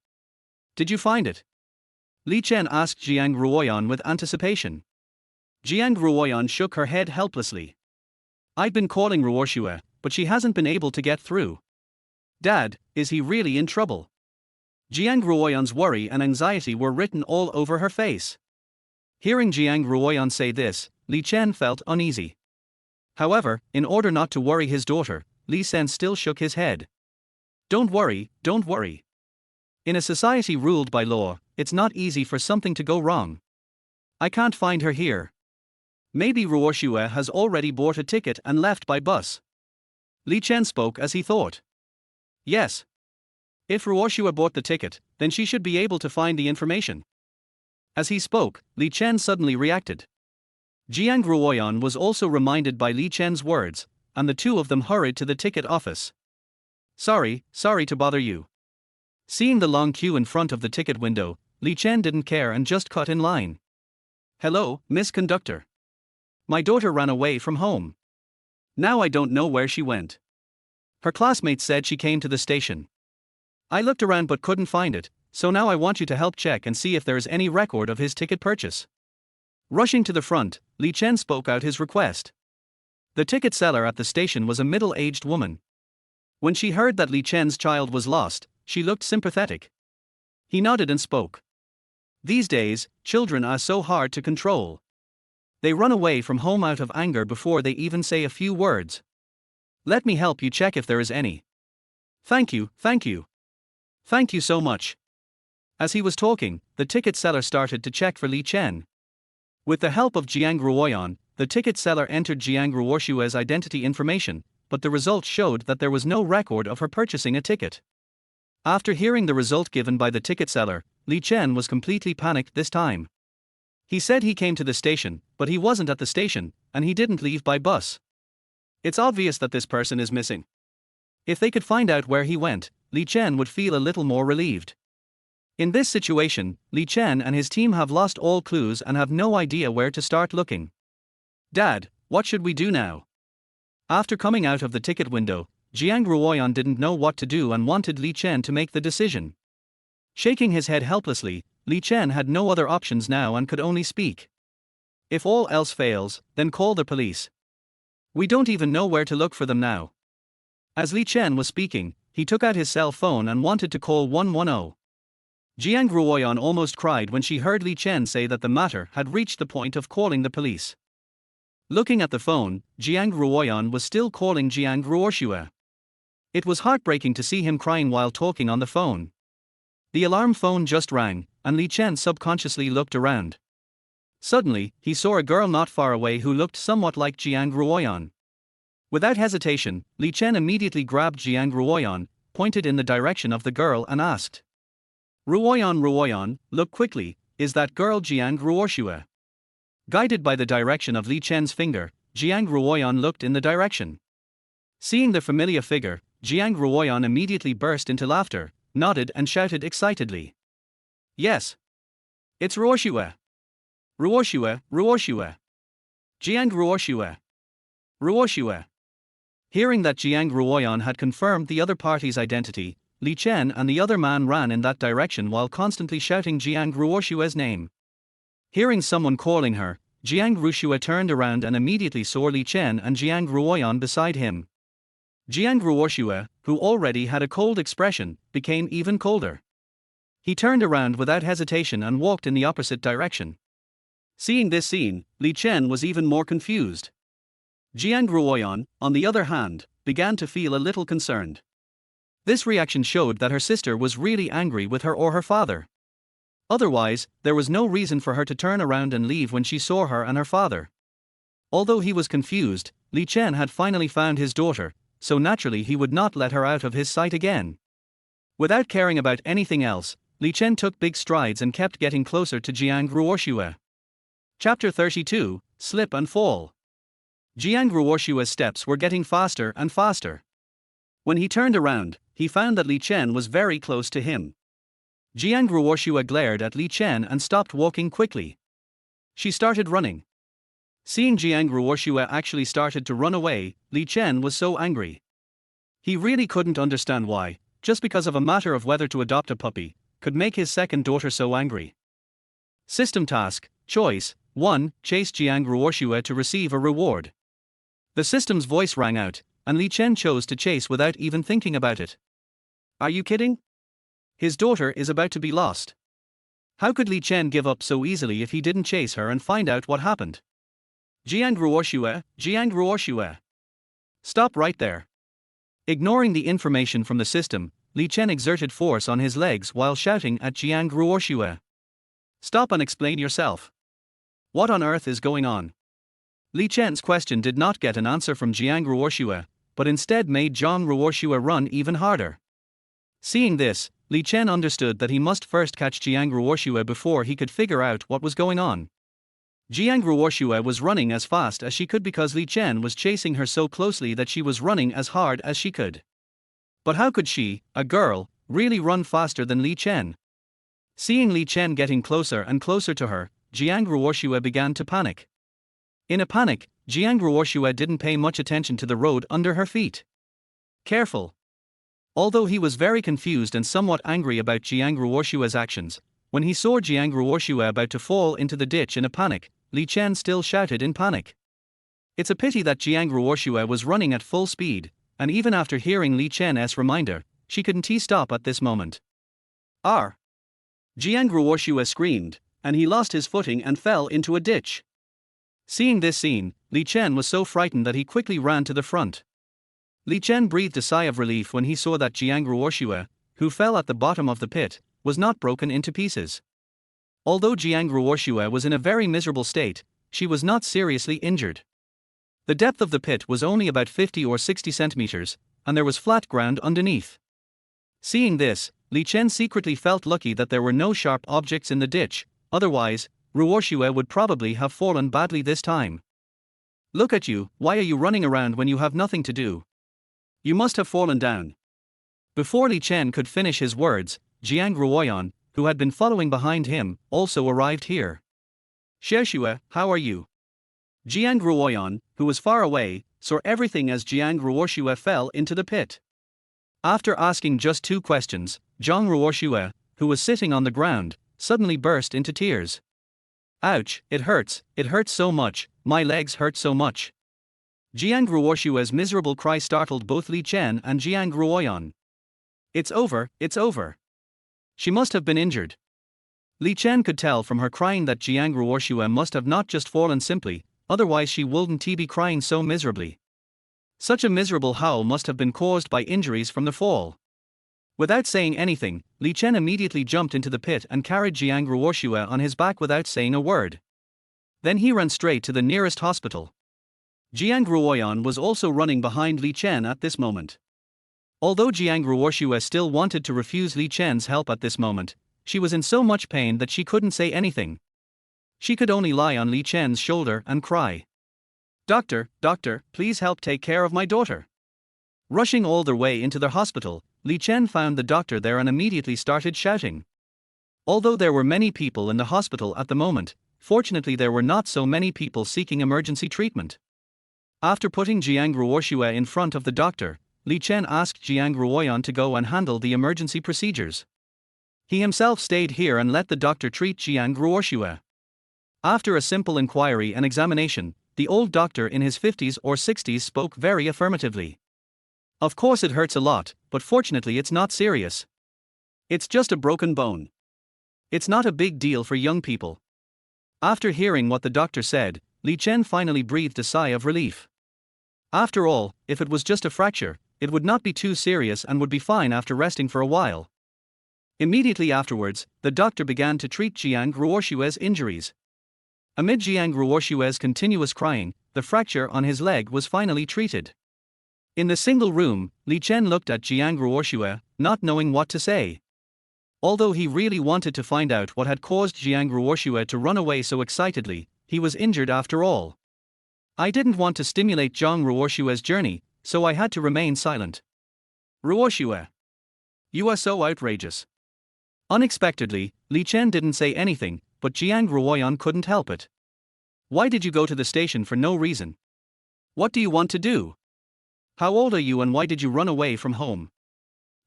Did you find it? Li Chen asked Jiang Ruoyan with anticipation. Jiang Ruoyan shook her head helplessly. I've been calling Ruoshue, but she hasn't been able to get through. Dad, is he really in trouble? Jiang Ruoyan's worry and anxiety were written all over her face. Hearing Jiang Ruoyan say this, Li Chen felt uneasy. However, in order not to worry his daughter, Li Chen still shook his head. Don't worry. In a society ruled by law, it's not easy for something to go wrong. I can't find her here. Maybe Ruoshue has already bought a ticket and left by bus. Li Chen spoke as he thought. Yes. If Ruoshue bought the ticket, then she should be able to find the information. As he spoke, Li Chen suddenly reacted. Jiang Ruoyan was also reminded by Li Chen's words, and the two of them hurried to the ticket office. Sorry to bother you. Seeing the long queue in front of the ticket window, Li Chen didn't care and just cut in line. Hello, Miss Conductor. My daughter ran away from home. Now I don't know where she went. Her classmates said she came to the station. I looked around but couldn't find it, so now I want you to help check and see if there is any record of his ticket purchase. Rushing to the front, Li Chen spoke out his request. The ticket seller at the station was a middle-aged woman. When she heard that Li Chen's child was lost, she looked sympathetic. He nodded and spoke. These days, children are so hard to control. They run away from home out of anger before they even say a few words. Let me help you check if there is any. Thank you, thank you. Thank you so much. As he was talking, the ticket seller started to check for Li Chen. With the help of Jiang Ruoyan, the ticket seller entered Jiang Ruoshua's identity information, but the results showed that there was no record of her purchasing a ticket. After hearing the result given by the ticket seller, Li Chen was completely panicked this time. He said he came to the station, but he wasn't at the station, and he didn't leave by bus. It's obvious that this person is missing. If they could find out where he went, Li Chen would feel a little more relieved. In this situation, Li Chen and his team have lost all clues and have no idea where to start looking. Dad, what should we do now? After coming out of the ticket window, Jiang Ruoyan didn't know what to do and wanted Li Chen to make the decision. Shaking his head helplessly, Li Chen had no other options now and could only speak. If all else fails, then call the police. We don't even know where to look for them now. As Li Chen was speaking, he took out his cell phone and wanted to call 110. Jiang Ruoyan almost cried when she heard Li Chen say that the matter had reached the point of calling the police. Looking at the phone, Jiang Ruoyan was still calling Jiang Ruoshua. It was heartbreaking to see him crying while talking on the phone. The alarm phone just rang, and Li Chen subconsciously looked around. Suddenly, he saw a girl not far away who looked somewhat like Jiang Ruoyan. Without hesitation, Li Chen immediately grabbed Jiang Ruoyan, pointed in the direction of the girl and asked, Ruoyan, look quickly, is that girl Jiang Ruoshua? Guided by the direction of Li Chen's finger, Jiang Ruoyan looked in the direction. Seeing the familiar figure, Jiang Ruoyan immediately burst into laughter, nodded and shouted excitedly. Yes. It's Ruoshua. Ruoshua. Jiang Ruoshua. Hearing that Jiang Ruoyan had confirmed the other party's identity, Li Chen and the other man ran in that direction while constantly shouting Jiang Ruoshua's name. Hearing someone calling her, Jiang Ruoshua turned around and immediately saw Li Chen and Jiang Ruoyan beside him. Jiang Ruoshua, who already had a cold expression, became even colder. He turned around without hesitation and walked in the opposite direction. Seeing this scene, Li Chen was even more confused. Jiang Ruoyan, on the other hand, began to feel a little concerned. This reaction showed that her sister was really angry with her or her father. Otherwise, there was no reason for her to turn around and leave when she saw her and her father. Although he was confused, Li Chen had finally found his daughter, so naturally he would not let her out of his sight again. Without caring about anything else, Li Chen took big strides and kept getting closer to Jiang Ruoshua. Chapter 32, Slip and Fall. Jiang Ruoshua's steps were getting faster and faster. When he turned around, he found that Li Chen was very close to him. Jiang Ruoshua glared at Li Chen and stopped walking quickly. She started running. Seeing Jiang Ruoshua actually started to run away, Li Chen was so angry. He really couldn't understand why, just because of a matter of whether to adopt a puppy, could make his second daughter so angry. System task, choice, 1, chase Jiang Ruoshua to receive a reward. The system's voice rang out, and Li Chen chose to chase without even thinking about it. Are you kidding? His daughter is about to be lost. How could Li Chen give up so easily if he didn't chase her and find out what happened? Jiang Ruoshua. Stop right there. Ignoring the information from the system, Li Chen exerted force on his legs while shouting at Jiang Ruoshua. Stop and explain yourself. What on earth is going on? Li Chen's question did not get an answer from Jiang Ruoshua, but instead made Jiang Ruoshua run even harder. Seeing this, Li Chen understood that he must first catch Jiang Ruoshua before he could figure out what was going on. Jiang Ruoshua was running as fast as she could because Li Chen was chasing her so closely that she was running as hard as she could. But how could she, a girl, really run faster than Li Chen? Seeing Li Chen getting closer and closer to her, Jiang Ruoshua began to panic. In a panic, Jiang Ruoshua didn't pay much attention to the road under her feet. Careful. Although he was very confused and somewhat angry about Jiang Ruoshua's actions, when he saw Jiang Ruoshua about to fall into the ditch in a panic, Li Chen still shouted in panic. It's a pity that Jiang Ruoshua was running at full speed, and even after hearing Li Chen's reminder, she couldn't stop at this moment. R. Jiang Ruoshua screamed, and he lost his footing and fell into a ditch. Seeing this scene, Li Chen was so frightened that he quickly ran to the front. Li Chen breathed a sigh of relief when he saw that Jiang Ruoshua, who fell at the bottom of the pit, was not broken into pieces. Although Jiang Ruoshua was in a very miserable state, she was not seriously injured. The depth of the pit was only about 50 or 60 centimeters, and there was flat ground underneath. Seeing this, Li Chen secretly felt lucky that there were no sharp objects in the ditch, otherwise, Ruoshua would probably have fallen badly this time. Look at you, why are you running around when you have nothing to do? You must have fallen down. Before Li Chen could finish his words, Jiang Ruoyan, who had been following behind him, also arrived here. Sheshua, how are you? Jiang Ruoyan, who was far away, saw everything as Jiang Ruoshua fell into the pit. After asking just 2 questions, Jiang Ruoshua, who was sitting on the ground, suddenly burst into tears. Ouch, it hurts so much, my legs hurt so much. Jiang Ruoshua's miserable cry startled both Li Chen and Jiang Ruoyan. It's over. She must have been injured. Li Chen could tell from her crying that Jiang Ruoshua must have not just fallen simply, otherwise she wouldn't be crying so miserably. Such a miserable howl must have been caused by injuries from the fall. Without saying anything, Li Chen immediately jumped into the pit and carried Jiang Ruoshua on his back without saying a word. Then he ran straight to the nearest hospital. Jiang Ruoyan was also running behind Li Chen at this moment. Although Jiang Ruoshua still wanted to refuse Li Chen's help at this moment, she was in so much pain that she couldn't say anything. She could only lie on Li Chen's shoulder and cry. Doctor, please help take care of my daughter. Rushing all their way into the hospital, Li Chen found the doctor there and immediately started shouting. Although there were many people in the hospital at the moment, fortunately there were not so many people seeking emergency treatment. After putting Jiang Ruoshua in front of the doctor, Li Chen asked Jiang Ruoyan to go and handle the emergency procedures. He himself stayed here and let the doctor treat Jiang Ruoshua. After a simple inquiry and examination, the old doctor in his 50s or 60s spoke very affirmatively. Of course it hurts a lot, but fortunately it's not serious. It's just a broken bone. It's not a big deal for young people. After hearing what the doctor said, Li Chen finally breathed a sigh of relief. After all, if it was just a fracture, it would not be too serious and would be fine after resting for a while. Immediately afterwards, the doctor began to treat Jiang Ruoshua's injuries. Amid Jiang Ruoshua's continuous crying, the fracture on his leg was finally treated. In the single room, Li Chen looked at Jiang Ruoshua, not knowing what to say. Although he really wanted to find out what had caused Jiang Ruoshua to run away so excitedly, he was injured after all. I didn't want to stimulate Jiang Ruoshua's journey, so I had to remain silent. Ruoshua, you are so outrageous. Unexpectedly, Li Chen didn't say anything, but Jiang Ruoyan couldn't help it. Why did you go to the station for no reason? What do you want to do? How old are you and why did you run away from home?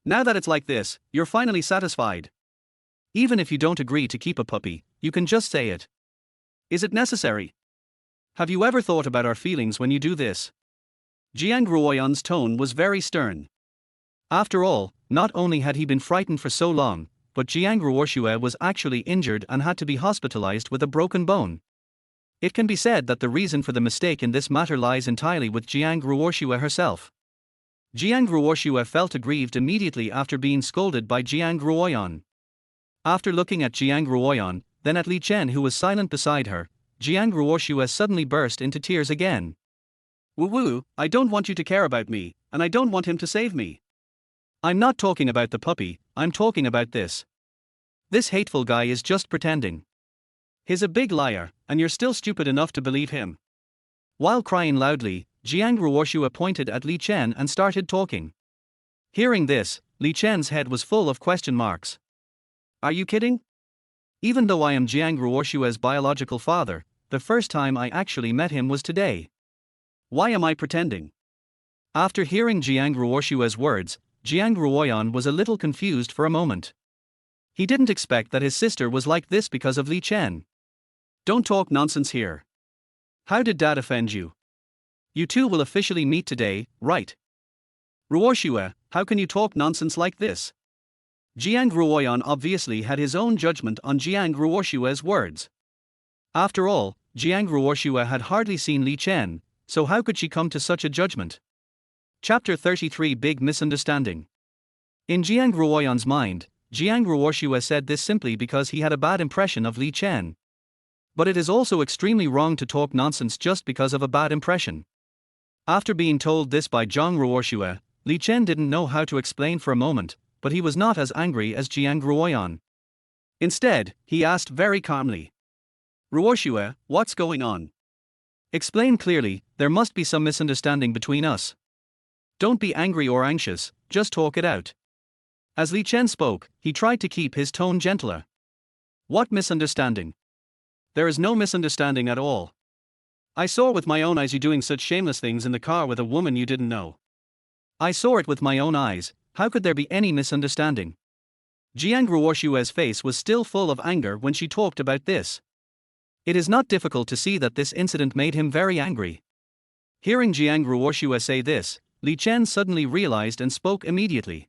Now that it's like this, you're finally satisfied. Even if you don't agree to keep a puppy, you can just say it. Is it necessary? Have you ever thought about our feelings when you do this? Jiang Ruoyan's tone was very stern. After all, not only had he been frightened for so long, but Jiang Ruoshua was actually injured and had to be hospitalized with a broken bone. It can be said that the reason for the mistake in this matter lies entirely with Jiang Ruoshua herself. Jiang Ruoshua felt aggrieved immediately after being scolded by Jiang Ruoyan. After looking at Jiang Ruoyan, then at Li Chen who was silent beside her, Jiang Ruoshua suddenly burst into tears again. Woo, I don't want you to care about me, and I don't want him to save me. I'm not talking about the puppy, I'm talking about this. This hateful guy is just pretending. He's a big liar, and you're still stupid enough to believe him. While crying loudly, Jiang Ruoshua pointed at Li Chen and started talking. Hearing this, Li Chen's head was full of question marks. Are you kidding? Even though I am Jiang Ruoshua's biological father, the first time I actually met him was today. Why am I pretending? After hearing Jiang Ruoshua's words, Jiang Ruoyan was a little confused for a moment. He didn't expect that his sister was like this because of Li Chen. Don't talk nonsense here. How did Dad offend you? You two will officially meet today, right? Ruoshua, how can you talk nonsense like this? Jiang Ruoyan obviously had his own judgment on Jiang Ruoshua's words. After all, Jiang Ruoshua had hardly seen Li Chen, so how could she come to such a judgment? Chapter 33 Big Misunderstanding. In Jiang Ruoyan's mind, Jiang Ruoshua said this simply because he had a bad impression of Li Chen. But it is also extremely wrong to talk nonsense just because of a bad impression. After being told this by Jiang Ruoshua, Li Chen didn't know how to explain for a moment, but he was not as angry as Jiang Ruoyan. Instead, he asked very calmly, "Ruoshua, what's going on? Explain clearly, there must be some misunderstanding between us. Don't be angry or anxious, just talk it out." As Li Chen spoke, he tried to keep his tone gentler. "What misunderstanding? There is no misunderstanding at all. I saw with my own eyes you doing such shameless things in the car with a woman you didn't know. I saw it with my own eyes, how could there be any misunderstanding?" Jiang Ruoshua's face was still full of anger when she talked about this. It is not difficult to see that this incident made him very angry. Hearing Jiang Ruoshua say this, Li Chen suddenly realized and spoke immediately.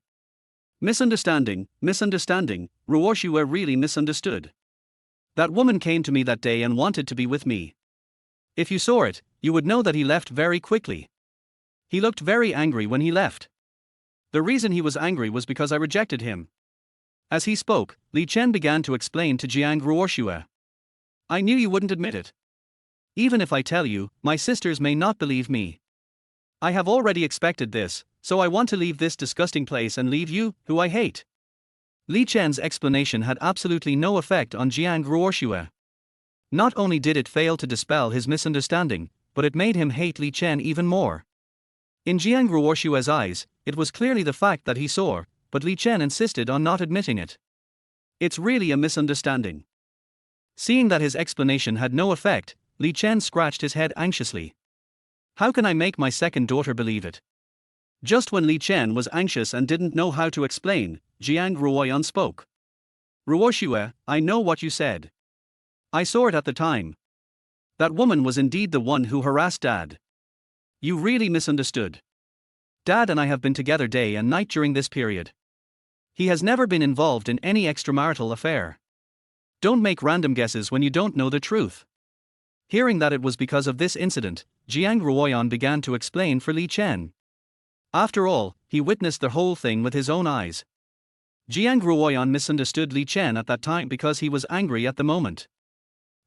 "Misunderstanding, Ruoshua really misunderstood. That woman came to me that day and wanted to be with me. If you saw it, you would know that he left very quickly. He looked very angry when he left. The reason he was angry was because I rejected him." As he spoke, Li Chen began to explain to Jiang Ruoshua. "I knew you wouldn't admit it. Even if I tell you, my sisters may not believe me. I have already expected this, so I want to leave this disgusting place and leave you, who I hate." Li Chen's explanation had absolutely no effect on Jiang Ruoshua. Not only did it fail to dispel his misunderstanding, but it made him hate Li Chen even more. In Jiang Ruoshua's eyes, it was clearly the fact that he saw, but Li Chen insisted on not admitting it. "It's really a misunderstanding." Seeing that his explanation had no effect, Li Chen scratched his head anxiously. "How can I make my second daughter believe it?" Just when Li Chen was anxious and didn't know how to explain, Jiang Ruoyan spoke. "Ruoshua, I know what you said. I saw it at the time. That woman was indeed the one who harassed Dad. You really misunderstood. Dad and I have been together day and night during this period. He has never been involved in any extramarital affair. Don't make random guesses when you don't know the truth." Hearing that it was because of this incident, Jiang Ruoyan began to explain for Li Chen. After all, he witnessed the whole thing with his own eyes. Jiang Ruoyan misunderstood Li Chen at that time because he was angry at the moment.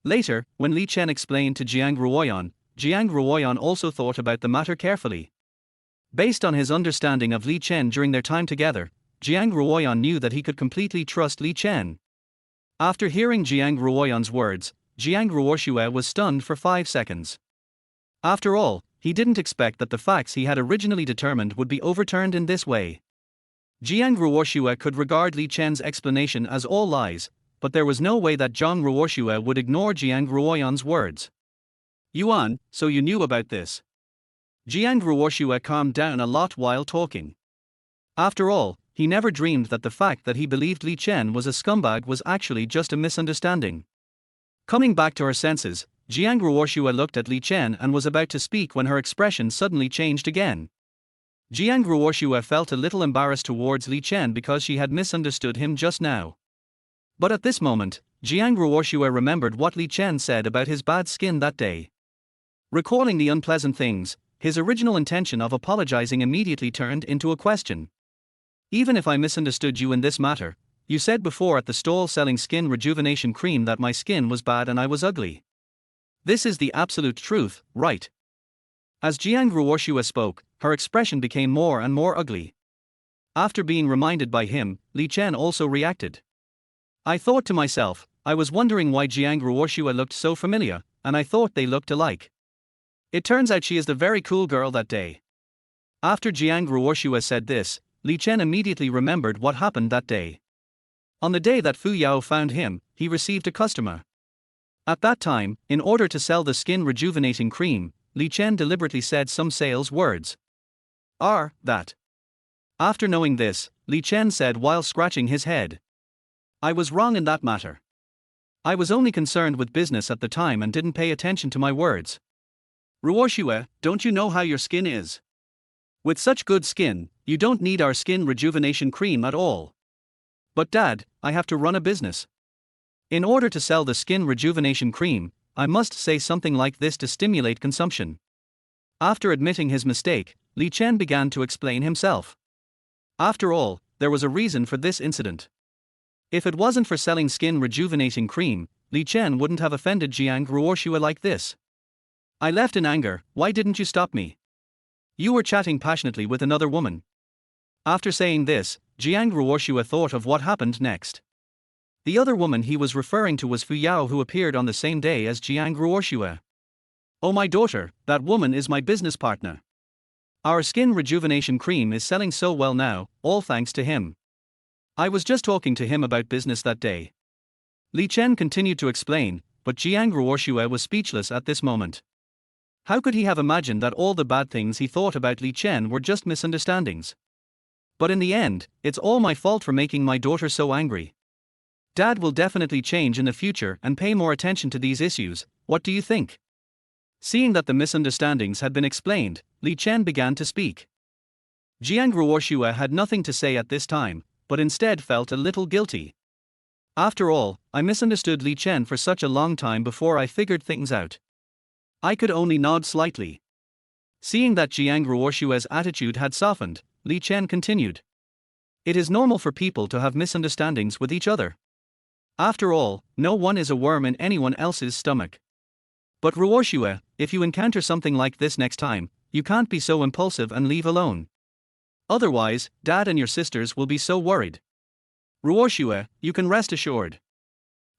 Later, when Li Chen explained to Jiang Ruoyan also thought about the matter carefully. Based on his understanding of Li Chen during their time together, Jiang Ruoyan knew that he could completely trust Li Chen. After hearing Jiang Ruoyan's words, Jiang Ruoshua was stunned for 5 seconds. After all, he didn't expect that the facts he had originally determined would be overturned in this way. Jiang Ruoshua could regard Li Chen's explanation as all lies, but there was no way that Jiang Ruoshua would ignore Jiang Ruoyan's words. "Yuan, so you knew about this." Jiang Ruoshua calmed down a lot while talking. After all, he never dreamed that the fact that he believed Li Chen was a scumbag was actually just a misunderstanding. Coming back to her senses, Jiang Ruoshua looked at Li Chen and was about to speak when her expression suddenly changed again. Jiang Ruoshua felt a little embarrassed towards Li Chen because she had misunderstood him just now. But at this moment, Jiang Ruoshua remembered what Li Chen said about his bad skin that day. Recalling the unpleasant things, his original intention of apologizing immediately turned into a question. "Even if I misunderstood you in this matter, you said before at the stall selling skin rejuvenation cream that my skin was bad and I was ugly. This is the absolute truth, right?" As Jiang Ruoshua spoke, her expression became more and more ugly. After being reminded by him, Li Chen also reacted. "I thought to myself, I was wondering why Jiang Ruoshua looked so familiar, and I thought they looked alike. It turns out she is the very cool girl that day." After Jiang Ruoshua said this, Li Chen immediately remembered what happened that day. On the day that Fu Yao found him, he received a customer. At that time, in order to sell the skin rejuvenating cream, Li Chen deliberately said some sales words. That. After knowing this, Li Chen said while scratching his head. "I was wrong in that matter. I was only concerned with business at the time and didn't pay attention to my words. Ruoshua, don't you know how your skin is? With such good skin, you don't need our skin rejuvenation cream at all. But Dad, I have to run a business. In order to sell the skin rejuvenation cream, I must say something like this to stimulate consumption. After admitting his mistake, Chen began to explain himself. After all, there was a reason for this incident. If it wasn't for selling skin rejuvenating cream, Chen wouldn't have offended Jiang Ruoshua like this. I left in anger, why didn't you stop me? You were chatting passionately with another woman. After saying this, Jiang Ruoshua thought of what happened next. The other woman he was referring to was Fu Yao, who appeared on the same day as Jiang Ruoshua. Oh my daughter, that woman is my business partner. Our skin rejuvenation cream is selling so well now, all thanks to him. I was just talking to him about business that day. Chen continued to explain, but Jiang Ruoshua was speechless at this moment. How could he have imagined that all the bad things he thought about Chen were just misunderstandings? But in the end, it's all my fault for making my daughter so angry. Dad will definitely change in the future and pay more attention to these issues, what do you think? Seeing that the misunderstandings had been explained, Chen began to speak. Jiang Ruoshua had nothing to say at this time, but instead felt a little guilty. After all, I misunderstood Chen for such a long time before I figured things out. I could only nod slightly. Seeing that Jiang Ruoshua's attitude had softened, Chen continued. It is normal for people to have misunderstandings with each other. After all, no one is a worm in anyone else's stomach. But Ruoshua, if you encounter something like this next time, you can't be so impulsive and leave alone. Otherwise, Dad and your sisters will be so worried. Ruoshua, you can rest assured.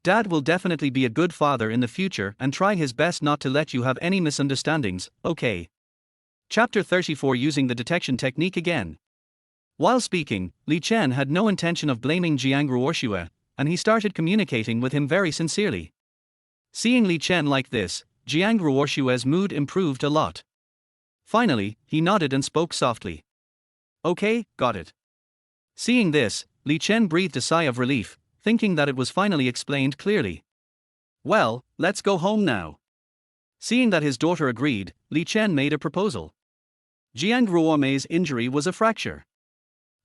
Dad will definitely be a good father in the future and try his best not to let you have any misunderstandings, okay? Chapter 34, using the detection technique again. While speaking, Chen had no intention of blaming Jiang Ruoshua, and he started communicating with him very sincerely. Seeing Chen like this, Jiang Ruoshua's mood improved a lot. Finally, he nodded and spoke softly. Okay, got it. Seeing this, Chen breathed a sigh of relief, thinking that it was finally explained clearly. Well, let's go home now. Seeing that his daughter agreed, Chen made a proposal. Jiang Ruome's injury was a fracture.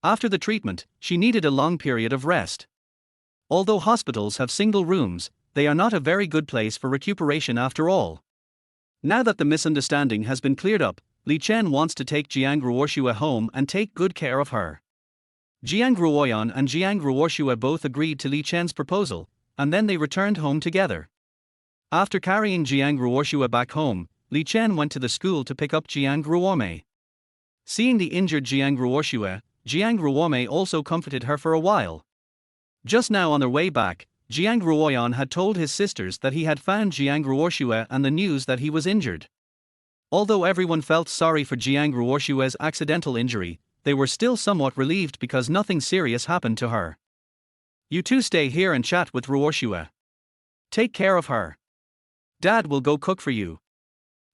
After the treatment, she needed a long period of rest. Although hospitals have single rooms, they are not a very good place for recuperation after all. Now that the misunderstanding has been cleared up, Chen wants to take Jiang Ruoshua home and take good care of her. Jiang Ruoyan and Jiang Ruoshua both agreed to Chen's proposal, and then they returned home together. After carrying Jiang Ruoshua back home, Chen went to the school to pick up Jiang Ruome. Seeing the injured Jiang Ruoshua, Jiang Ruome also comforted her for a while. Just now on their way back, Jiang Ruoyan had told his sisters that he had found Jiang Ruoshua and the news that he was injured. Although everyone felt sorry for Jiang Ruoshua's accidental injury, they were still somewhat relieved because nothing serious happened to her. You two stay here and chat with Ruoshua. Take care of her. Dad will go cook for you.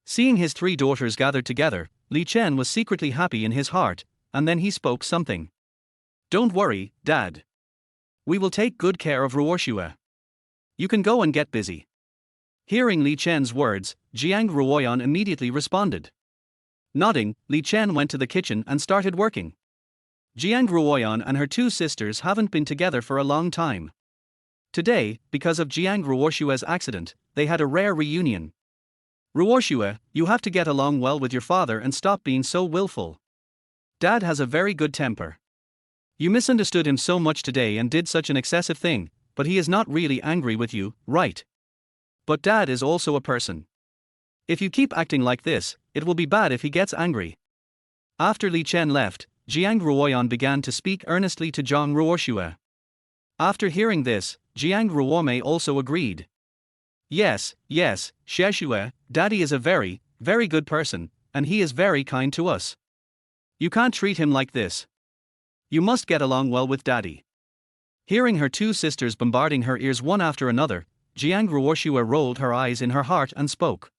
Seeing his three daughters gathered together, Chen was secretly happy in his heart, and then he spoke something. Don't worry, Dad. We will take good care of Ruoshua. You can go and get busy. Hearing Chen's words, Jiang Ruoyan immediately responded. Nodding, Chen went to the kitchen and started working. Jiang Ruoyan and her two sisters haven't been together for a long time. Today, because of Jiang Ruoshua's accident, they had a rare reunion. Ruoshua, you have to get along well with your father and stop being so willful. Dad has a very good temper. You misunderstood him so much today and did such an excessive thing, but he is not really angry with you, right? But Dad is also a person. If you keep acting like this, it will be bad if he gets angry. After Chen left, Jiang Ruoyan began to speak earnestly to Jiang Ruoshua. After hearing this, Jiang Ruome also agreed. Yes, Sheshua, Daddy is a very, very good person, and he is very kind to us. You can't treat him like this. You must get along well with Daddy. Hearing her two sisters bombarding her ears one after another, Jiang Ruoshua rolled her eyes in her heart and spoke.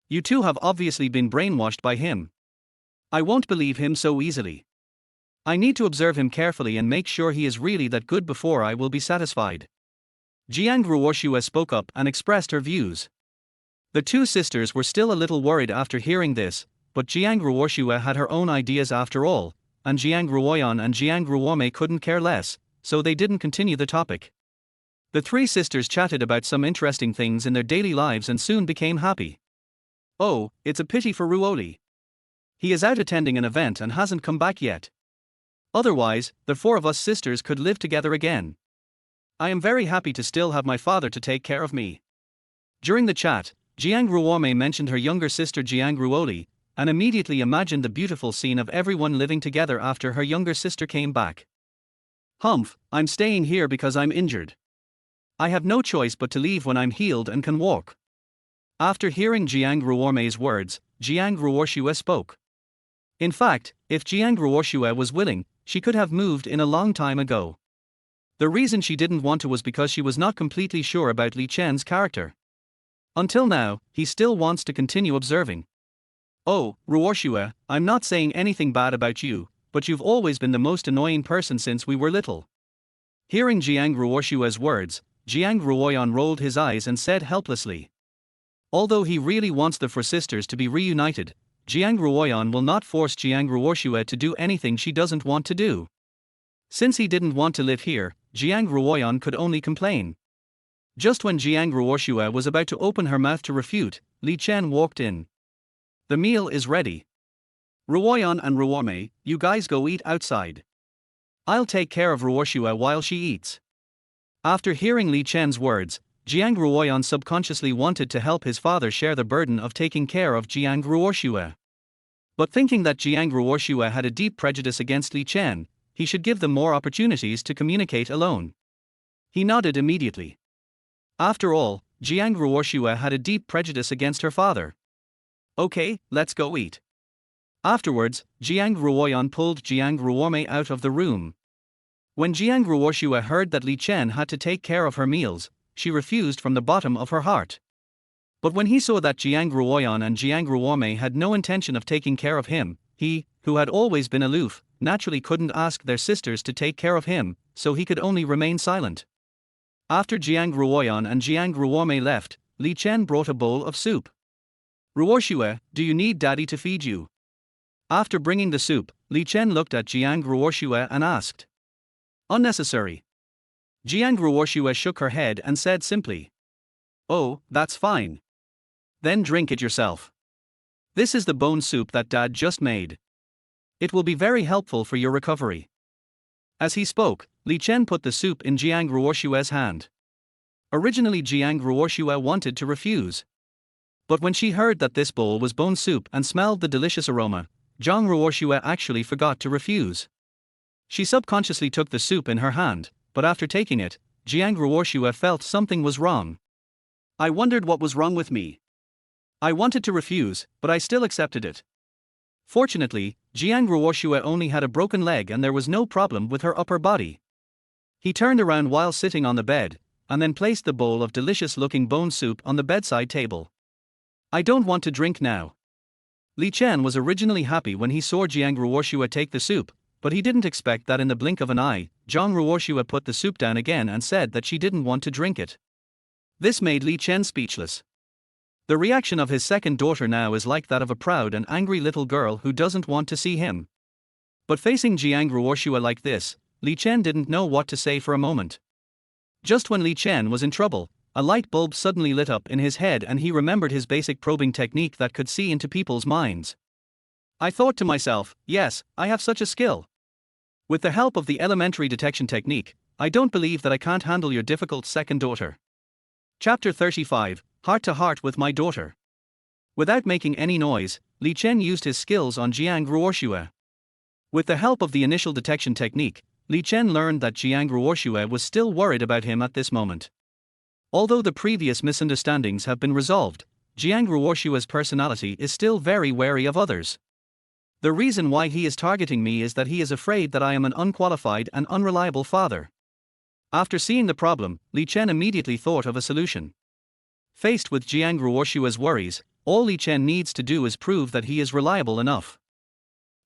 You two have obviously been brainwashed by him. I won't believe him so easily. I need to observe him carefully and make sure he is really that good before I will be satisfied. Jiang Ruoshua spoke up and expressed her views. The two sisters were still a little worried after hearing this, but Jiang Ruoshua had her own ideas after all, and Jiang Ruoyan and Jiang Ruome couldn't care less, so they didn't continue the topic. The three sisters chatted about some interesting things in their daily lives and soon became happy. Oh, it's a pity for Ruoli. He is out attending an event and hasn't come back yet. Otherwise, the four of us sisters could live together again. I am very happy to still have my father to take care of me. During the chat, Jiang Ruorme mentioned her younger sister Jiang Ruoli, and immediately imagined the beautiful scene of everyone living together after her younger sister came back. Humph, I'm staying here because I'm injured. I have no choice but to leave when I'm healed and can walk. After hearing Jiang Ruorme's words, Jiang Ruoshue spoke. In fact, if Jiang Ruoshue was willing, she could have moved in a long time ago. The reason she didn't want to was because she was not completely sure about Li Chen's character. Until now, he still wants to continue observing. Oh, Ruoshue, I'm not saying anything bad about you, but you've always been the most annoying person since we were little. Hearing Jiang Ruoshue's words, Jiang Ruoyan rolled his eyes and said helplessly. Although he really wants the four sisters to be reunited, Jiang Ruoyan will not force Jiang Ruoshue to do anything she doesn't want to do. Since he didn't want to live here, Jiang Ruoyan could only complain. Just when Jiang Ruoshue was about to open her mouth to refute, Li Chen walked in. The meal is ready. Ruoyan and Ruorme, you guys go eat outside. I'll take care of Ruoshue while she eats. After hearing Li Chen's words, Jiang Ruoyan subconsciously wanted to help his father share the burden of taking care of Jiang Ruoshue. But thinking that Jiang Ruoshue had a deep prejudice against Li Chen, he should give them more opportunities to communicate alone. He nodded immediately. After all, Jiang Ruoshue had a deep prejudice against her father. Okay, let's go eat. Afterwards, Jiang Ruoyan pulled Jiang Ruorme out of the room. When Jiang Ruoshue heard that Li Chen had to take care of her meals, she refused from the bottom of her heart. But when he saw that Jiang Ruoyan and Jiang Ruorme had no intention of taking care of him, he, who had always been aloof, naturally couldn't ask their sisters to take care of him, so he could only remain silent. After Jiang Ruoyan and Jiang Ruorme left, Li Chen brought a bowl of soup. Ruoshue, do you need daddy to feed you? After bringing the soup, Li Chen looked at Jiang Ruoshue and asked. Unnecessary. Jiang Ruoshue shook her head and said simply. Oh, that's fine. Then drink it yourself. This is the bone soup that Dad just made. It will be very helpful for your recovery. As he spoke, Li Chen put the soup in Jiang Ruoshue's hand. Originally Jiang Ruoshue wanted to refuse. But when she heard that this bowl was bone soup and smelled the delicious aroma, Jiang Ruoshue actually forgot to refuse. She subconsciously took the soup in her hand, but after taking it, Jiang Ruoshue felt something was wrong. I wondered what was wrong with me. I wanted to refuse, but I still accepted it. Fortunately, Jiang Ruoshue only had a broken leg and there was no problem with her upper body. He turned around while sitting on the bed, and then placed the bowl of delicious-looking bone soup on the bedside table. I don't want to drink now. Li Chen was originally happy when he saw Jiang Ruoshue take the soup, but he didn't expect that in the blink of an eye, Jiang Ruoshue put the soup down again and said that she didn't want to drink it. This made Li Chen speechless. The reaction of his second daughter now is like that of a proud and angry little girl who doesn't want to see him. But facing Jiang Ruoshue like this, Li Chen didn't know what to say for a moment. Just when Li Chen was in trouble, a light bulb suddenly lit up in his head and he remembered his basic probing technique that could see into people's minds. I thought to myself, yes, I have such a skill. With the help of the elementary detection technique, I don't believe that I can't handle your difficult second daughter. Chapter 35, Heart to Heart with My Daughter. Without making any noise, Li Chen used his skills on Jiang Ruoshue. With the help of the initial detection technique, Li Chen learned that Jiang Ruoshue was still worried about him at this moment. Although the previous misunderstandings have been resolved, Jiang Ruoshue's personality is still very wary of others. The reason why he is targeting me is that he is afraid that I am an unqualified and unreliable father. After seeing the problem, Li Chen immediately thought of a solution. Faced with Jiang Ruoshue's worries, all Li Chen needs to do is prove that he is reliable enough.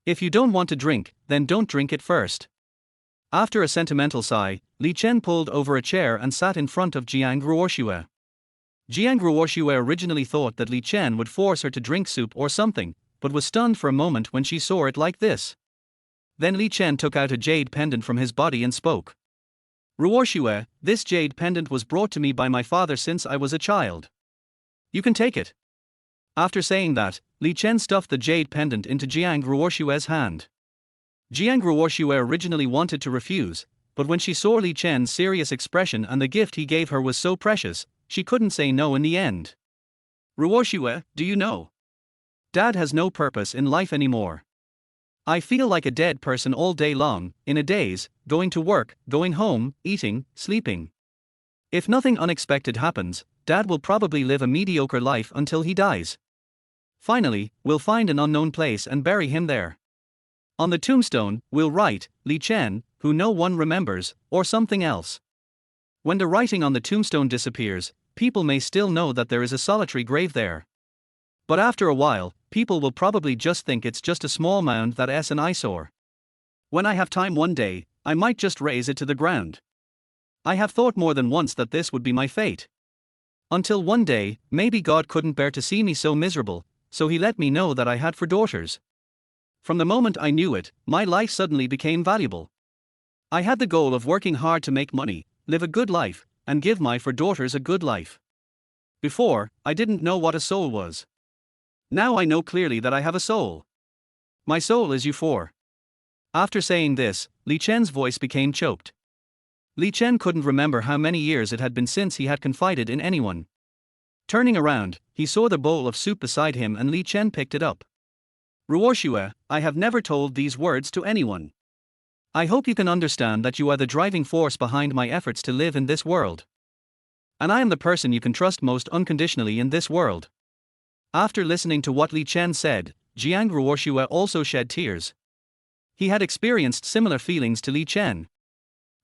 If you don't want to drink, then don't drink it first. After a sentimental sigh, Li Chen pulled over a chair and sat in front of Jiang Ruoshue. Jiang Ruoshue originally thought that Li Chen would force her to drink soup or something, but was stunned for a moment when she saw it like this. Then Li Chen took out a jade pendant from his body and spoke. Ruoshue, this jade pendant was brought to me by my father since I was a child. You can take it. After saying that, Li Chen stuffed the jade pendant into Jiang Ruoshue's hand. Jiang Ruoshue originally wanted to refuse, but when she saw Li Chen's serious expression and the gift he gave her was so precious, she couldn't say no in the end. Ruoshue, do you know? Dad has no purpose in life anymore. I feel like a dead person all day long, in a daze, going to work, going home, eating, sleeping. If nothing unexpected happens, Dad will probably live a mediocre life until he dies. Finally, we'll find an unknown place and bury him there. On the tombstone, we'll write, Li Chen, who no one remembers, or something else. When the writing on the tombstone disappears, people may still know that there is a solitary grave there. But after a while, people will probably just think it's just a small mound that's an eyesore. When I have time one day, I might just raze it to the ground. I have thought more than once that this would be my fate. Until one day, maybe God couldn't bear to see me so miserable, so he let me know that I had 4 daughters. From the moment I knew it, my life suddenly became valuable. I had the goal of working hard to make money, live a good life, and give my 4 daughters a good life. Before, I didn't know what a soul was. Now I know clearly that I have a soul. My soul is you 4. After saying this, Li Chen's voice became choked. Li Chen couldn't remember how many years it had been since he had confided in anyone. Turning around, he saw the bowl of soup beside him and Li Chen picked it up. Ruoshue, I have never told these words to anyone. I hope you can understand that you are the driving force behind my efforts to live in this world. And I am the person you can trust most unconditionally in this world. After listening to what Li Chen said, Jiang Ruoshue also shed tears. He had experienced similar feelings to Li Chen.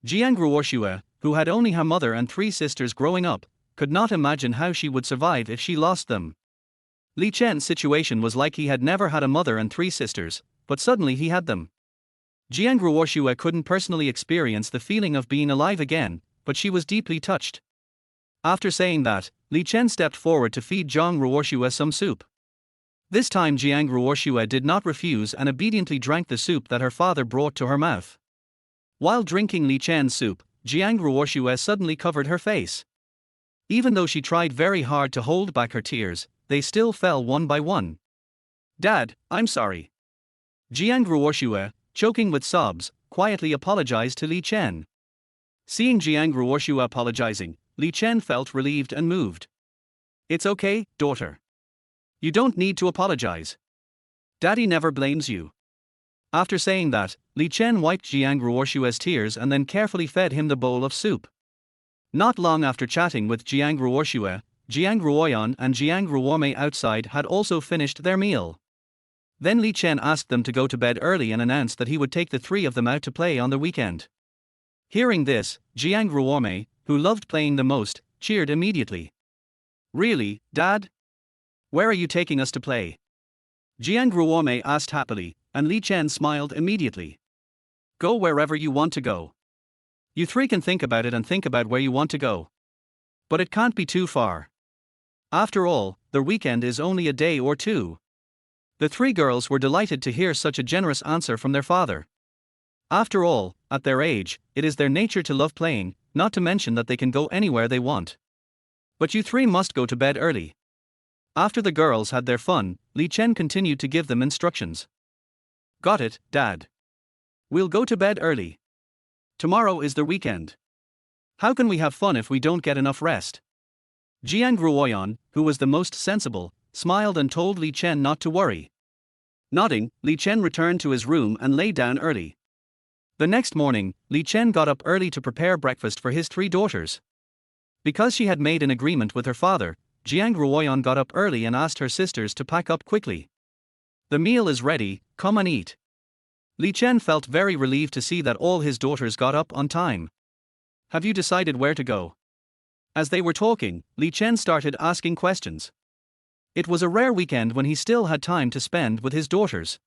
Jiang Ruoshue, who had only her mother and 3 sisters growing up, could not imagine how she would survive if she lost them. Li Chen's situation was like he had never had a mother and 3 sisters, but suddenly he had them. Jiang Ruoshue couldn't personally experience the feeling of being alive again, but she was deeply touched. After saying that, Li Chen stepped forward to feed Jiang Ruoshue some soup. This time Jiang Ruoshue did not refuse and obediently drank the soup that her father brought to her mouth. While drinking Li Chen's soup, Jiang Ruoshue suddenly covered her face. Even though she tried very hard to hold back her tears, they still fell one by one. Dad, I'm sorry. Jiang Ruoshue, choking with sobs, quietly apologized to Li Chen. Seeing Jiang Ruoshue apologizing, Li Chen felt relieved and moved. It's okay, daughter. You don't need to apologize. Daddy never blames you. After saying that, Li Chen wiped Jiang Ruoshue's tears and then carefully fed him the bowl of soup. Not long after chatting with Jiang Ruoshue, Jiang Ruoyan and Jiang Ruome outside had also finished their meal. Then Li Chen asked them to go to bed early and announced that he would take the 3 of them out to play on the weekend. Hearing this, Jiang Ruome, who loved playing the most, cheered immediately. Really, Dad? Where are you taking us to play? Jiang Ruome asked happily, and Li Chen smiled immediately. Go wherever you want to go. You 3 can think about it and think about where you want to go. But it can't be too far. After all, the weekend is only a day or 2. The 3 girls were delighted to hear such a generous answer from their father. After all, at their age, it is their nature to love playing, not to mention that they can go anywhere they want. But you 3 must go to bed early. After the girls had their fun, Li Chen continued to give them instructions. Got it, Dad. We'll go to bed early. Tomorrow is the weekend. How can we have fun if we don't get enough rest? Jiang Ruoyan, who was the most sensible, smiled and told Li Chen not to worry. Nodding, Li Chen returned to his room and lay down early. The next morning, Li Chen got up early to prepare breakfast for his 3 daughters. Because she had made an agreement with her father, Jiang Ruoyan got up early and asked her sisters to pack up quickly. The meal is ready, come and eat. Li Chen felt very relieved to see that all his daughters got up on time. Have you decided where to go? As they were talking, Li Chen started asking questions. It was a rare weekend when he still had time to spend with his daughters.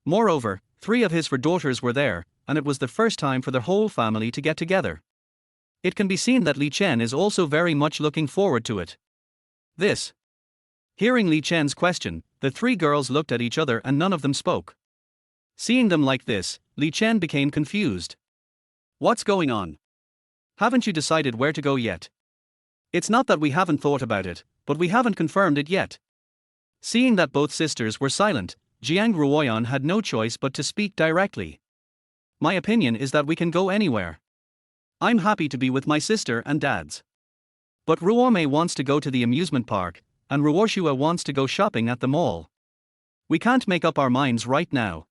Moreover, 3 of his 4 daughters were there, and it was the first time for the whole family to get together. It can be seen that Li Chen is also very much looking forward to it. This. Hearing Li Chen's question, the 3 girls looked at each other and none of them spoke. Seeing them like this, Li Chen became confused. What's going on? Haven't you decided where to go yet? It's not that we haven't thought about it, but we haven't confirmed it yet. Seeing that both sisters were silent, Jiang Ruoyan had no choice but to speak directly. My opinion is that we can go anywhere. I'm happy to be with my sister and dad's. But Ruomei wants to go to the amusement park, and Ruoshua wants to go shopping at the mall. We can't make up our minds right now.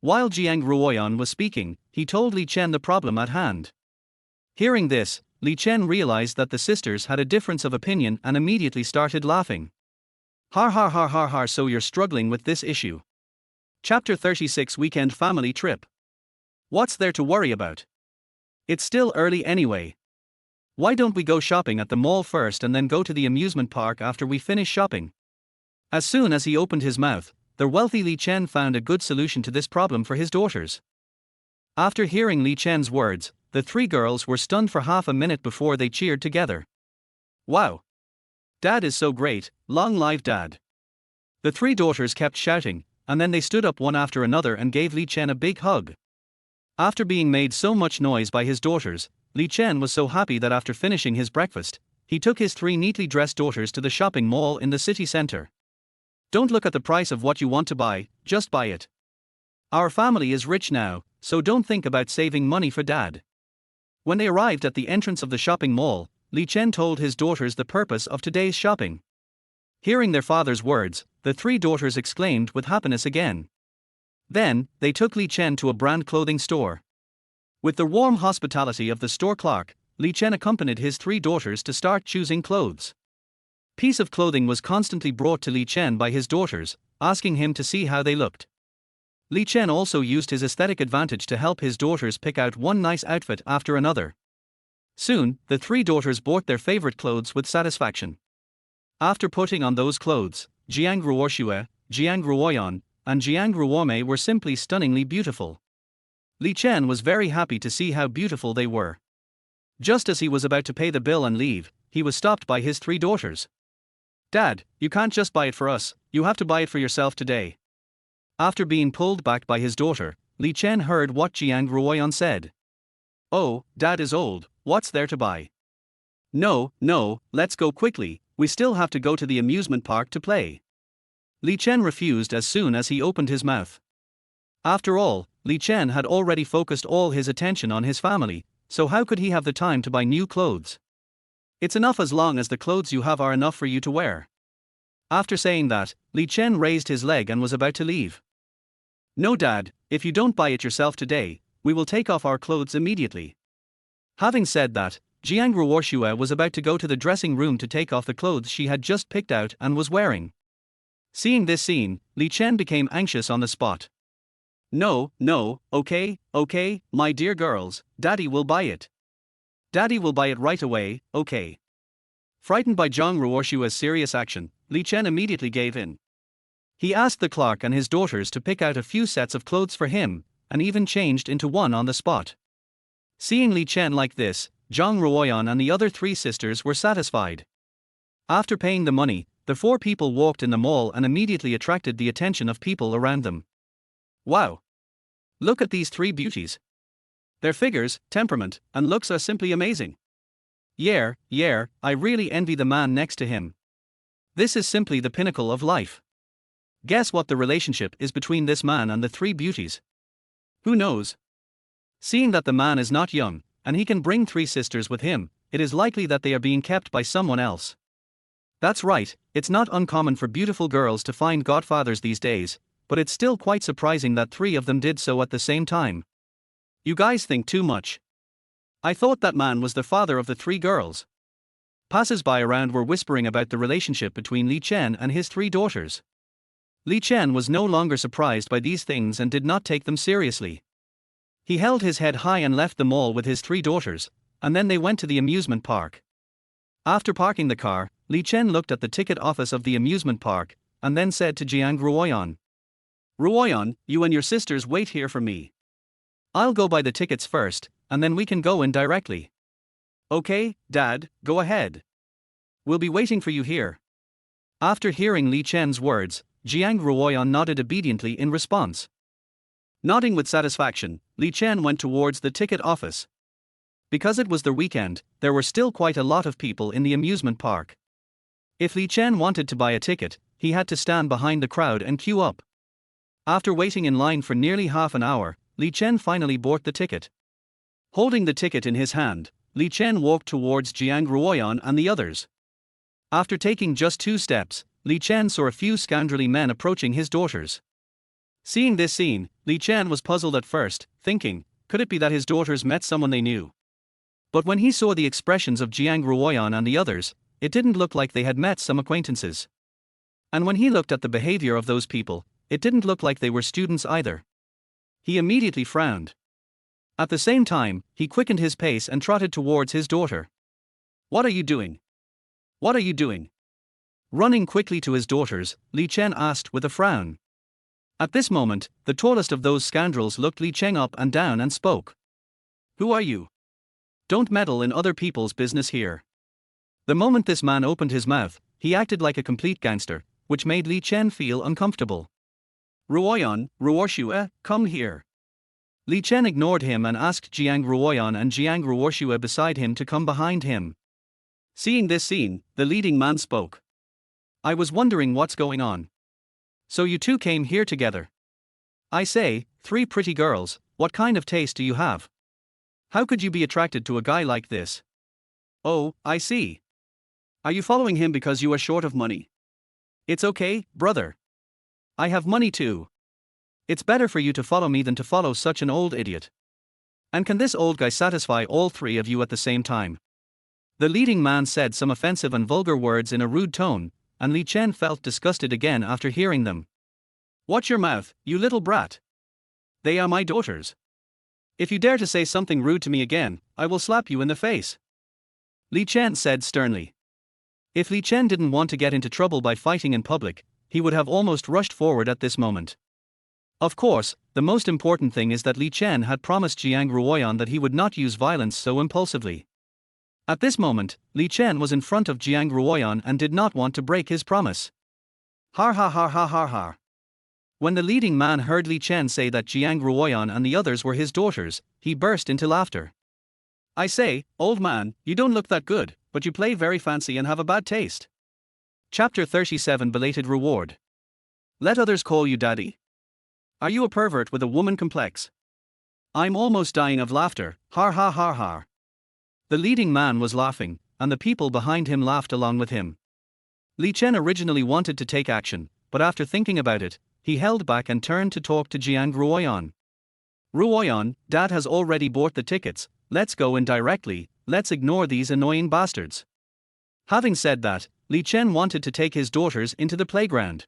While Jiang Ruoyan was speaking, he told Li Chen the problem at hand. Hearing this, Li Chen realized that the sisters had a difference of opinion and immediately started laughing. Har har har har har, so you're struggling with this issue. Chapter 36 Weekend Family Trip. What's there to worry about? It's still early anyway. Why don't we go shopping at the mall first and then go to the amusement park after we finish shopping? As soon as he opened his mouth, the wealthy Li Chen found a good solution to this problem for his daughters. After hearing Li Chen's words, the three girls were stunned for half a minute before they cheered together. Wow! Dad is so great, long live Dad! The three daughters kept shouting, and then they stood up one after another and gave Li Chen a big hug. After being made so much noise by his daughters, Li Chen was so happy that after finishing his breakfast, he took his three neatly dressed daughters to the shopping mall in the city center. Don't look at the price of what you want to buy, just buy it. Our family is rich now, so don't think about saving money for Dad. When they arrived at the entrance of the shopping mall, Li Chen told his daughters the purpose of today's shopping. Hearing their father's words, the three daughters exclaimed with happiness again. Then, they took Li Chen to a brand clothing store. With the warm hospitality of the store clerk, Li Chen accompanied his three daughters to start choosing clothes. Piece of clothing was constantly brought to Li Chen by his daughters, asking him to see how they looked. Li Chen also used his aesthetic advantage to help his daughters pick out one nice outfit after another. Soon, the three daughters bought their favorite clothes with satisfaction. After putting on those clothes, Jiang Ruoshua, Jiang Ruoyan, and Jiang Ruomei were simply stunningly beautiful. Li Chen was very happy to see how beautiful they were. Just as he was about to pay the bill and leave, he was stopped by his three daughters. Dad, you can't just buy it for us, you have to buy it for yourself today. After being pulled back by his daughter, Li Chen heard what Jiang Ruoyan said. Oh, Dad is old, what's there to buy? No, let's go quickly, we still have to go to the amusement park to play. Li Chen refused as soon as he opened his mouth. After all, Li Chen had already focused all his attention on his family, so how could he have the time to buy new clothes? It's enough as long as the clothes you have are enough for you to wear. After saying that, Li Chen raised his leg and was about to leave. No, Dad, if you don't buy it yourself today, we will take off our clothes immediately. Having said that, Jiang Ruoshua was about to go to the dressing room to take off the clothes she had just picked out and was wearing. Seeing this scene, Li Chen became anxious on the spot. No, okay, my dear girls, Daddy will buy it. Daddy will buy it right away, okay. Frightened by Jiang Ruoshua's serious action, Li Chen immediately gave in. He asked the clerk and his daughters to pick out a few sets of clothes for him, and even changed into one on the spot. Seeing Li Chen like this, Jiang Ruoyan and the other three sisters were satisfied. After paying the money, the four people walked in the mall and immediately attracted the attention of people around them. Wow! Look at these three beauties. Their figures, temperament, and looks are simply amazing. Yeah, I really envy the man next to him. This is simply the pinnacle of life. Guess what the relationship is between this man and the three beauties? Who knows? Seeing that the man is not young, and he can bring three sisters with him, it is likely that they are being kept by someone else. That's right, it's not uncommon for beautiful girls to find godfathers these days, but it's still quite surprising that three of them did so at the same time. You guys think too much. I thought that man was the father of the three girls. Passers-by around were whispering about the relationship between Li Chen and his three daughters. Li Chen was no longer surprised by these things and did not take them seriously. He held his head high and left the mall with his three daughters, and then they went to the amusement park. After parking the car, Li Chen looked at the ticket office of the amusement park, and then said to Jiang Ruoyan. Ruoyan, you and your sisters wait here for me. I'll go buy the tickets first, and then we can go in directly. Okay, Dad, go ahead. We'll be waiting for you here. After hearing Li Chen's words, Jiang Ruoyan nodded obediently in response. Nodding with satisfaction, Li Chen went towards the ticket office. Because it was the weekend, there were still quite a lot of people in the amusement park. If Li Chen wanted to buy a ticket, he had to stand behind the crowd and queue up. After waiting in line for nearly half an hour, Li Chen finally bought the ticket. Holding the ticket in his hand, Li Chen walked towards Jiang Ruoyan and the others. After taking just 2 steps, Li Chen saw a few scoundrelly men approaching his daughters. Seeing this scene, Li Chen was puzzled at first, thinking, could it be that his daughters met someone they knew? But when he saw the expressions of Jiang Ruoyan and the others, it didn't look like they had met some acquaintances. And when he looked at the behavior of those people, it didn't look like they were students either. He immediately frowned. At the same time, he quickened his pace and trotted towards his daughter. "What are you doing? What are you doing?" Running quickly to his daughters, Li Chen asked with a frown. At this moment, the tallest of those scoundrels looked Li Chen up and down and spoke. "Who are you? Don't meddle in other people's business here." The moment this man opened his mouth, he acted like a complete gangster, which made Li Chen feel uncomfortable. "Ruoyan, Ruoshue, come here." Li Chen ignored him and asked Jiang Ruoyan and Jiang Ruoshue beside him to come behind him. Seeing this scene, the leading man spoke. "I was wondering what's going on. So you two came here together. I say, 3 pretty girls, what kind of taste do you have? How could you be attracted to a guy like this? Oh, I see. Are you following him because you are short of money? It's okay, brother. I have money too. It's better for you to follow me than to follow such an old idiot. And can this old guy satisfy all 3 of you at the same time?" The leading man said some offensive and vulgar words in a rude tone, and Li Chen felt disgusted again after hearing them. "Watch your mouth, you little brat. They are my daughters. If you dare to say something rude to me again, I will slap you in the face," Li Chen said sternly. If Li Chen didn't want to get into trouble by fighting in public, he would have almost rushed forward at this moment. Of course, the most important thing is that Li Chen had promised Jiang Ruoyan that he would not use violence so impulsively. At this moment, Li Chen was in front of Jiang Ruoyan and did not want to break his promise. Har har har har har har. When the leading man heard Li Chen say that Jiang Ruoyan and the others were his daughters, he burst into laughter. "I say, old man, you don't look that good, but you play very fancy and have a bad taste." Chapter 37 Belated Reward. Let others call you daddy? Are you a pervert with a woman complex? I'm almost dying of laughter, har har har har. The leading man was laughing, and the people behind him laughed along with him. Li Chen originally wanted to take action, but after thinking about it, he held back and turned to talk to Jiang Ruoyan. "Ruoyan, Dad has already bought the tickets, let's go in directly, let's ignore these annoying bastards." Having said that, Li Chen wanted to take his daughters into the playground.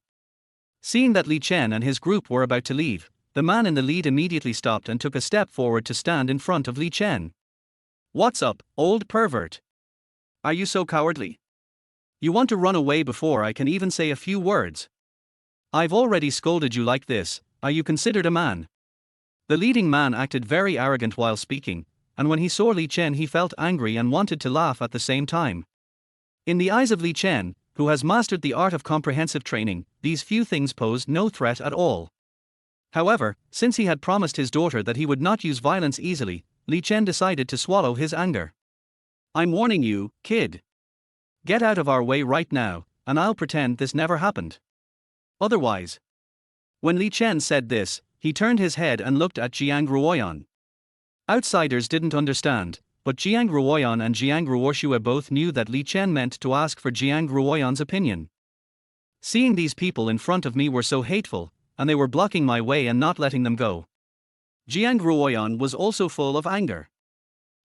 Seeing that Li Chen and his group were about to leave, the man in the lead immediately stopped and took a step forward to stand in front of Li Chen. "What's up, old pervert? Are you so cowardly? You want to run away before I can even say a few words? I've already scolded you like this, are you considered a man?" The leading man acted very arrogant while speaking, and when he saw Li Chen he felt angry and wanted to laugh at the same time. In the eyes of Li Chen, who has mastered the art of comprehensive training, these few things posed no threat at all. However, since he had promised his daughter that he would not use violence easily, Li Chen decided to swallow his anger. "I'm warning you, kid. Get out of our way right now, and I'll pretend this never happened. Otherwise." When Li Chen said this, he turned his head and looked at Jiang Ruoyan. Outsiders didn't understand, but Jiang Ruoyan and Jiang Ruoshue both knew that Li Chen meant to ask for Jiang Ruoyan's opinion. Seeing these people in front of me were so hateful, and they were blocking my way and not letting them go. Jiang Ruoyan was also full of anger.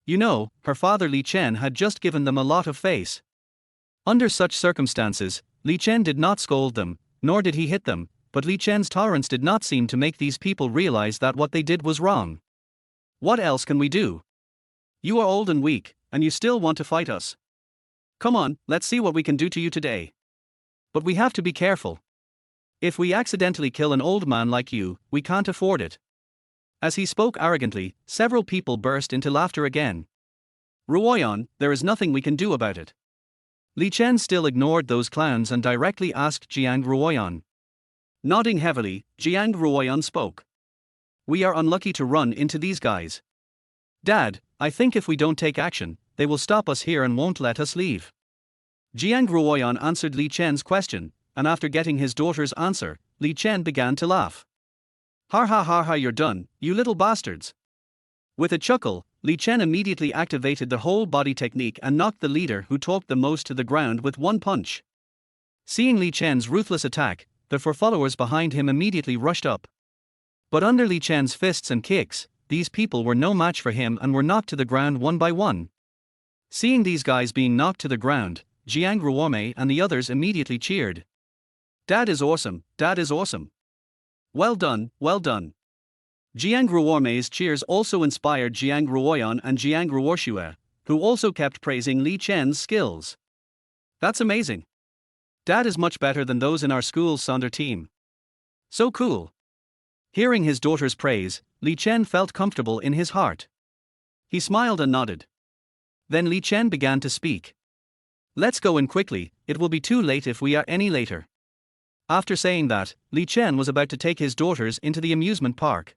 You know, her father Li Chen had just given them a lot of face. Under such circumstances, Li Chen did not scold them, nor did he hit them, but Li Chen's tolerance did not seem to make these people realize that what they did was wrong. "What else can we do? You are old and weak, and you still want to fight us. Come on, let's see what we can do to you today. But we have to be careful. If we accidentally kill an old man like you, we can't afford it." As he spoke arrogantly, several people burst into laughter again. "Ruoyan, there is nothing we can do about it." Li Chen still ignored those clowns and directly asked Jiang Ruoyan. Nodding heavily, Jiang Ruoyan spoke. "We are unlucky to run into these guys. Dad, I think if we don't take action, they will stop us here and won't let us leave. Jiang Ruoyan answered Li Chen's question, and after getting his daughter's answer, Li Chen began to laugh. Ha ha ha ha, you're done, you little bastards. With a chuckle, Li Chen immediately activated the whole body technique and knocked the leader who talked the most to the ground with one punch. Seeing Li Chen's ruthless attack, the four followers behind him immediately rushed up. But under Li Chen's fists and kicks, these people were no match for him and were knocked to the ground one by one. Seeing these guys being knocked to the ground, Jiang Ruormei and the others immediately cheered. Dad is awesome, Dad is awesome. Well done, well done. Jiang Ruormei's cheers also inspired Jiang Ruoyan and Jiang Ruoshue, who also kept praising Li Chen's skills. That's amazing. Dad is much better than those in our school's Sonder team. So cool. Hearing his daughter's praise, Li Chen felt comfortable in his heart. He smiled and nodded. Then Li Chen began to speak. Let's go in quickly, it will be too late if we are any later. After saying that, Li Chen was about to take his daughters into the amusement park.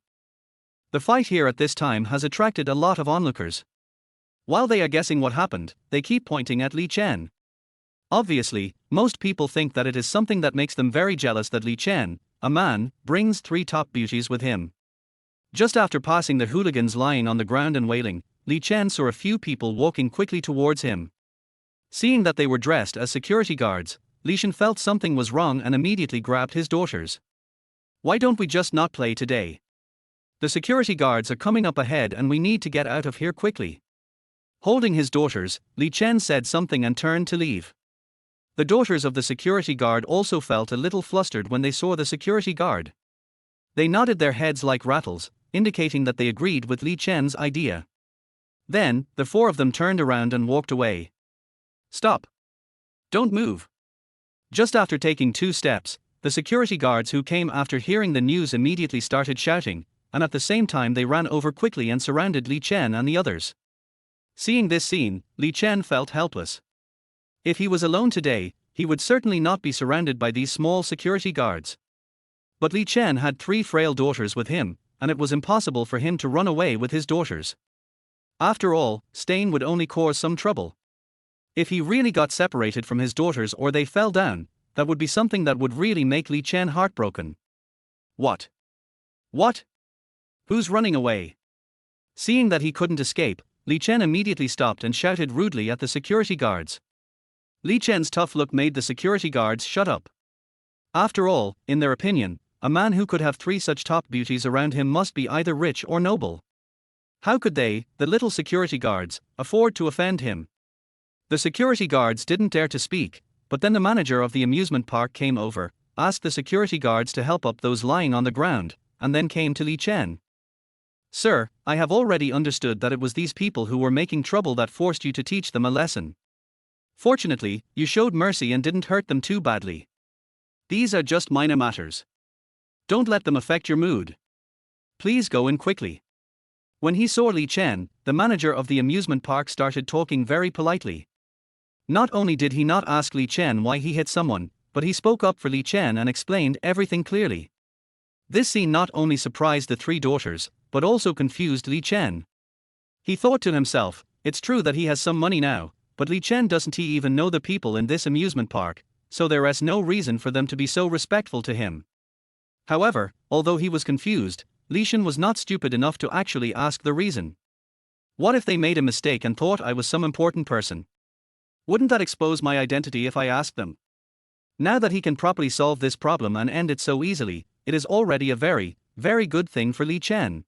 The fight here at this time has attracted a lot of onlookers. While they are guessing what happened, they keep pointing at Li Chen. Obviously, most people think that it is something that makes them very jealous that Li Chen, a man, brings 3 top beauties with him. Just after passing the hooligans lying on the ground and wailing, Li Chen saw a few people walking quickly towards him. Seeing that they were dressed as security guards, Li Chen felt something was wrong and immediately grabbed his daughters. Why don't we just not play today? The security guards are coming up ahead and we need to get out of here quickly. Holding his daughters, Li Chen said something and turned to leave. The daughters of the security guard also felt a little flustered when they saw the security guard. They nodded their heads like rattles, indicating that they agreed with Li Chen's idea. Then, the 4 of them turned around and walked away. Stop. Don't move. Just after taking 2 steps, the security guards who came after hearing the news immediately started shouting, and at the same time they ran over quickly and surrounded Li Chen and the others. Seeing this scene, Li Chen felt helpless. If he was alone today, he would certainly not be surrounded by these small security guards. But Li Chen had 3 frail daughters with him, and it was impossible for him to run away with his daughters. After all, staying would only cause some trouble. If he really got separated from his daughters or they fell down, that would be something that would really make Li Chen heartbroken. What? What? Who's running away? Seeing that he couldn't escape, Li Chen immediately stopped and shouted rudely at the security guards. Li Chen's tough look made the security guards shut up. After all, in their opinion, a man who could have 3 such top beauties around him must be either rich or noble. How could they, the little security guards, afford to offend him? The security guards didn't dare to speak, but then the manager of the amusement park came over, asked the security guards to help up those lying on the ground, and then came to Li Chen. Sir, I have already understood that it was these people who were making trouble that forced you to teach them a lesson. Fortunately, you showed mercy and didn't hurt them too badly. These are just minor matters. Don't let them affect your mood. Please go in quickly. When he saw Li Chen, the manager of the amusement park started talking very politely. Not only did he not ask Li Chen why he hit someone, but he spoke up for Li Chen and explained everything clearly. This scene not only surprised the 3 daughters, but also confused Li Chen. He thought to himself, it's true that he has some money now, but Li Chen doesn't he even know the people in this amusement park, so there is no reason for them to be so respectful to him. However, although he was confused, Li Chen was not stupid enough to actually ask the reason. What if they made a mistake and thought I was some important person? Wouldn't that expose my identity if I asked them? Now that he can properly solve this problem and end it so easily, it is already a very, very good thing for Li Chen.